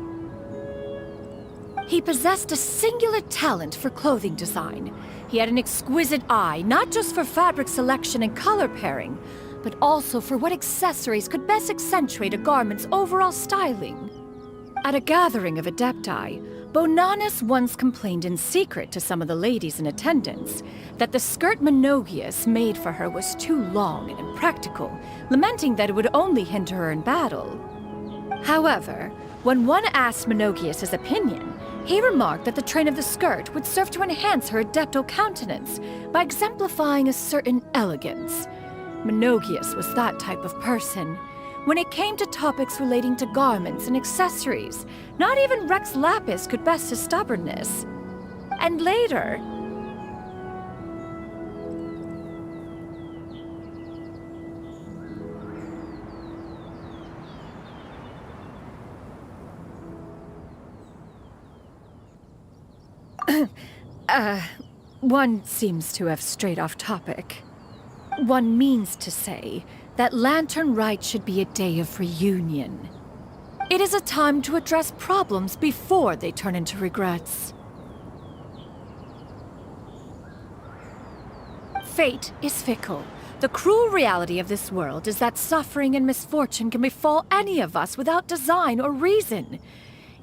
He possessed a singular talent for clothing design. He had an exquisite eye, not just for fabric selection and color pairing, but also for what accessories could best accentuate a garment's overall styling. At a gathering of Adepti, Bonanis once complained in secret to some of the ladies in attendance that the skirt Menogias made for her was too long and impractical, lamenting that it would only hinder her in battle. However, when one asked Menogias his opinion, he remarked that the train of the skirt would serve to enhance her adeptal countenance by exemplifying a certain elegance. Menogias was that type of person. When it came to topics relating to garments and accessories, not even Rex Lapis could best his stubbornness. And later... one seems to have strayed off topic. One means to say that Lantern Rite should be a day of reunion. It is a time to address problems before they turn into regrets. Fate is fickle. The cruel reality of this world is that suffering and misfortune can befall any of us without design or reason.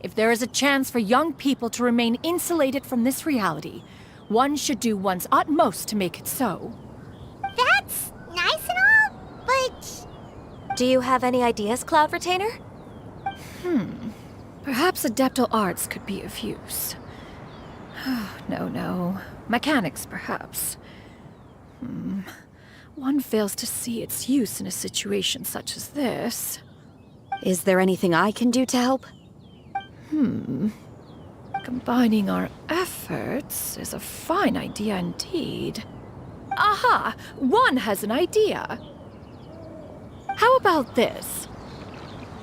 If there is a chance for young people to remain insulated from this reality, one should do one's utmost to make it so. That's nice and all, but... Do you have any ideas, Cloud Retainer? Perhaps adeptal arts could be of use. No. Mechanics, perhaps. One fails to see its use in a situation such as this. Is there anything I can do to help? Combining our efforts is a fine idea indeed. Aha! One has an idea. How about this?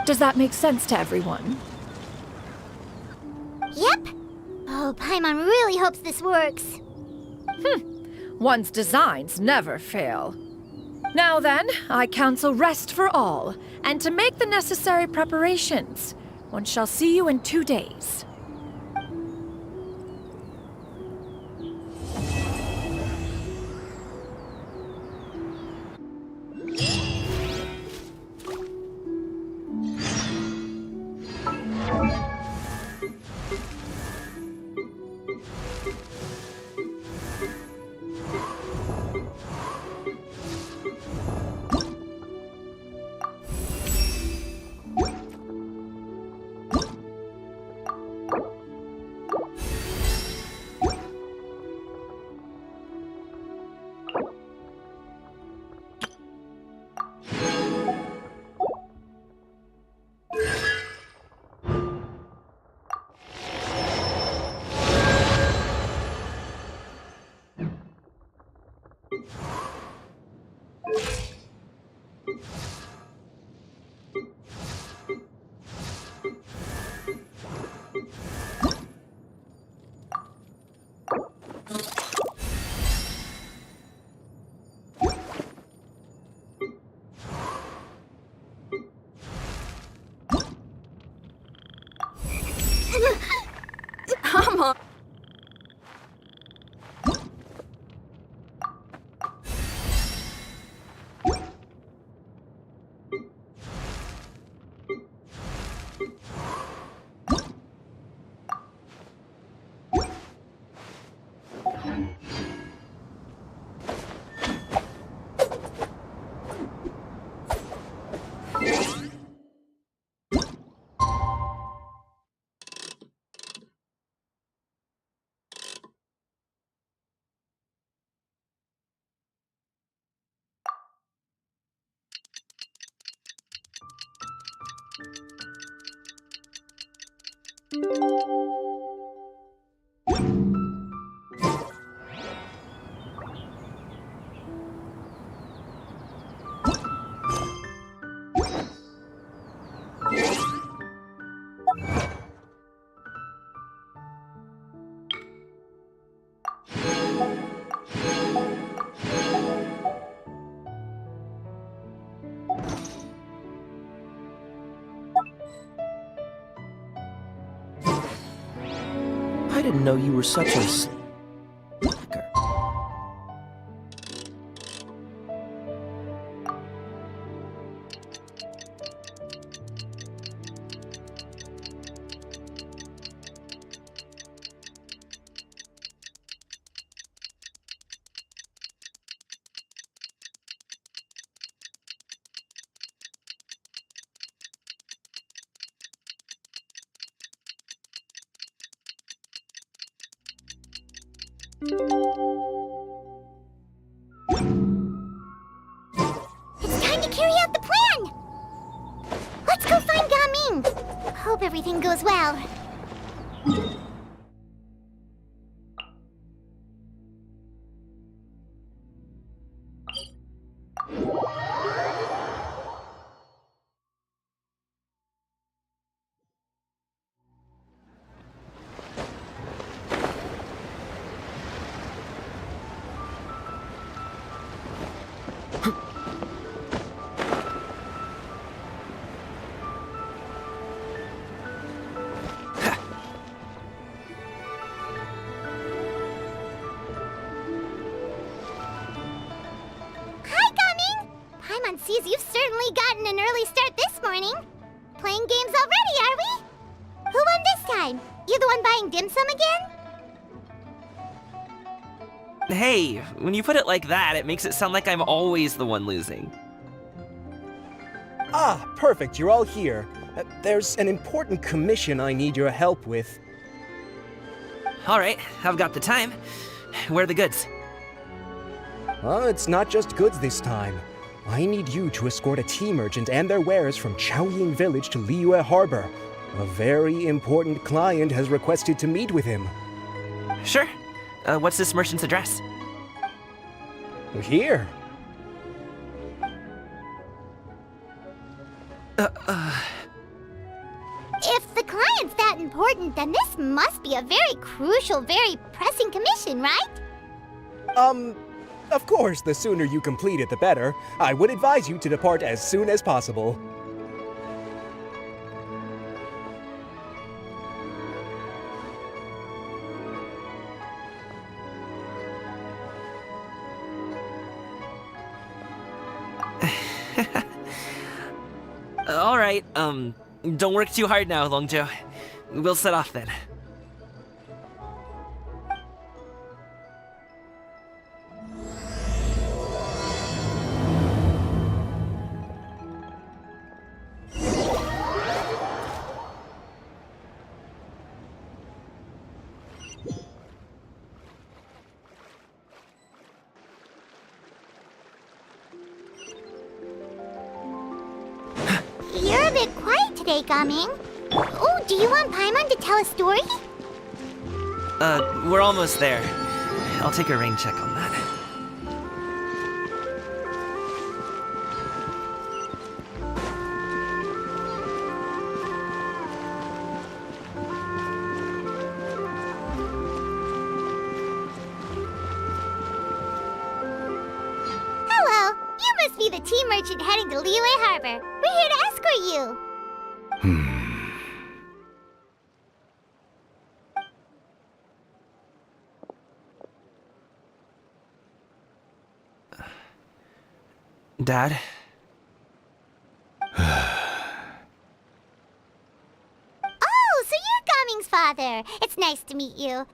Does that make sense to everyone? Yep. Oh, Paimon really hopes this works. One's designs never fail. Now then, I counsel rest for all, and to make the necessary preparations. One shall see you in 2 days. I didn't know you were such a slacker. It's time to carry out the plan! Let's go find Gaming! Hope everything goes well. Paimon sees you've certainly gotten an early start this morning. Playing games already, are we? Who won this time? You the one buying dim sum again? Hey, when you put it like that, it makes it sound like I'm always the one losing. Ah, perfect, you're all here. There's an important commission I need your help with. Alright, I've got the time. Where are the goods? It's not just goods this time. I need you to escort a tea merchant and their wares from Chaoying Village to Liyue Harbor. A very important client has requested to meet with him. Sure. What's this merchant's address? Here. If the client's that important, then this must be a very crucial, very pressing commission, right? Of course, the sooner you complete it, the better. I would advise you to depart as soon as possible. Alright, don't work too hard now, Longjo. We'll set off then. You're a bit quiet today, Gaming. Oh, do you want Paimon to tell a story? We're almost there. I'll take a rain check on that. Hello, you must be the tea merchant heading to Liyue Harbor. We're here to escort you. Dad? Oh, so you're Gaming's father. It's nice to meet you.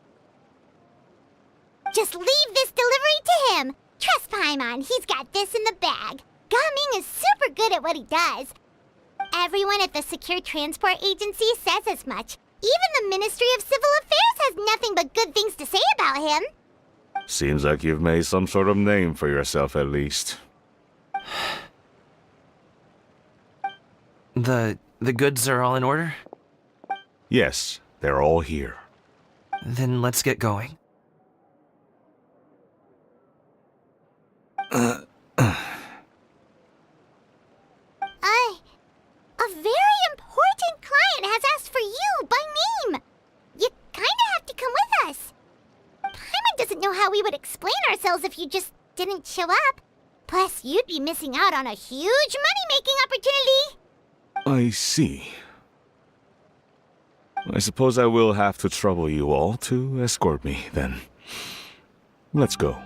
Just leave this delivery to him. Trust Paimon, he's got this in the bag. Gaming is super good at what he does. Everyone at the Secure Transport Agency says as much. Even the Ministry of Civil Affairs has nothing but good things to say about him. Seems like you've made some sort of name for yourself The goods are all in order? Yes, they're all here. Then let's get going. A very important client has asked for you by name. You kinda have to come with us. Paimon doesn't know how we would explain ourselves if you just didn't show up. Plus, you'd be missing out on a huge money-making opportunity. I see. I suppose I will have to trouble you all to escort me, then. Let's go.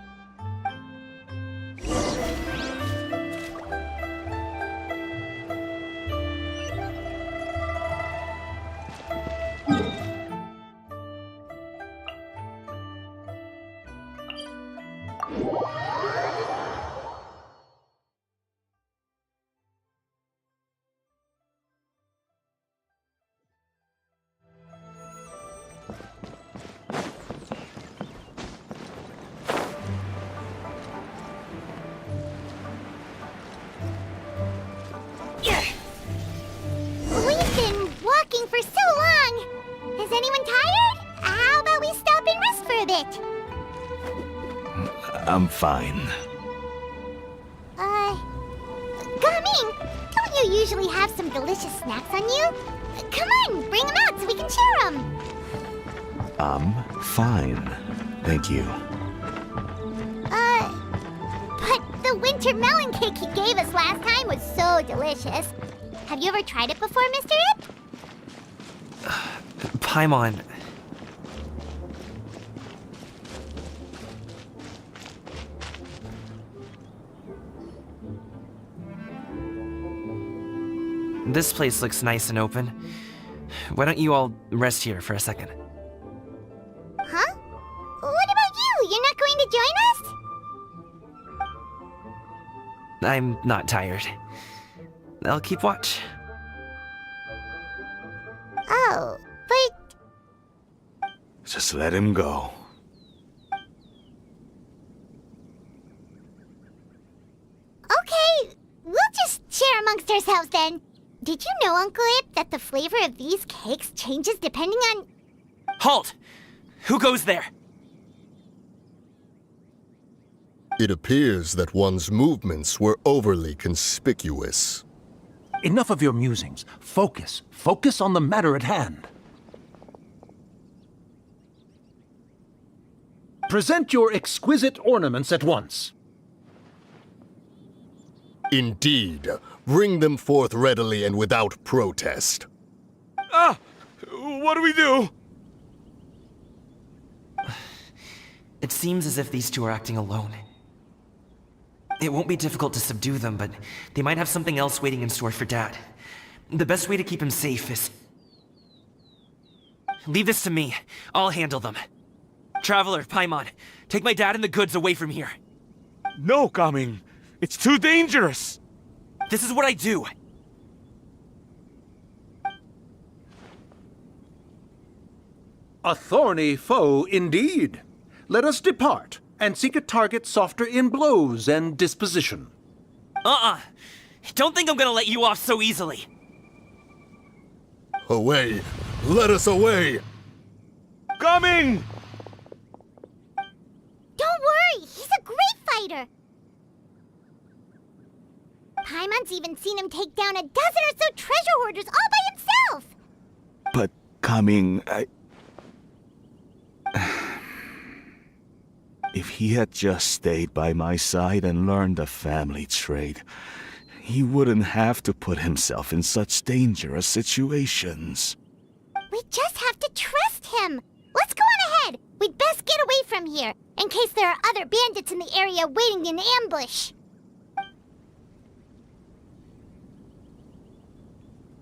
We've been walking for so long. Is anyone tired? How about we stop and rest for a bit? I'm fine. Gaming, don't you usually have some delicious snacks on you? Come on, bring them out so we can share them. I'm fine. Thank you. But the winter melon cake he gave us last time was so delicious. Have you ever tried it before, Mr. Ip? Paimon. This place looks nice and open. Why don't you all rest here for a second? Huh? What about you? You're not going to join us? I'm not tired. I'll keep watch. Oh, but Just let him go. okay, we'll just share amongst ourselves then. Did you know, Uncle Ip, that the flavor of these cakes changes depending on... Halt! Who goes there? It appears that one's movements were overly conspicuous. Enough of your musings. Focus. Focus on the matter at hand. Present your exquisite ornaments at once. Indeed. Bring them forth readily and without protest. Ah! What do we do? It seems as if these two are acting alone. It won't be difficult to subdue them, but they might have something else waiting in store for Dad. The best way to keep him safe is... Leave this to me. I'll handle them. Traveler, Paimon, take my dad and the goods away from here. No, Gaming. It's too dangerous. This is what I do. A thorny foe indeed. Let us depart and seek a target softer in blows and disposition. Don't think I'm gonna let you off so easily. Away! Let us away! Coming! Don't worry, he's a great fighter. Paimon's even seen him take down a dozen or so treasure hoarders all by himself. But Coming, If he had just stayed by my side and learned the family trade, he wouldn't have to put himself in such dangerous situations. We just have to trust him. Let's go on ahead. We'd best get away from here, in case there are other bandits in the area waiting in ambush.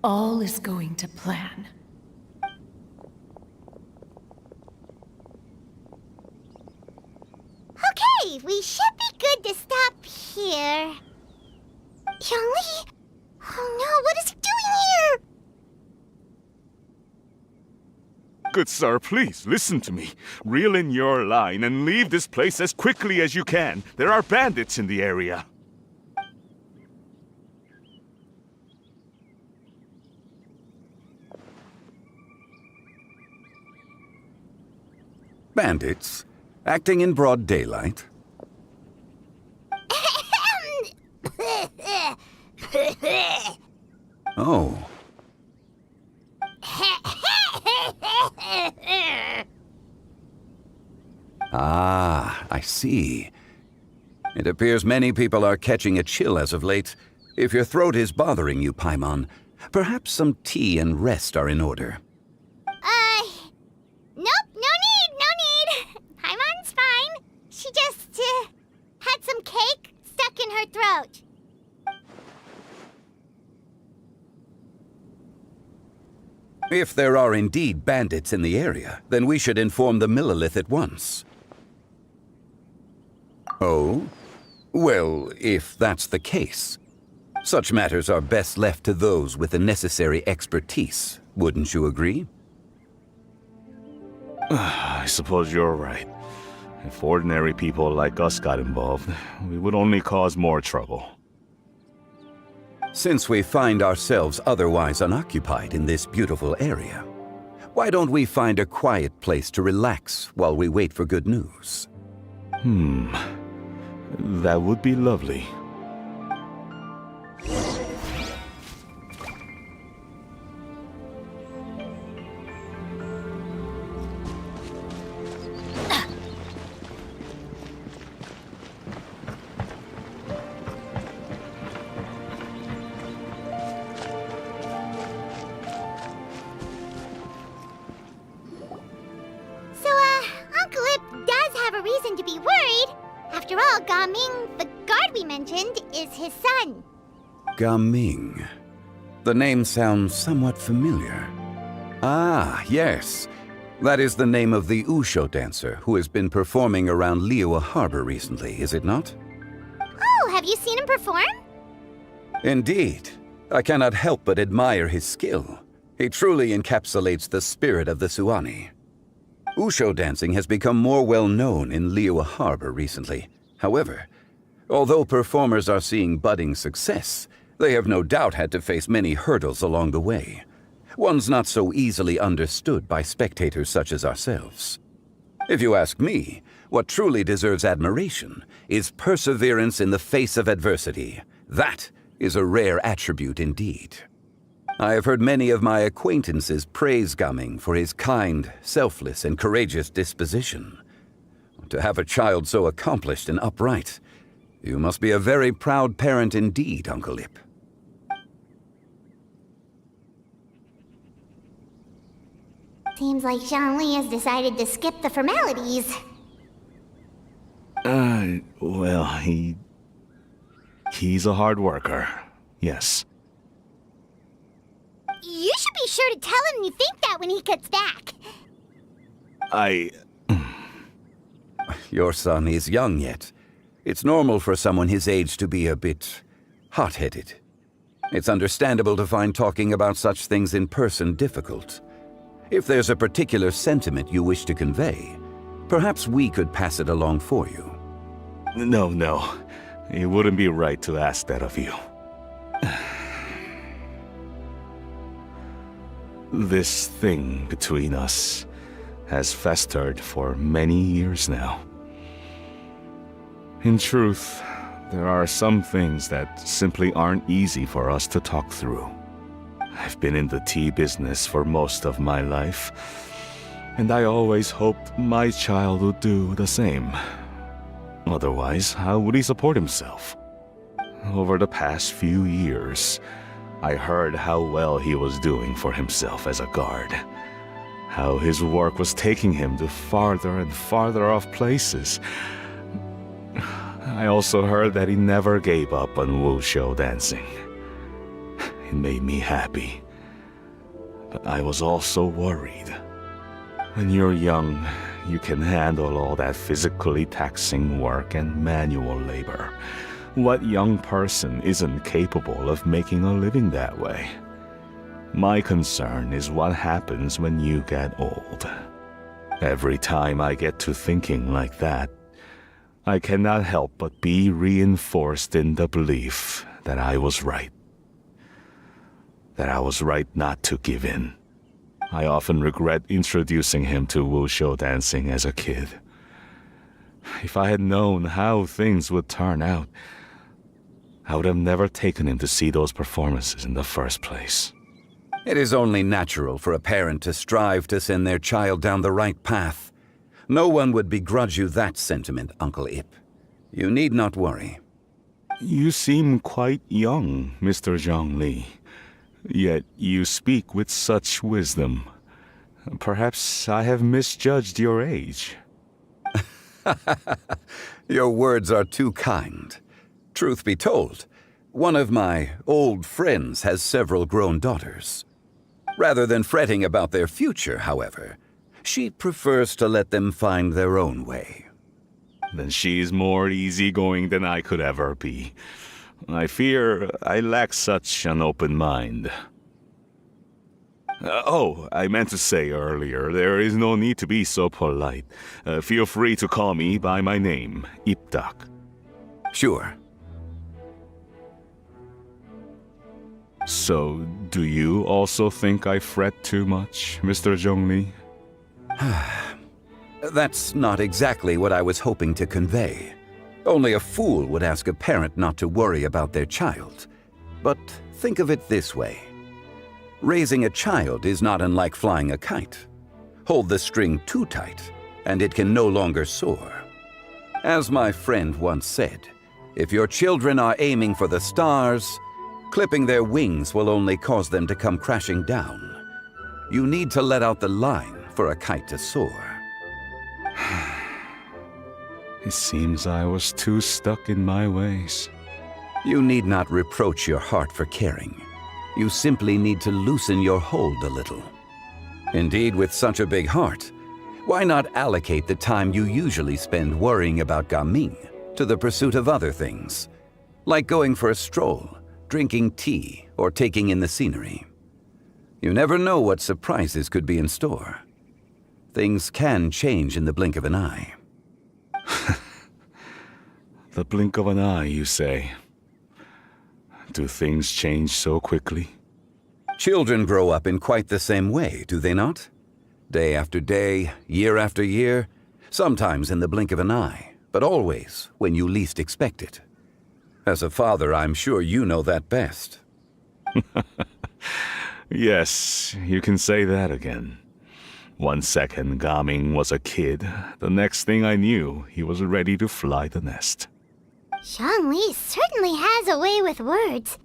All is going to plan. Okay, we should be good to stop here. Yangli? Oh no, what is he doing here? Good sir, please, listen to me. Reel in your line and leave this place as quickly as you can. There are bandits in the area. Bandits? Acting in broad daylight? Oh. Ah, I see. It appears many people are catching a chill as of late. If your throat is bothering you, Paimon, perhaps some tea and rest are in order. Nope, no need. Paimon's fine. She just, had some cake stuck in her throat. If there are indeed bandits in the area, then we should inform the Millelith at once. Oh? Well, if that's the case, such matters are best left to those with the necessary expertise, wouldn't you agree? I suppose you're right. If ordinary people like us got involved, we would only cause more trouble. Since we find ourselves otherwise unoccupied in this beautiful area, why don't we find a quiet place to relax while we wait for good news? That would be lovely. Uncle Ip does have a reason to be worried. After all, Gaming, the guard we mentioned, is his son. Gaming. The name sounds somewhat familiar. Ah, yes. That is the name of the Usho dancer who has been performing around Liyue Harbor recently, is it not? Oh, have you seen him perform? Indeed. I cannot help but admire his skill. He truly encapsulates the spirit of the Suani. Usho dancing has become more well known in Liyue Harbor recently. However, although performers are seeing budding success, they have no doubt had to face many hurdles along the way. Ones not so easily understood by spectators such as ourselves. If you ask me, what truly deserves admiration is perseverance in the face of adversity. That is a rare attribute indeed. I have heard many of my acquaintances praise Gaming for his kind, selfless, and courageous disposition. To have a child so accomplished and upright, you must be a very proud parent indeed, Uncle Ip. Seems like Zhongli has decided to skip the formalities. Well, he's a hard worker. Yes. You should be sure to tell him you think that when he gets back. Your son is young yet. It's normal for someone his age to be a bit hot-headed. It's understandable to find talking about such things in person difficult. If there's a particular sentiment you wish to convey, perhaps we could pass it along for you. No. It wouldn't be right to ask that of you. This thing between us has festered for many years now. In truth, there are some things that simply aren't easy for us to talk through. I've been in the tea business for most of my life, and I always hoped my child would do the same. Otherwise, how would he support himself? Over the past few years, I heard how well he was doing for himself as a guard. How his work was taking him to farther and farther off places. I also heard that he never gave up on wushou dancing. It made me happy. But I was also worried. When you're young, you can handle all that physically taxing work and manual labor. What young person isn't capable of making a living that way? My concern is what happens when you get old. Every time I get to thinking like that, I cannot help but be reinforced in the belief that I was right. That I was right not to give in. I often regret introducing him to wushou dancing as a kid. If I had known how things would turn out, I would have never taken him to see those performances in the first place. It is only natural for a parent to strive to send their child down the right path. No one would begrudge you that sentiment, Uncle Ip. You need not worry. You seem quite young, Mr. Zhongli. Yet you speak with such wisdom. Perhaps I have misjudged your age. Your words are too kind. Truth be told, one of my old friends has several grown daughters. Rather than fretting about their future, however, she prefers to let them find their own way. Then she's more easygoing than I could ever be. I fear I lack such an open mind. I meant to say earlier, there is no need to be so polite. Feel free to call me by my name, Ipdak. Sure. So, do you also think I fret too much, Mr. Zhongli? That's not exactly what I was hoping to convey. Only a fool would ask a parent not to worry about their child. But think of it this way. Raising a child is not unlike flying a kite. Hold the string too tight, and it can no longer soar. As my friend once said, if your children are aiming for the stars, clipping their wings will only cause them to come crashing down. You need to let out the line for a kite to soar. It seems I was too stuck in my ways. You need not reproach your heart for caring. You simply need to loosen your hold a little. Indeed, with such a big heart, why not allocate the time you usually spend worrying about Gaming to the pursuit of other things, like going for a stroll, drinking tea, or taking in the scenery? You never know what surprises could be in store. Things can change in the blink of an eye. The blink of an eye, you say? Do things change so quickly? Children grow up in quite the same way, do they not? Day after day, year after year, sometimes in the blink of an eye, but always when you least expect it. As a father, I'm sure you know that best. Yes, you can say that again. 1 second Gaming was a kid, the next thing I knew, he was ready to fly the nest. Zhongli certainly has a way with words.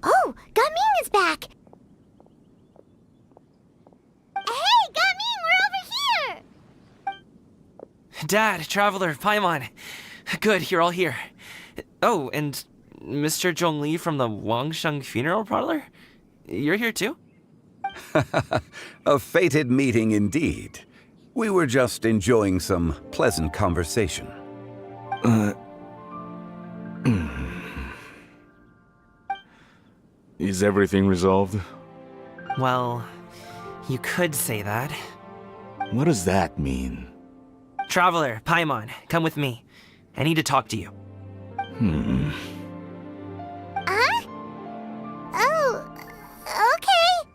Oh, Gaming is back! Hey, Gaming, we're over here! Dad, Traveler, Paimon. Good, you're all here. Oh, and Mr. Zhongli from the Wangsheng Funeral Parlor? You're here too? A fated meeting indeed. We were just enjoying some pleasant conversation. Is everything resolved? Well, you could say that. What does that mean? Traveler, Paimon, come with me. I need to talk to you. Huh? Oh, okay.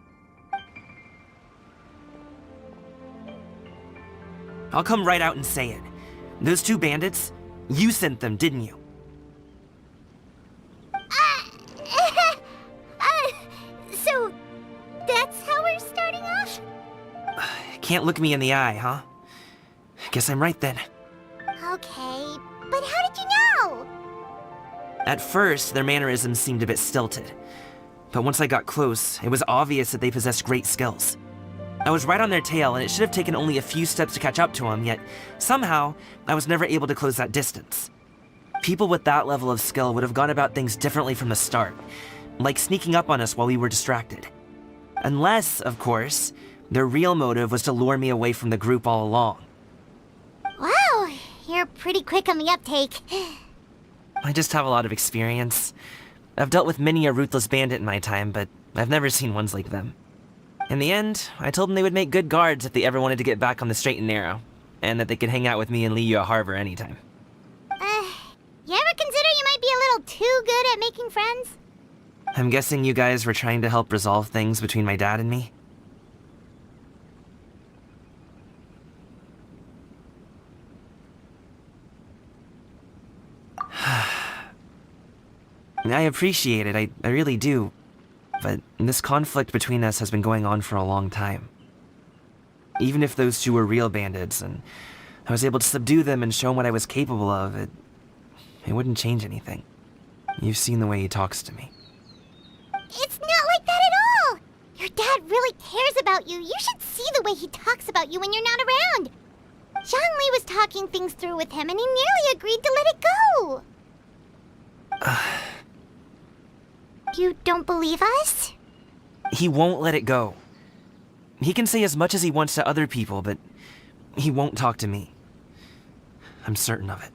I'll come right out and say it. Those two bandits, you sent them, didn't you? So, that's how we're starting off? Can't look me in the eye, huh? Guess I'm right then. Okay, but how did you know? At first, their mannerisms seemed a bit stilted. But once I got close, it was obvious that they possessed great skills. I was right on their tail, and it should have taken only a few steps to catch up to them, yet somehow, I was never able to close that distance. People with that level of skill would have gone about things differently from the start, like sneaking up on us while we were distracted. Unless, of course, their real motive was to lure me away from the group all along. Wow, you're pretty quick on the uptake. I just have a lot of experience. I've dealt with many a ruthless bandit in my time, but I've never seen ones like them. In the end, I told them they would make good guards if they ever wanted to get back on the straight and narrow, and that they could hang out with me in Liyue Harbor anytime. You're at making friends? I'm guessing you guys were trying to help resolve things between my dad and me? I appreciate it, I really do. But this conflict between us has been going on for a long time. Even if those two were real bandits, and I was able to subdue them and show them what I was capable of, it wouldn't change anything. You've seen the way he talks to me. It's not like that at all! Your dad really cares about you. You should see the way he talks about you when you're not around. Zhongli was talking things through with him, and he nearly agreed to let it go. You don't believe us? He won't let it go. He can say as much as he wants to other people, but he won't talk to me. I'm certain of it.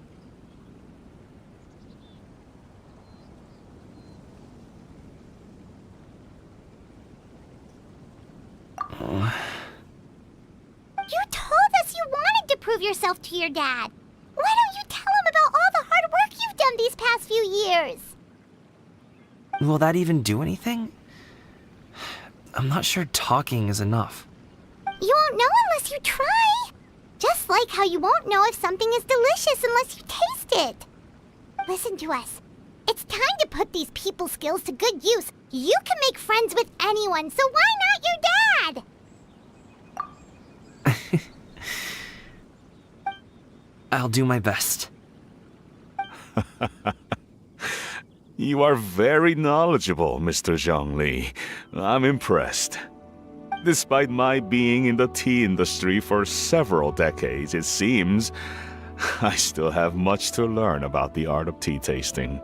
You told us you wanted to prove yourself to your dad. Why don't you tell him about all the hard work you've done these past few years? Will that even do anything? I'm not sure talking is enough. You won't know unless you try. Just like how you won't know if something is delicious unless you taste it. Listen to us. It's time to put these people skills to good use. You can make friends with anyone, so why not your dad? I'll do my best. You are very knowledgeable, Mr. Zhongli. I'm impressed. Despite my being in the tea industry for several decades, it seems I still have much to learn about the art of tea tasting.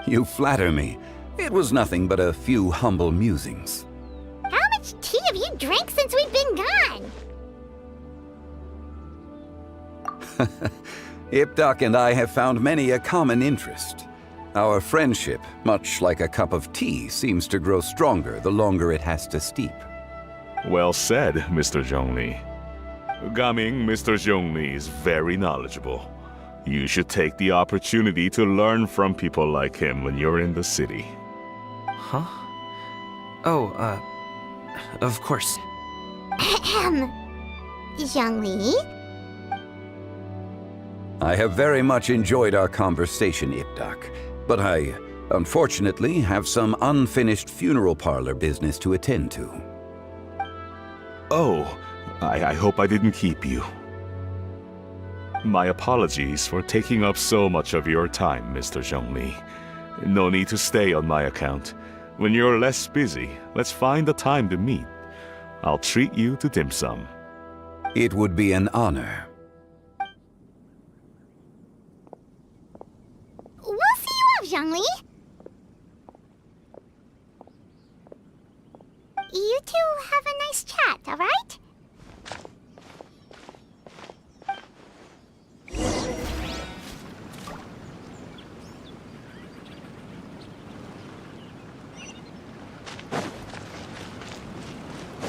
You flatter me. It was nothing but a few humble musings. How much tea have you drank since we've been gone? Ipdak and I have found many a common interest. Our friendship, much like a cup of tea, seems to grow stronger the longer it has to steep. Well said, Mr. Zhongli. Gaming, Mr. Zhongli is very knowledgeable. You should take the opportunity to learn from people like him when you're in the city. Huh? Oh, of course. Zhongli? I have very much enjoyed our conversation, Ipdak, but I, unfortunately, have some unfinished funeral parlor business to attend to. Oh, I hope I didn't keep you. My apologies for taking up so much of your time, Mr. Zhongli. No need to stay on my account. When you're less busy, let's find a time to meet. I'll treat you to dim sum. It would be an honor. We'll see you off, Zhongli. You two have a nice chat, all right?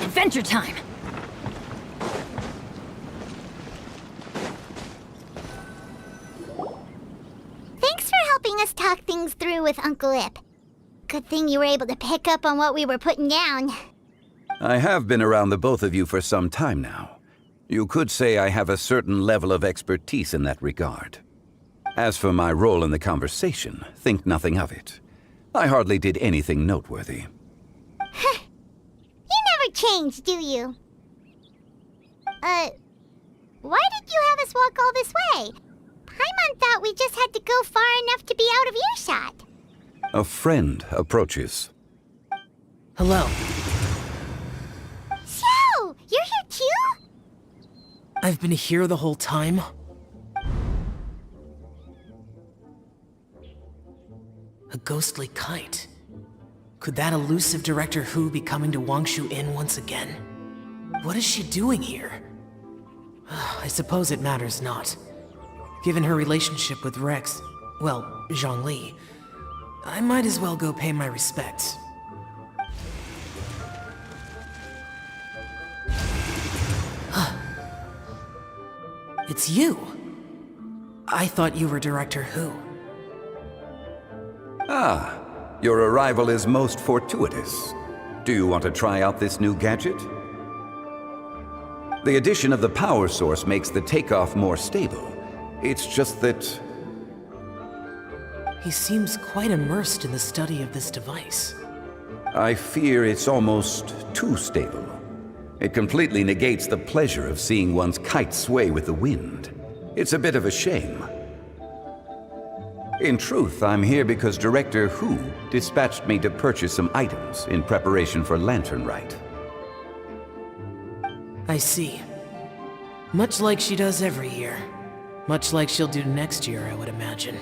Adventure time! Thanks for helping us talk things through with Uncle Ip. Good thing you were able to pick up on what we were putting down. I have been around the both of you for some time now. You could say I have a certain level of expertise in that regard. As for my role in the conversation, think nothing of it. I hardly did anything noteworthy. You never change, do you? Why did you have us walk all this way? Paimon thought we just had to go far enough to be out of earshot. A friend approaches. Hello. So, you're here too? I've been here the whole time. A ghostly kite. Could that elusive Director Hu be coming to Wangshu Inn once again? What is she doing here? I suppose it matters not. Given her relationship with Rex, well, Zhongli, I might as well go pay my respects. It's you! I thought you were Director Hu. Ah, your arrival is most fortuitous. Do you want to try out this new gadget? The addition of the power source makes the takeoff more stable. It's just that... He seems quite immersed in the study of this device. I fear it's almost too stable. It completely negates the pleasure of seeing one's kite sway with the wind. It's a bit of a shame. In truth, I'm here because Director Hu dispatched me to purchase some items in preparation for Lantern Rite. I see. Much like she does every year. Much like she'll do next year, I would imagine.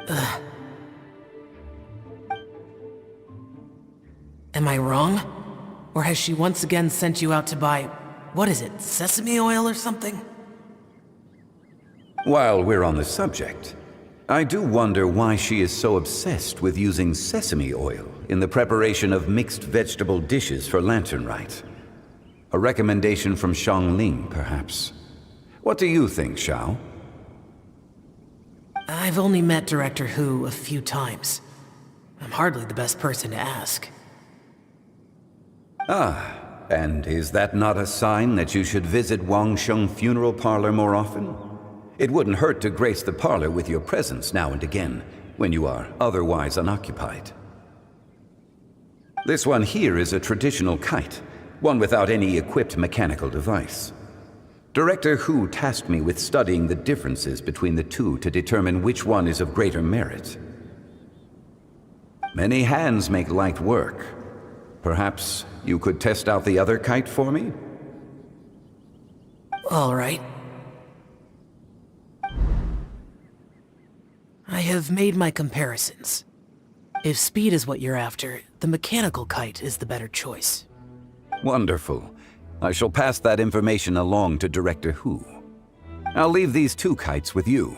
Ugh. Am I wrong? Or has she once again sent you out to buy, what is it, sesame oil or something? While we're on the subject, I do wonder why she is so obsessed with using sesame oil in the preparation of mixed vegetable dishes for Lantern Rite. A recommendation from Xiangling, perhaps. What do you think, Xiao? I've only met Director Hu a few times. I'm hardly the best person to ask. Ah, and is that not a sign that you should visit Wangsheng Funeral Parlor more often? It wouldn't hurt to grace the parlor with your presence now and again, when you are otherwise unoccupied. This one here is a traditional kite, one without any equipped mechanical device. Director Hu tasked me with studying the differences between the two to determine which one is of greater merit. Many hands make light work. Perhaps you could test out the other kite for me? All right. I have made my comparisons. If speed is what you're after, the mechanical kite is the better choice. Wonderful. I shall pass that information along to Director Hu. I'll leave these two kites with you.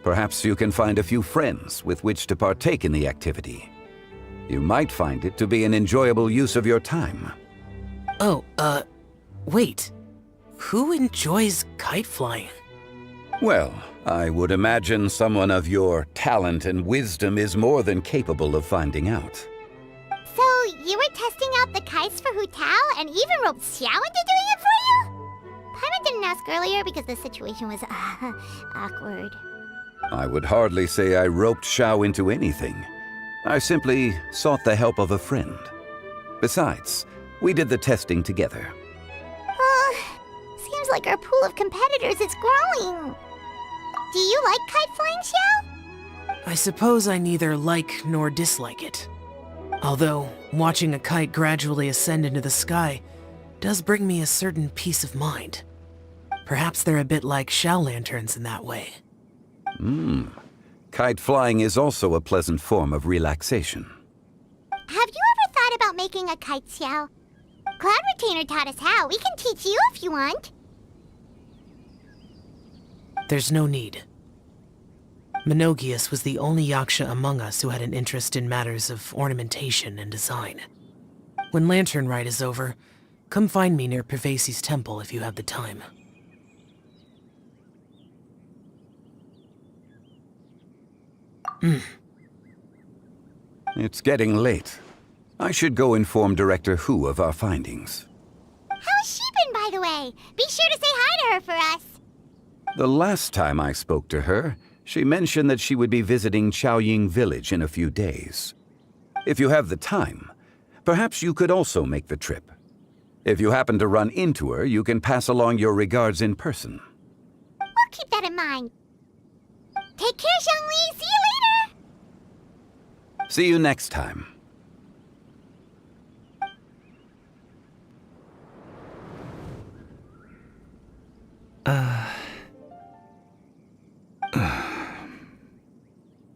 Perhaps you can find a few friends with which to partake in the activity. You might find it to be an enjoyable use of your time. Oh, wait. Who enjoys kite flying? Well, I would imagine someone of your talent and wisdom is more than capable of finding out. So, you were testing out the kites for Hu Tao and even roped Xiao into doing it for you? Paimon didn't ask earlier because the situation was awkward. I would hardly say I roped Xiao into anything. I simply sought the help of a friend. Besides, we did the testing together. Seems like our pool of competitors is growing. Do you like kite flying, Xiao? I suppose I neither like nor dislike it. Although, watching a kite gradually ascend into the sky does bring me a certain peace of mind. Perhaps they're a bit like Xiao lanterns in that way. Kite flying is also a pleasant form of relaxation. Have you ever thought about making a kite, Xiao? Cloud Retainer taught us how. We can teach you if you want. There's no need. Menogias was the only Yaksha among us who had an interest in matters of ornamentation and design. When Lantern Rite is over, come find me near Pervasi's temple if you have the time. It's getting late. I should go inform Director Hu of our findings. How's she been, by the way? Be sure to say hi to her for us. The last time I spoke to her, she mentioned that she would be visiting Chaoying Village in a few days. If you have the time, perhaps you could also make the trip. If you happen to run into her, you can pass along your regards in person. We'll keep that in mind. Take care, Xiangli. See you later. See you next time.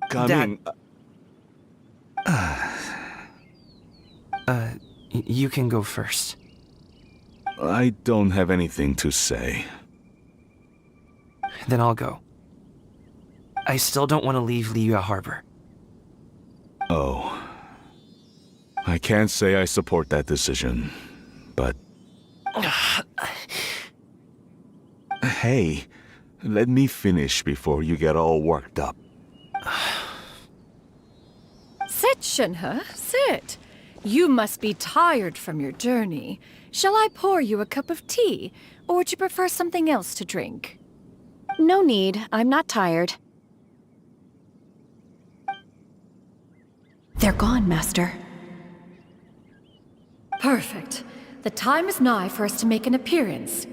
Coming. You can go first. I don't have anything to say. Then I'll go. I still don't want to leave Liyue Harbor. Oh. I can't say I support that decision, but... Hey, Let me finish before you get all worked up. Sit, Shenhe, sit. You must be tired from your journey. Shall I pour you a cup of tea, or would you prefer something else to drink? No need. I'm not tired. They're gone, Master. Perfect. The time is nigh for us to make an appearance.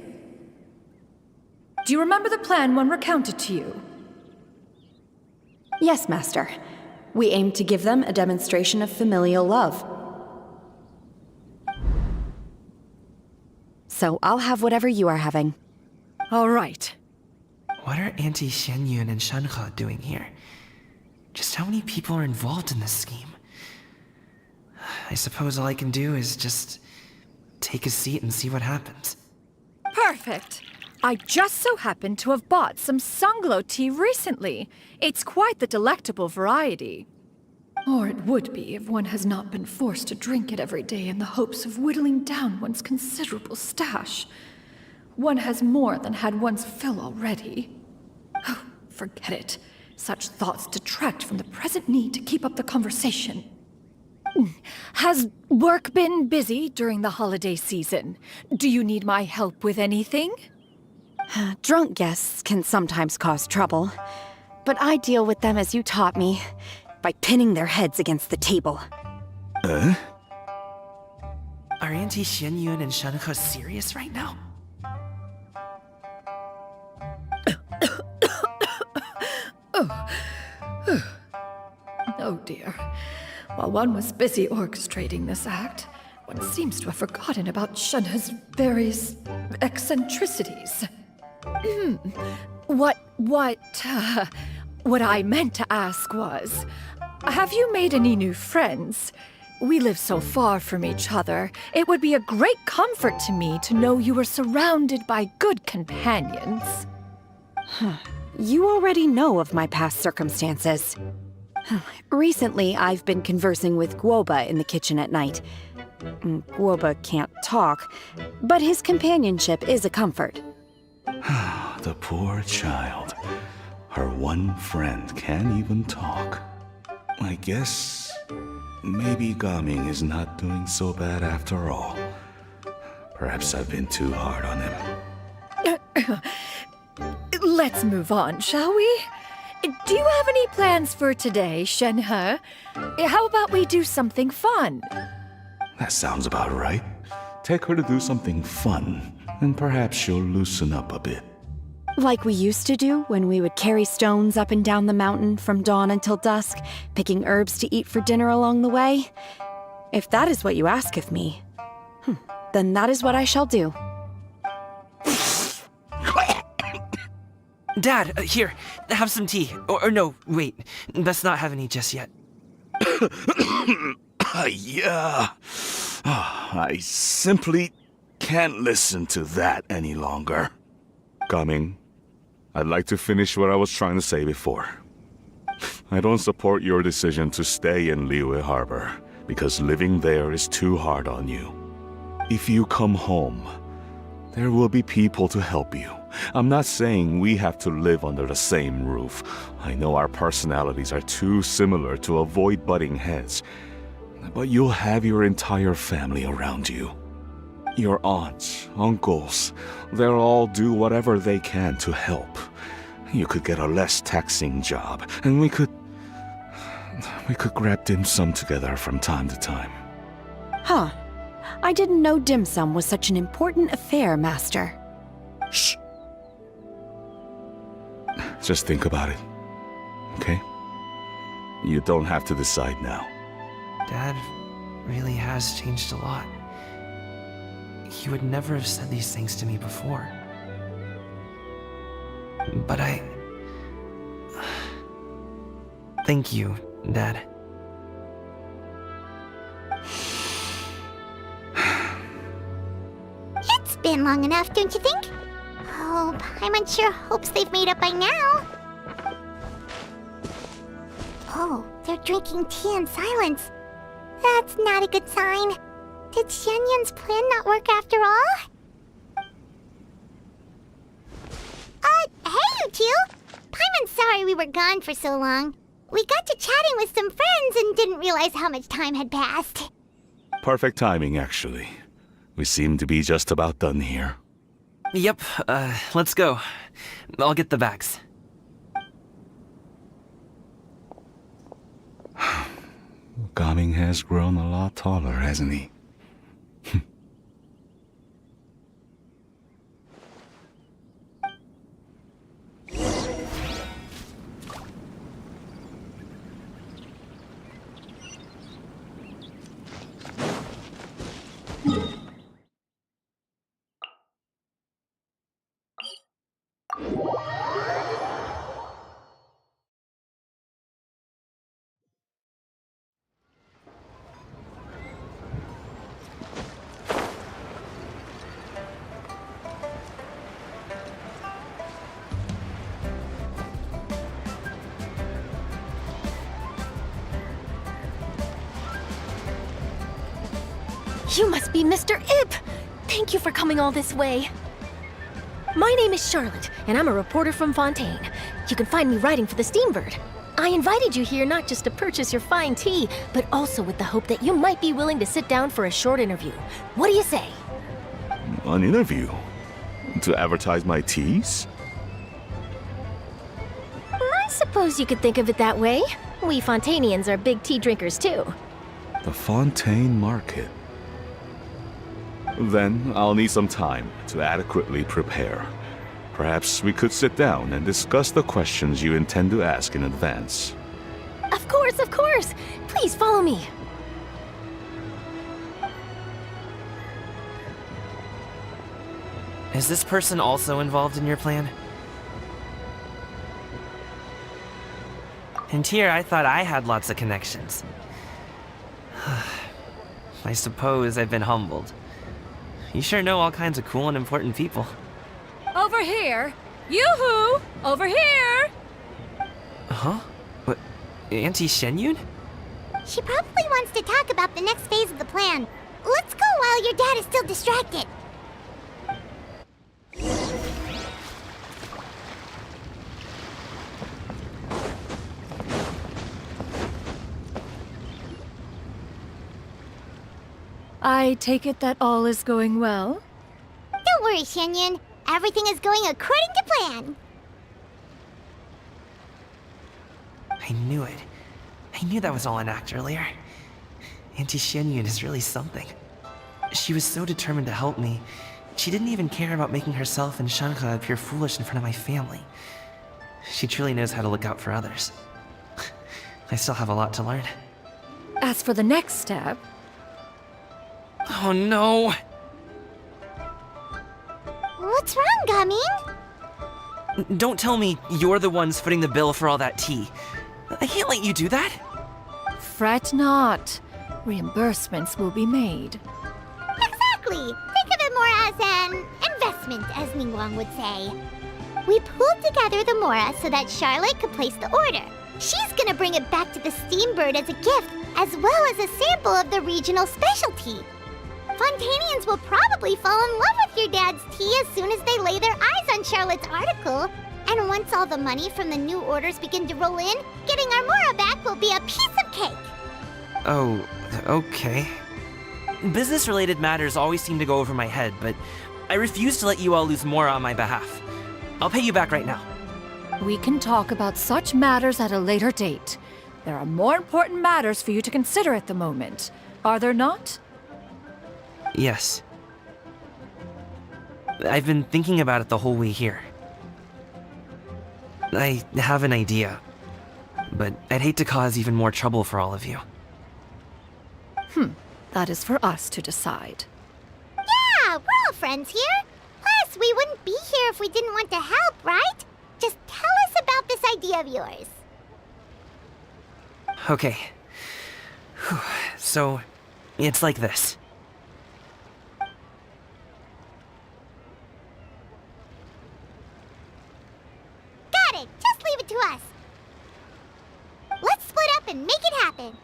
Do you remember the plan one recounted to you? Yes, Master. We aim to give them a demonstration of familial love. So I'll have whatever you are having. All right. What are Auntie Xianyun and Shenhe doing here? Just how many people are involved in this scheme? I suppose all I can do is just take a seat and see what happens. Perfect. I just so happen to have bought some Sunglow tea recently. It's quite the delectable variety. Or it would be if one has not been forced to drink it every day in the hopes of whittling down one's considerable stash. One has more than had one's fill already. Oh, forget it. Such thoughts detract from the present need to keep up the conversation. Has work been busy during the holiday season? Do you need my help with anything? Drunk guests can sometimes cause trouble, but I deal with them as you taught me, by pinning their heads against the table. Are Auntie Xianyun and Shenhe serious right now? Oh dear. While one was busy orchestrating this act, one seems to have forgotten about Shenhe's various eccentricities. What I meant to ask was, have you made any new friends? We live so far from each other, it would be a great comfort to me to know you were surrounded by good companions. You already know of my past circumstances. Recently, I've been conversing with Guoba in the kitchen at night. Guoba can't talk, but his companionship is a comfort. The poor child. Her one friend can't even talk. I guess maybe Gaming is not doing so bad after all. Perhaps I've been too hard on him. Let's move on, shall we? Do you have any plans for today, Shenhe? How about we do something fun? That sounds about right. Take her to do something fun, and perhaps she'll loosen up a bit. Like we used to do when we would carry stones up and down the mountain from dawn until dusk, picking herbs to eat for dinner along the way? If that is what you ask of me, then that is what I shall do. Dad, here, have some tea. Or no, wait, let's not have any just yet. Yeah. I simply can't listen to that any longer. Coming. I'd like to finish what I was trying to say before. I don't support your decision to stay in Liyue Harbor, because living there is too hard on you. If you come home, there will be people to help you. I'm not saying we have to live under the same roof. I know our personalities are too similar to avoid butting heads. But you'll have your entire family around you. Your aunts, uncles, they'll all do whatever they can to help. You could get a less taxing job, and we could grab dim sum together from time to time. Huh. I didn't know dim sum was such an important affair, Master. Shh. Just think about it, okay? You don't have to decide now. Dad really has changed a lot. He would never have said these things to me before. But thank you, Dad. It's been long enough, don't you think? Oh, Paimon sure hopes they've made up by now. Oh, they're drinking tea in silence. That's not a good sign. Did Xianyun's plan not work after all? Hey, you you? Paimon's sorry we were gone for so long. We got to chatting with some friends and didn't realize how much time had passed. Perfect timing, actually. We seem to be just about done here. Yep, let's go. I'll get the bags. Gaming has grown a lot taller, hasn't he? You must be Mr. Ip! Thank you for coming all this way. My name is Charlotte, and I'm a reporter from Fontaine. You can find me writing for the Steambird. I invited you here not just to purchase your fine tea, but also with the hope that you might be willing to sit down for a short interview. What do you say? An interview? To advertise my teas? I suppose you could think of it that way. We Fontainians are big tea drinkers too. The Fontaine Market. Then I'll need some time to adequately prepare. Perhaps we could sit down and discuss the questions you intend to ask in advance. Of course, of course! Please follow me. Is this person also involved in your plan? And here I thought I had lots of connections. I suppose I've been humbled. You sure know all kinds of cool and important people. Over here! Yoo-hoo! Over here! Huh? What? Auntie Shenyun? She probably wants to talk about the next phase of the plan. Let's go while your dad is still distracted. I take it that all is going well? Don't worry, Shenyun. Everything is going according to plan. I knew it. I knew that was all an act earlier. Auntie Shenyun is really something. She was so determined to help me. She didn't even care about making herself and Shanka appear foolish in front of my family. She truly knows how to look out for others. I still have a lot to learn. As for the next step... Oh no! What's wrong, Gaming? Don't tell me you're the ones footing the bill for all that tea. I can't let you do that. Fret not. Reimbursements will be made. Exactly! Think of it more as an investment, as Ningguang would say. We pooled together the Mora so that Charlotte could place the order. She's gonna bring it back to the Steambird as a gift, as well as a sample of the regional specialty. Fontainians will probably fall in love with your dad's tea as soon as they lay their eyes on Charlotte's article. And once all the money from the new orders begin to roll in, getting our Mora back will be a piece of cake. Oh, okay. Business-related matters always seem to go over my head, but I refuse to let you all lose more on my behalf. I'll pay you back right now. We can talk about such matters at a later date. There are more important matters for you to consider at the moment, are there not? Yes. I've been thinking about it the whole way here. I have an idea, but I'd hate to cause even more trouble for all of you. That is for us to decide. Yeah, we're all friends here. Plus, we wouldn't be here if we didn't want to help, right? Just tell us about this idea of yours. Okay. So, it's like this. Got it! Just leave it to us. Let's split up and make it happen.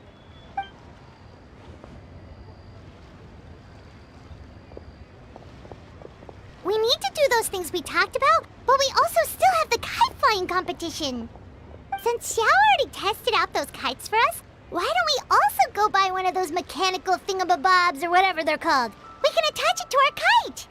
We need need to do those things we talked about, but we also still have the kite flying competition. Since Xiao already tested out those kites for us, why don't we also go buy one of those mechanical thingamabobs or whatever they're called? We can attach it to our kite!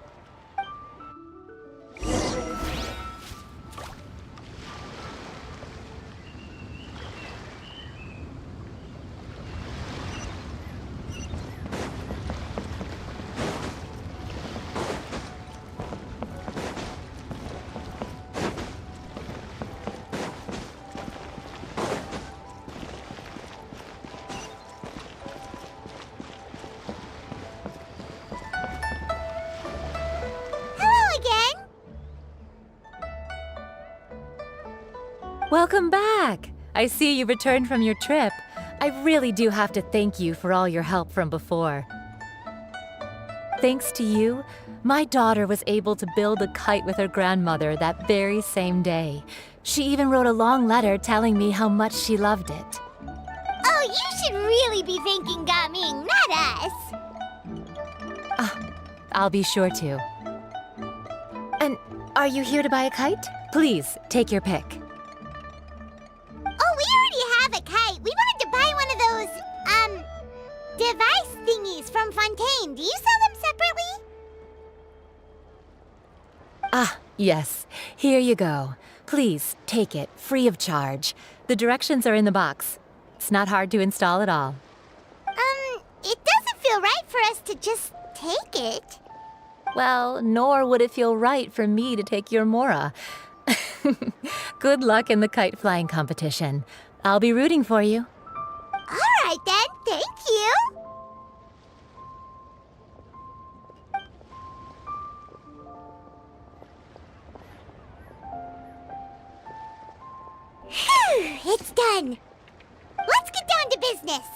Welcome back! I see you returned from your trip. I really do have to thank you for all your help from before. Thanks to you, my daughter was able to build a kite with her grandmother that very same day. She even wrote a long letter telling me how much she loved it. Oh, you should really be thanking Gaming, not us! I'll be sure to. And are you here to buy a kite? Please, take your pick. Oh, we already have a kite. We wanted to buy one of those, device thingies from Fontaine. Do you sell them separately? Yes. Here you go. Please, take it, free of charge. The directions are in the box. It's not hard to install at all. It doesn't feel right for us to just take it. Well, nor would it feel right for me to take your Mora. Good luck in the kite flying competition. I'll be rooting for you. All right then, thank you. Phew, it's done. Let's get down to business.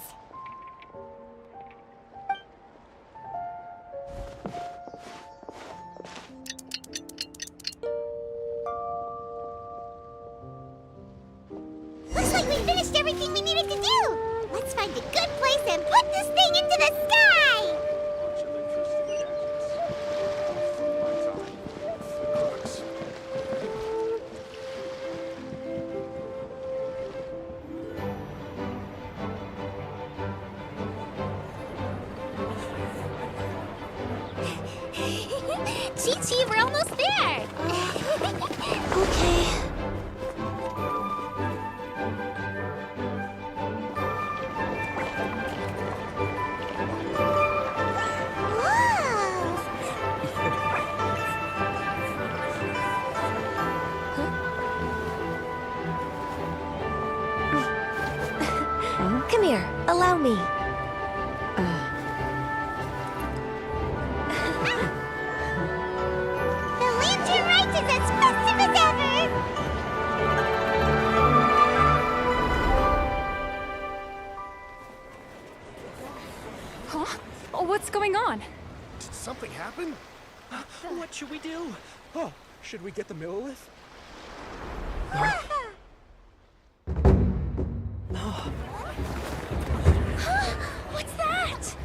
Looks like we finished everything we needed to do. Let's find a good place and put this thing into the sky. Chi-Chi, we're almost there. Okay. Come here, allow me. The lantern rite is as festive as ever! Huh? Oh, what's going on? Did something happen? What should we do? Oh, should we get the Millilith? What's that?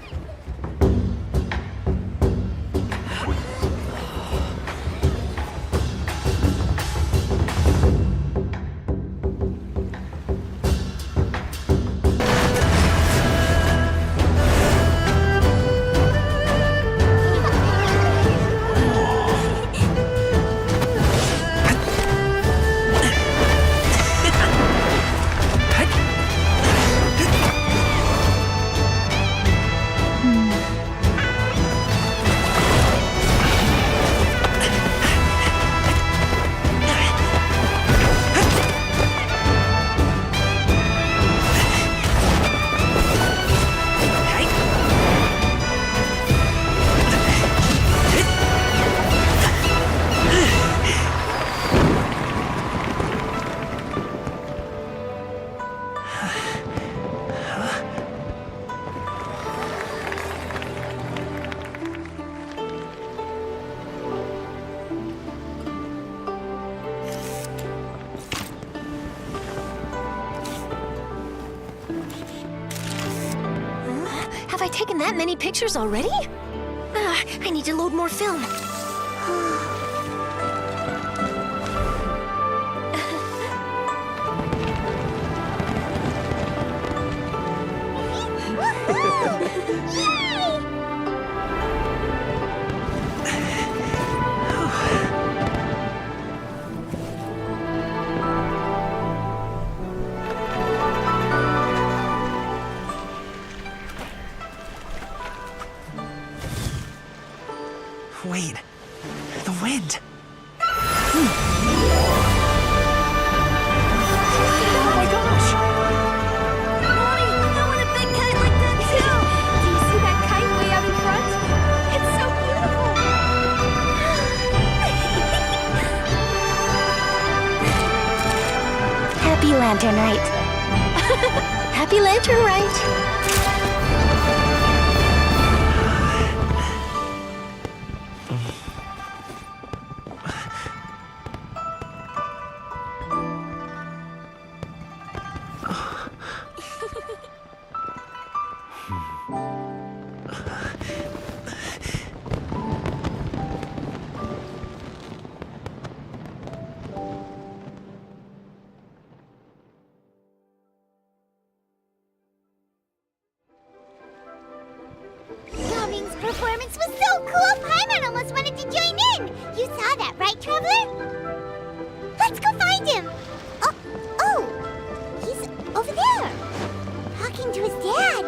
Have I taken that many pictures already? I need to load more film. The wind. Oh my gosh! Mommy, I want a big kite like that too! Do you see that kite way out in front? It's so beautiful! Happy Lantern Rite. Happy Lantern Rite. Gaming's performance was so cool, Paimon almost wanted to join in! You saw that, right, Traveler? Let's go find him! Oh! He's over there! Talking to his dad!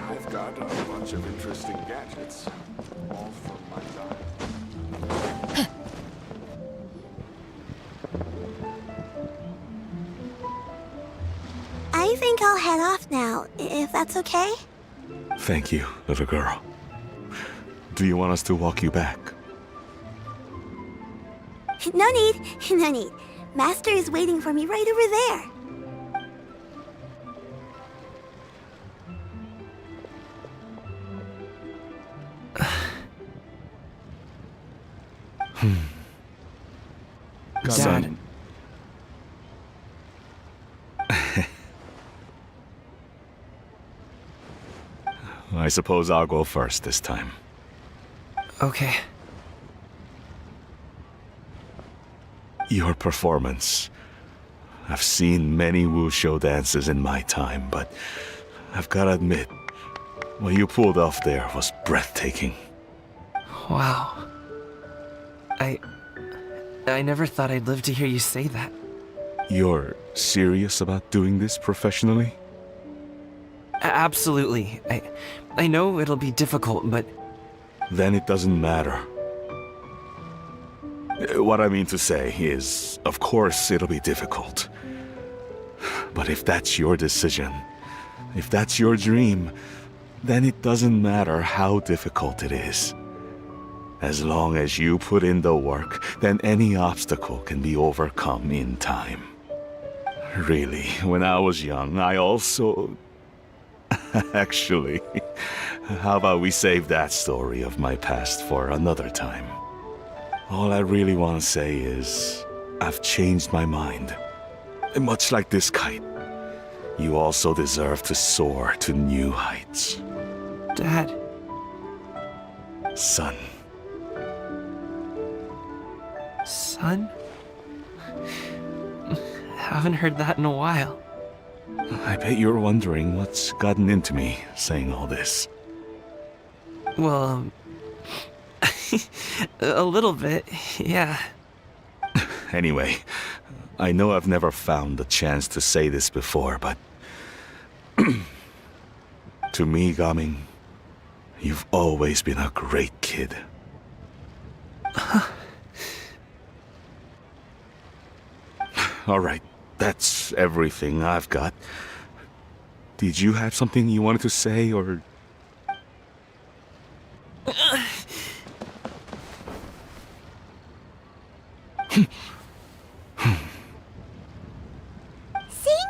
I've got a bunch of interesting gadgets, all from my dad. I think I'll head off now, if that's okay. Thank you, little girl. Do you want us to walk you back? No need, no need. Master is waiting for me right over there. Son. I suppose I'll go first this time. Okay. Your performance. I've seen many wushou dances in my time, but I've gotta admit, what you pulled off there was breathtaking. Wow. I never thought I'd live to hear you say that. You're serious about doing this professionally? Absolutely. I know it'll be difficult, but... Then it doesn't matter. What I mean to say is, of course it'll be difficult. But if that's your decision, if that's your dream, then it doesn't matter how difficult it is. As long as you put in the work, then any obstacle can be overcome in time. Really, when I was young, I also... Actually, how about we save that story of my past for another time? All I really want to say is, I've changed my mind. Much like this kite, you also deserve to soar to new heights. Dad. Son. Son? Haven't heard that in a while. I bet you're wondering what's gotten into me saying all this. Well, a little bit, yeah. Anyway, I know I've never found the chance to say this before, but... to me, Gaming, you've always been a great kid. Alright, that's everything I've got. Did you have something you wanted to say, or... Seeing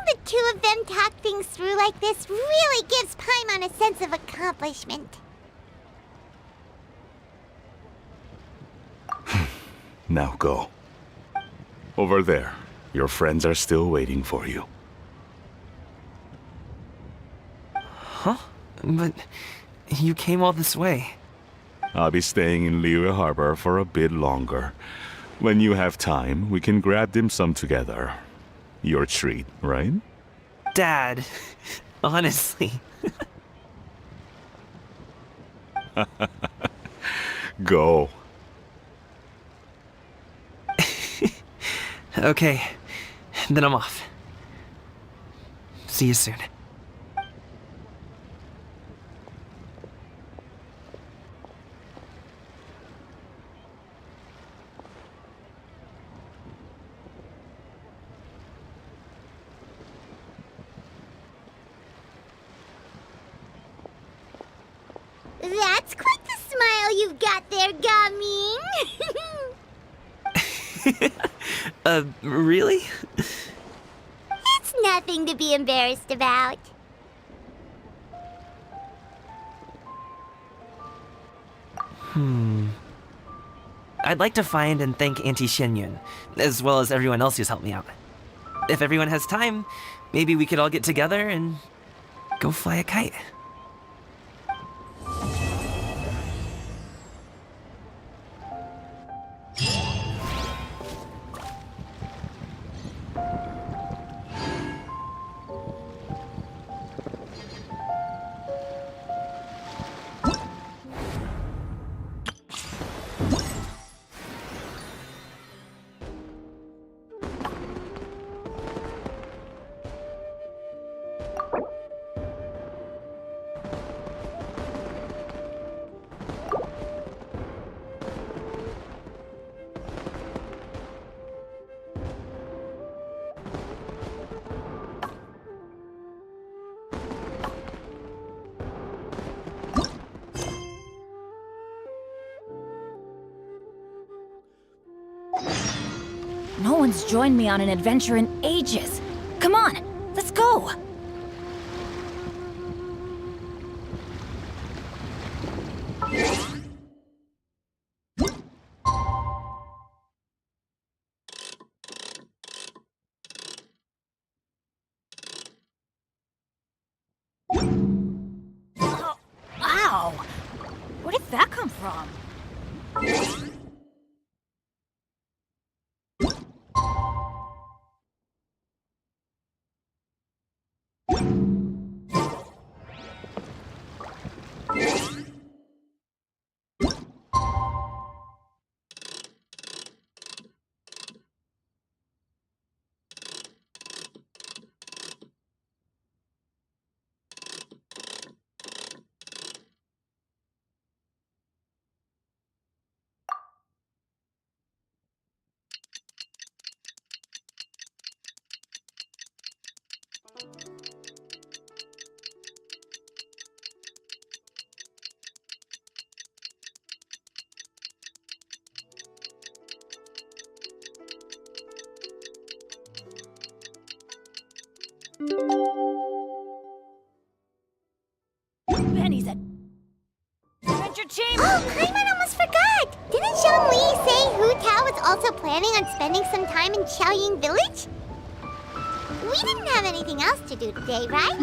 the two of them talk things through like this really gives Paimon a sense of accomplishment. Now go. Over there. Your friends are still waiting for you. Huh? But you came all this way. I'll be staying in Liyue Harbor for a bit longer. When you have time, we can grab dim sum together. Your treat, right? Dad, honestly. Go. Okay, then I'm off. See you soon. you've got there, Gummy. Really? It's nothing to be embarrassed about. I'd like to find and thank Auntie Xianyun, as well as everyone else who's helped me out. If everyone has time, maybe we could all get together and go fly a kite. No one's joined me on an adventure in ages. Come on, let's go! Oh, ow! Where did that come from? Penny's at Adventure Chamber! Oh, Paimon almost forgot! Didn't Zhongli say Hu Tao was also planning on spending some time in Xiaoying Village? We didn't have anything else to do today, right?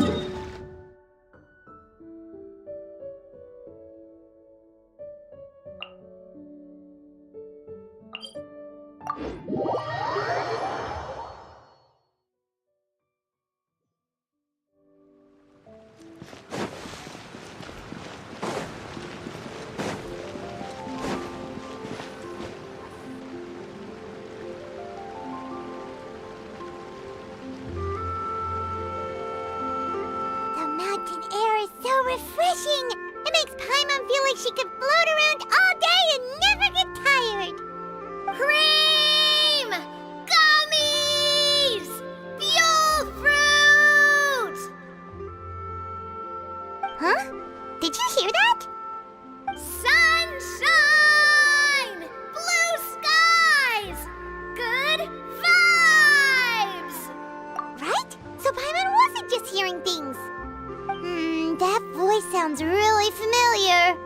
Refreshing! It makes Paimon feel like she could float around all day and never get tired. Cream! Gummies! Fuel fruit! Huh? Did you hear that? Sunshine! Blue skies! Good vibes! Right? So Paimon wasn't just hearing things. That voice sounds really familiar.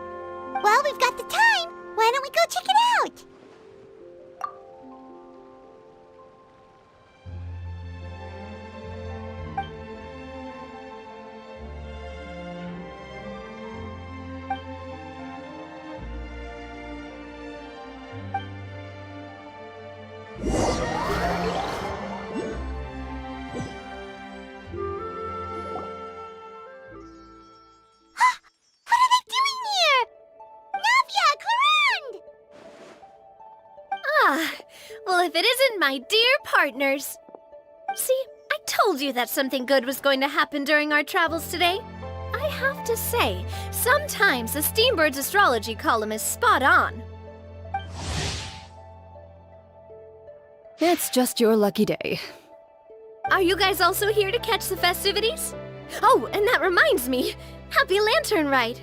Well, we've got the time. Why don't we go check it out? Well, if it isn't my dear partners. See, I told you that something good was going to happen during our travels today. I have to say, sometimes the Steambird's astrology column is spot on. It's just your lucky day. Are you guys also here to catch the festivities? Oh, and that reminds me, Happy Lantern Rite!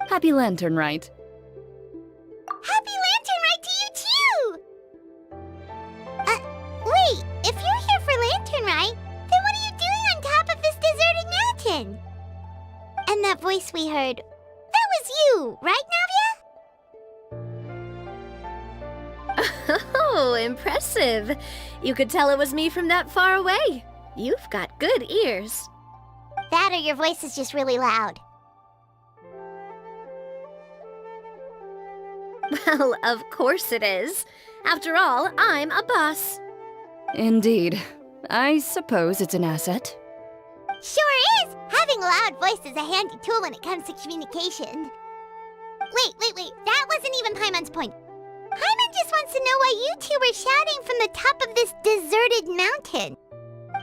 Happy Lantern Rite. And that voice we heard, that was you, right, Navia? Oh, impressive. You could tell it was me from that far away. You've got good ears. That or your voice is just really loud. Well, of course it is. After all, I'm a boss. Indeed. I suppose it's an asset. Sure is! Having a loud voice is a handy tool when it comes to communication. Wait. That wasn't even Paimon's point. Paimon just wants to know why you two were shouting from the top of this deserted mountain.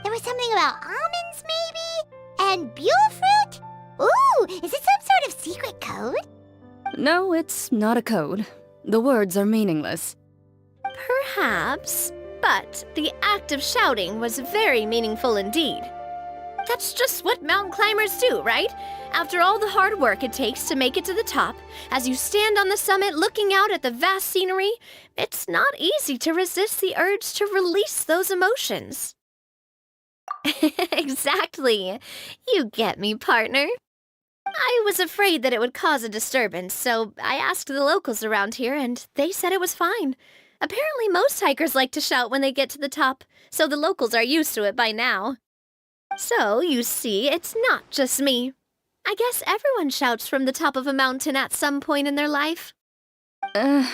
There was something about almonds, maybe? And buell fruit? Ooh, is it some sort of secret code? No, it's not a code. The words are meaningless. Perhaps, but the act of shouting was very meaningful indeed. That's just what mountain climbers do, right? After all the hard work it takes to make it to the top, as you stand on the summit looking out at the vast scenery, it's not easy to resist the urge to release those emotions. Exactly. You get me, partner. I was afraid that it would cause a disturbance, so I asked the locals around here, and they said it was fine. Apparently most hikers like to shout when they get to the top, so the locals are used to it by now. So, you see, it's not just me. I guess everyone shouts from the top of a mountain at some point in their life.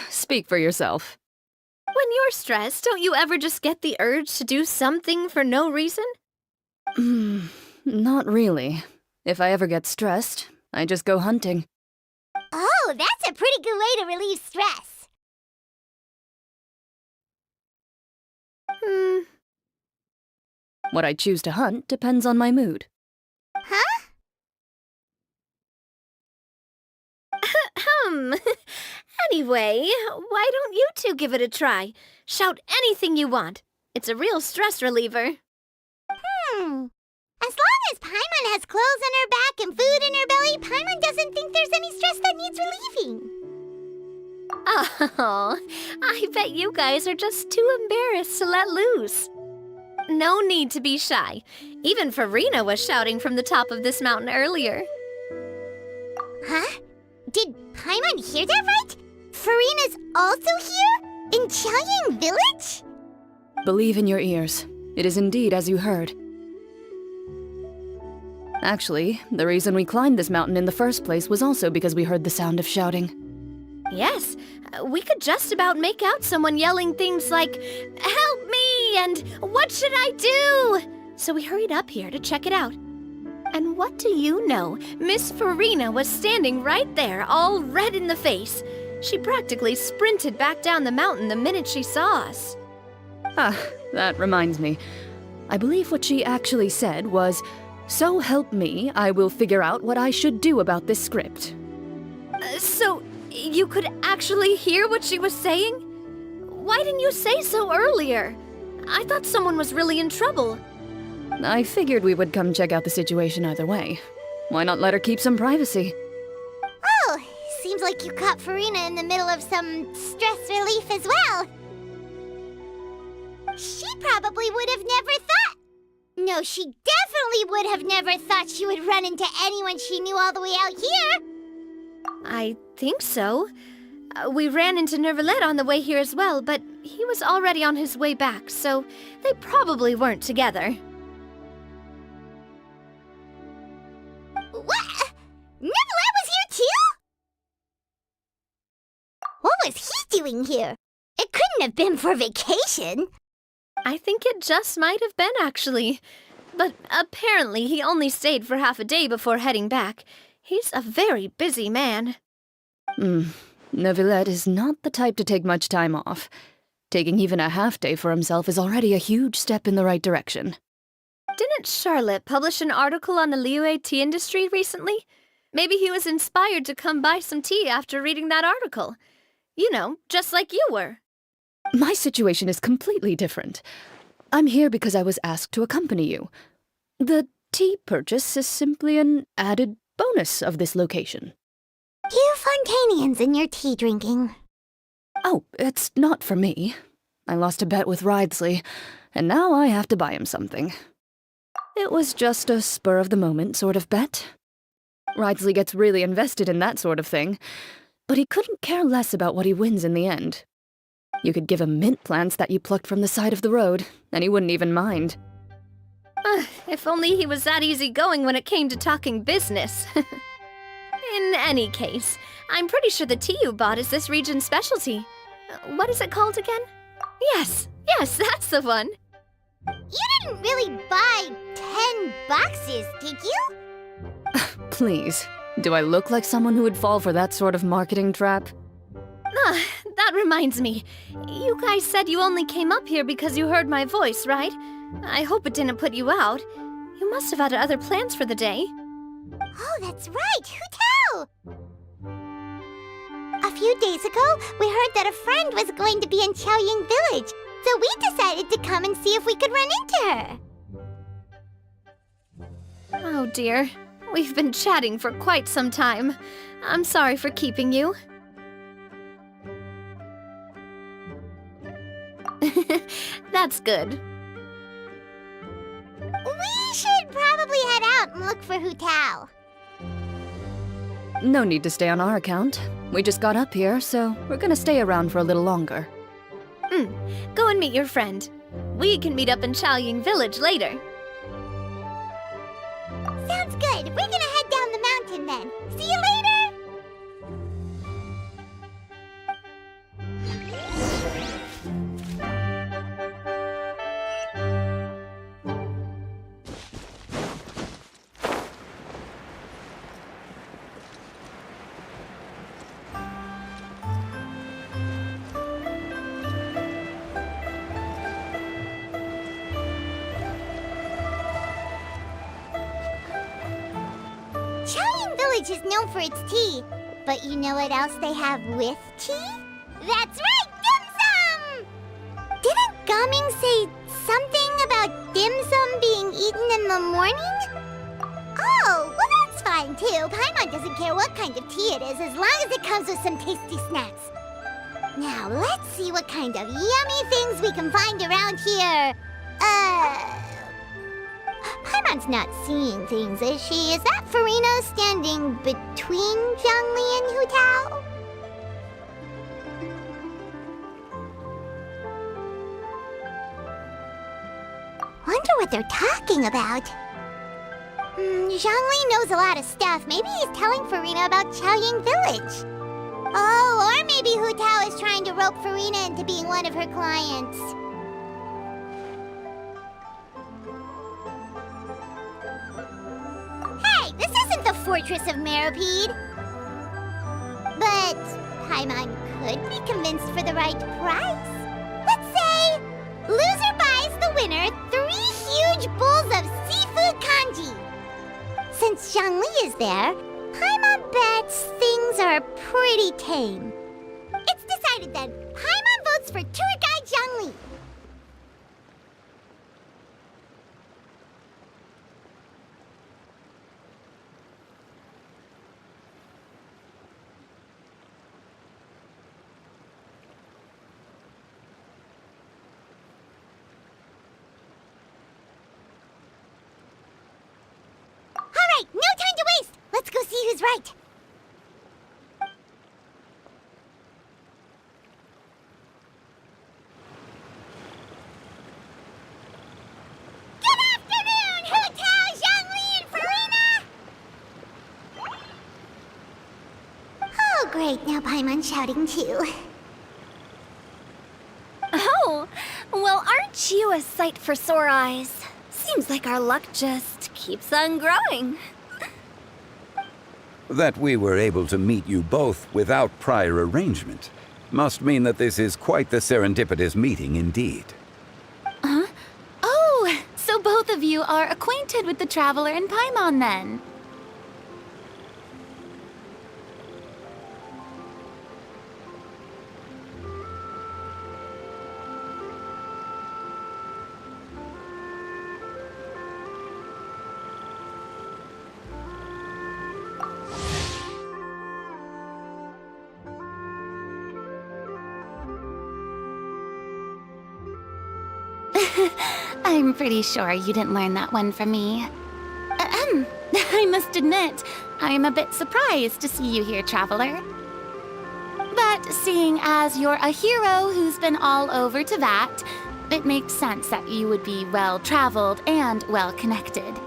Speak for yourself. When you're stressed, don't you ever just get the urge to do something for no reason? Not really. If I ever get stressed, I just go hunting. Oh, that's a pretty good way to relieve stress. What I choose to hunt depends on my mood. Huh? Anyway, why don't you two give it a try? Shout anything you want. It's a real stress reliever. As long as Paimon has clothes on her back and food in her belly, Paimon doesn't think there's any stress that needs relieving. Oh, I bet you guys are just too embarrassed to let loose. No need to be shy. Even Farina was shouting from the top of this mountain earlier. Huh? Did Paimon hear that right? Farina's also here? In Chaoying Village? Believe in your ears. It is indeed as you heard. Actually, the reason we climbed this mountain in the first place was also because we heard the sound of shouting. Yes, we could just about make out someone yelling things like, "Help me!" and "What should I do?" So we hurried up here to check it out. And what do you know? Miss Farina was standing right there, all red in the face. She practically sprinted back down the mountain the minute she saw us. That reminds me. I believe what she actually said was, "So help me, I will figure out what I should do about this script." So, you could actually hear what she was saying? Why didn't you say so earlier? I thought someone was really in trouble. I figured we would come check out the situation either way. Why not let her keep some privacy? Oh, seems like you caught Farina in the middle of some stress relief as well. She probably would have never thought. No, she definitely would have never thought she would run into anyone she knew all the way out here. I think so. We ran into Nervalet on the way here as well, but he was already on his way back, so they probably weren't together. What? Nervalet was here too? What was he doing here? It couldn't have been for vacation. I think it just might have been, actually. But apparently he only stayed for half a day before heading back. He's a very busy man. Neuvillette is not the type to take much time off. Taking even a half day for himself is already a huge step in the right direction. Didn't Charlotte publish an article on the Liyue tea industry recently? Maybe he was inspired to come buy some tea after reading that article. You know, just like you were. My situation is completely different. I'm here because I was asked to accompany you. The tea purchase is simply an added bonus of this location. You Fontanians and your tea drinking. Oh, it's not for me. I lost a bet with Ridesley, and now I have to buy him something. It was just a spur-of-the-moment sort of bet. Ridsley gets really invested in that sort of thing, but he couldn't care less about what he wins in the end. You could give him mint plants that you plucked from the side of the road, and he wouldn't even mind. If only he was that easygoing when it came to talking business. In any case, I'm pretty sure the tea you bought is this region's specialty. What is it called again? Yes, that's the one. You didn't really buy 10 boxes, did you? Please, do I look like someone who would fall for that sort of marketing trap? That reminds me. You guys said you only came up here because you heard my voice, right? I hope it didn't put you out. You must have had other plans for the day. Oh, that's right! Hu Tao! A few days ago, we heard that a friend was going to be in Qiaoying Village, so we decided to come and see if we could run into her. Oh dear. We've been chatting for quite some time. I'm sorry for keeping you. That's good. We should probably head out and look for Hu Tao. No need to stay on our account. We just got up here, so we're gonna stay around for a little longer. Go and meet your friend. We can meet up in Qiaoying Village later. Sounds good. We're gonna head down the mountain then. See you later! Qiaoying Village is known for its tea, but you know what else they have with tea? That's right, dim sum! Didn't Gaming say something about dim sum being eaten in the morning? Oh, well that's fine too. Paimon doesn't care what kind of tea it is as long as it comes with some tasty snacks. Now let's see what kind of yummy things we can find around here. Paimon's not seeing things, is she? Is that Farina standing between Zhongli and Hu Tao? Wonder what they're talking about. Zhongli knows a lot of stuff. Maybe he's telling Farina about Qiaoying Village. Oh, or maybe Hu Tao is trying to rope Farina into being one of her clients. Hey, this isn't the Fortress of Meropide. But Paimon could be convinced for the right price. Let's say loser buys the winner 3 huge bowls of seafood kanji. Since Zhongli is there, Paimon bets things are pretty tame. It's decided then. Paimon votes for tour guide Zhongli. All right, no time to waste. Let's go see who's right. Good afternoon, Hu Tao, Zhongli, and Farina! Oh, great. Now Paimon's shouting too. Oh, well, aren't you a sight for sore eyes? Seems like our luck just keeps on growing. That we were able to meet you both without prior arrangement must mean that this is quite the serendipitous meeting indeed. Huh? Oh, so both of you are acquainted with the Traveler and Paimon then? I'm pretty sure you didn't learn that one from me. I must admit, I am a bit surprised to see you here, Traveler. But seeing as you're a hero who's been all over Teyvat, it makes sense that you would be well-traveled and well-connected.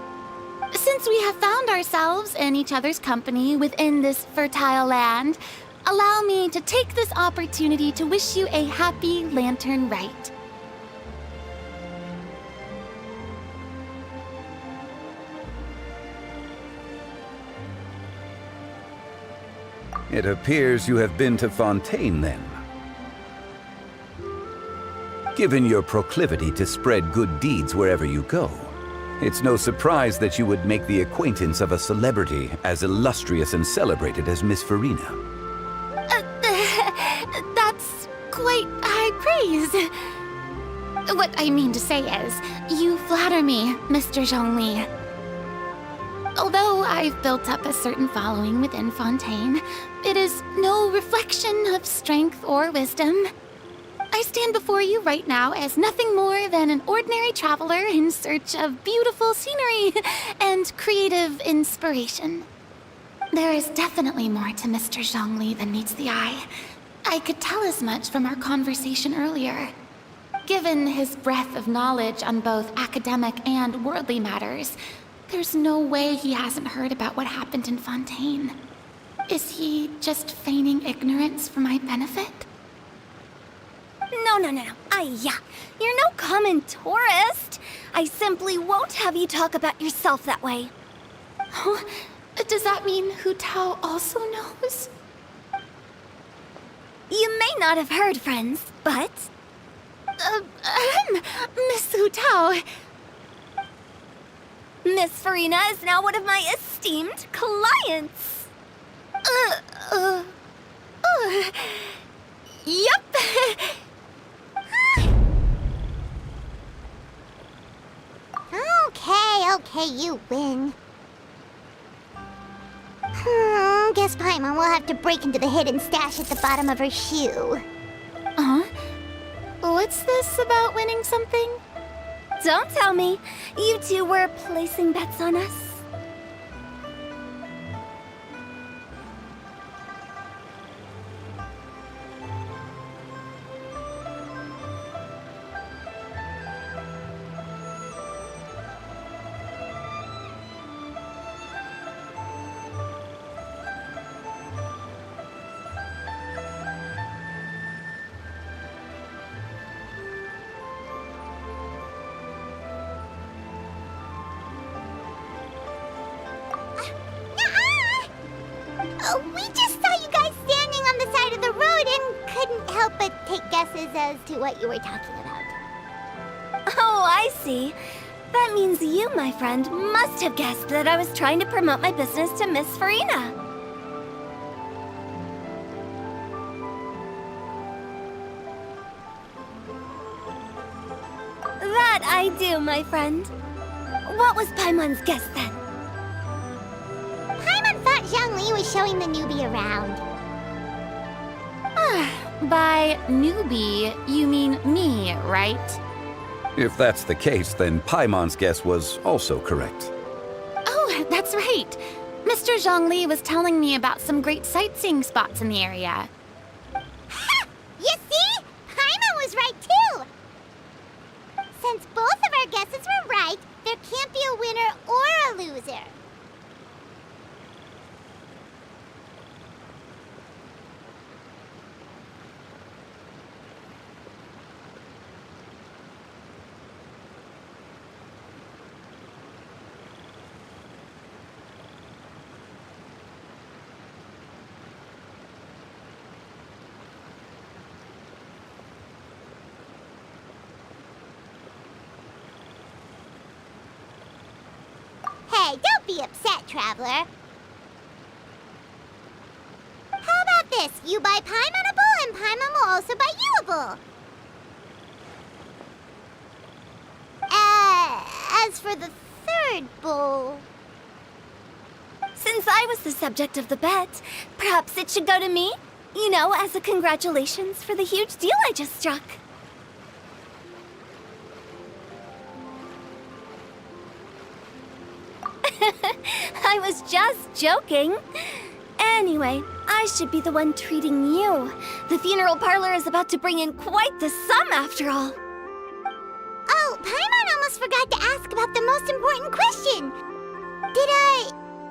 Since we have found ourselves in each other's company within this fertile land, allow me to take this opportunity to wish you a happy Lantern Rite. It appears you have been to Fontaine, then. Given your proclivity to spread good deeds wherever you go, it's no surprise that you would make the acquaintance of a celebrity as illustrious and celebrated as Miss Farina. That's quite high praise. What I mean to say is, you flatter me, Mr. Zhongli. Although I've built up a certain following within Fontaine, it is no reflection of strength or wisdom. I stand before you right now as nothing more than an ordinary traveler in search of beautiful scenery and creative inspiration. There is definitely more to Mr. Zhongli than meets the eye. I could tell as much from our conversation earlier. Given his breadth of knowledge on both academic and worldly matters, there's no way he hasn't heard about what happened in Fontaine. Is he just feigning ignorance for my benefit? No. You're no common tourist. I simply won't have you talk about yourself that way. Oh, does that mean Hu Tao also knows? You may not have heard, friends, but... Miss Hu Tao... Miss Farina is now one of my esteemed clients. Yup. Okay, you win. Guess Paimon will have to break into the hidden stash at the bottom of her shoe. What's this about winning something? Don't tell me. You two were placing bets on us. We just saw you guys standing on the side of the road and couldn't help but take guesses as to what you were talking about. Oh, I see. That means you, my friend, must have guessed that I was trying to promote my business to Miss Farina. That I do, my friend. What was Paimon's guess then? Paimon thought Zhongli was showing the newbie around. By newbie, you mean me, right? If that's the case, then Paimon's guess was also correct. Oh, that's right. Mr. Zhongli was telling me about some great sightseeing spots in the area. Ha! You see? Paimon was right too! Since both of our guesses were right, there can't be a winner or a loser. Hey, don't be upset, Traveler. How about this? You buy Paimon a bowl, and Paimon will also buy you a bowl. As for the third bowl... Since I was the subject of the bet, perhaps it should go to me? You know, as a congratulations for the huge deal I just struck. joking. Anyway, I should be the one treating you. The funeral parlor is about to bring in quite the sum after all. Oh, Paimon almost forgot to ask about the most important question.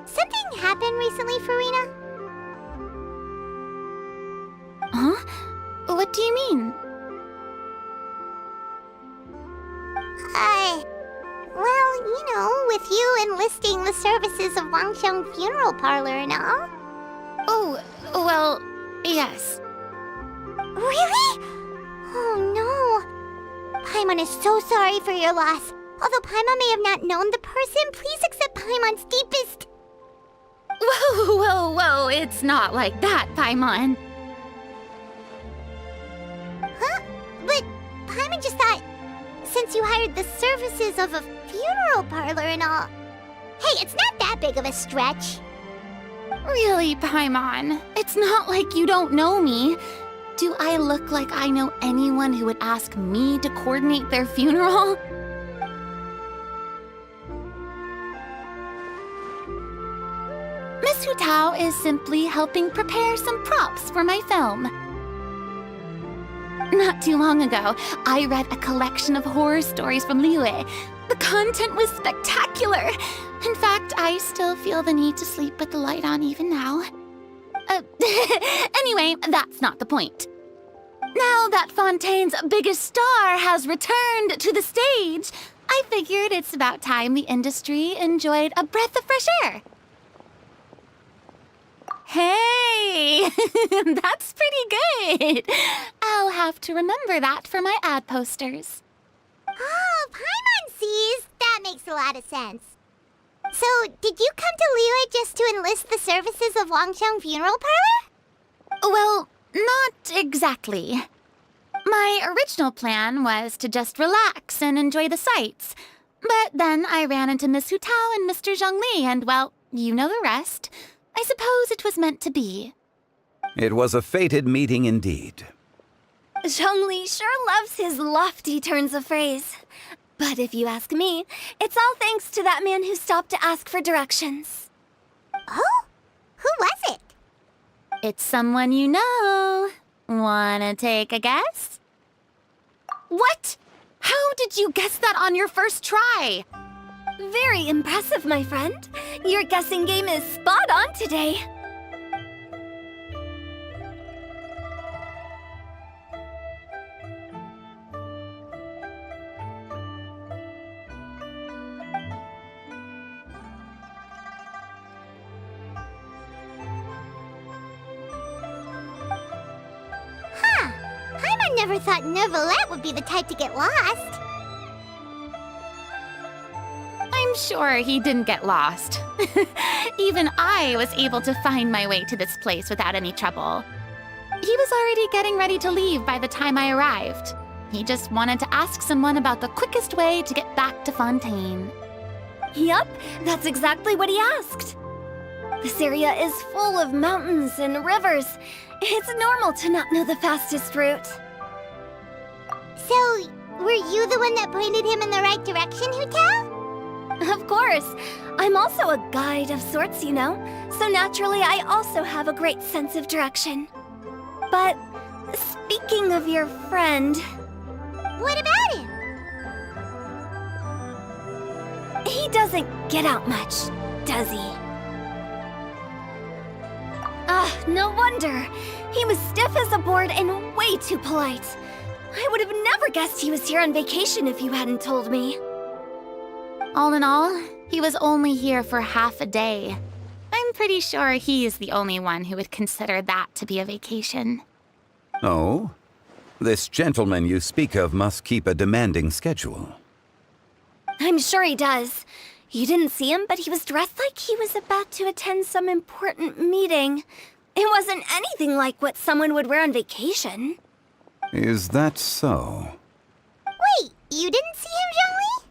Something happen recently, Farina? Huh? What do you mean? Well, you know, with you enlisting the services of Wangsheng Funeral Parlor and all. Oh, well, yes. Really? Oh no. Paimon is so sorry for your loss. Although Paimon may have not known the person, please accept Paimon's deepest... Whoa, it's not like that, Paimon. Huh? But Paimon just thought, since you hired the services of a funeral parlor and all... Hey, it's not that big of a stretch. Really, Paimon? It's not like you don't know me. Do I look like I know anyone who would ask me to coordinate their funeral? Miss Hu Tao is simply helping prepare some props for my film. Not too long ago, I read a collection of horror stories from Liyue. The content was spectacular. In fact, I still feel the need to sleep with the light on even now. Anyway, that's not the point. Now that Fontaine's biggest star has returned to the stage, I figured it's about time the industry enjoyed a breath of fresh air. Hey, that's pretty good. I'll have to remember that for my ad posters. Oh, Paimon sees. That makes a lot of sense. So, did you come to Liyue just to enlist the services of Wangsheng Funeral Parlor? Well, not exactly. My original plan was to just relax and enjoy the sights. But then I ran into Miss Hu Tao and Mr. Zhongli, and well, you know the rest. I suppose it was meant to be. It was a fated meeting indeed. Zhongli sure loves his lofty turns of phrase. But if you ask me, it's all thanks to that man who stopped to ask for directions. Oh? Who was it? It's someone you know. Wanna take a guess? What? How did you guess that on your first try? Very impressive, my friend. Your guessing game is spot on today. Huh. Paimon never thought Neuvillette would be the type to get lost. I'm sure he didn't get lost. Even I was able to find my way to this place without any trouble. He was already getting ready to leave by the time I arrived. He just wanted to ask someone about the quickest way to get back to Fontaine. Yup, that's exactly what he asked. This area is full of mountains and rivers. It's normal to not know the fastest route. So, were you the one that pointed him in the right direction, Hu Tao? Of course. I'm also a guide of sorts, you know. So naturally, I also have a great sense of direction. But speaking of your friend... What about him? He doesn't get out much, does he? No wonder. He was stiff as a board and way too polite. I would have never guessed he was here on vacation if you hadn't told me. All in all, he was only here for half a day. I'm pretty sure he is the only one who would consider that to be a vacation. Oh? This gentleman you speak of must keep a demanding schedule. I'm sure he does. You didn't see him, but he was dressed like he was about to attend some important meeting. It wasn't anything like what someone would wear on vacation. Is that so? Wait, you didn't see him,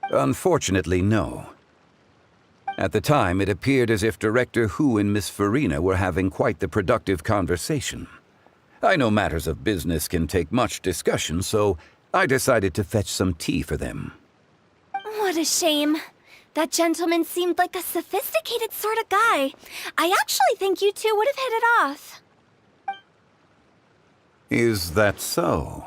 Zhongli? Unfortunately, no. At the time, it appeared as if Director Hu and Miss Farina were having quite the productive conversation. I know matters of business can take much discussion, so I decided to fetch some tea for them. What a shame. That gentleman seemed like a sophisticated sort of guy. I actually think you two would have hit it off. Is that so?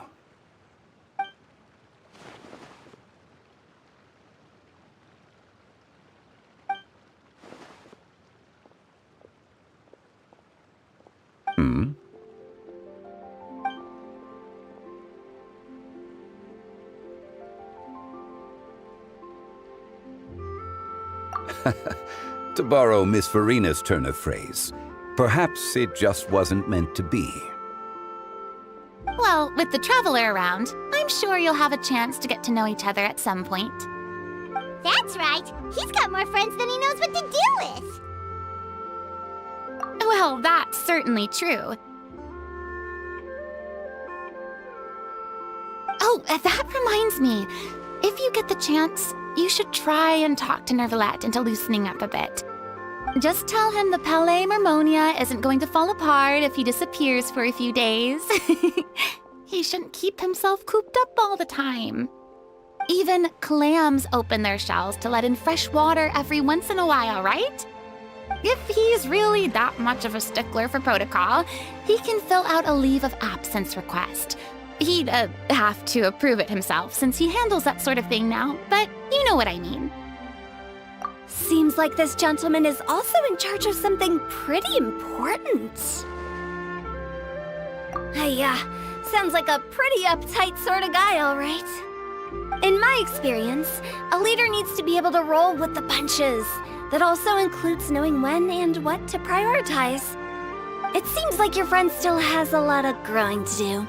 Hmm? To borrow Miss Farina's turn of phrase, perhaps it just wasn't meant to be. Well, with the Traveler around, I'm sure you'll have a chance to get to know each other at some point. That's right. He's got more friends than he knows what to do with. Well, that's certainly true. Oh, that reminds me. If you get the chance, you should try and talk to Nervalette into loosening up a bit. Just tell him the Palais Mermonia isn't going to fall apart if he disappears for a few days. He shouldn't keep himself cooped up all the time. Even clams open their shells to let in fresh water every once in a while, right? If he's really that much of a stickler for protocol, he can fill out a leave of absence request. He'd have to approve it himself since he handles that sort of thing now, but you know what I mean. Seems like this gentleman is also in charge of something pretty important. Sounds like a pretty uptight sort of guy, all right. In my experience, a leader needs to be able to roll with the punches. That also includes knowing when and what to prioritize. It seems like your friend still has a lot of growing to do.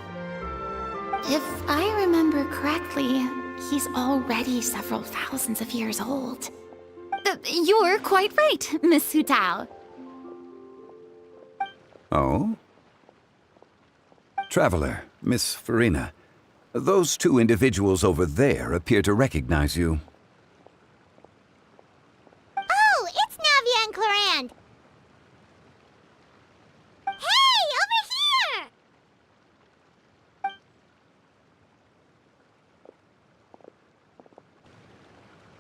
If I remember correctly, he's already several thousands of years old. You're quite right, Miss Hu Tao. Oh? Traveler, Miss Farina, those two individuals over there appear to recognize you. Oh, it's Navia and Clarand. Hey, over here!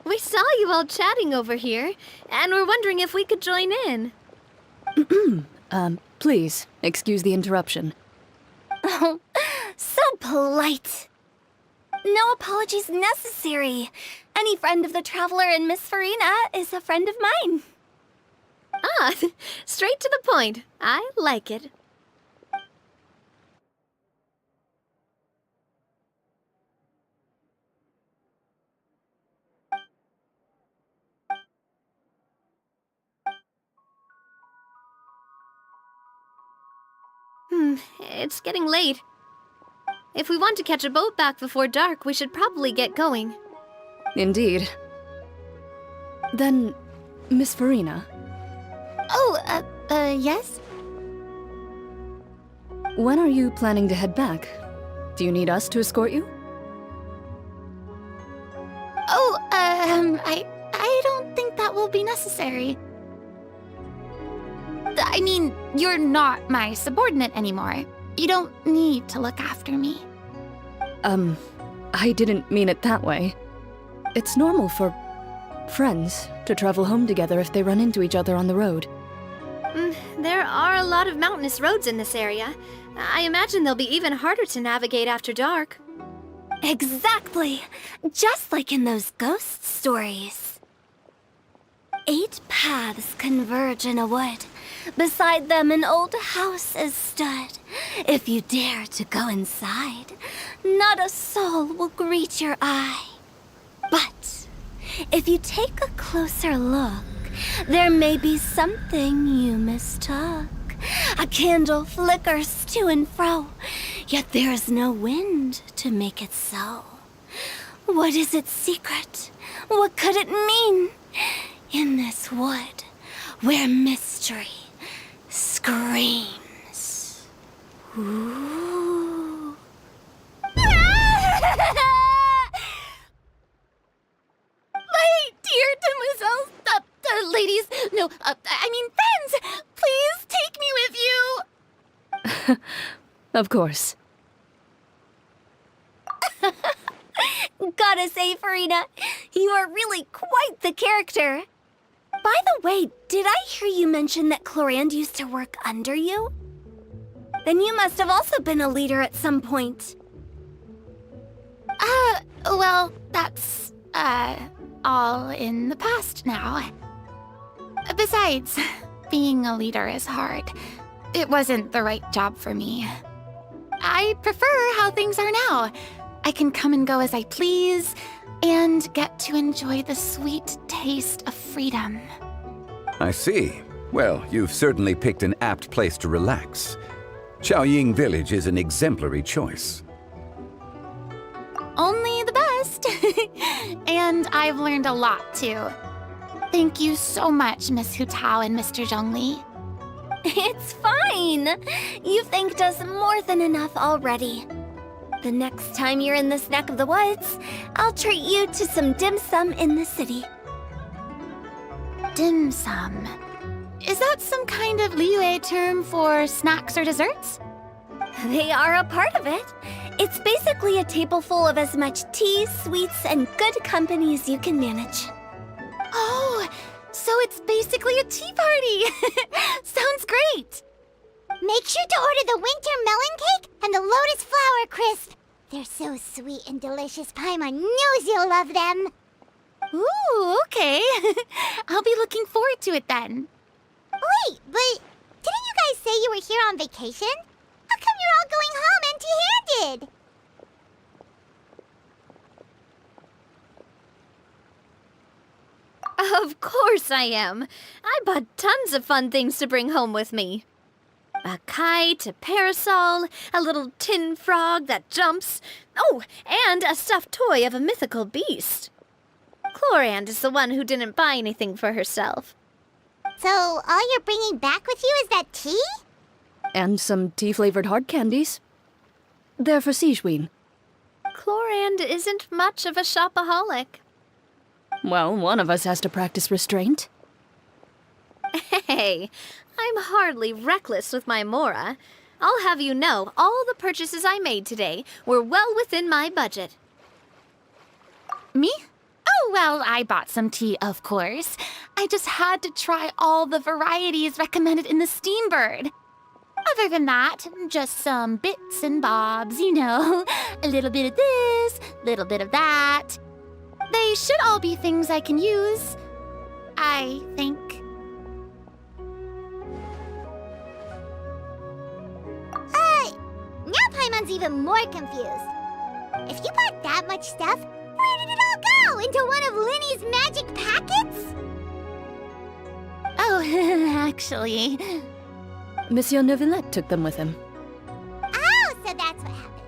We saw you all chatting over here, and we're wondering if we could join in. Please, excuse the interruption. Oh, so polite. No apologies necessary. Any friend of the Traveler and Miss Farina is a friend of mine. Ah, straight to the point. I like it. It's getting late. If we want to catch a boat back before dark, we should probably get going. Indeed. Then, Miss Farina. Oh, yes? When are you planning to head back? Do you need us to escort you? Oh, I don't think that will be necessary. I mean, you're not my subordinate anymore. You don't need to look after me. I didn't mean it that way. It's normal for friends to travel home together if they run into each other on the road. There are a lot of mountainous roads in this area. I imagine they'll be even harder to navigate after dark. Exactly! Just like in those ghost stories. 8 paths converge in a wood. Beside them an old house is stood. If you dare to go inside, not a soul will greet your eye. But if you take a closer look, there may be something you mistook. A candle flickers to and fro, yet there is no wind to make it so. What is its secret? What could it mean? In this wood, where mystery screams. Ooh. My dear demoiselles, ladies, no, I mean friends, please take me with you. Of course. Gotta say, Farina, You are really quite the character. By the way, did I hear you mention that Clorand used to work under you? Then you must have also been a leader at some point. Well, that's, all in the past now. Besides, being a leader is hard. It wasn't the right job for me. I prefer how things are now. I can come and go as I please, and get to enjoy the sweet taste of freedom. I see. Well, you've certainly picked an apt place to relax. Chaoying Village is an exemplary choice. Only the best. And I've learned a lot, too. Thank you so much, Miss Hu Tao and Mr. Zhongli. It's fine. You've thanked us more than enough already. The next time you're in this neck of the woods, I'll treat you to some dim sum in the city. Dim sum? Is that some kind of Liyue term for snacks or desserts? They are a part of it. It's basically a table full of as much tea, sweets, and good company as you can manage. Oh, so it's basically a tea party! Sounds great! Make sure to order the winter melon cake and the lotus flower crisp. They're so sweet and delicious, Paimon knows you'll love them. Ooh, okay. I'll be looking forward to it then. Wait, but didn't you guys say you were here on vacation? How come you're all going home empty-handed? Of course I am. I bought tons of fun things to bring home with me. A kite, a parasol, a little tin frog that jumps. Oh, and a stuffed toy of a mythical beast. Clorand is the one who didn't buy anything for herself. So all you're bringing back with you is that tea? And some tea-flavored hard candies. They're for Sigewin. Clorand isn't much of a shopaholic. Well, one of us has to practice restraint. Hey, I'm hardly reckless with my Mora. I'll have you know, all the purchases I made today were well within my budget. Me? Oh, well, I bought some tea, of course. I just had to try all the varieties recommended in the Steambird. Other than that, just some bits and bobs, you know. A little bit of this, little bit of that. They should all be things I can use, I think. Now Paimon's even more confused. If you bought that much stuff, where did it all go? Into one of Linny's magic packets? Oh, actually... Monsieur Neuvillette took them with him. Oh, so that's what happened.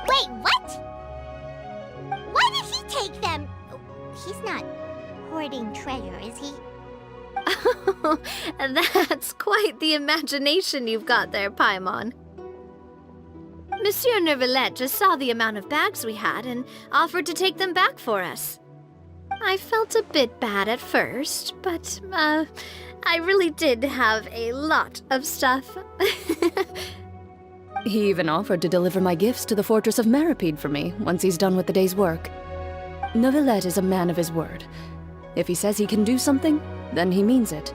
Wait, what? Why did he take them? He's not hoarding treasure, is he? That's quite the imagination you've got there, Paimon. Monsieur Neuvillette just saw the amount of bags we had and offered to take them back for us. I felt a bit bad at first, but, I really did have a lot of stuff. He even offered to deliver my gifts to the Fortress of Meripede for me once he's done with the day's work. Neuvillette is a man of his word. If he says he can do something, then he means it.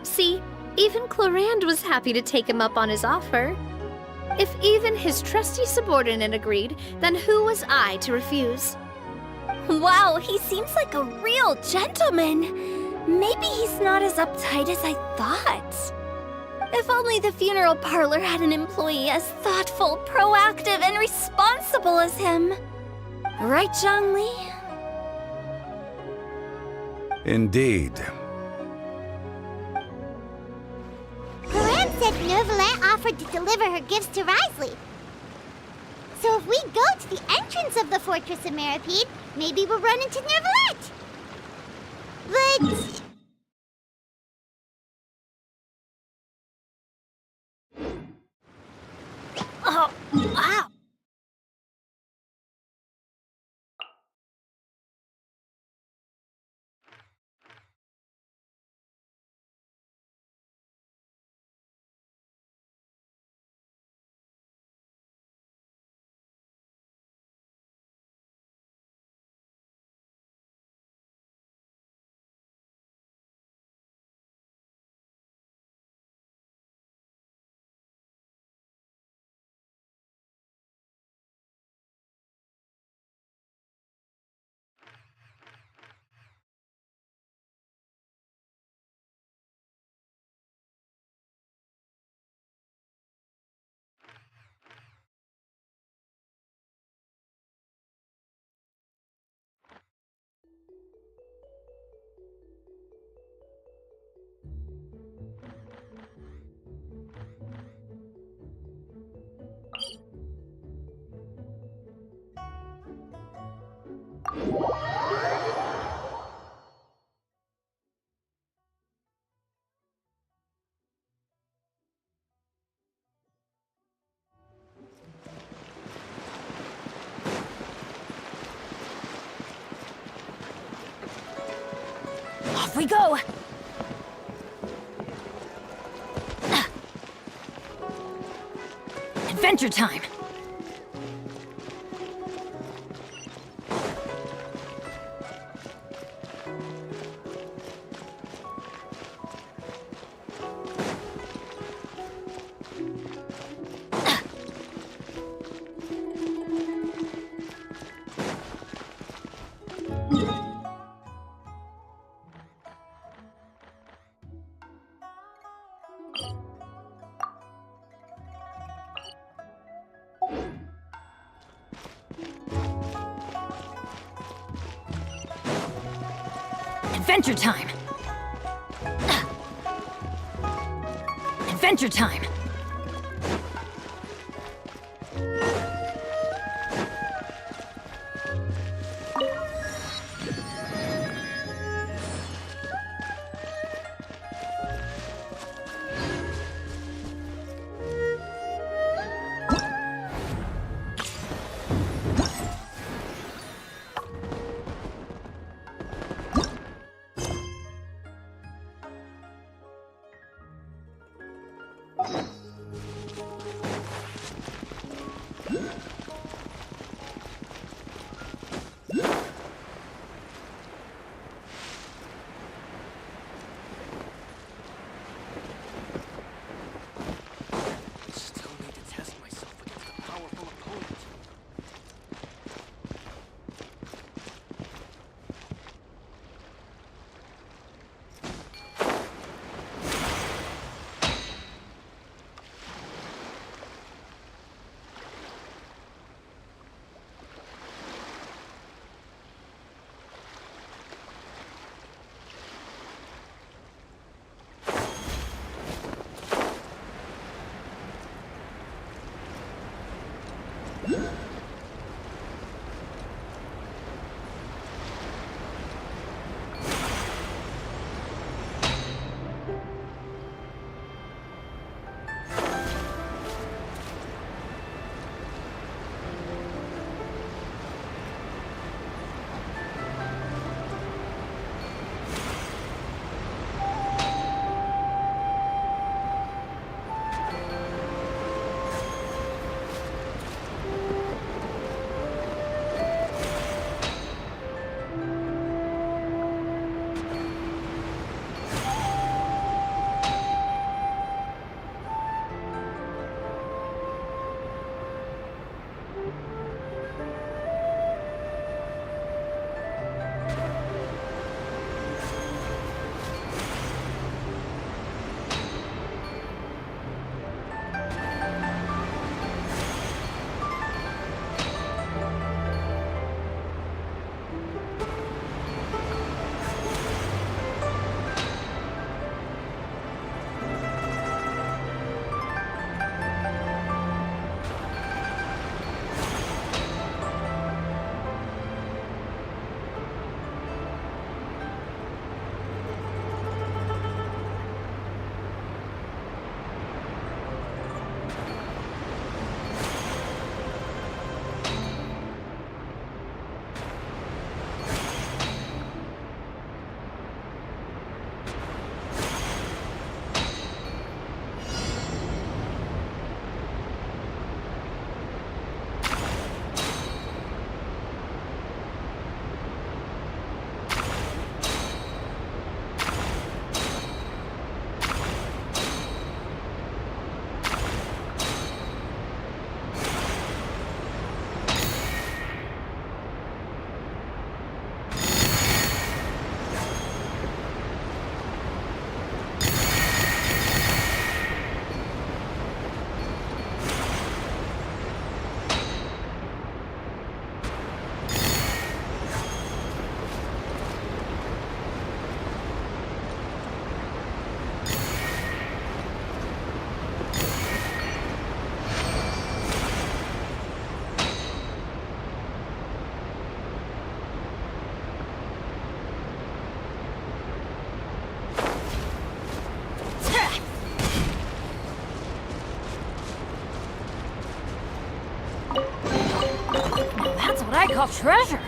See, even Clorand was happy to take him up on his offer. If even his trusty subordinate agreed, then who was I to refuse? Wow, he seems like a real gentleman. Maybe he's not as uptight as I thought. If only the funeral parlor had an employee as thoughtful, proactive, and responsible as him. Right, Zhongli? Indeed. Clorand said Neuvillette offered to deliver her gifts to Risley. So if we go to the entrance of the Fortress of Meripede, maybe we'll run into Neuvillette. But... Oh, wow. we go! Adventure time! Adventure time! Adventure time! That's what I call treasure!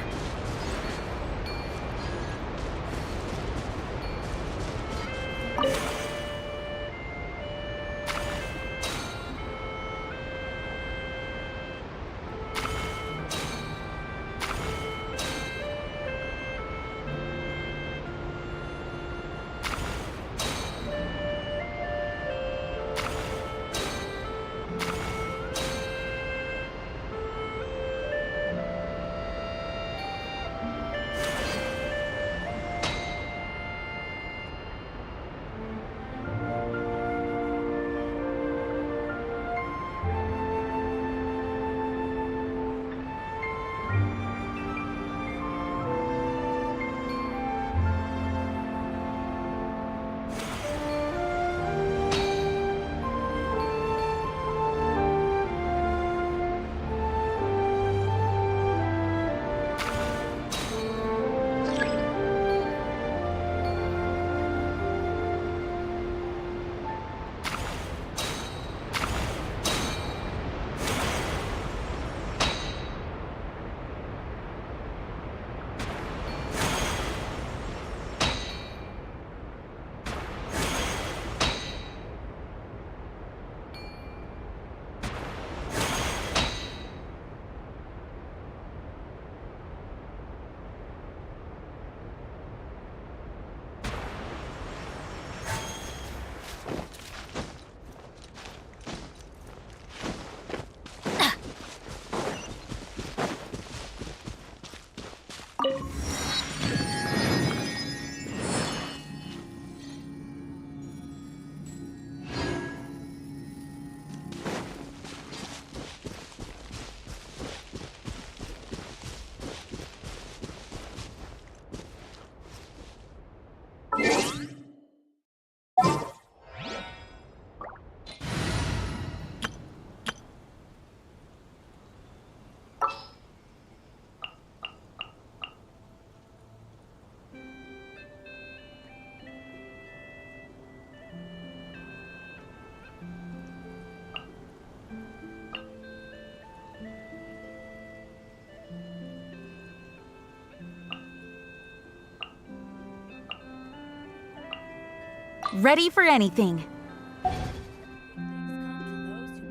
ready for anything.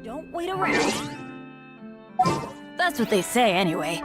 Don't wait around. That's what they say, anyway.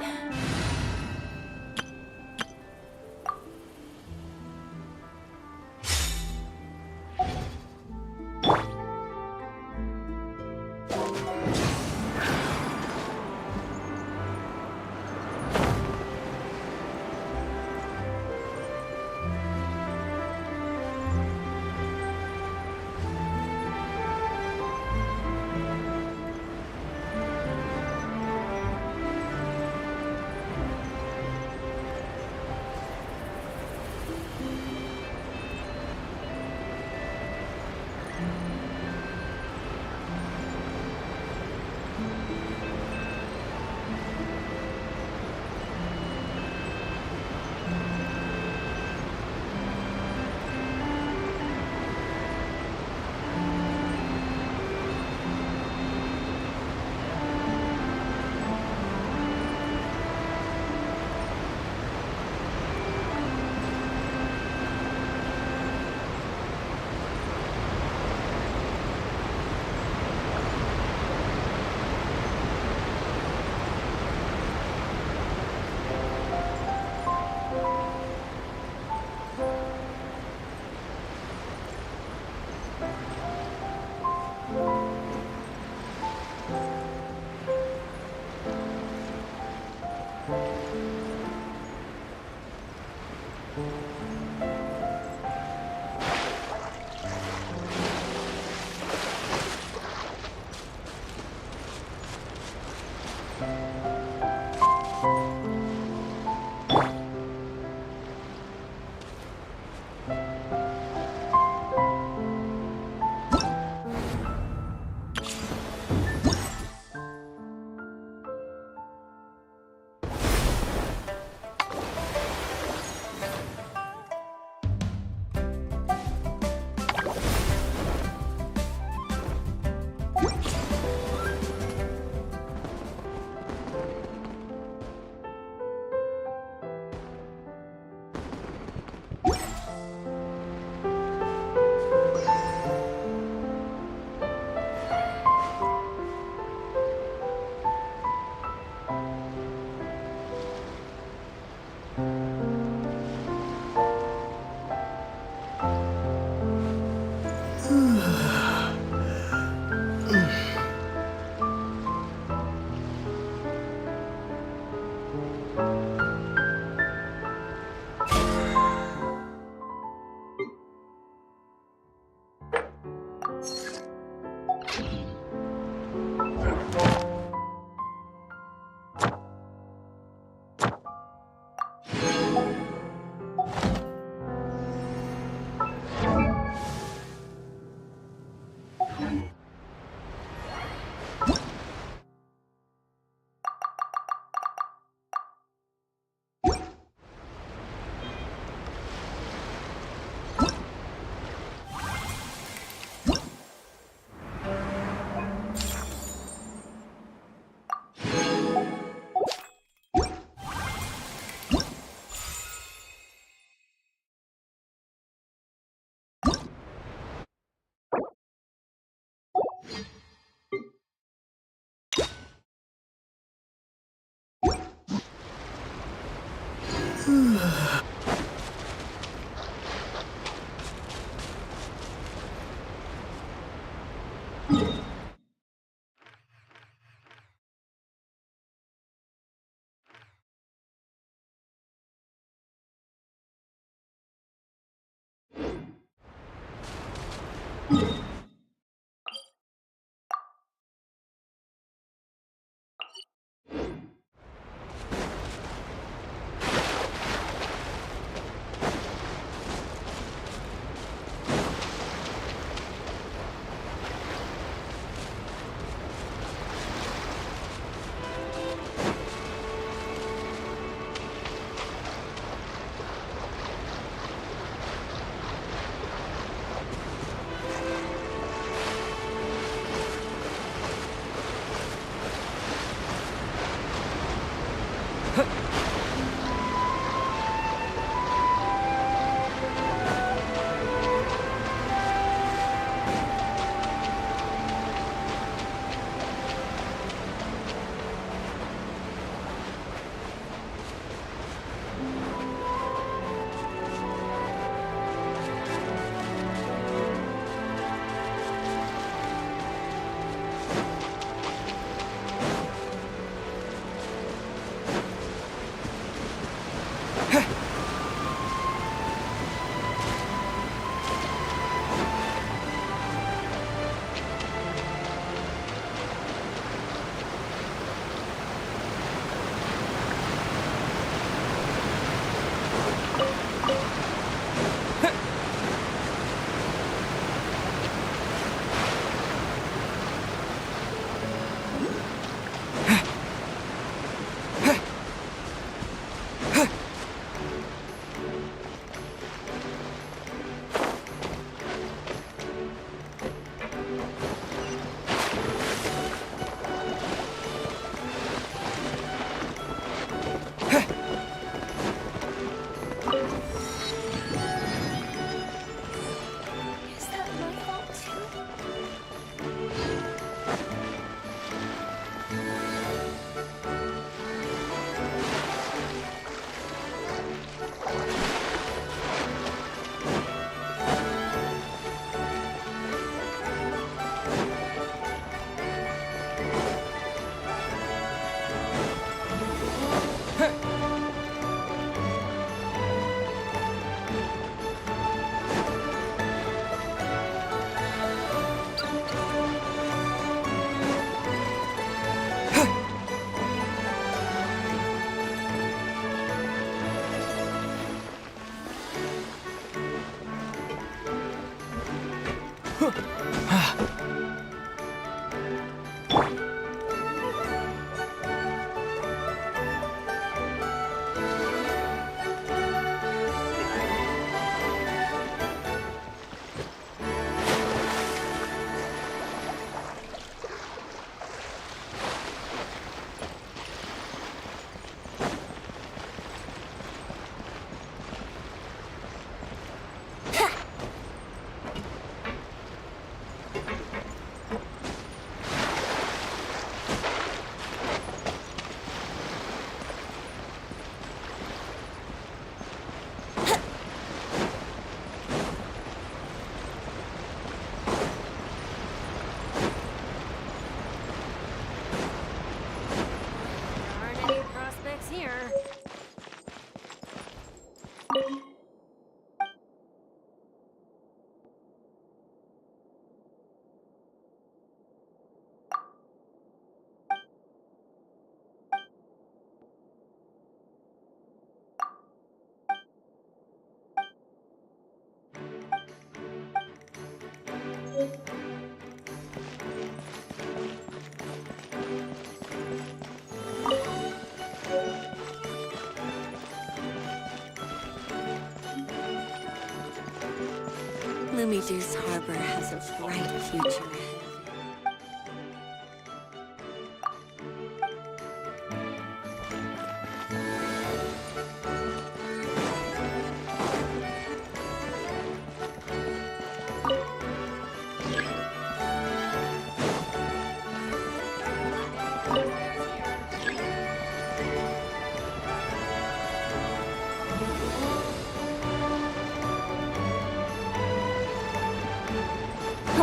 Lumidu's harbor has a bright future ahead.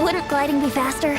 Wouldn't gliding be faster?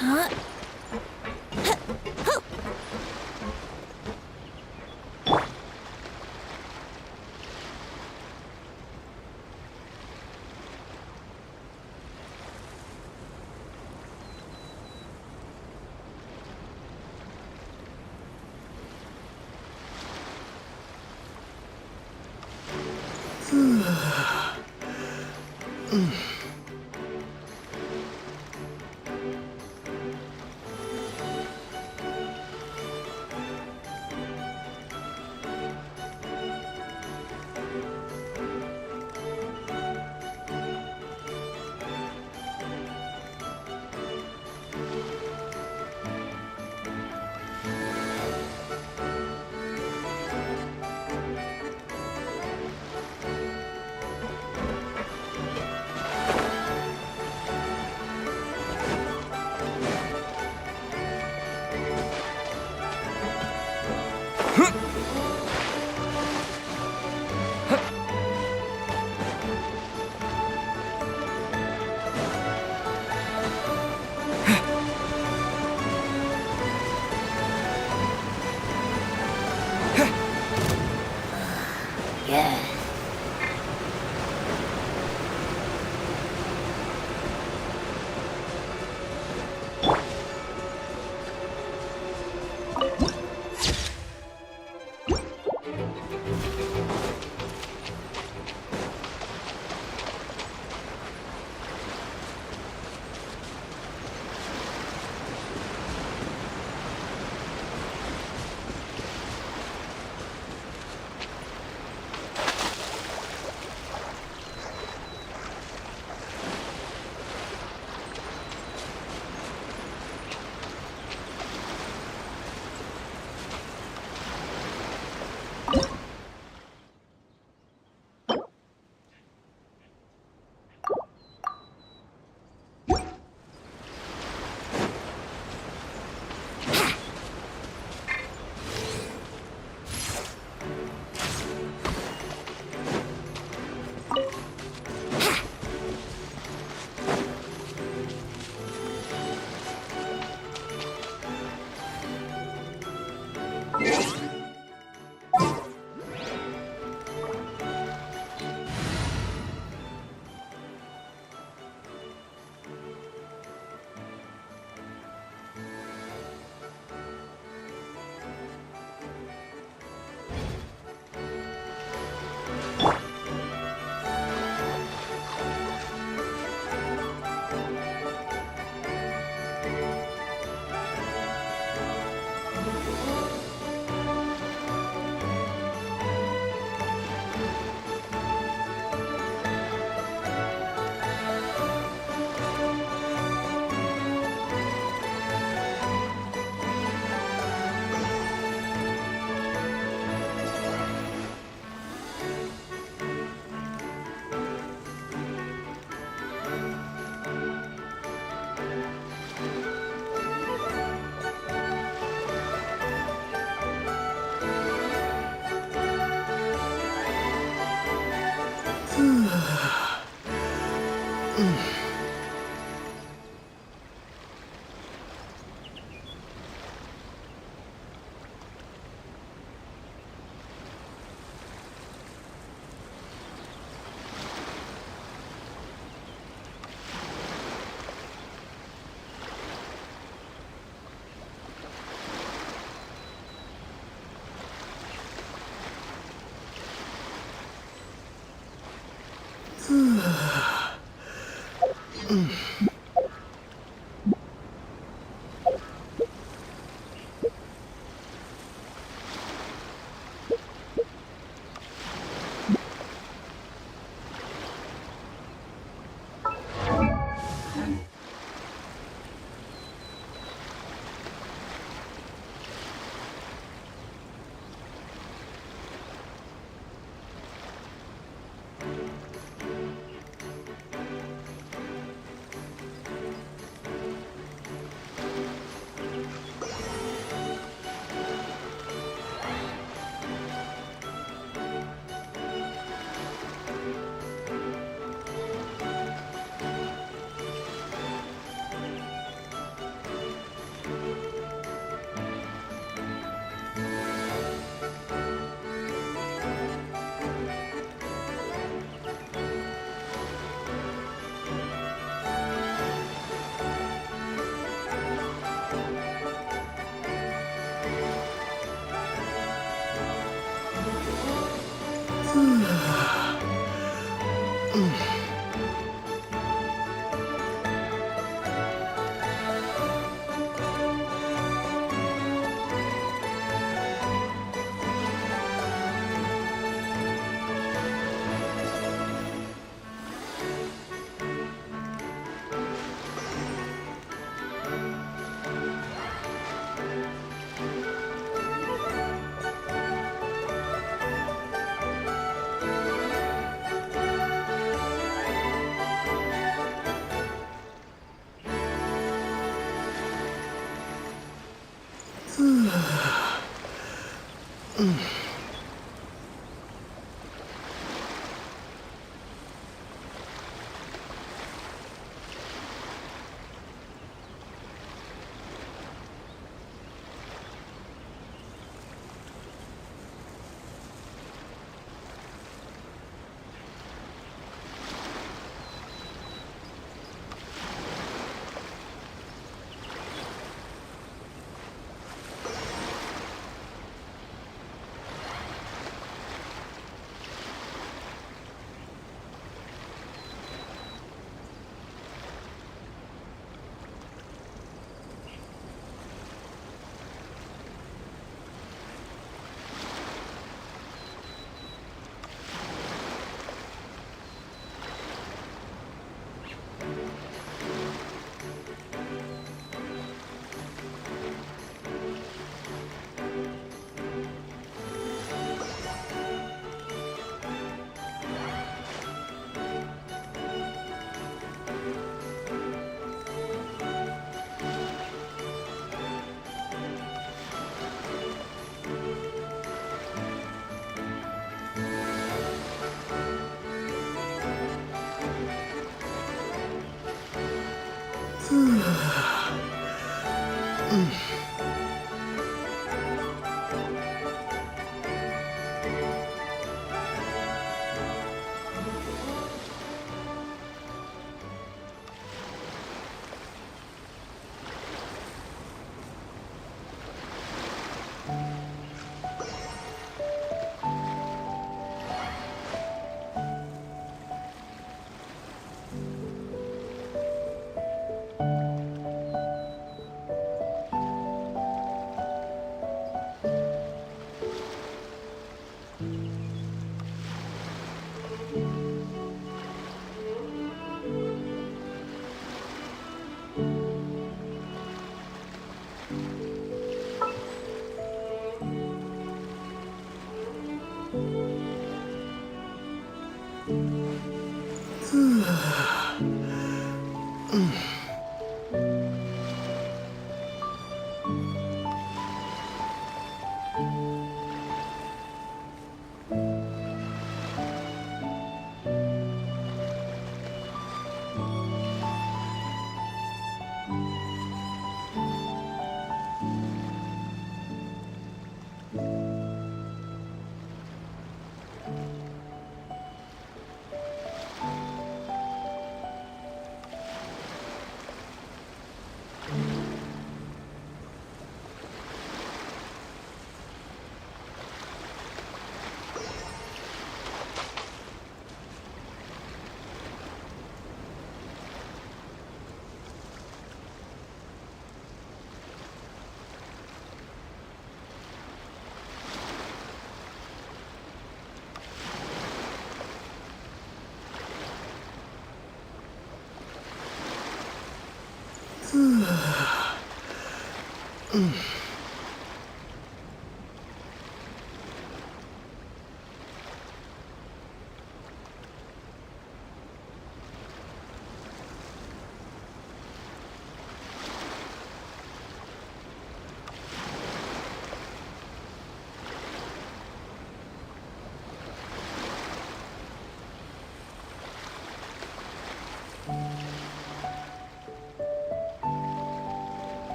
Huh?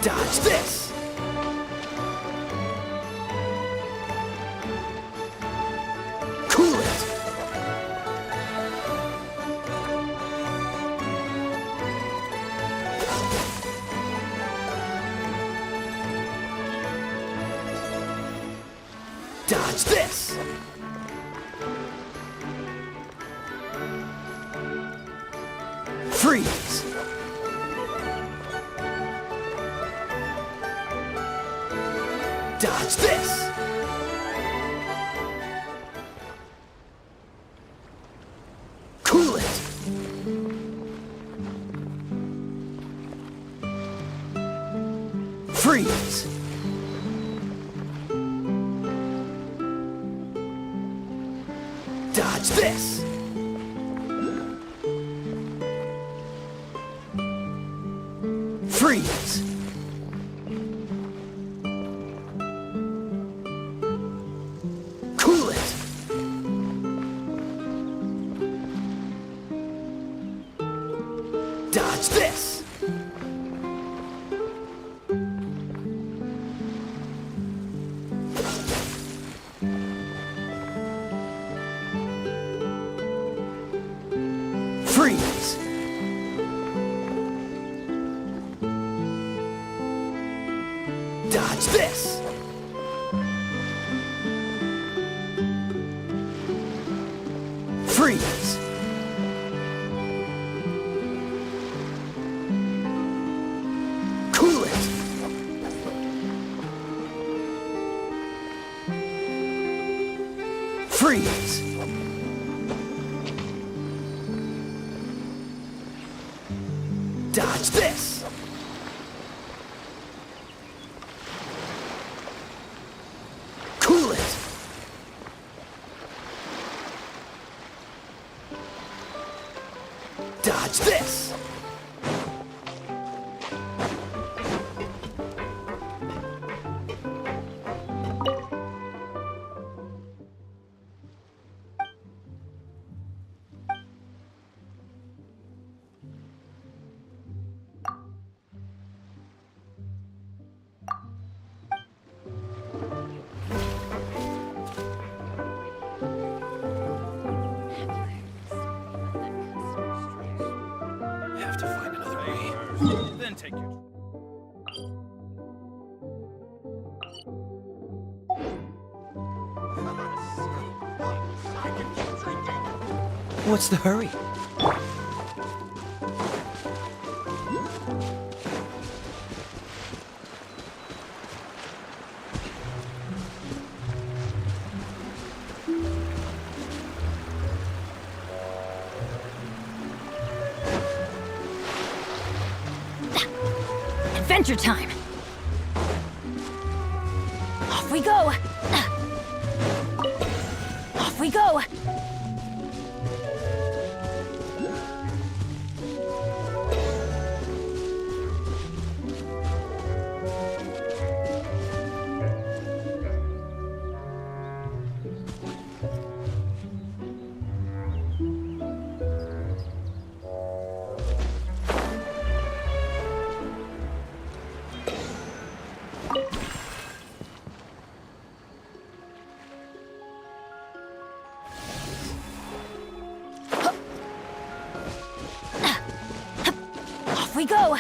Dodge this! Cool it! Dodge this! Freeze! Dodge this! Cool it! Freeze! Dodge this! Freeze! Cool it! Dodge this! Freeze! Dodge this! Freeze! Cool it! Freeze! Dodge this! Cool it! Dodge this! Have to find another way. Then take your... What's the hurry? Adventure time! Off we go! Off we go! Off we go!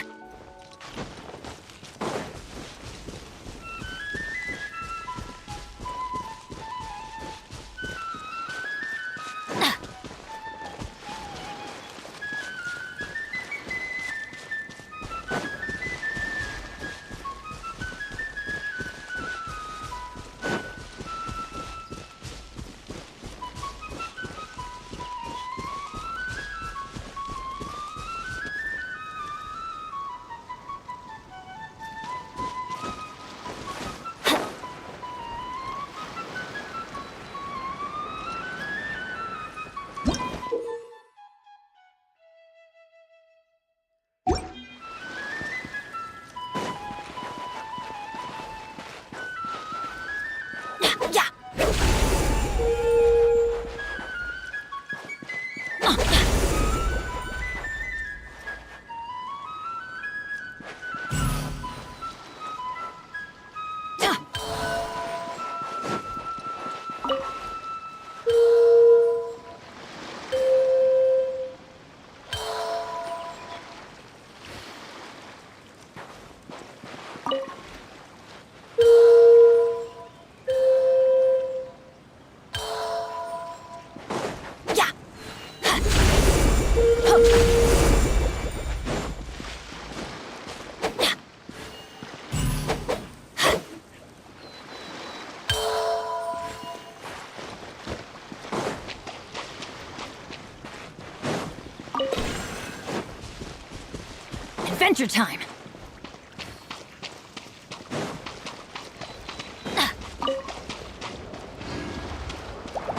Adventure time!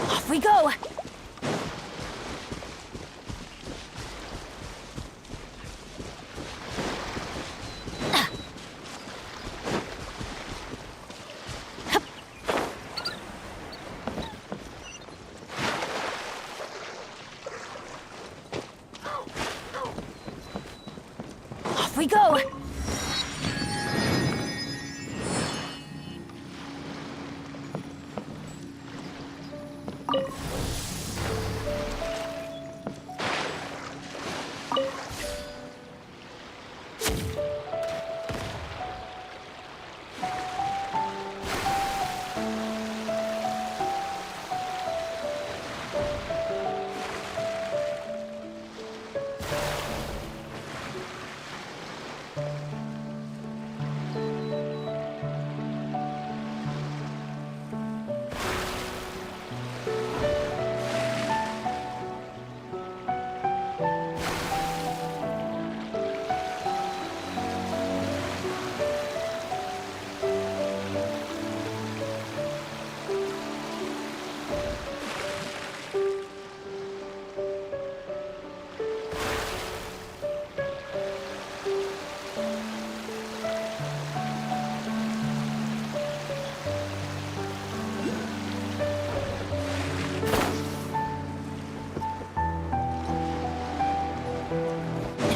Off we go! Off we go!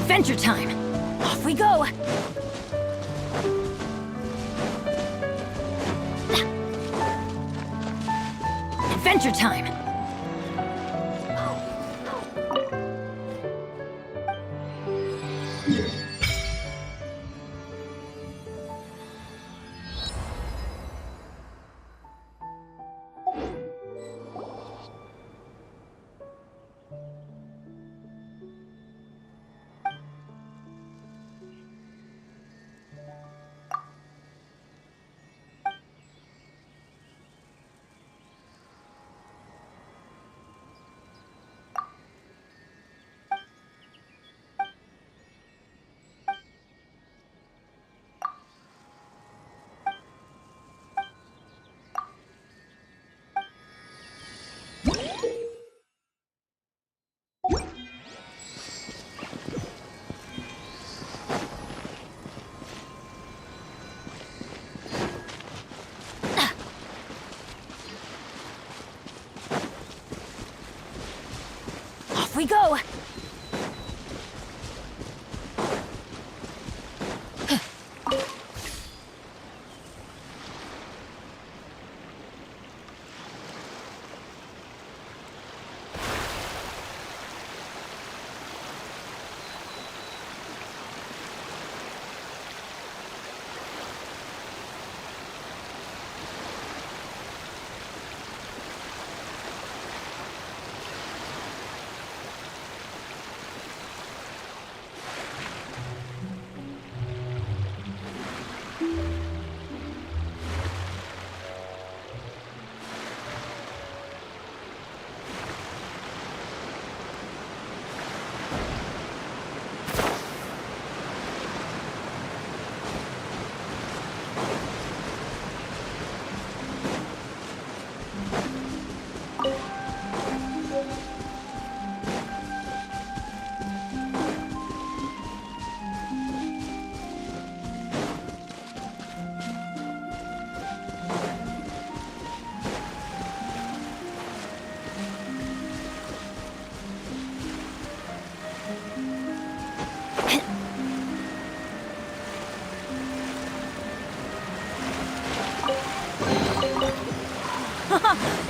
Adventure time! Off we go! Adventure time! Off we go!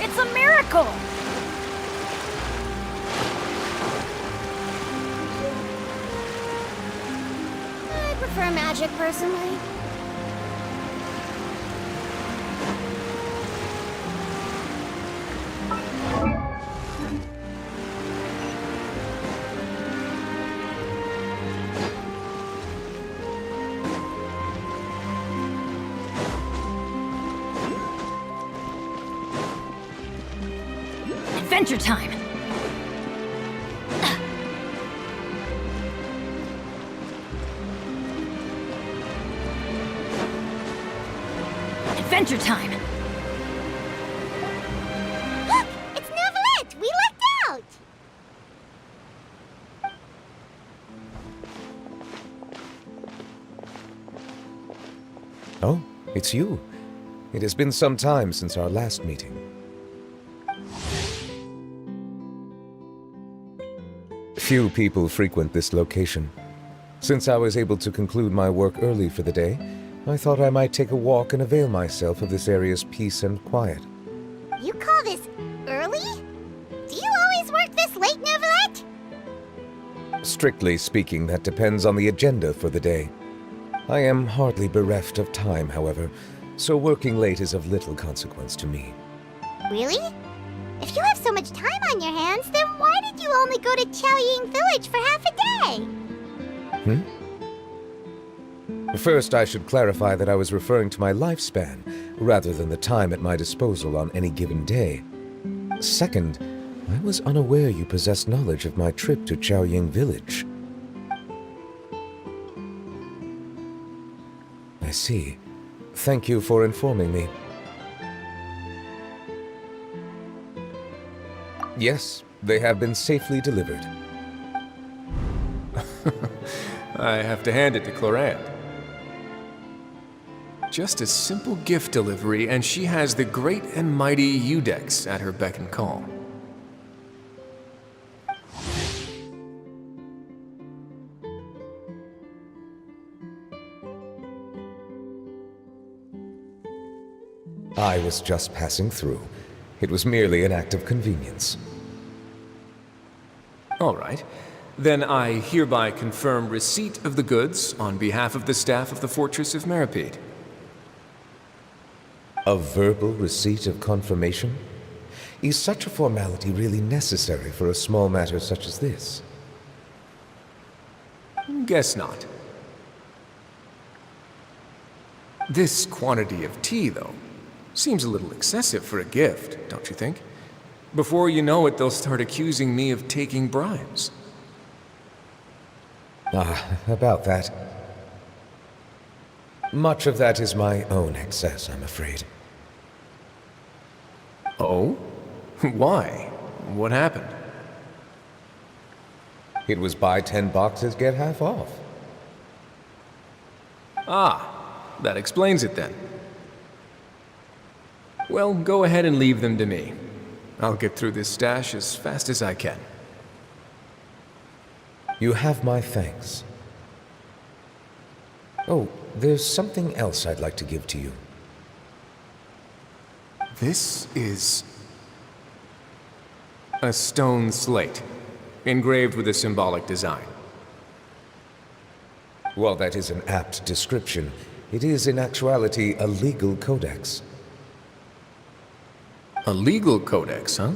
It's a miracle! I prefer magic, personally. Adventure time! Adventure time! Look! It's Neuvillette! We lucked out! Oh, it's you. It has been some time since our last meeting. Few people frequent this location. Since I was able to conclude my work early for the day, I thought I might take a walk and avail myself of this area's peace and quiet. You call this early? Do you always work this late, Neuvillette? Strictly speaking, that depends on the agenda for the day. I am hardly bereft of time, however, so working late is of little consequence to me. Really? If you have so much time on your hands, then why did you only go to Chaoying Village for half a day? First, I should clarify that I was referring to my lifespan, rather than the time at my disposal on any given day. Second, I was unaware you possessed knowledge of my trip to Chaoying Village. I see. Thank you for informing me. Yes, they have been safely delivered. I have to hand it to Clorant. Just a simple gift delivery, and she has the great and mighty Udex at her beck and call. I was just passing through. It was merely an act of convenience. All right. Then I hereby confirm receipt of the goods on behalf of the staff of the Fortress of Meripede. A verbal receipt of confirmation? Is such a formality really necessary for a small matter such as this? Guess not. This quantity of tea, though, seems a little excessive for a gift, don't you think? Before you know it, they'll start accusing me of taking bribes. About that. Much of that is my own excess, I'm afraid. Oh? Why? What happened? It was buy 10 boxes, get half off. That explains it then. Well, go ahead and leave them to me. I'll get through this stash as fast as I can. You have my thanks. Oh, there's something else I'd like to give to you. This is a stone slate, engraved with a symbolic design. While that is an apt description, it is in actuality a legal codex. A legal codex, huh?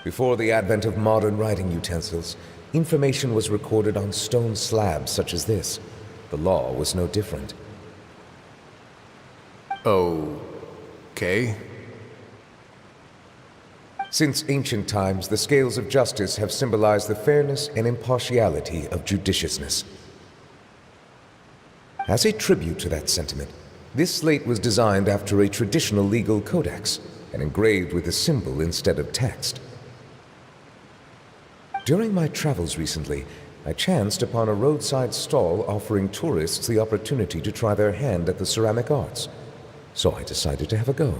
Before the advent of modern writing utensils, information was recorded on stone slabs such as this. The law was no different. Okay. Since ancient times, the scales of justice have symbolized the fairness and impartiality of judiciousness. As a tribute to that sentiment, this slate was designed after a traditional legal codex and engraved with a symbol instead of text. During my travels recently, I chanced upon a roadside stall offering tourists the opportunity to try their hand at the ceramic arts, so I decided to have a go.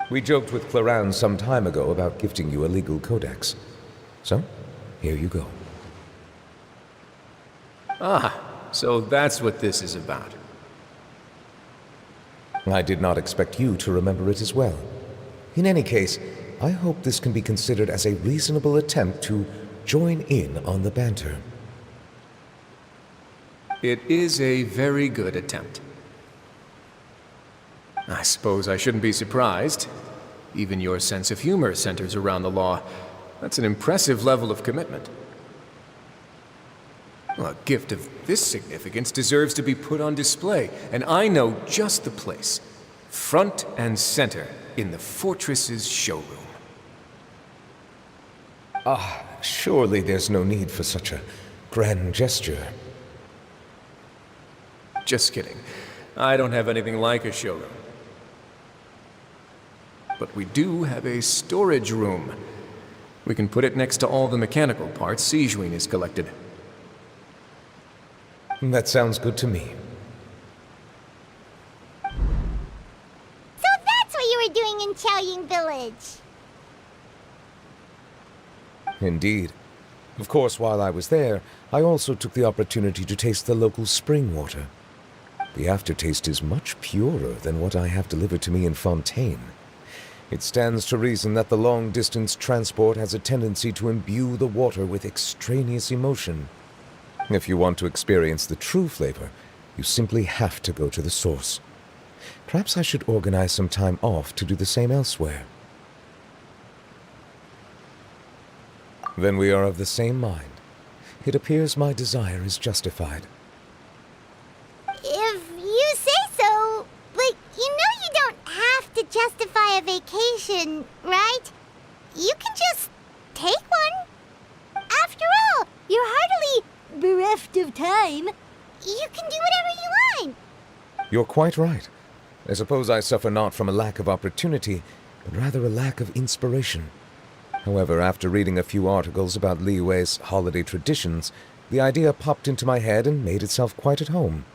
We joked with Clorant some time ago about gifting you a legal codex. So, here you go. So that's what this is about. I did not expect you to remember it as well. In any case, I hope this can be considered as a reasonable attempt to join in on the banter. It is a very good attempt. I suppose I shouldn't be surprised. Even your sense of humor centers around the law. That's an impressive level of commitment. A gift of this significance deserves to be put on display, and I know just the place. Front and center in the Fortress's showroom. Surely there's no need for such a grand gesture. Just kidding. I don't have anything like a showroom. But we do have a storage room. We can put it next to all the mechanical parts Sijuin has collected. That sounds good to me. So that's what you were doing in Chaoying Village. Indeed. Of course, while I was there, I also took the opportunity to taste the local spring water. The aftertaste is much purer than what I have delivered to me in Fontaine. It stands to reason that the long-distance transport has a tendency to imbue the water with extraneous emotion. If you want to experience the true flavor, you simply have to go to the source. Perhaps I should organize some time off to do the same elsewhere. Then we are of the same mind. It appears my desire is justified. If you say so, but you know you don't have to justify a vacation, right? You can just take one. After all, you're hardly bereft of time. You can do whatever you want. You're quite right. I suppose I suffer not from a lack of opportunity, but rather a lack of inspiration. However, after reading a few articles about Liyue's holiday traditions, the idea popped into my head and made itself quite at home.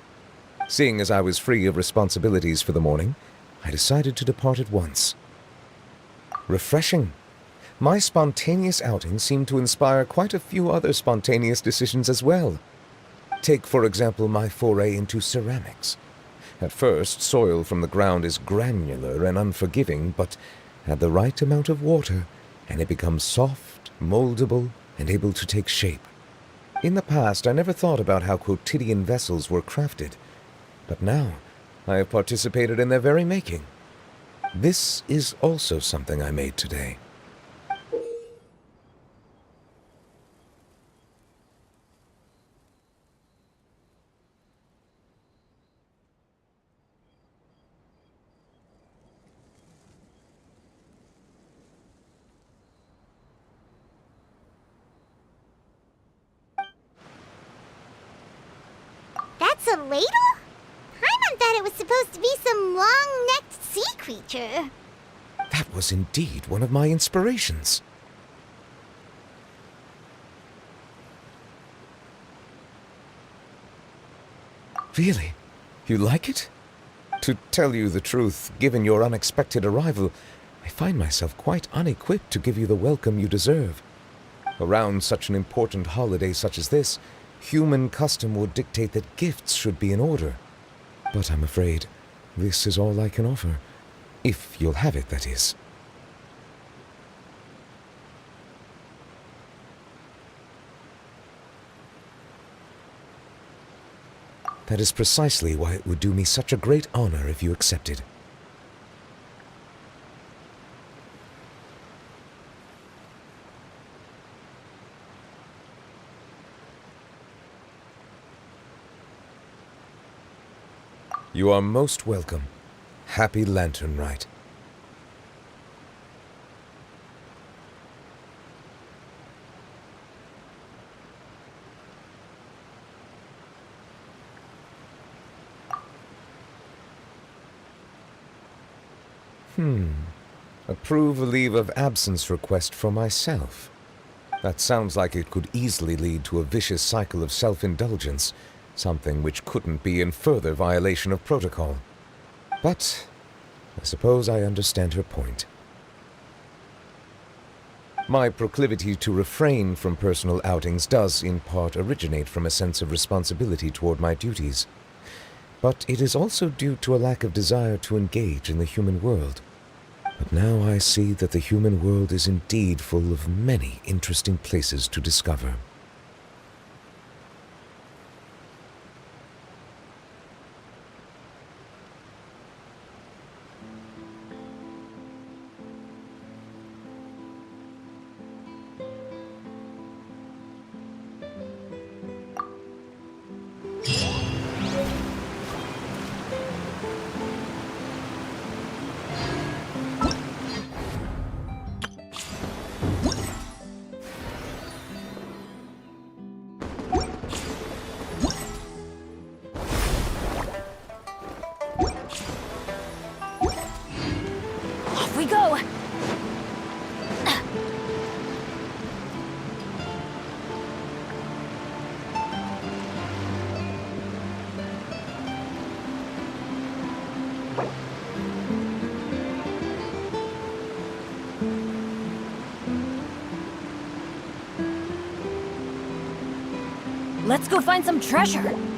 Seeing as I was free of responsibilities for the morning, I decided to depart at once. Refreshing. My spontaneous outing seemed to inspire quite a few other spontaneous decisions as well. Take, for example, my foray into ceramics. At first, soil from the ground is granular and unforgiving, but add the right amount of water, and it becomes soft, moldable, and able to take shape. In the past, I never thought about how quotidian vessels were crafted, but now I have participated in their very making. This is also something I made today. That's a ladle? Paimon thought it was supposed to be some long-necked sea creature. That was indeed one of my inspirations. Really? You like it? To tell you the truth, given your unexpected arrival, I find myself quite unequipped to give you the welcome you deserve. Around such an important holiday such as this, human custom would dictate that gifts should be in order. But I'm afraid this is all I can offer. If you'll have it, that is. That is precisely why it would do me such a great honor if you accepted. You are most welcome. Happy Lantern Rite. Approve a leave of absence request for myself. That sounds like it could easily lead to a vicious cycle of self-indulgence, something which couldn't be in further violation of protocol. But I suppose I understand her point. My proclivity to refrain from personal outings does in part originate from a sense of responsibility toward my duties. But it is also due to a lack of desire to engage in the human world. But now I see that the human world is indeed full of many interesting places to discover. Let's go find some treasure.